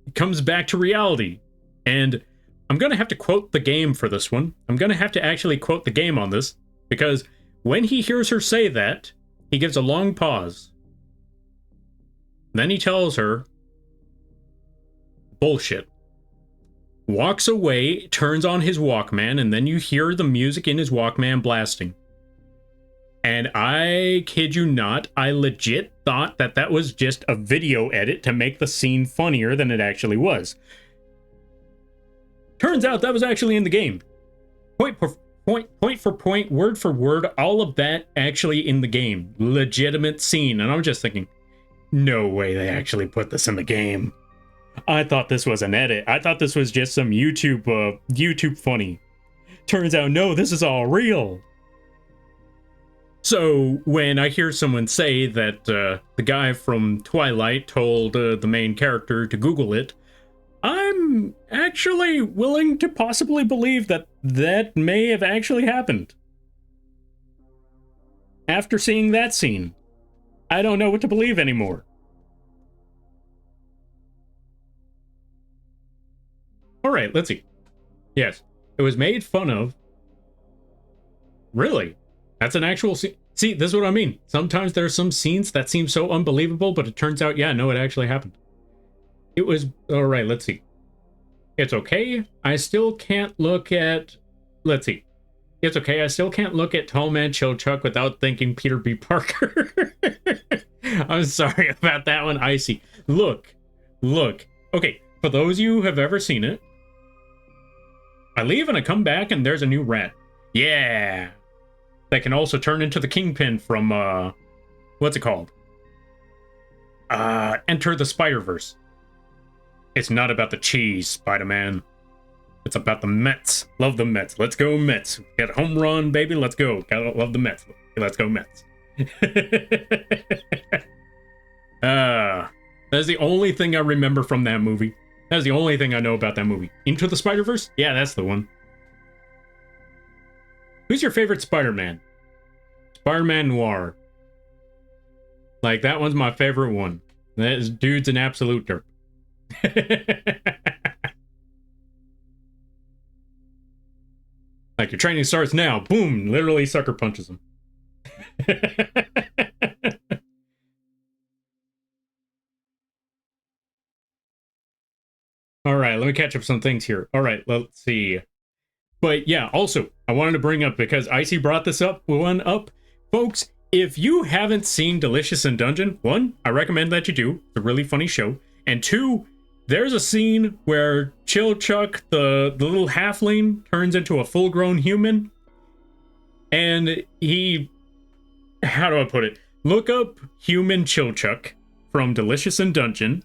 He comes back to reality. And I'm going to have to quote the game for this one. I'm going to have to actually quote the game on this because when he hears her say that, he gives a long pause. Then he tells her, bullshit. Walks away, turns on his Walkman, and then you hear the music in his Walkman blasting. And I kid you not, I legit thought that that was just a video edit to make the scene funnier than it actually was. Turns out that was actually in the game. Point for point, word for word, all of that actually in the game. Legitimate scene. And I'm just thinking, no way they actually put this in the game. I thought this was an edit. I thought this was just some YouTube funny. Turns out, no, this is all real. So when I hear someone say that the guy from Twilight told the main character to Google it, I'm actually willing to possibly believe that that may have actually happened. After seeing that scene, I don't know what to believe anymore. All right, let's see. Yes, it was made fun of. Really? That's an actual scene. See, this is what I mean. Sometimes there are some scenes that seem so unbelievable, but it turns out, yeah, no, it actually happened. It was, all right, let's see. It's okay. I still can't look at, let's see. It's okay. I still can't look at Tall Man Chill Chuck without thinking Peter B. Parker. I'm sorry about that one, Icy. Look. Okay, for those of you who have ever seen it, I leave and I come back and there's a new rat. Yeah. That can also turn into the Kingpin from, what's it called? Enter the Spider-Verse. It's not about the cheese, Spider-Man. It's about the Mets. Love the Mets. Let's go Mets. Get a home run, baby. Let's go. Gotta love the Mets. Let's go Mets. That's the only thing I remember from that movie. That's the only thing I know about that movie. Into the Spider-Verse? Yeah, that's the one. Who's your favorite Spider-Man? Spider-Man Noir. Like, that one's my favorite one. That dude's an absolute derp. Like, your training starts now. Boom! Literally sucker punches him. Alright, let me catch up some things here. Alright, let's see. But yeah, also, I wanted to bring up, because Icy brought this up, folks, if you haven't seen Delicious in Dungeon, one, I recommend that you do. It's a really funny show. And two, there's a scene where Chillchuck, the little halfling, turns into a full-grown human. And he... How do I put it? Look up human Chillchuck from Delicious in Dungeon,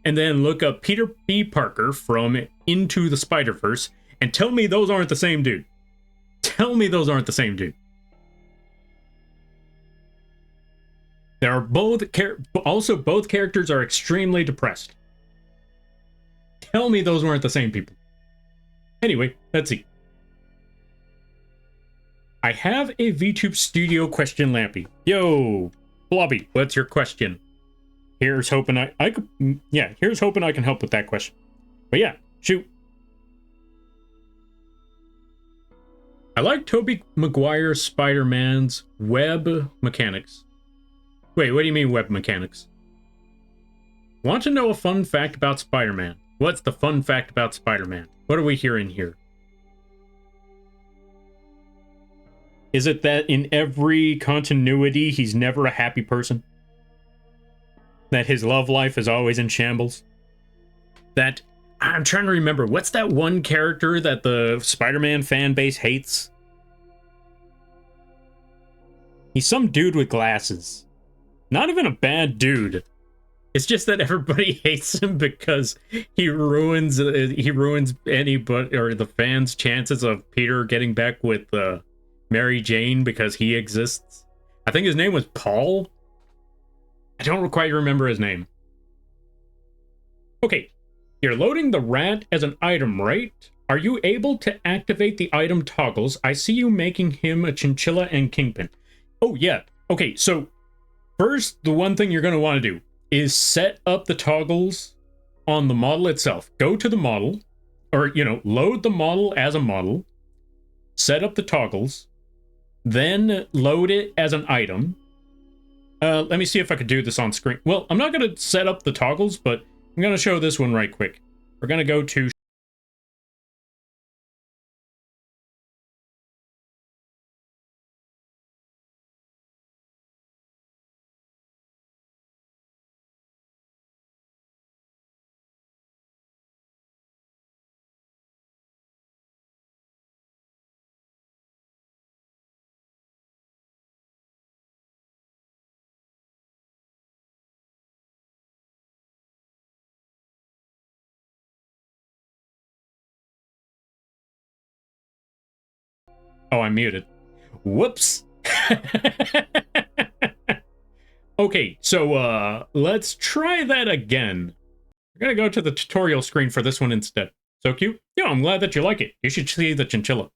and then look up Peter B. Parker from Into the Spider-Verse, and tell me those aren't the same dude. Tell me those aren't the same dude. There are both characters are extremely depressed. Tell me those weren't the same people. Anyway, let's see. I have a VTube Studio question, Lampy. Yo, Blobby, what's your question? Here's hoping here's hoping I can help with that question. But yeah, shoot. I like Tobey Maguire's Spider-Man's web mechanics. Wait, what do you mean web mechanics? Want to know a fun fact about Spider-Man? What's the fun fact about Spider-Man? What are we hearing here? Is it that in every continuity, he's never a happy person? That his love life is always in shambles? That, I'm trying to remember, what's that one character that the Spider-Man fan base hates? He's some dude with glasses. Not even a bad dude. It's just that everybody hates him because he ruins anybody or the fans' chances of Peter getting back with Mary Jane because he exists. I think his name was Paul. I don't quite remember his name. Okay, you're loading the rat as an item, right? Are you able to activate the item toggles? I see you making him a chinchilla and kingpin. Oh yeah. Okay, so first, the one thing you're going to want to do is set up the toggles on the model itself. Go to the model, or, load the model as a model, set up the toggles, then load it as an item. Let me see if I could do this on screen. Well, I'm not going to set up the toggles, but I'm going to show this one right quick. We're going to go to... Oh, I'm muted. Whoops. Okay, so let's try that again. We're gonna go to the tutorial screen for this one instead. So cute. Yeah, I'm glad that you like it. You should see the chinchilla.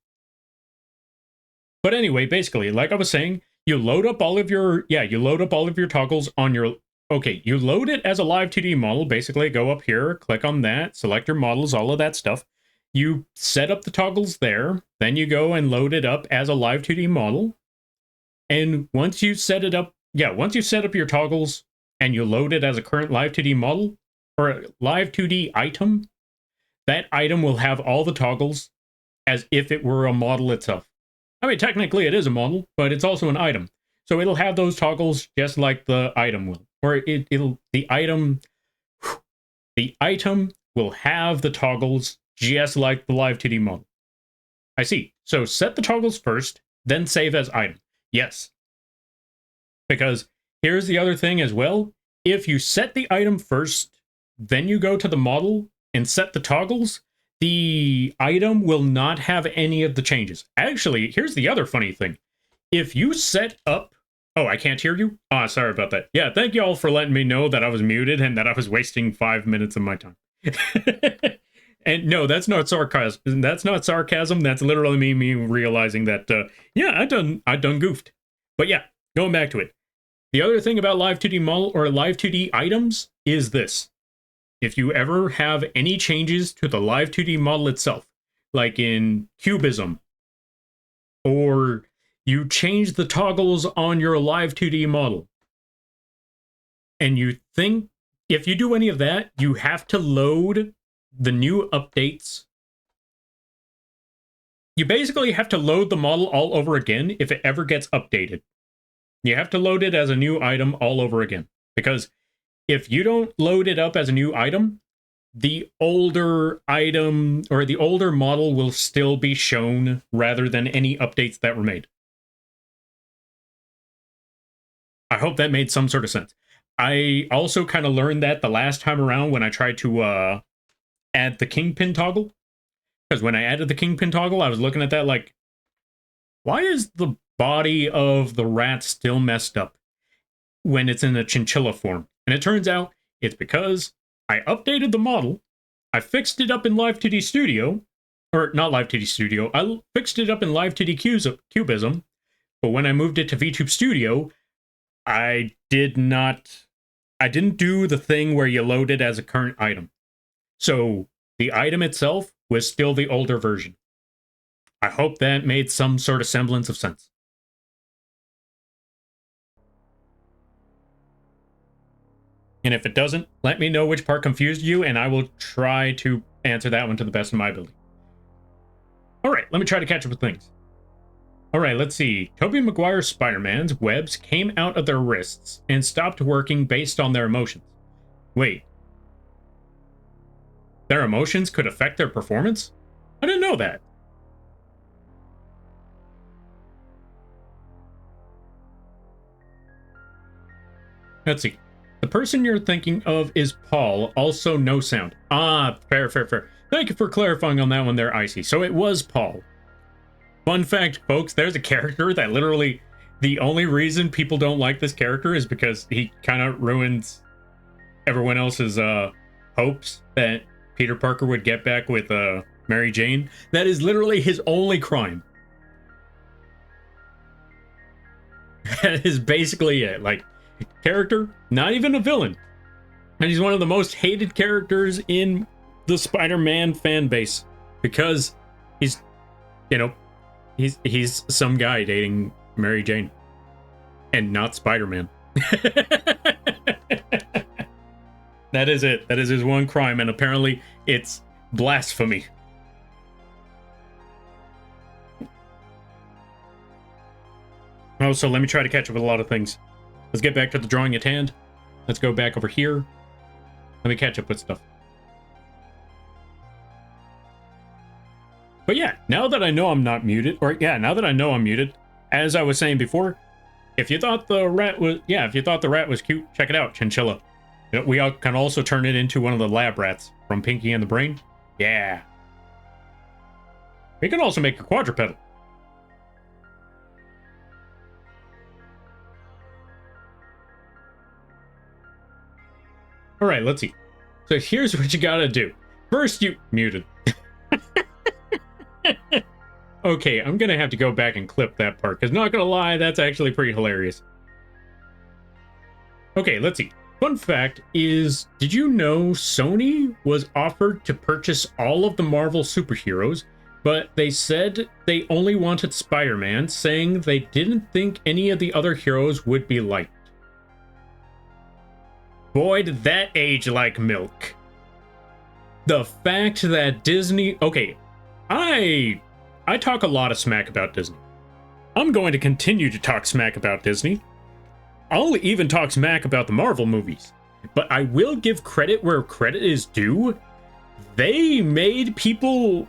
But anyway, basically, like I was saying, you load up all of your toggles on your... Okay, you load it as a live 2D model. Basically, go up here, click on that, select your models, all of that stuff. You set up the toggles there, then you go and load it up as a live 2D model. And once you set it up, once you set up your toggles and you load it as a current live 2D model, or a live 2D item, that item will have all the toggles as if it were a model itself. I mean, technically it is a model, but it's also an item. So it'll have those toggles just like the item will. Or the item will have the toggles just like the live 2D model. I see. So set the toggles first, then save as item. Yes. Because here's the other thing as well. If you set the item first, then you go to the model and set the toggles, the item will not have any of the changes. Actually, here's the other funny thing. If you set up... Oh, I can't hear you? Ah, sorry about that. Yeah, thank you all for letting me know that I was muted and that I was wasting 5 minutes of my time. And no, that's not sarcasm. That's not sarcasm. That's literally me realizing that, I done goofed. But yeah, going back to it. The other thing about Live 2D model or Live 2D items is this. If you ever have any changes to the Live 2D model itself, like in Cubism, or you change the toggles on your Live 2D model, and you think if you do any of that, you have to load the new updates. You basically have to load the model all over again if it ever gets updated. You have to load it as a new item all over again. Because if you don't load it up as a new item, the older item or the older model will still be shown rather than any updates that were made. I hope that made some sort of sense. I also kind of learned that the last time around when I tried to add the kingpin toggle. Because when I added the kingpin toggle, I was looking at that like, why is the body of the rat still messed up when it's in a chinchilla form? And it turns out it's because I updated the model, I fixed it up in Live 2D Studio, or not Live 2D Studio, I fixed it up in Live 2D Cubism, but when I moved it to VTube Studio, I didn't do the thing where you load it as a current item. So the item itself was still the older version. I hope that made some sort of semblance of sense. And if it doesn't, let me know which part confused you, and I will try to answer that one to the best of my ability. Alright, let me try to catch up with things. Alright, let's see. Tobey Maguire's Spider-Man's webs came out of their wrists and stopped working based on their emotions. Wait. Their emotions could affect their performance? I didn't know that. Let's see. The person you're thinking of is Paul, also no sound. Ah, fair. Thank you for clarifying on that one there, Icy. So it was Paul. Fun fact, folks, there's a character that literally, the only reason people don't like this character is because he kind of ruins everyone else's hopes that Peter Parker would get back with Mary Jane. That is literally his only crime. That is basically it. Like, character, not even a villain. And he's one of the most hated characters in the Spider-Man fan base. Because he's, you know, he's some guy dating Mary Jane. And not Spider-Man. That is it. That is his one crime, and apparently it's blasphemy. Oh, so let me try to catch up with a lot of things. Let's get back to the drawing at hand. Let's go back over here. Let me catch up with stuff. But yeah, now that I know I'm not muted, now that I know I'm muted, as I was saying before, if you thought the rat was cute, check it out, Chinchilla. We can also turn it into one of the lab rats from Pinky and the Brain. Yeah. We can also make a quadrupedal. All right, let's see. So here's what you gotta do. First, you muted. Okay, I'm gonna have to go back and clip that part, because not gonna lie, that's actually pretty hilarious. Okay, let's see. Fun fact is, did you know Sony was offered to purchase all of the Marvel superheroes, but they said they only wanted Spider-Man, saying they didn't think any of the other heroes would be liked. Boy, did that age like milk. The fact that Disney... Okay, I talk a lot of smack about Disney. I'm going to continue to talk smack about Disney. I'll even talk smack about the Marvel movies. But I will give credit where credit is due. They made people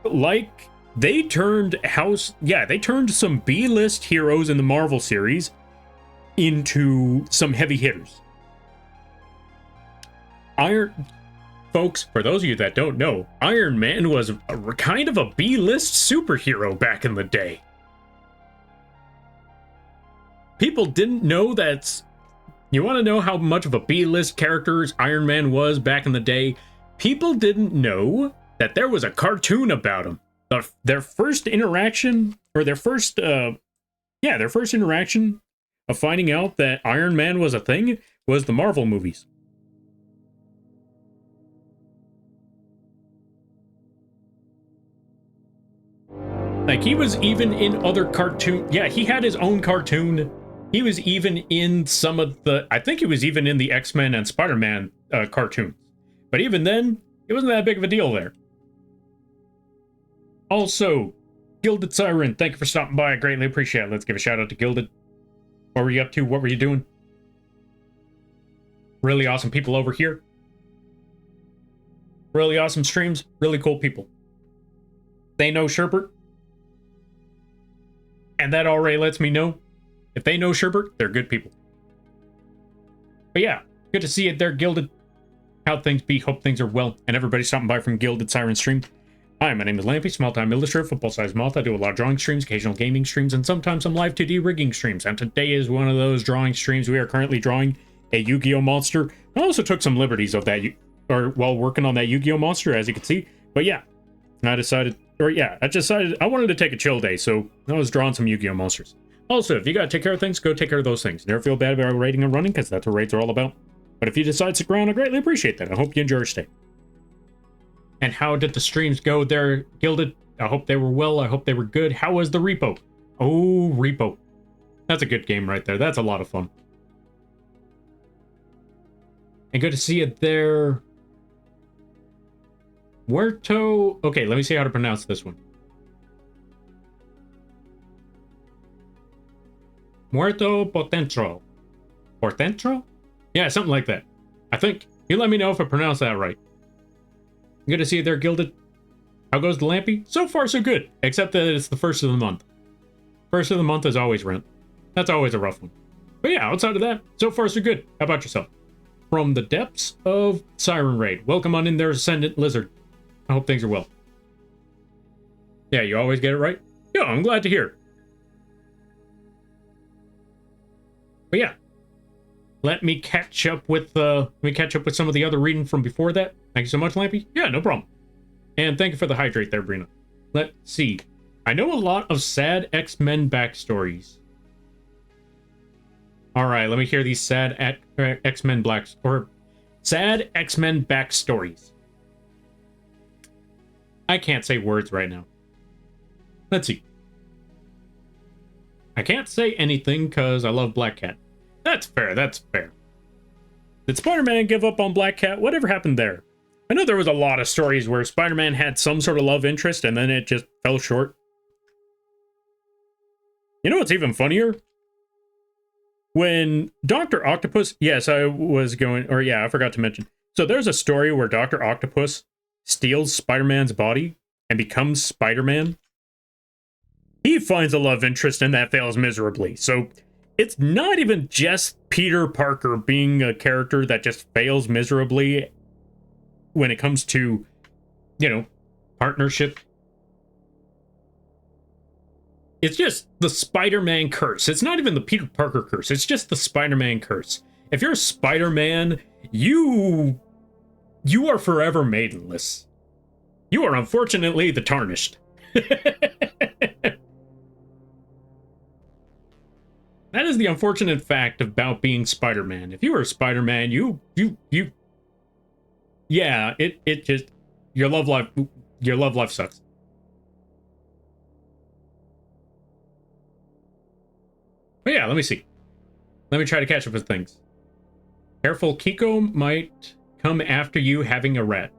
like... They turned some B-list heroes in the Marvel series into some heavy hitters. Folks, for those of you that don't know, Iron Man was kind of a B-list superhero back in the day. People didn't know that. You want to know how much of a B-list character Iron Man was back in the day? People didn't know that there was a cartoon about him. Their first interaction, or their first Yeah, their first interaction of finding out that Iron Man was a thing was the Marvel movies. Like, he was even in other cartoon. Yeah, he had his own cartoon. He was even in some of the... I think he was even in the X-Men and Spider-Man cartoons. But even then, it wasn't that big of a deal there. Also, Gilded Siren, thank you for stopping by. I greatly appreciate it. Let's give a shout out to Gilded. What were you up to? What were you doing? Really awesome people over here. Really awesome streams. Really cool people. They know Sherbert. And that already lets me know, if they know Sherbert, they're good people. But yeah, good to see it there, Gilded. How things be, hope things are well. And everybody stopping by from Gilded Siren Stream. Hi, my name is Lampy, small-time illustrator, football-sized moth. I do a lot of drawing streams, occasional gaming streams, and sometimes some live 2D rigging streams. And today is one of those drawing streams. We are currently drawing a Yu-Gi-Oh! Monster. I also took some liberties of that, while working on that Yu-Gi-Oh! Monster, as you can see. But yeah, I decided... I decided I wanted to take a chill day, so I was drawing some Yu-Gi-Oh! Monsters. Also, if you gotta take care of things, go take care of those things. Never feel bad about raiding and running, because that's what raids are all about. But if you decide to stick around, I greatly appreciate that. I hope you enjoy your stay. And how did the streams go there, Gilded? I hope they were well. I hope they were good. How was the Repo? Oh, Repo. That's a good game right there. That's a lot of fun. And good to see it there. Muerto... Okay, let me see how to pronounce this one. Muerto Potentro. Portentro? Yeah, something like that. I think. You let me know if I pronounce that right. Good to see you there, Gilded. How goes the Lampy? So far, so good. Except that it's the first of the month. First of the month is always rent. That's always a rough one. But yeah, outside of that, so far, so good. How about yourself? From the depths of Siren Raid. Welcome on in there, Ascendant Lizard. I hope things are well. Yeah, you always get it right? Yeah, I'm glad to hear. But yeah, let me catch up with some of the other reading from before that. Thank you so much, Lampy. Yeah, no problem. And thank you for the hydrate there, Brina. Let's see. I know a lot of sad X-Men backstories. All right, let me hear these sad X-Men sad X-Men backstories. I can't say words right now. Let's see. I can't say anything because I love Black Cat. That's fair, that's fair. Did Spider-Man give up on Black Cat? Whatever happened there? I know there was a lot of stories where Spider-Man had some sort of love interest and then it just fell short. You know what's even funnier? When Dr. Octopus... Yes, I forgot to mention. So there's a story where Dr. Octopus steals Spider-Man's body and becomes Spider-Man. He finds a love interest and that fails miserably. So it's not even just Peter Parker being a character that just fails miserably when it comes to, you know, partnership. It's just the Spider-Man curse. It's not even the Peter Parker curse. It's just the Spider-Man curse. If you're Spider-Man, you are forever maidenless. You are unfortunately the tarnished. That is the unfortunate fact about being Spider-Man. If you were Spider-Man, yeah, it just, your love life sucks. But yeah, let me see. Let me try to catch up with things. Careful, Kiko might come after you having a rat.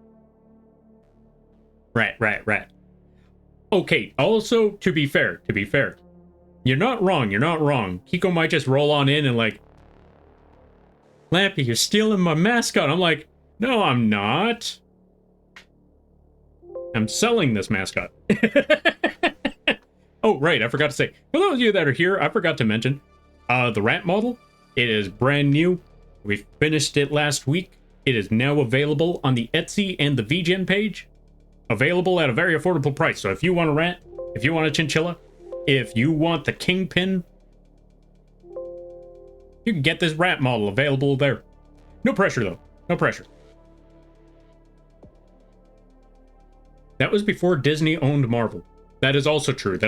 Rat. Okay, also, to be fair, you're not wrong. Kiko might just roll on in and like, Lampy, you're stealing my mascot. I'm like, no, I'm not. I'm selling this mascot. Oh, right, I forgot to say. For those of you that are here, I forgot to mention, the rat model, it is brand new. We finished it last week. It is now available on the Etsy and the vgen page. Available at a very affordable price. So if you want a rat, if you want a chinchilla, if you want the kingpin, you can get this rat model available there. No pressure, though. No pressure. That was before Disney owned Marvel. That is also true.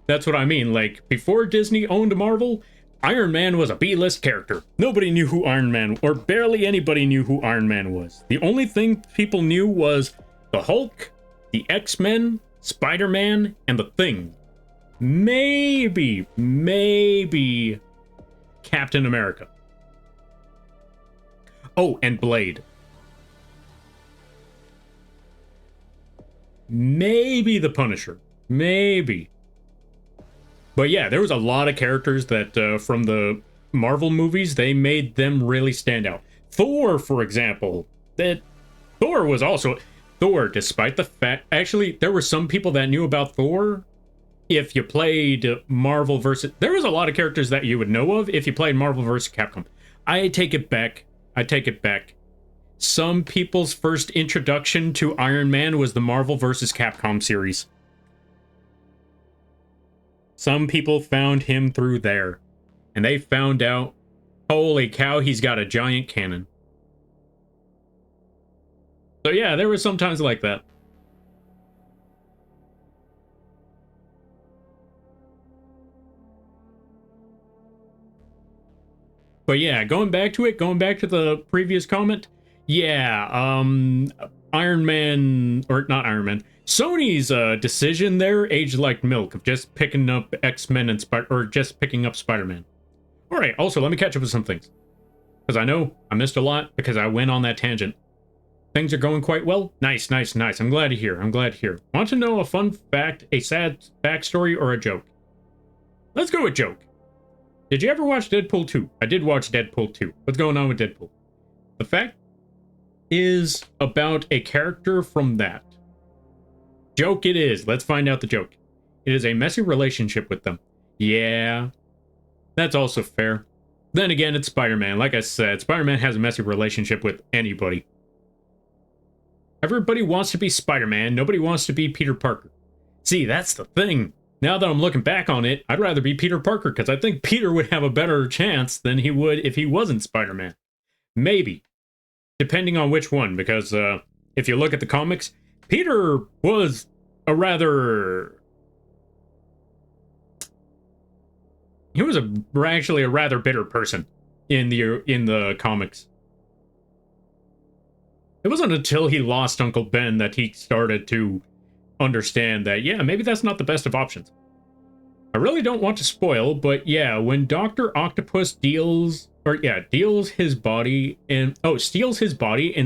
That's what I mean. Like, before Disney owned Marvel, Iron Man was a B-list character. Nobody knew who Iron Man, or barely anybody knew who Iron Man was. The only thing people knew was the Hulk, the X-Men, Spider-Man, and the Thing. Maybe Captain America. Oh, and Blade. Maybe the Punisher. Maybe. But yeah, there was a lot of characters that from the Marvel movies, they made them really stand out. Thor, for example, Thor was also Thor, despite the fact, actually, there were some people that knew about Thor if you played Marvel versus, there was a lot of characters that you would know of if you played Marvel versus Capcom. I take it back. Some people's first introduction to Iron Man was the Marvel versus Capcom series. Some people found him through there, and they found out, holy cow, he's got a giant cannon. So yeah, there were some times like that. But yeah, going back to the previous comment, yeah, Iron Man, or not Iron Man, Sony's decision there aged like milk of just picking up X-Men and just picking up Spider-Man. All right, also, let me catch up with some things. Because I know I missed a lot because I went on that tangent. Things are going quite well? Nice. I'm glad to hear. Want to know a fun fact, a sad backstory, or a joke? Let's go with joke. Did you ever watch Deadpool 2? I did watch Deadpool 2. What's going on with Deadpool? The fact is about a character from that. Joke it is. Let's find out the joke. It is a messy relationship with them. Yeah. That's also fair. Then again, it's Spider-Man. Like I said, Spider-Man has a messy relationship with anybody. Everybody wants to be Spider-Man. Nobody wants to be Peter Parker. See, that's the thing. Now that I'm looking back on it, I'd rather be Peter Parker because I think Peter would have a better chance than he would if he wasn't Spider-Man. Maybe. Depending on which one, because if you look at the comics, Peter was actually a rather bitter person in the comics. It wasn't until he lost Uncle Ben that he started to understand that, yeah, maybe that's not the best of options. I really don't want to spoil, but yeah, when Dr. Octopus steals his body and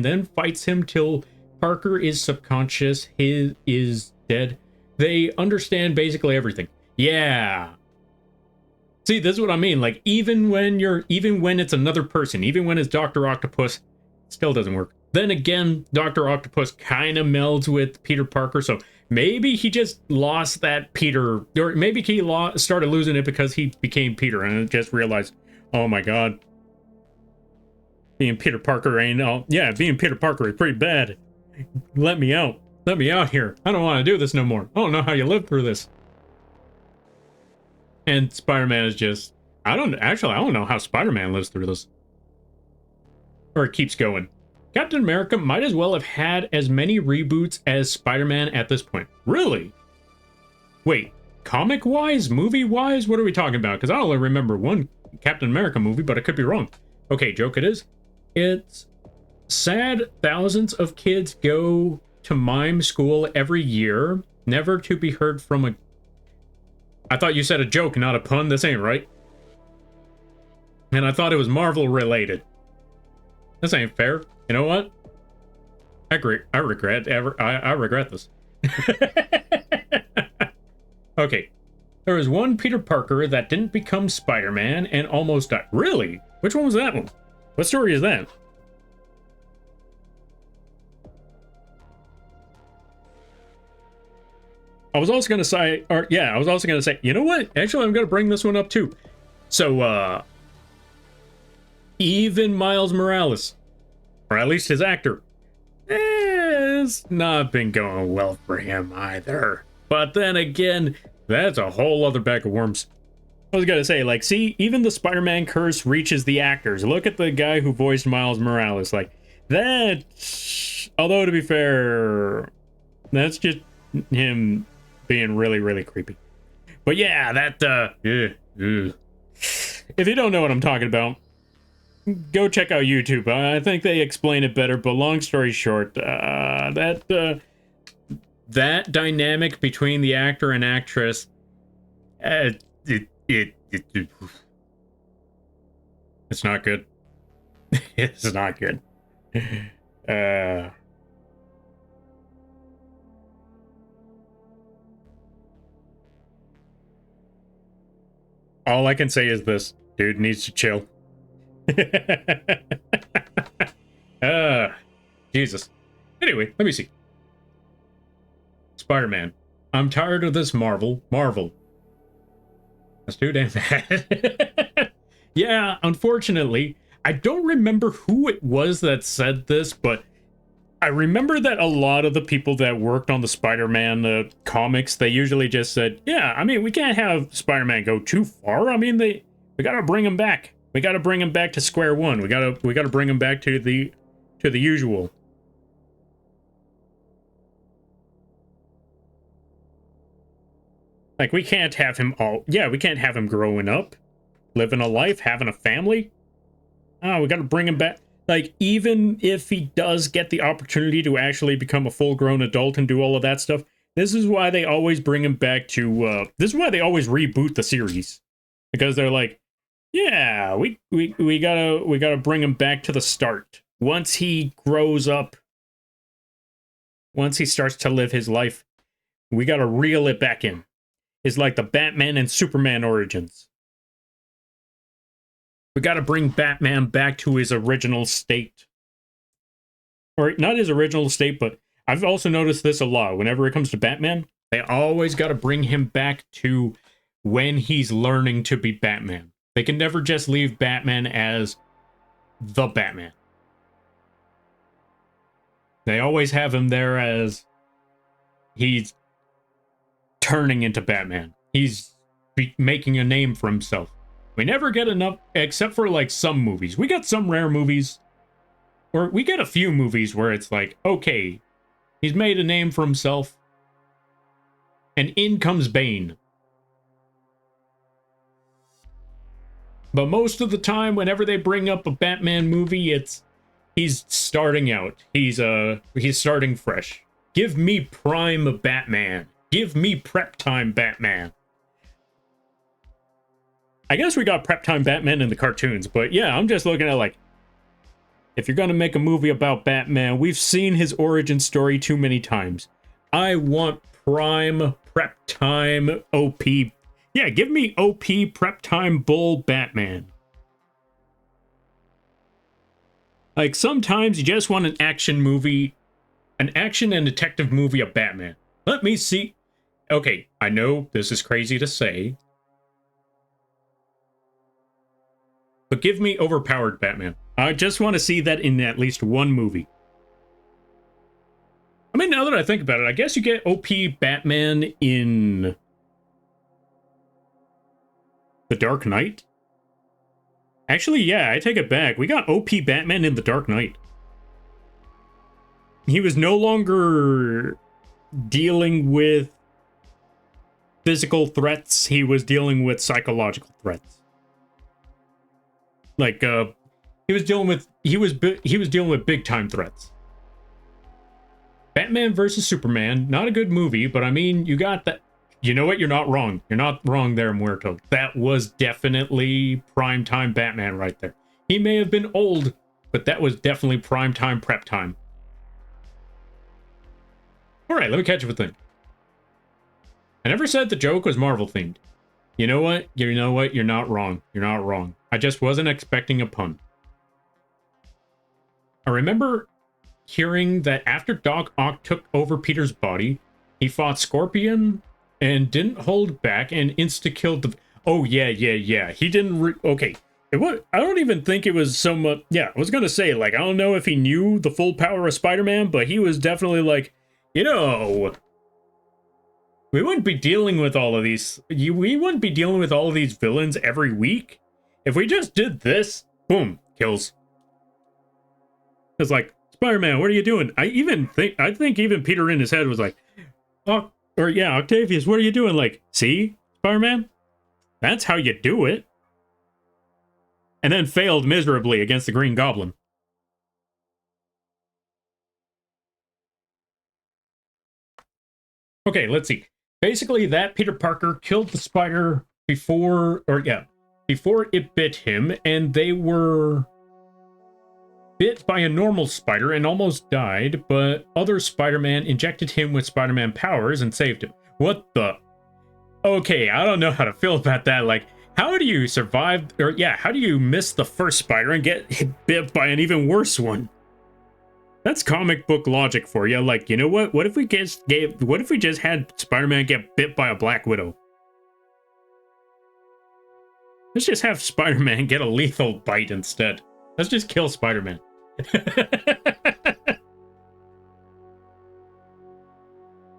then fights him till Parker is subconscious, is dead, they understand basically everything. Yeah. See, this is what I mean. Like, even when it's another person, even when it's Dr. Octopus, it still doesn't work. Then again, Dr. Octopus kind of melds with Peter Parker, so maybe he just lost that Peter, or maybe he started losing it because he became Peter and just realized, oh my god, being Peter Parker being Peter Parker is pretty bad. Let me out here. I don't want to do this no more. I don't know how you live through this. And Spider-Man is just, I don't know how Spider-Man lives through this. Or it keeps going. Captain America might as well have had as many reboots as Spider-Man at this point. Really? Wait, comic-wise? Movie-wise? What are we talking about? Because I only remember one Captain America movie, but I could be wrong. Okay, joke it is. It's sad thousands of kids go to mime school every year, never to be heard from a... I thought you said a joke, not a pun. This ain't right. And I thought it was Marvel-related. This ain't fair. You know what? I regret this. Okay. There was one Peter Parker that didn't become Spider-Man and almost died. Really? Which one was that one? What story is that? I was also going to say, you know what? Actually, I'm going to bring this one up too. So, even Miles Morales, or at least his actor, it's not been going well for him either. But then again, that's a whole other bag of worms. I was gonna say, like, see, even the Spider-Man curse reaches the actors. Look at the guy who voiced Miles Morales. Like, that, although to be fair, that's just him being really, really creepy. But yeah, that, if you don't know what I'm talking about, go check out YouTube. I think they explain it better, but long story short, that dynamic between the actor and actress, it's not good. It's not good. All I can say is this: dude needs to chill. Jesus. Anyway, let me see. Spider-Man. I'm tired of this Marvel. That's too damn bad. Yeah, unfortunately, I don't remember who it was that said this, but I remember that a lot of the people that worked on the Spider-Man comics, they usually just said, yeah, I mean, we can't have Spider-Man go too far. I mean, we gotta bring him back. We gotta bring him back to square one. We gotta bring him back to the usual. Like, we can't have him we can't have him growing up, living a life, having a family. Oh, we gotta bring him back. Like, even if he does get the opportunity to actually become a full-grown adult and do all of that stuff, this is why they always bring him back to, this is why they always reboot the series. Because they're like, yeah, we gotta bring him back to the start. Once he grows up, once he starts to live his life, we gotta reel it back in. It's like the Batman and Superman origins. We gotta bring Batman back to his original state. Or not his original state, but I've also noticed this a lot. Whenever it comes to Batman, they always gotta bring him back to when he's learning to be Batman. They can never just leave Batman as the Batman. They always have him there as he's turning into Batman. He's making a name for himself. We never get enough, except for like some movies. We got some rare movies, or we get a few movies where it's like, okay, he's made a name for himself, and in comes Bane. But most of the time, whenever they bring up a Batman movie, he's starting out. He's starting fresh. Give me prime Batman. Give me prep time Batman. I guess we got prep time Batman in the cartoons, but yeah, I'm just looking at like, if you're gonna make a movie about Batman, we've seen his origin story too many times. I want prime prep time OP. Yeah, give me OP prep time bull Batman. Like, sometimes you just want an action movie, an action and detective movie of Batman. Let me see. Okay, I know this is crazy to say, but give me overpowered Batman. I just want to see that in at least one movie. I mean, now that I think about it, I guess you get OP Batman in The Dark Knight. Actually, yeah, I take it back. We got OP Batman in The Dark Knight. He was no longer dealing with physical threats. He was dealing with psychological threats. Like, he was dealing with big time threats. Batman versus Superman, not a good movie, but I mean, you got that. You know what? You're not wrong. You're not wrong there, Muerto. That was definitely primetime Batman right there. He may have been old, but that was definitely primetime prep time. All right, let me catch up with things. I never said the joke was Marvel themed. You know what? You know what? You're not wrong. You're not wrong. I just wasn't expecting a pun. I remember hearing that after Doc Ock took over Peter's body, he fought Scorpion and didn't hold back and insta-killed the... Oh, yeah. He didn't... Okay. I don't even think it was so much... Yeah, I was gonna say, like, I don't know if he knew the full power of Spider-Man, but he was definitely like, you know... We wouldn't be dealing with all of these... We wouldn't be dealing with all of these villains every week. If we just did this, boom, kills. It's like, Spider-Man, what are you doing? I think even Peter in his head was like, oh, or yeah, Octavius, what are you doing? Like, see? Spider-Man. That's how you do it. And then failed miserably against the Green Goblin. Okay, let's see. Basically, that Peter Parker killed the spider before it bit him, and they were bit by a normal spider and almost died, but other Spider-Man injected him with Spider-Man powers and saved him. What the? Okay, I don't know how to feel about that. Like, how do you survive, or yeah, how do you miss the first spider and get bit by an even worse one? That's comic book logic for you. Like, you know what? What if we just had Spider-Man get bit by a Black Widow? Let's just have Spider-Man get a lethal bite instead. Let's just kill Spider-Man.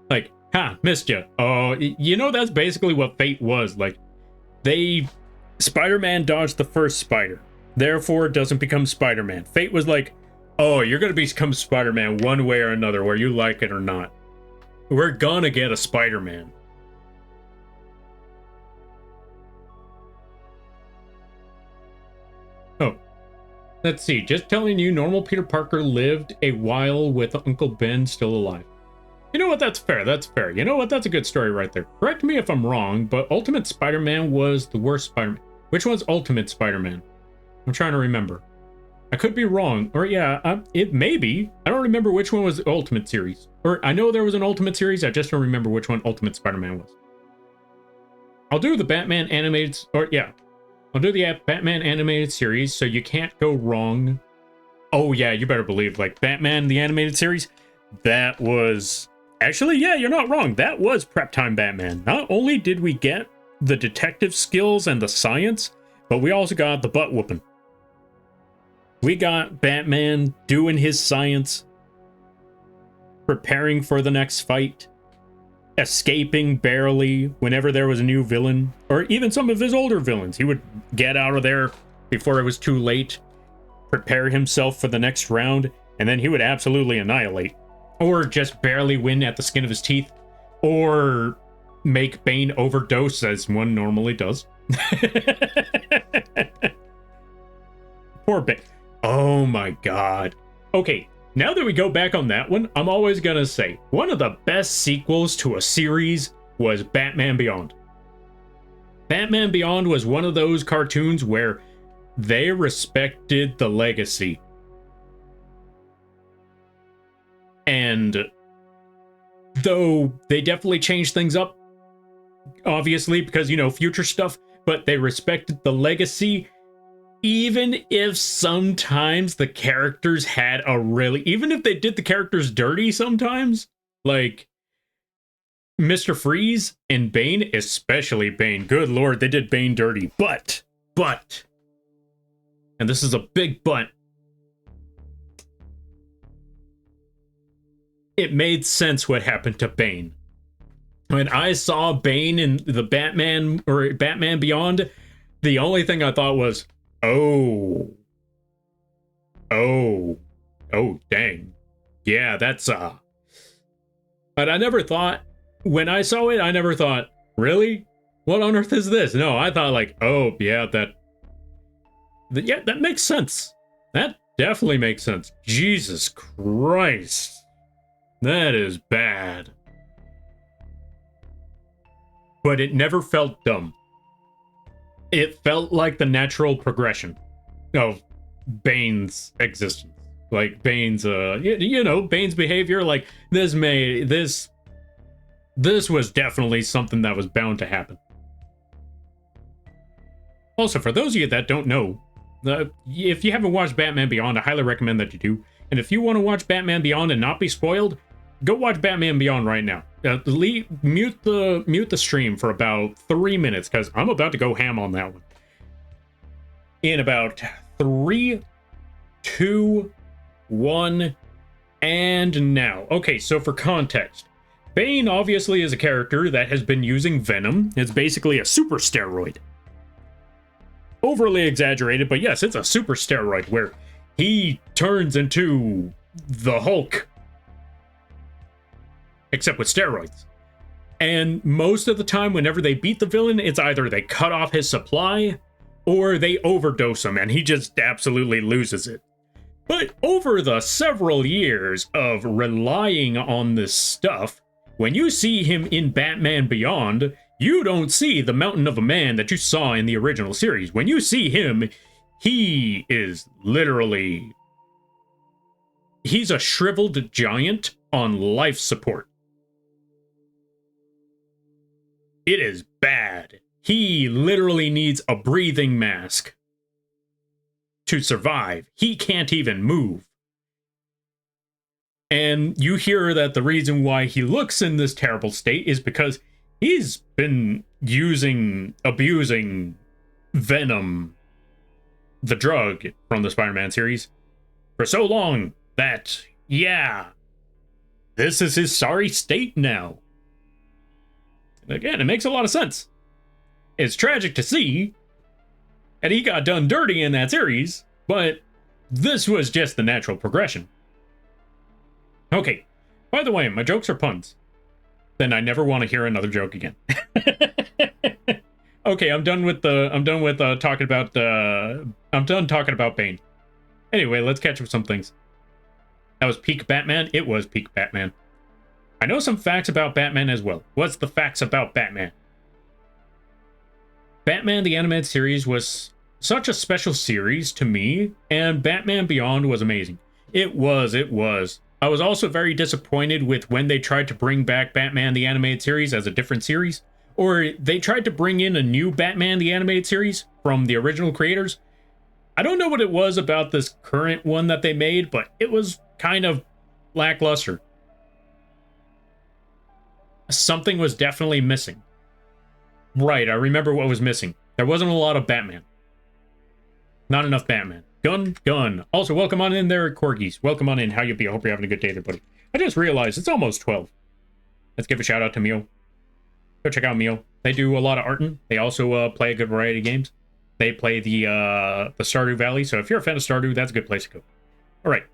Like, missed you. Oh, you know, that's basically what Fate was. Like, Spider-Man dodged the first spider, therefore doesn't become Spider-Man. Fate was like, oh, you're gonna become Spider-Man one way or another, whether you like it or not. We're gonna get a Spider-Man. Oh, let's see. Just telling you, normal Peter Parker lived a while with Uncle Ben still alive. You know what? That's fair. That's fair. You know what? That's a good story right there. Correct me if I'm wrong, but Ultimate Spider-Man was the worst Spider-Man. Which one's Ultimate Spider-Man? I'm trying to remember. I could be wrong. Or yeah, it may be. I don't remember which one was the Ultimate series. Or I know there was an Ultimate series. I just don't remember which one Ultimate Spider-Man was. I'll do the Batman animated... I'll do the Batman animated series, so you can't go wrong. Oh yeah, you better believe, like, Batman, the animated series, that was... Actually, yeah, you're not wrong. That was Prep Time Batman. Not only did we get the detective skills and the science, but we also got the butt whooping. We got Batman doing his science, preparing for the next fight, escaping barely whenever there was a new villain, or even some of his older villains. He would get out of there before it was too late, prepare himself for the next round, and then he would absolutely annihilate. Or just barely win at the skin of his teeth, or make Bane overdose as one normally does. Poor Bane. Oh my god. Okay, now that we go back on that one, I'm always gonna say, one of the best sequels to a series was Batman Beyond. Batman Beyond was one of those cartoons where they respected the legacy. And though they definitely changed things up, obviously, because, you know, future stuff, but they respected the legacy, even if sometimes the characters had even if they did the characters dirty sometimes, like Mr. Freeze and Bane, especially Bane. Good lord, they did Bane dirty. But, and this is a big but, it made sense what happened to Bane. When I saw Bane in the Batman or Batman Beyond, the only thing I thought was, oh, dang. Yeah, that's, But I never thought, when I saw it, I never thought, really? What on earth is this? No, I thought like, oh, yeah, that makes sense. That definitely makes sense. Jesus Christ. That is bad. But it never felt dumb. It felt like the natural progression of Bane's existence. Like Bane's, Bane's behavior. Like this was definitely something that was bound to happen. Also, for those of you that don't know, if you haven't watched Batman Beyond, I highly recommend that you do. And if you want to watch Batman Beyond and not be spoiled, go watch Batman Beyond right now. Mute the stream for about 3 minutes, because I'm about to go ham on that one. In about 3, 2, 1, and now. Okay, so for context, Bane obviously is a character that has been using Venom. It's basically a super steroid. Overly exaggerated, but yes, it's a super steroid where he turns into the Hulk. Except with steroids. And most of the time, whenever they beat the villain, it's either they cut off his supply or they overdose him and he just absolutely loses it. But over the several years of relying on this stuff, when you see him in Batman Beyond, you don't see the mountain of a man that you saw in the original series. When you see him, he is literally... he's a shriveled giant on life support. It is bad. He literally needs a breathing mask to survive. He can't even move. And you hear that the reason why he looks in this terrible state is because he's been abusing Venom, the drug from the Spider-Man series, for so long that, yeah, this is his sorry state now. And again, it makes a lot of sense. It's tragic to see, and he got done dirty in that series, but this was just the natural progression. Okay, by the way, my jokes are puns. Then I never want to hear another joke again. Okay, I'm done talking about Bane. Anyway, let's catch up some things. That was peak Batman. It was peak Batman. I know some facts about Batman as well. What's the facts about Batman? Batman the Animated Series was such a special series to me, and Batman Beyond was amazing. It was. I was also very disappointed with when they tried to bring back Batman the Animated Series as a different series, or they tried to bring in a new Batman the Animated Series from the original creators. I don't know what it was about this current one that they made, but it was kind of lackluster. Something was definitely missing. Right, I remember what was missing. There wasn't a lot of Batman. Not enough Batman. Gun. Also, welcome on in there, Corgis. Welcome on in. How you be? I hope you're having a good day there, buddy. I just realized it's almost 12. Let's give a shout out to Mio. Go check out Mio. They do a lot of arting. They also play a good variety of games. They play the Stardew Valley, so if you're a fan of Stardew, that's a good place to go. All right.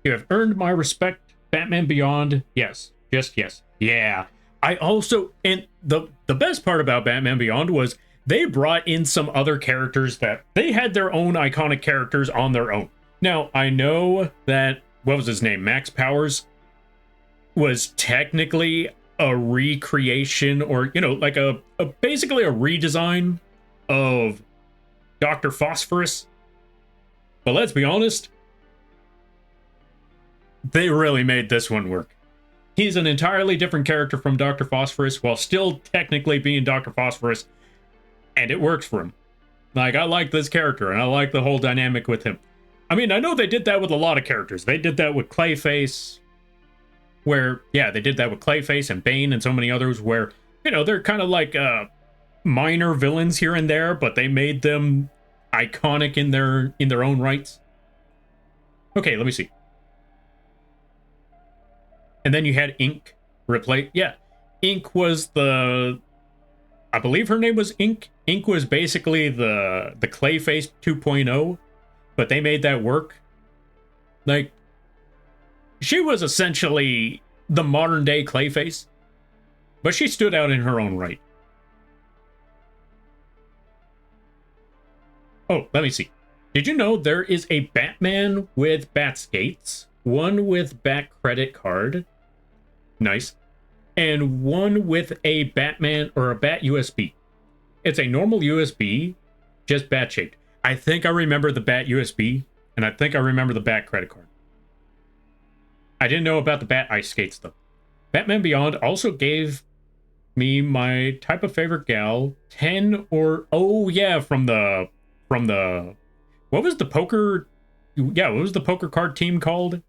You have earned my respect, Batman Beyond. Yes. Just yes. Yeah. I also, and the best part about Batman Beyond was they brought in some other characters that they had their own iconic characters on their own. Now, I know that, what was his name? Max Powers was technically a recreation or, like a basically a redesign of Dr. Phosphorus. But let's be honest, they really made this one work. He's an entirely different character from Dr. Phosphorus while still technically being Dr. Phosphorus, and it works for him. Like, I like this character, and I like the whole dynamic with him. I mean, I know they did that with a lot of characters. They did that with Clayface, where, yeah, they did that with Clayface and Bane and so many others where, they're kind of like minor villains here and there, but they made them iconic in their own rights. Okay, let me see. And then you had Ink replace. Yeah, Ink was I believe her name was Ink. Ink was basically the Clayface 2.0, but they made that work. Like, she was essentially the modern day Clayface, but she stood out in her own right. Oh, let me see. Did you know there is a Batman with bat skates, one with bat credit card, nice, and one with a Batman or a bat USB. It's a normal USB, just bat shaped. I think I remember the bat USB, and I think I remember the bat credit card. I didn't know about the bat ice skates though. Batman Beyond also gave me my type of favorite gal, 10 or oh yeah, from the what was the poker? Yeah, what was the poker card team called?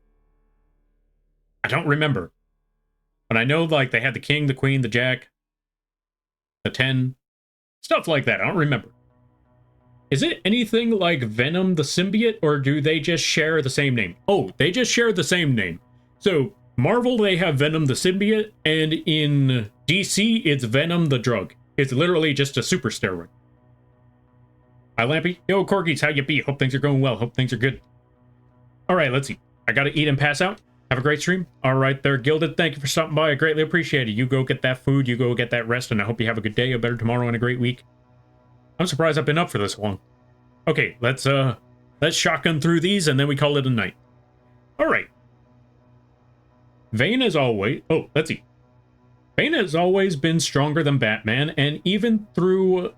I don't remember. But I know, like, they had the king, the queen, the jack, the 10, stuff like that. I don't remember. Is it anything like Venom the symbiote, or do they just share the same name? Oh, they just share the same name. So, Marvel, they have Venom the symbiote, and in DC, it's Venom the drug. It's literally just a super steroid. Hi, Lampy. Yo, Corgis, how you be? Hope things are going well. Hope things are good. All right, let's see. I gotta eat and pass out. Have a great stream. All right there, Gilded. Thank you for stopping by. I greatly appreciate it. You go get that food. You go get that rest. And I hope you have a good day, a better tomorrow, and a great week. I'm surprised I've been up for this long. Okay, let's shotgun through these, and then we call it a night. All right. Bane has always... Oh, let's see. Bane has always been stronger than Batman, and even though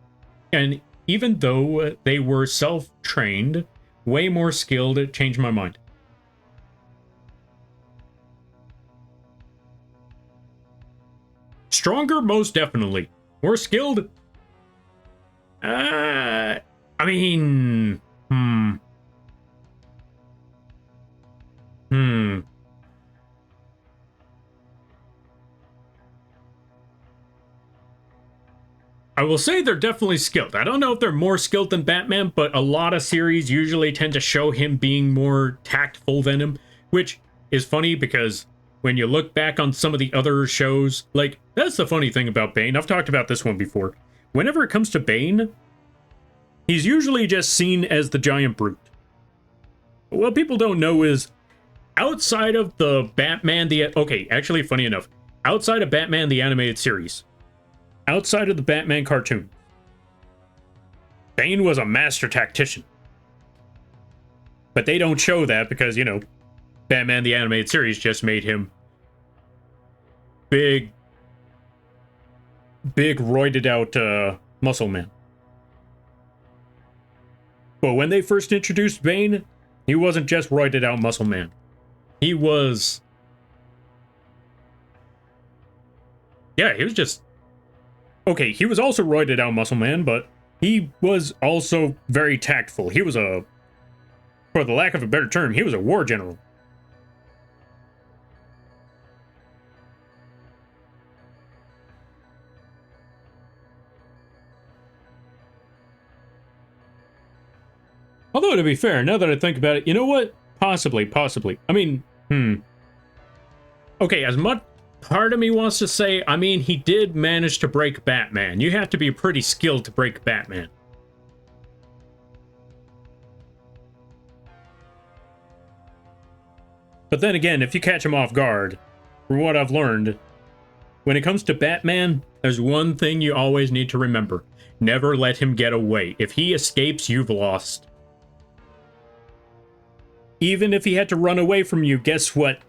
they were self-trained, way more skilled, it changed my mind. Stronger, most definitely. More skilled? I mean... I will say they're definitely skilled. I don't know if they're more skilled than Batman, but a lot of series usually tend to show him being more tactful than him, which is funny because when you look back on some of the other shows, like, that's the funny thing about Bane. I've talked about this one before. Whenever it comes to Bane, he's usually just seen as the giant brute. But what people don't know is, outside of the Batman, okay, actually, funny enough, outside of Batman the Animated Series, outside of the Batman cartoon, Bane was a master tactician. But they don't show that because, you know, Batman the Animated Series just made him big roided out muscle man. But when they first introduced Bane, he wasn't just roided out muscle man. He was... Yeah, he was just... Okay, he was also roided out muscle man, but he was also very tactful. He was a... For the lack of a better term, he was a war general. Although, to be fair, now that I think about it, you know what? Possibly. I mean, Okay, as much part of me wants to say, I mean, he did manage to break Batman. You have to be pretty skilled to break Batman. But then again, if you catch him off guard, from what I've learned, when it comes to Batman, there's one thing you always need to remember. Never let him get away. If he escapes, you've lost. Even if he had to run away from you, guess what?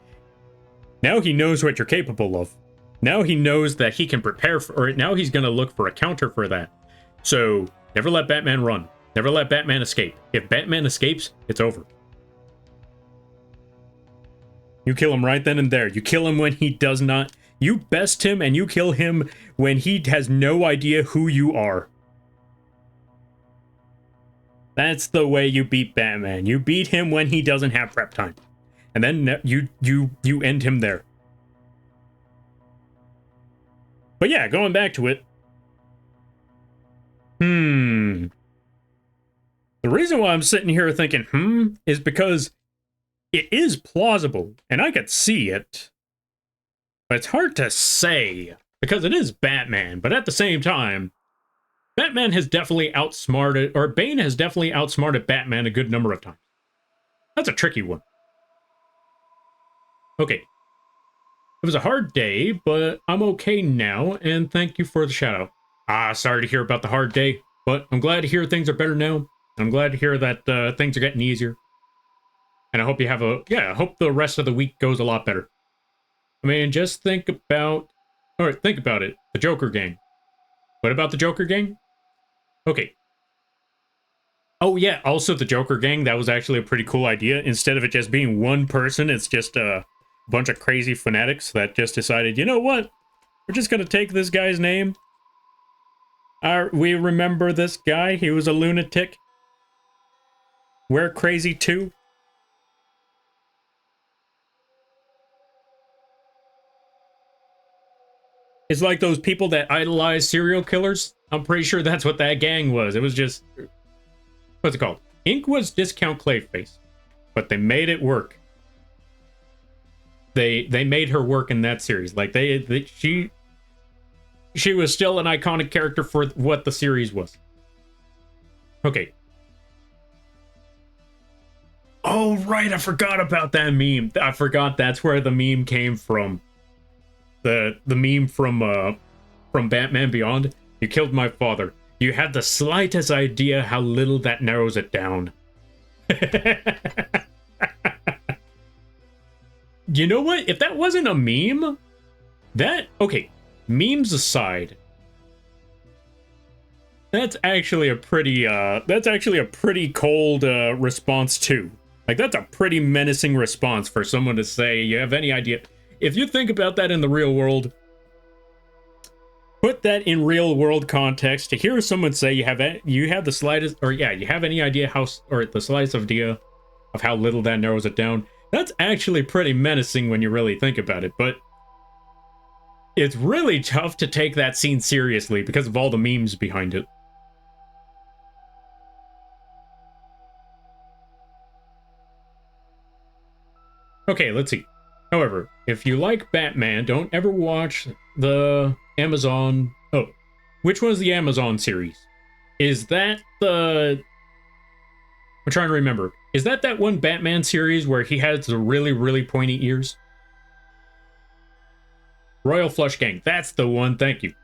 Now he knows what you're capable of. Now he knows that he can prepare for, or now he's going to look for a counter for that. So, never let Batman run. Never let Batman escape. If Batman escapes, it's over. You kill him right then and there. You kill him when he does not. You best him and you kill him when he has no idea who you are. That's the way you beat Batman. You beat him when he doesn't have prep time. And then you end him there. But yeah, going back to it. The reason why I'm sitting here thinking, is because it is plausible, and I could see it. But it's hard to say, because it is Batman, but at the same time, Batman has definitely outsmarted, or Bane has definitely outsmarted Batman a good number of times. That's a tricky one. Okay. It was a hard day, but I'm okay now, and thank you for the shout out. Sorry to hear about the hard day, but I'm glad to hear things are better now. I'm glad to hear that things are getting easier. And I hope you have I hope the rest of the week goes a lot better. I mean, just think about it. The Joker gang. What about the Joker gang? Okay. Oh, yeah, also the Joker gang. That was actually a pretty cool idea. Instead of it just being one person, it's just a bunch of crazy fanatics that just decided, you know what? We're just going to take this guy's name. We remember this guy. He was a lunatic. We're crazy too. It's like those people that idolize serial killers. I'm pretty sure that's what that gang was. It was just... What's it called? Ink was Discount Clayface. But they made it work. They made her work in that series. Like, she was still an iconic character for what the series was. Okay. Oh, right, I forgot about that meme. I forgot that's where the meme came from. The meme from Batman Beyond. You killed my father. You had the slightest idea how little that narrows it down. You know what? If that wasn't a meme, okay, memes aside, that's actually a pretty cold response too. Like, that's a pretty menacing response for someone to say, you have any idea? If you think about that in the real world, put that in real world context, to hear someone say you have the slightest, or yeah, you have any idea how, or the slightest idea of how little that narrows it down, that's actually pretty menacing when you really think about it. But it's really tough to take that scene seriously because of all the memes behind it. Okay, let's see. However, if you like Batman, don't ever watch the Amazon... Oh, which was the Amazon series? Is that the... I'm trying to remember. Is that one Batman series where he has the really, really pointy ears? Royal Flush Gang. That's the one. Thank you.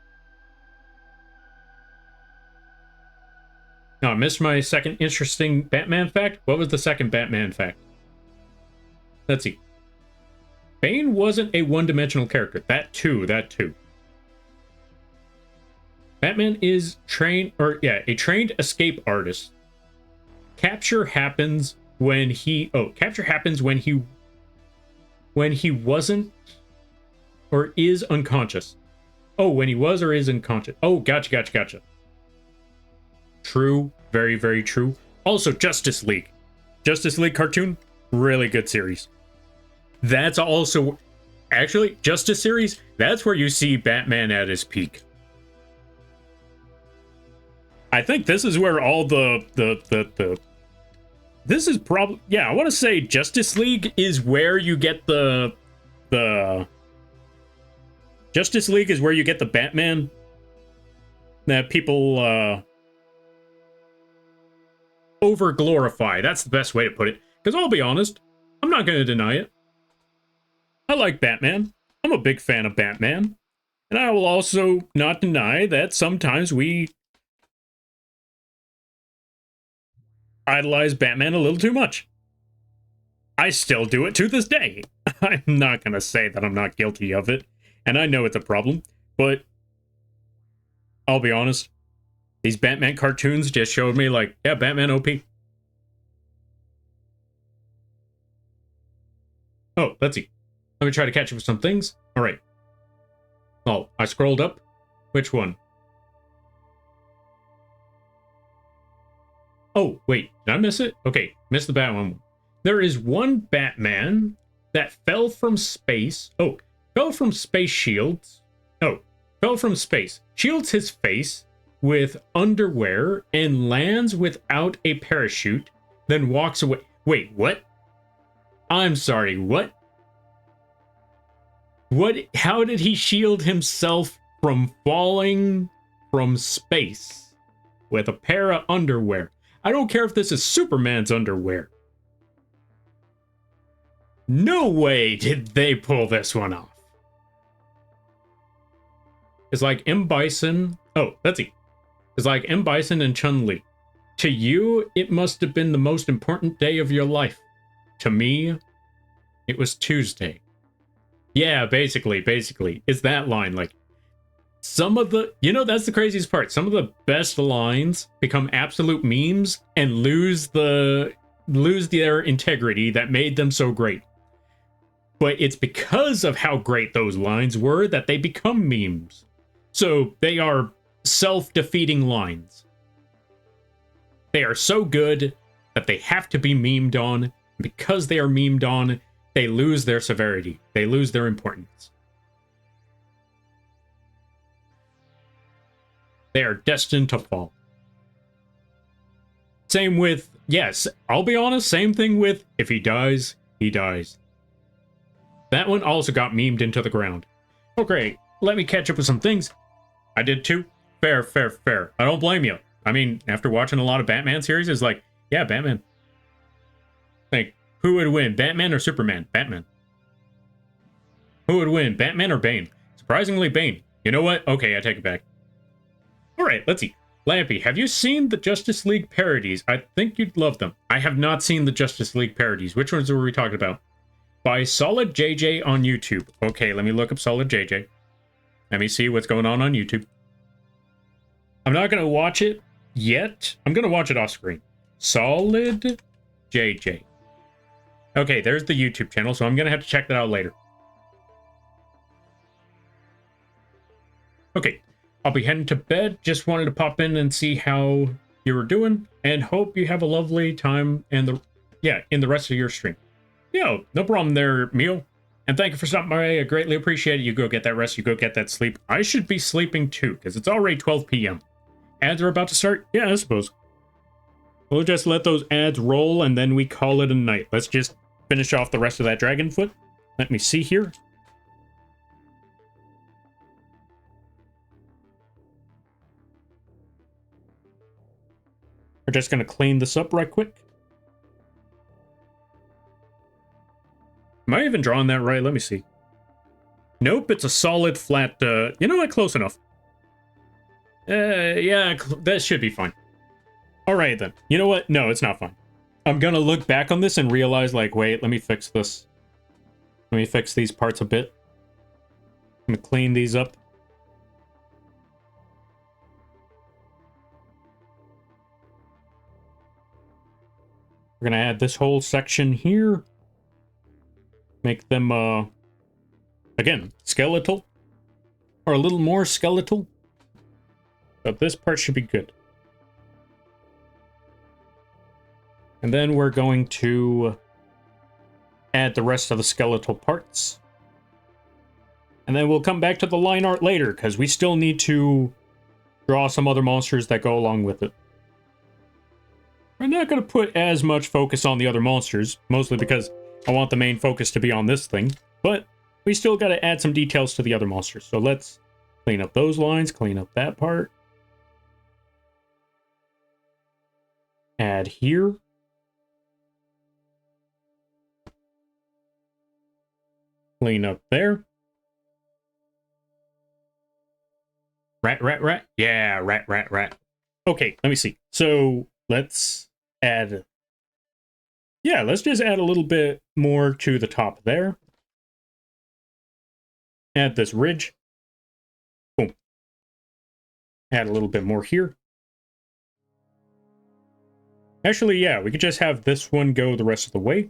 No, I missed my second interesting Batman fact. What was the second Batman fact? Let's see. Bane wasn't a one-dimensional character. That too. Batman is a trained escape artist. Capture happens when he wasn't or is unconscious. Oh, when he was or is unconscious. Oh, gotcha. True. Very, very true. Also, Justice League. Justice League cartoon, really good series. That's also, actually, Justice series, that's where you see Batman at his peak. I think this is where all this is probably, yeah, I want to say Justice League is where you get the Justice League is where you get the Batman that people over glorify. That's the best way to put it. Because I'll be honest, I'm not going to deny it. I like Batman. I'm a big fan of Batman. And I will also not deny that sometimes we idolize Batman a little too much. I still do it to this day. I'm not going to say that I'm not guilty of it. And I know it's a problem. But I'll be honest. These Batman cartoons just showed me, like, yeah, Batman OP. Oh, let's see. Let me try to catch up with some things. All right. Oh, I scrolled up. Which one? Oh, wait. Did I miss it? Okay, missed the Batman. There is one Batman that fell from space. Oh, fell from space shields. Oh, fell from space. Shields his face with underwear and lands without a parachute, then walks away. Wait, what? I'm sorry, what? What? How did he shield himself from falling from space with a pair of underwear? I don't care if this is Superman's underwear. No way did they pull this one off. It's like M. Bison. Oh, let's see. It's like M. Bison and Chun-Li. To you, it must have been the most important day of your life. To me, it was Tuesday. Yeah, basically. It's that line. Like, some of the... You know, that's the craziest part. Some of the best lines become absolute memes and lose their integrity that made them so great. But it's because of how great those lines were that they become memes. So they are self-defeating lines. They are so good that they have to be memed on. Because they are memed on, they lose their severity. They lose their importance. They are destined to fall. Same with, yes, I'll be honest, same thing with, if he dies, he dies. That one also got memed into the ground. Okay, let me catch up with some things. I did too. Fair. I don't blame you. I mean, after watching a lot of Batman series, it's like, yeah, Batman. Like, Who would win, Batman or Superman? Batman. Who would win, Batman or Bane? Surprisingly, Bane. You know what? Okay, I take it back. All right, let's see. Lampy, have you seen the Justice League parodies? I think you'd love them. I have not seen the Justice League parodies. Which ones were we talking about? By Solid JJ on YouTube. Okay, let me look up Solid JJ. Let me see what's going on YouTube. I'm not going to watch it yet. I'm going to watch it off screen. Solid JJ. Okay, there's the YouTube channel, so I'm going to have to check that out later. Okay, I'll be heading to bed. Just wanted to pop in and see how you were doing, and hope you have a lovely time and in the rest of your stream. Yeah, no problem there, Mio. And thank you for stopping by. I greatly appreciate it. You go get that rest. You go get that sleep. I should be sleeping too, because it's already 12 p.m. Ads are about to start? Yeah, I suppose. We'll just let those ads roll, and then we call it a night. Let's just finish off the rest of that dragon foot. Let me see here. We're just going to clean this up right quick. Am I even drawing that right? Let me see. Nope, it's a solid flat, you know what? Close enough. Yeah, that should be fine. All right, then. You know what? No, it's not fine. I'm going to look back on this and realize, like, wait, let me fix this. Let me fix these parts a bit. I'm going to clean these up. We're going to add this whole section here. Make them, again, skeletal. Or a little more skeletal. But this part should be good. And then we're going to add the rest of the skeletal parts. And then we'll come back to the line art later, because we still need to draw some other monsters that go along with it. We're not going to put as much focus on the other monsters, mostly because I want the main focus to be on this thing, but we still got to add some details to the other monsters. So let's clean up those lines, clean up that part. Add here. Clean up there. Rat. Yeah, rat. Okay, let me see. So let's add... Yeah, let's just add a little bit more to the top there. Add this ridge. Boom. Add a little bit more here. Actually, yeah, we could just have this one go the rest of the way.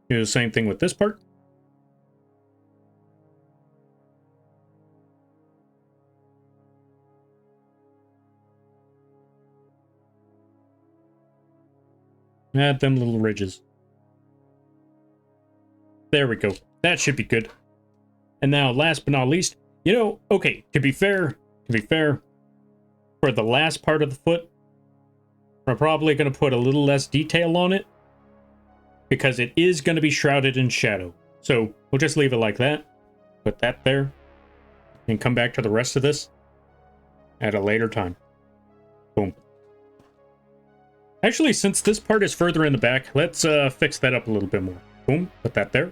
Do the same thing with this part. Add them little ridges. There we go. That should be good. And now, last but not least, you know, okay, to be fair, for the last part of the foot, we're probably going to put a little less detail on it, because it is going to be shrouded in shadow. So we'll just leave it like that. Put that there. And come back to the rest of this at a later time. Boom. Actually, since this part is further in the back, let's fix that up a little bit more. Boom, put that there.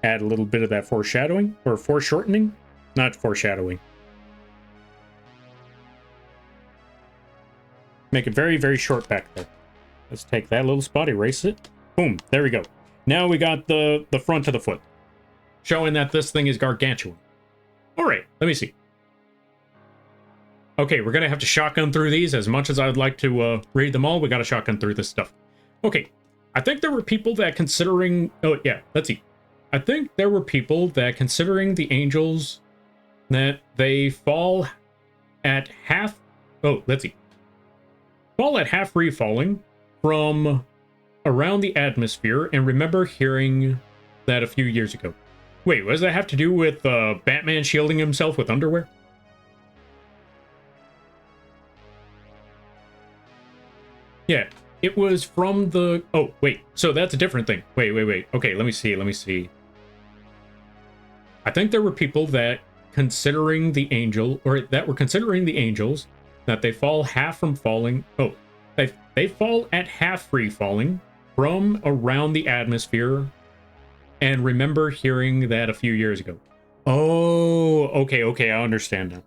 Add a little bit of that foreshadowing, or foreshortening. Not foreshadowing. Make it very, very short back there. Let's take that little spot, erase it. Boom, there we go. Now we got the front of the foot, showing that this thing is gargantuan. All right, let me see. Okay, we're going to have to shotgun through these. As much as I'd like to read them all, we got to shotgun through this stuff. Okay, I think there were people that considering... Oh, yeah, let's see. I think there were people that considering the angels that they fall at half... Oh, let's see. Fall at half free-falling from around the atmosphere, and remember hearing that a few years ago. Wait, what does that have to do with Batman shielding himself with underwear? Yeah, it was from the... Oh, wait. So that's a different thing. Wait. Okay, let me see. I think there were people that considering the angel, or that were considering the angels, that they fall half from falling... Oh, They fall at half free falling from around the atmosphere. And remember hearing that a few years ago. Oh, okay, I understand now.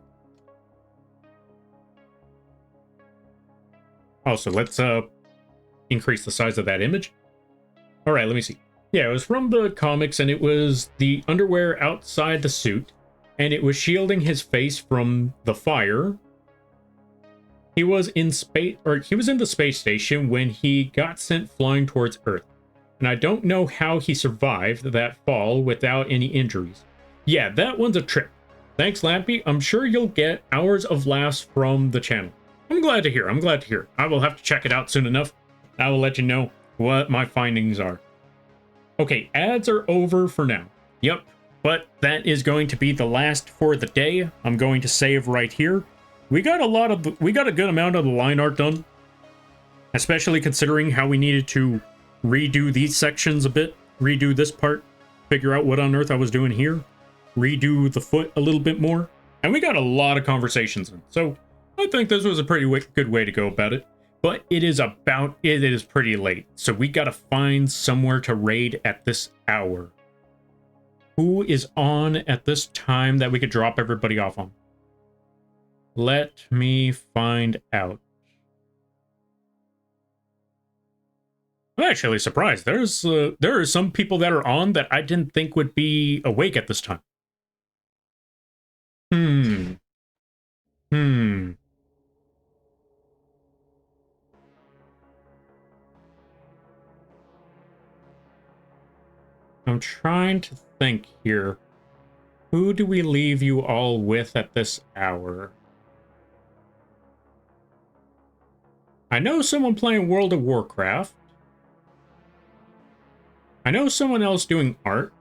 Also, let's increase the size of that image. All right, let me see. Yeah, it was from the comics, and it was the underwear outside the suit, and it was shielding his face from the fire. He was in space, or he was in the space station when he got sent flying towards Earth. And I don't know how he survived that fall without any injuries. Yeah, that one's a trip. Thanks, Lampy. I'm sure you'll get hours of laughs from the channel. I'm glad to hear. I will have to check it out soon enough. I will let you know what my findings are. Okay, ads are over for now. Yep, but that is going to be the last for the day. I'm going to save right here. We got a good amount of the line art done, especially considering how we needed to redo these sections a bit, redo this part, figure out what on earth I was doing here, redo the foot a little bit more, and we got a lot of conversations in. So I think this was a pretty good way to go about it. But it is pretty late, so we gotta find somewhere to raid at this hour. Who is on at this time that we could drop everybody off on? Let me find out. I'm actually surprised. There are some people that are on that I didn't think would be awake at this time. I'm trying to think here. Who do we leave you all with at this hour? I know someone playing World of Warcraft. I know someone else doing art.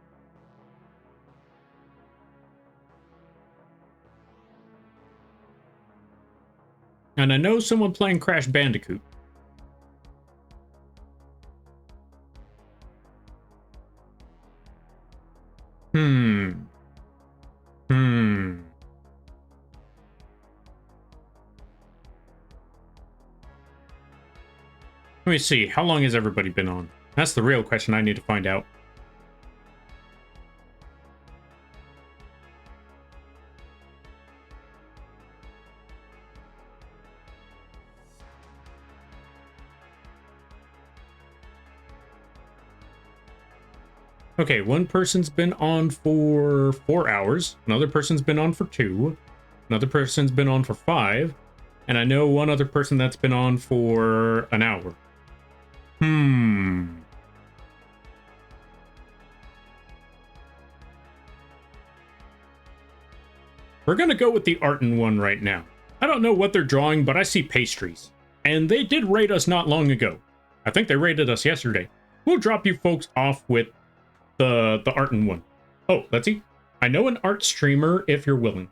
And I know someone playing Crash Bandicoot. Let me see. How long has everybody been on? That's the real question I need to find out. Okay, one person's been on for 4 hours. Another person's been on for 2. Another person's been on for 5. And I know one other person that's been on for an hour. We're gonna go with the Arton one right now. I don't know what they're drawing, but I see pastries. And they did raid us not long ago. I think they raided us yesterday. We'll drop you folks off with the Arton one. Oh, let's see. I know an art streamer if you're willing.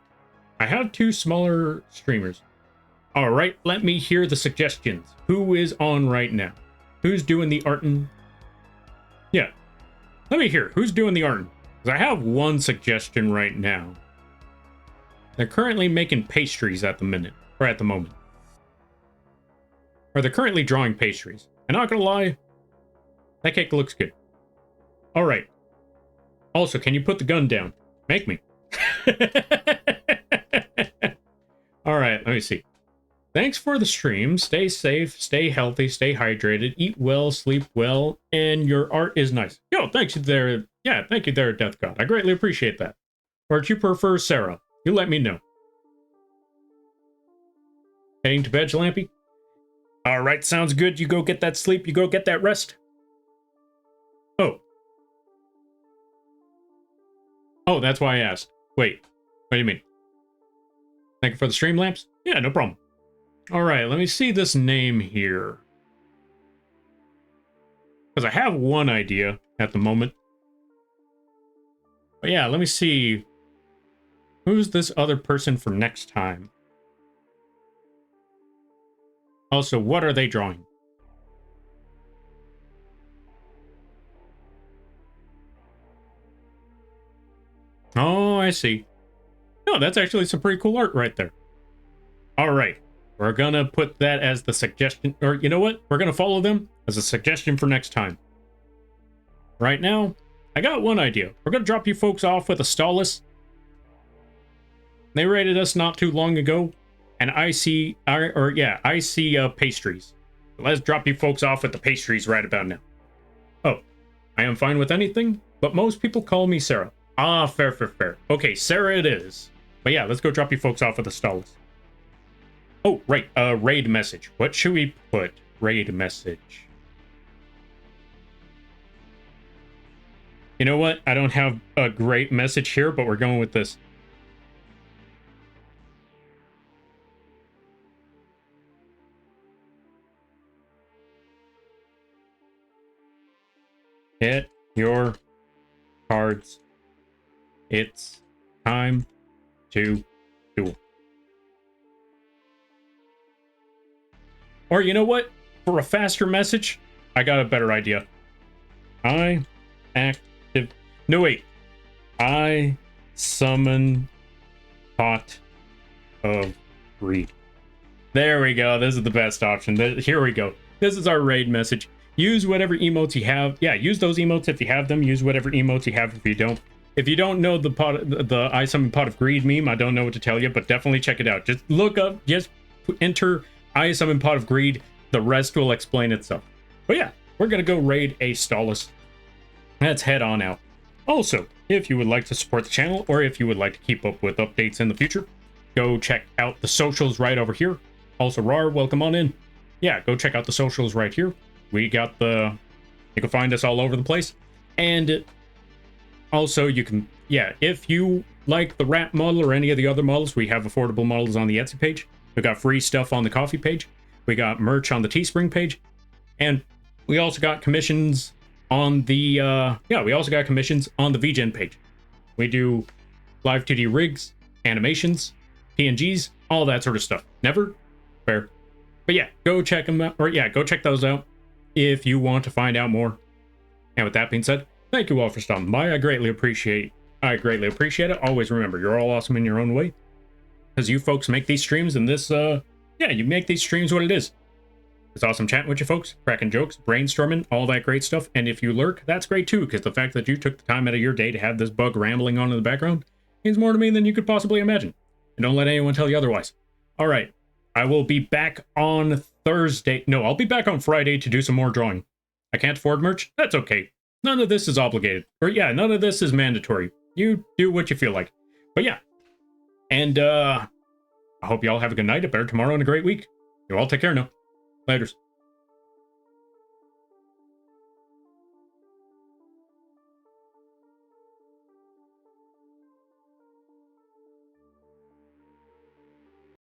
I have 2 smaller streamers. All right, let me hear the suggestions. Who is on right now? Who's doing the Arton? Yeah, let me hear. Who's doing the Arton? Because I have one suggestion right now. They're currently making pastries at the minute, or at the moment. Or they're currently drawing pastries. And not gonna lie, that cake looks good. All right. Also, can you put the gun down? Make me. All right, let me see. Thanks for the stream. Stay safe, stay healthy, stay hydrated, eat well, sleep well, and your art is nice. Yo, thanks you there. Yeah, thank you there, Death God. I greatly appreciate that. Or do you prefer Sarah? You let me know. Heading to bed, Lampy? All right, sounds good. You go get that sleep. You go get that rest. Oh. Oh, that's why I asked. Wait, what do you mean? Thank you for the stream lamps? Yeah, no problem. All right, let me see this name here. Because I have one idea at the moment. But yeah, let me see. Who's this other person for next time? Also, what are they drawing? Oh, I see. No, that's actually some pretty cool art right there. All right. We're gonna put that as the suggestion, or you know what? We're gonna follow them as a suggestion for next time. Right now, I got one idea. We're gonna drop you folks off with a Stalus. They rated us not too long ago, and icy pastries. Let's drop you folks off with the pastries right about now. Oh, I am fine with anything, but most people call me Sarah. Ah, fair, fair, fair. Okay, Sarah it is. But yeah, let's go drop you folks off with the Stalus. Oh, right, raid message. What should we put? Raid message. You know what? I don't have a great message here, but we're going with this. Hit your cards. It's time to duel. Or you know what? For a faster message, I got a better idea. I summon Pot of Greed. There we go. This is the best option. Here we go. This is our raid message. Use whatever emotes you have. Yeah, use those emotes if you have them. Use whatever emotes you have if you don't. If you don't know the I summon Pot of Greed meme, I don't know what to tell you, but definitely check it out. Just look up, just enter I summon Pot of Greed. The rest will explain itself. But yeah, we're gonna go raid a Stalus. Let's head on out. Also, if you would like to support the channel, or if you would like to keep up with updates in the future, go check out the socials right over here. Also, Rar, welcome on in. Yeah, go check out the socials right here. We got you can find us all over the place. And also you can, yeah, if you like the Rat model or any of the other models, we have affordable models on the Etsy page. We got free stuff on the Coffee page. We got merch on the Teespring page. And we also got commissions on the, we also got commissions on the vgen page. We do live 2D rigs, animations, PNGs, all that sort of stuff. Never? Fair. But yeah, go check them out, or yeah, go check those out if you want to find out more. And with that being said, thank you all for stopping by. I greatly appreciate it. Always remember, you're all awesome in your own way. Because you folks make these streams, and this, you make these streams what it is. It's awesome chatting with you folks, cracking jokes, brainstorming, all that great stuff. And if you lurk, that's great too, because the fact that you took the time out of your day to have this bug rambling on in the background means more to me than you could possibly imagine. And don't let anyone tell you otherwise. All right, I will be back on Thursday. No, I'll be back on Friday to do some more drawing. I can't afford merch? That's okay. None of this is obligated. Or yeah, none of this is mandatory. You do what you feel like. But yeah. And I hope you all have a good night, a better tomorrow, and a great week. You all take care now. Laters.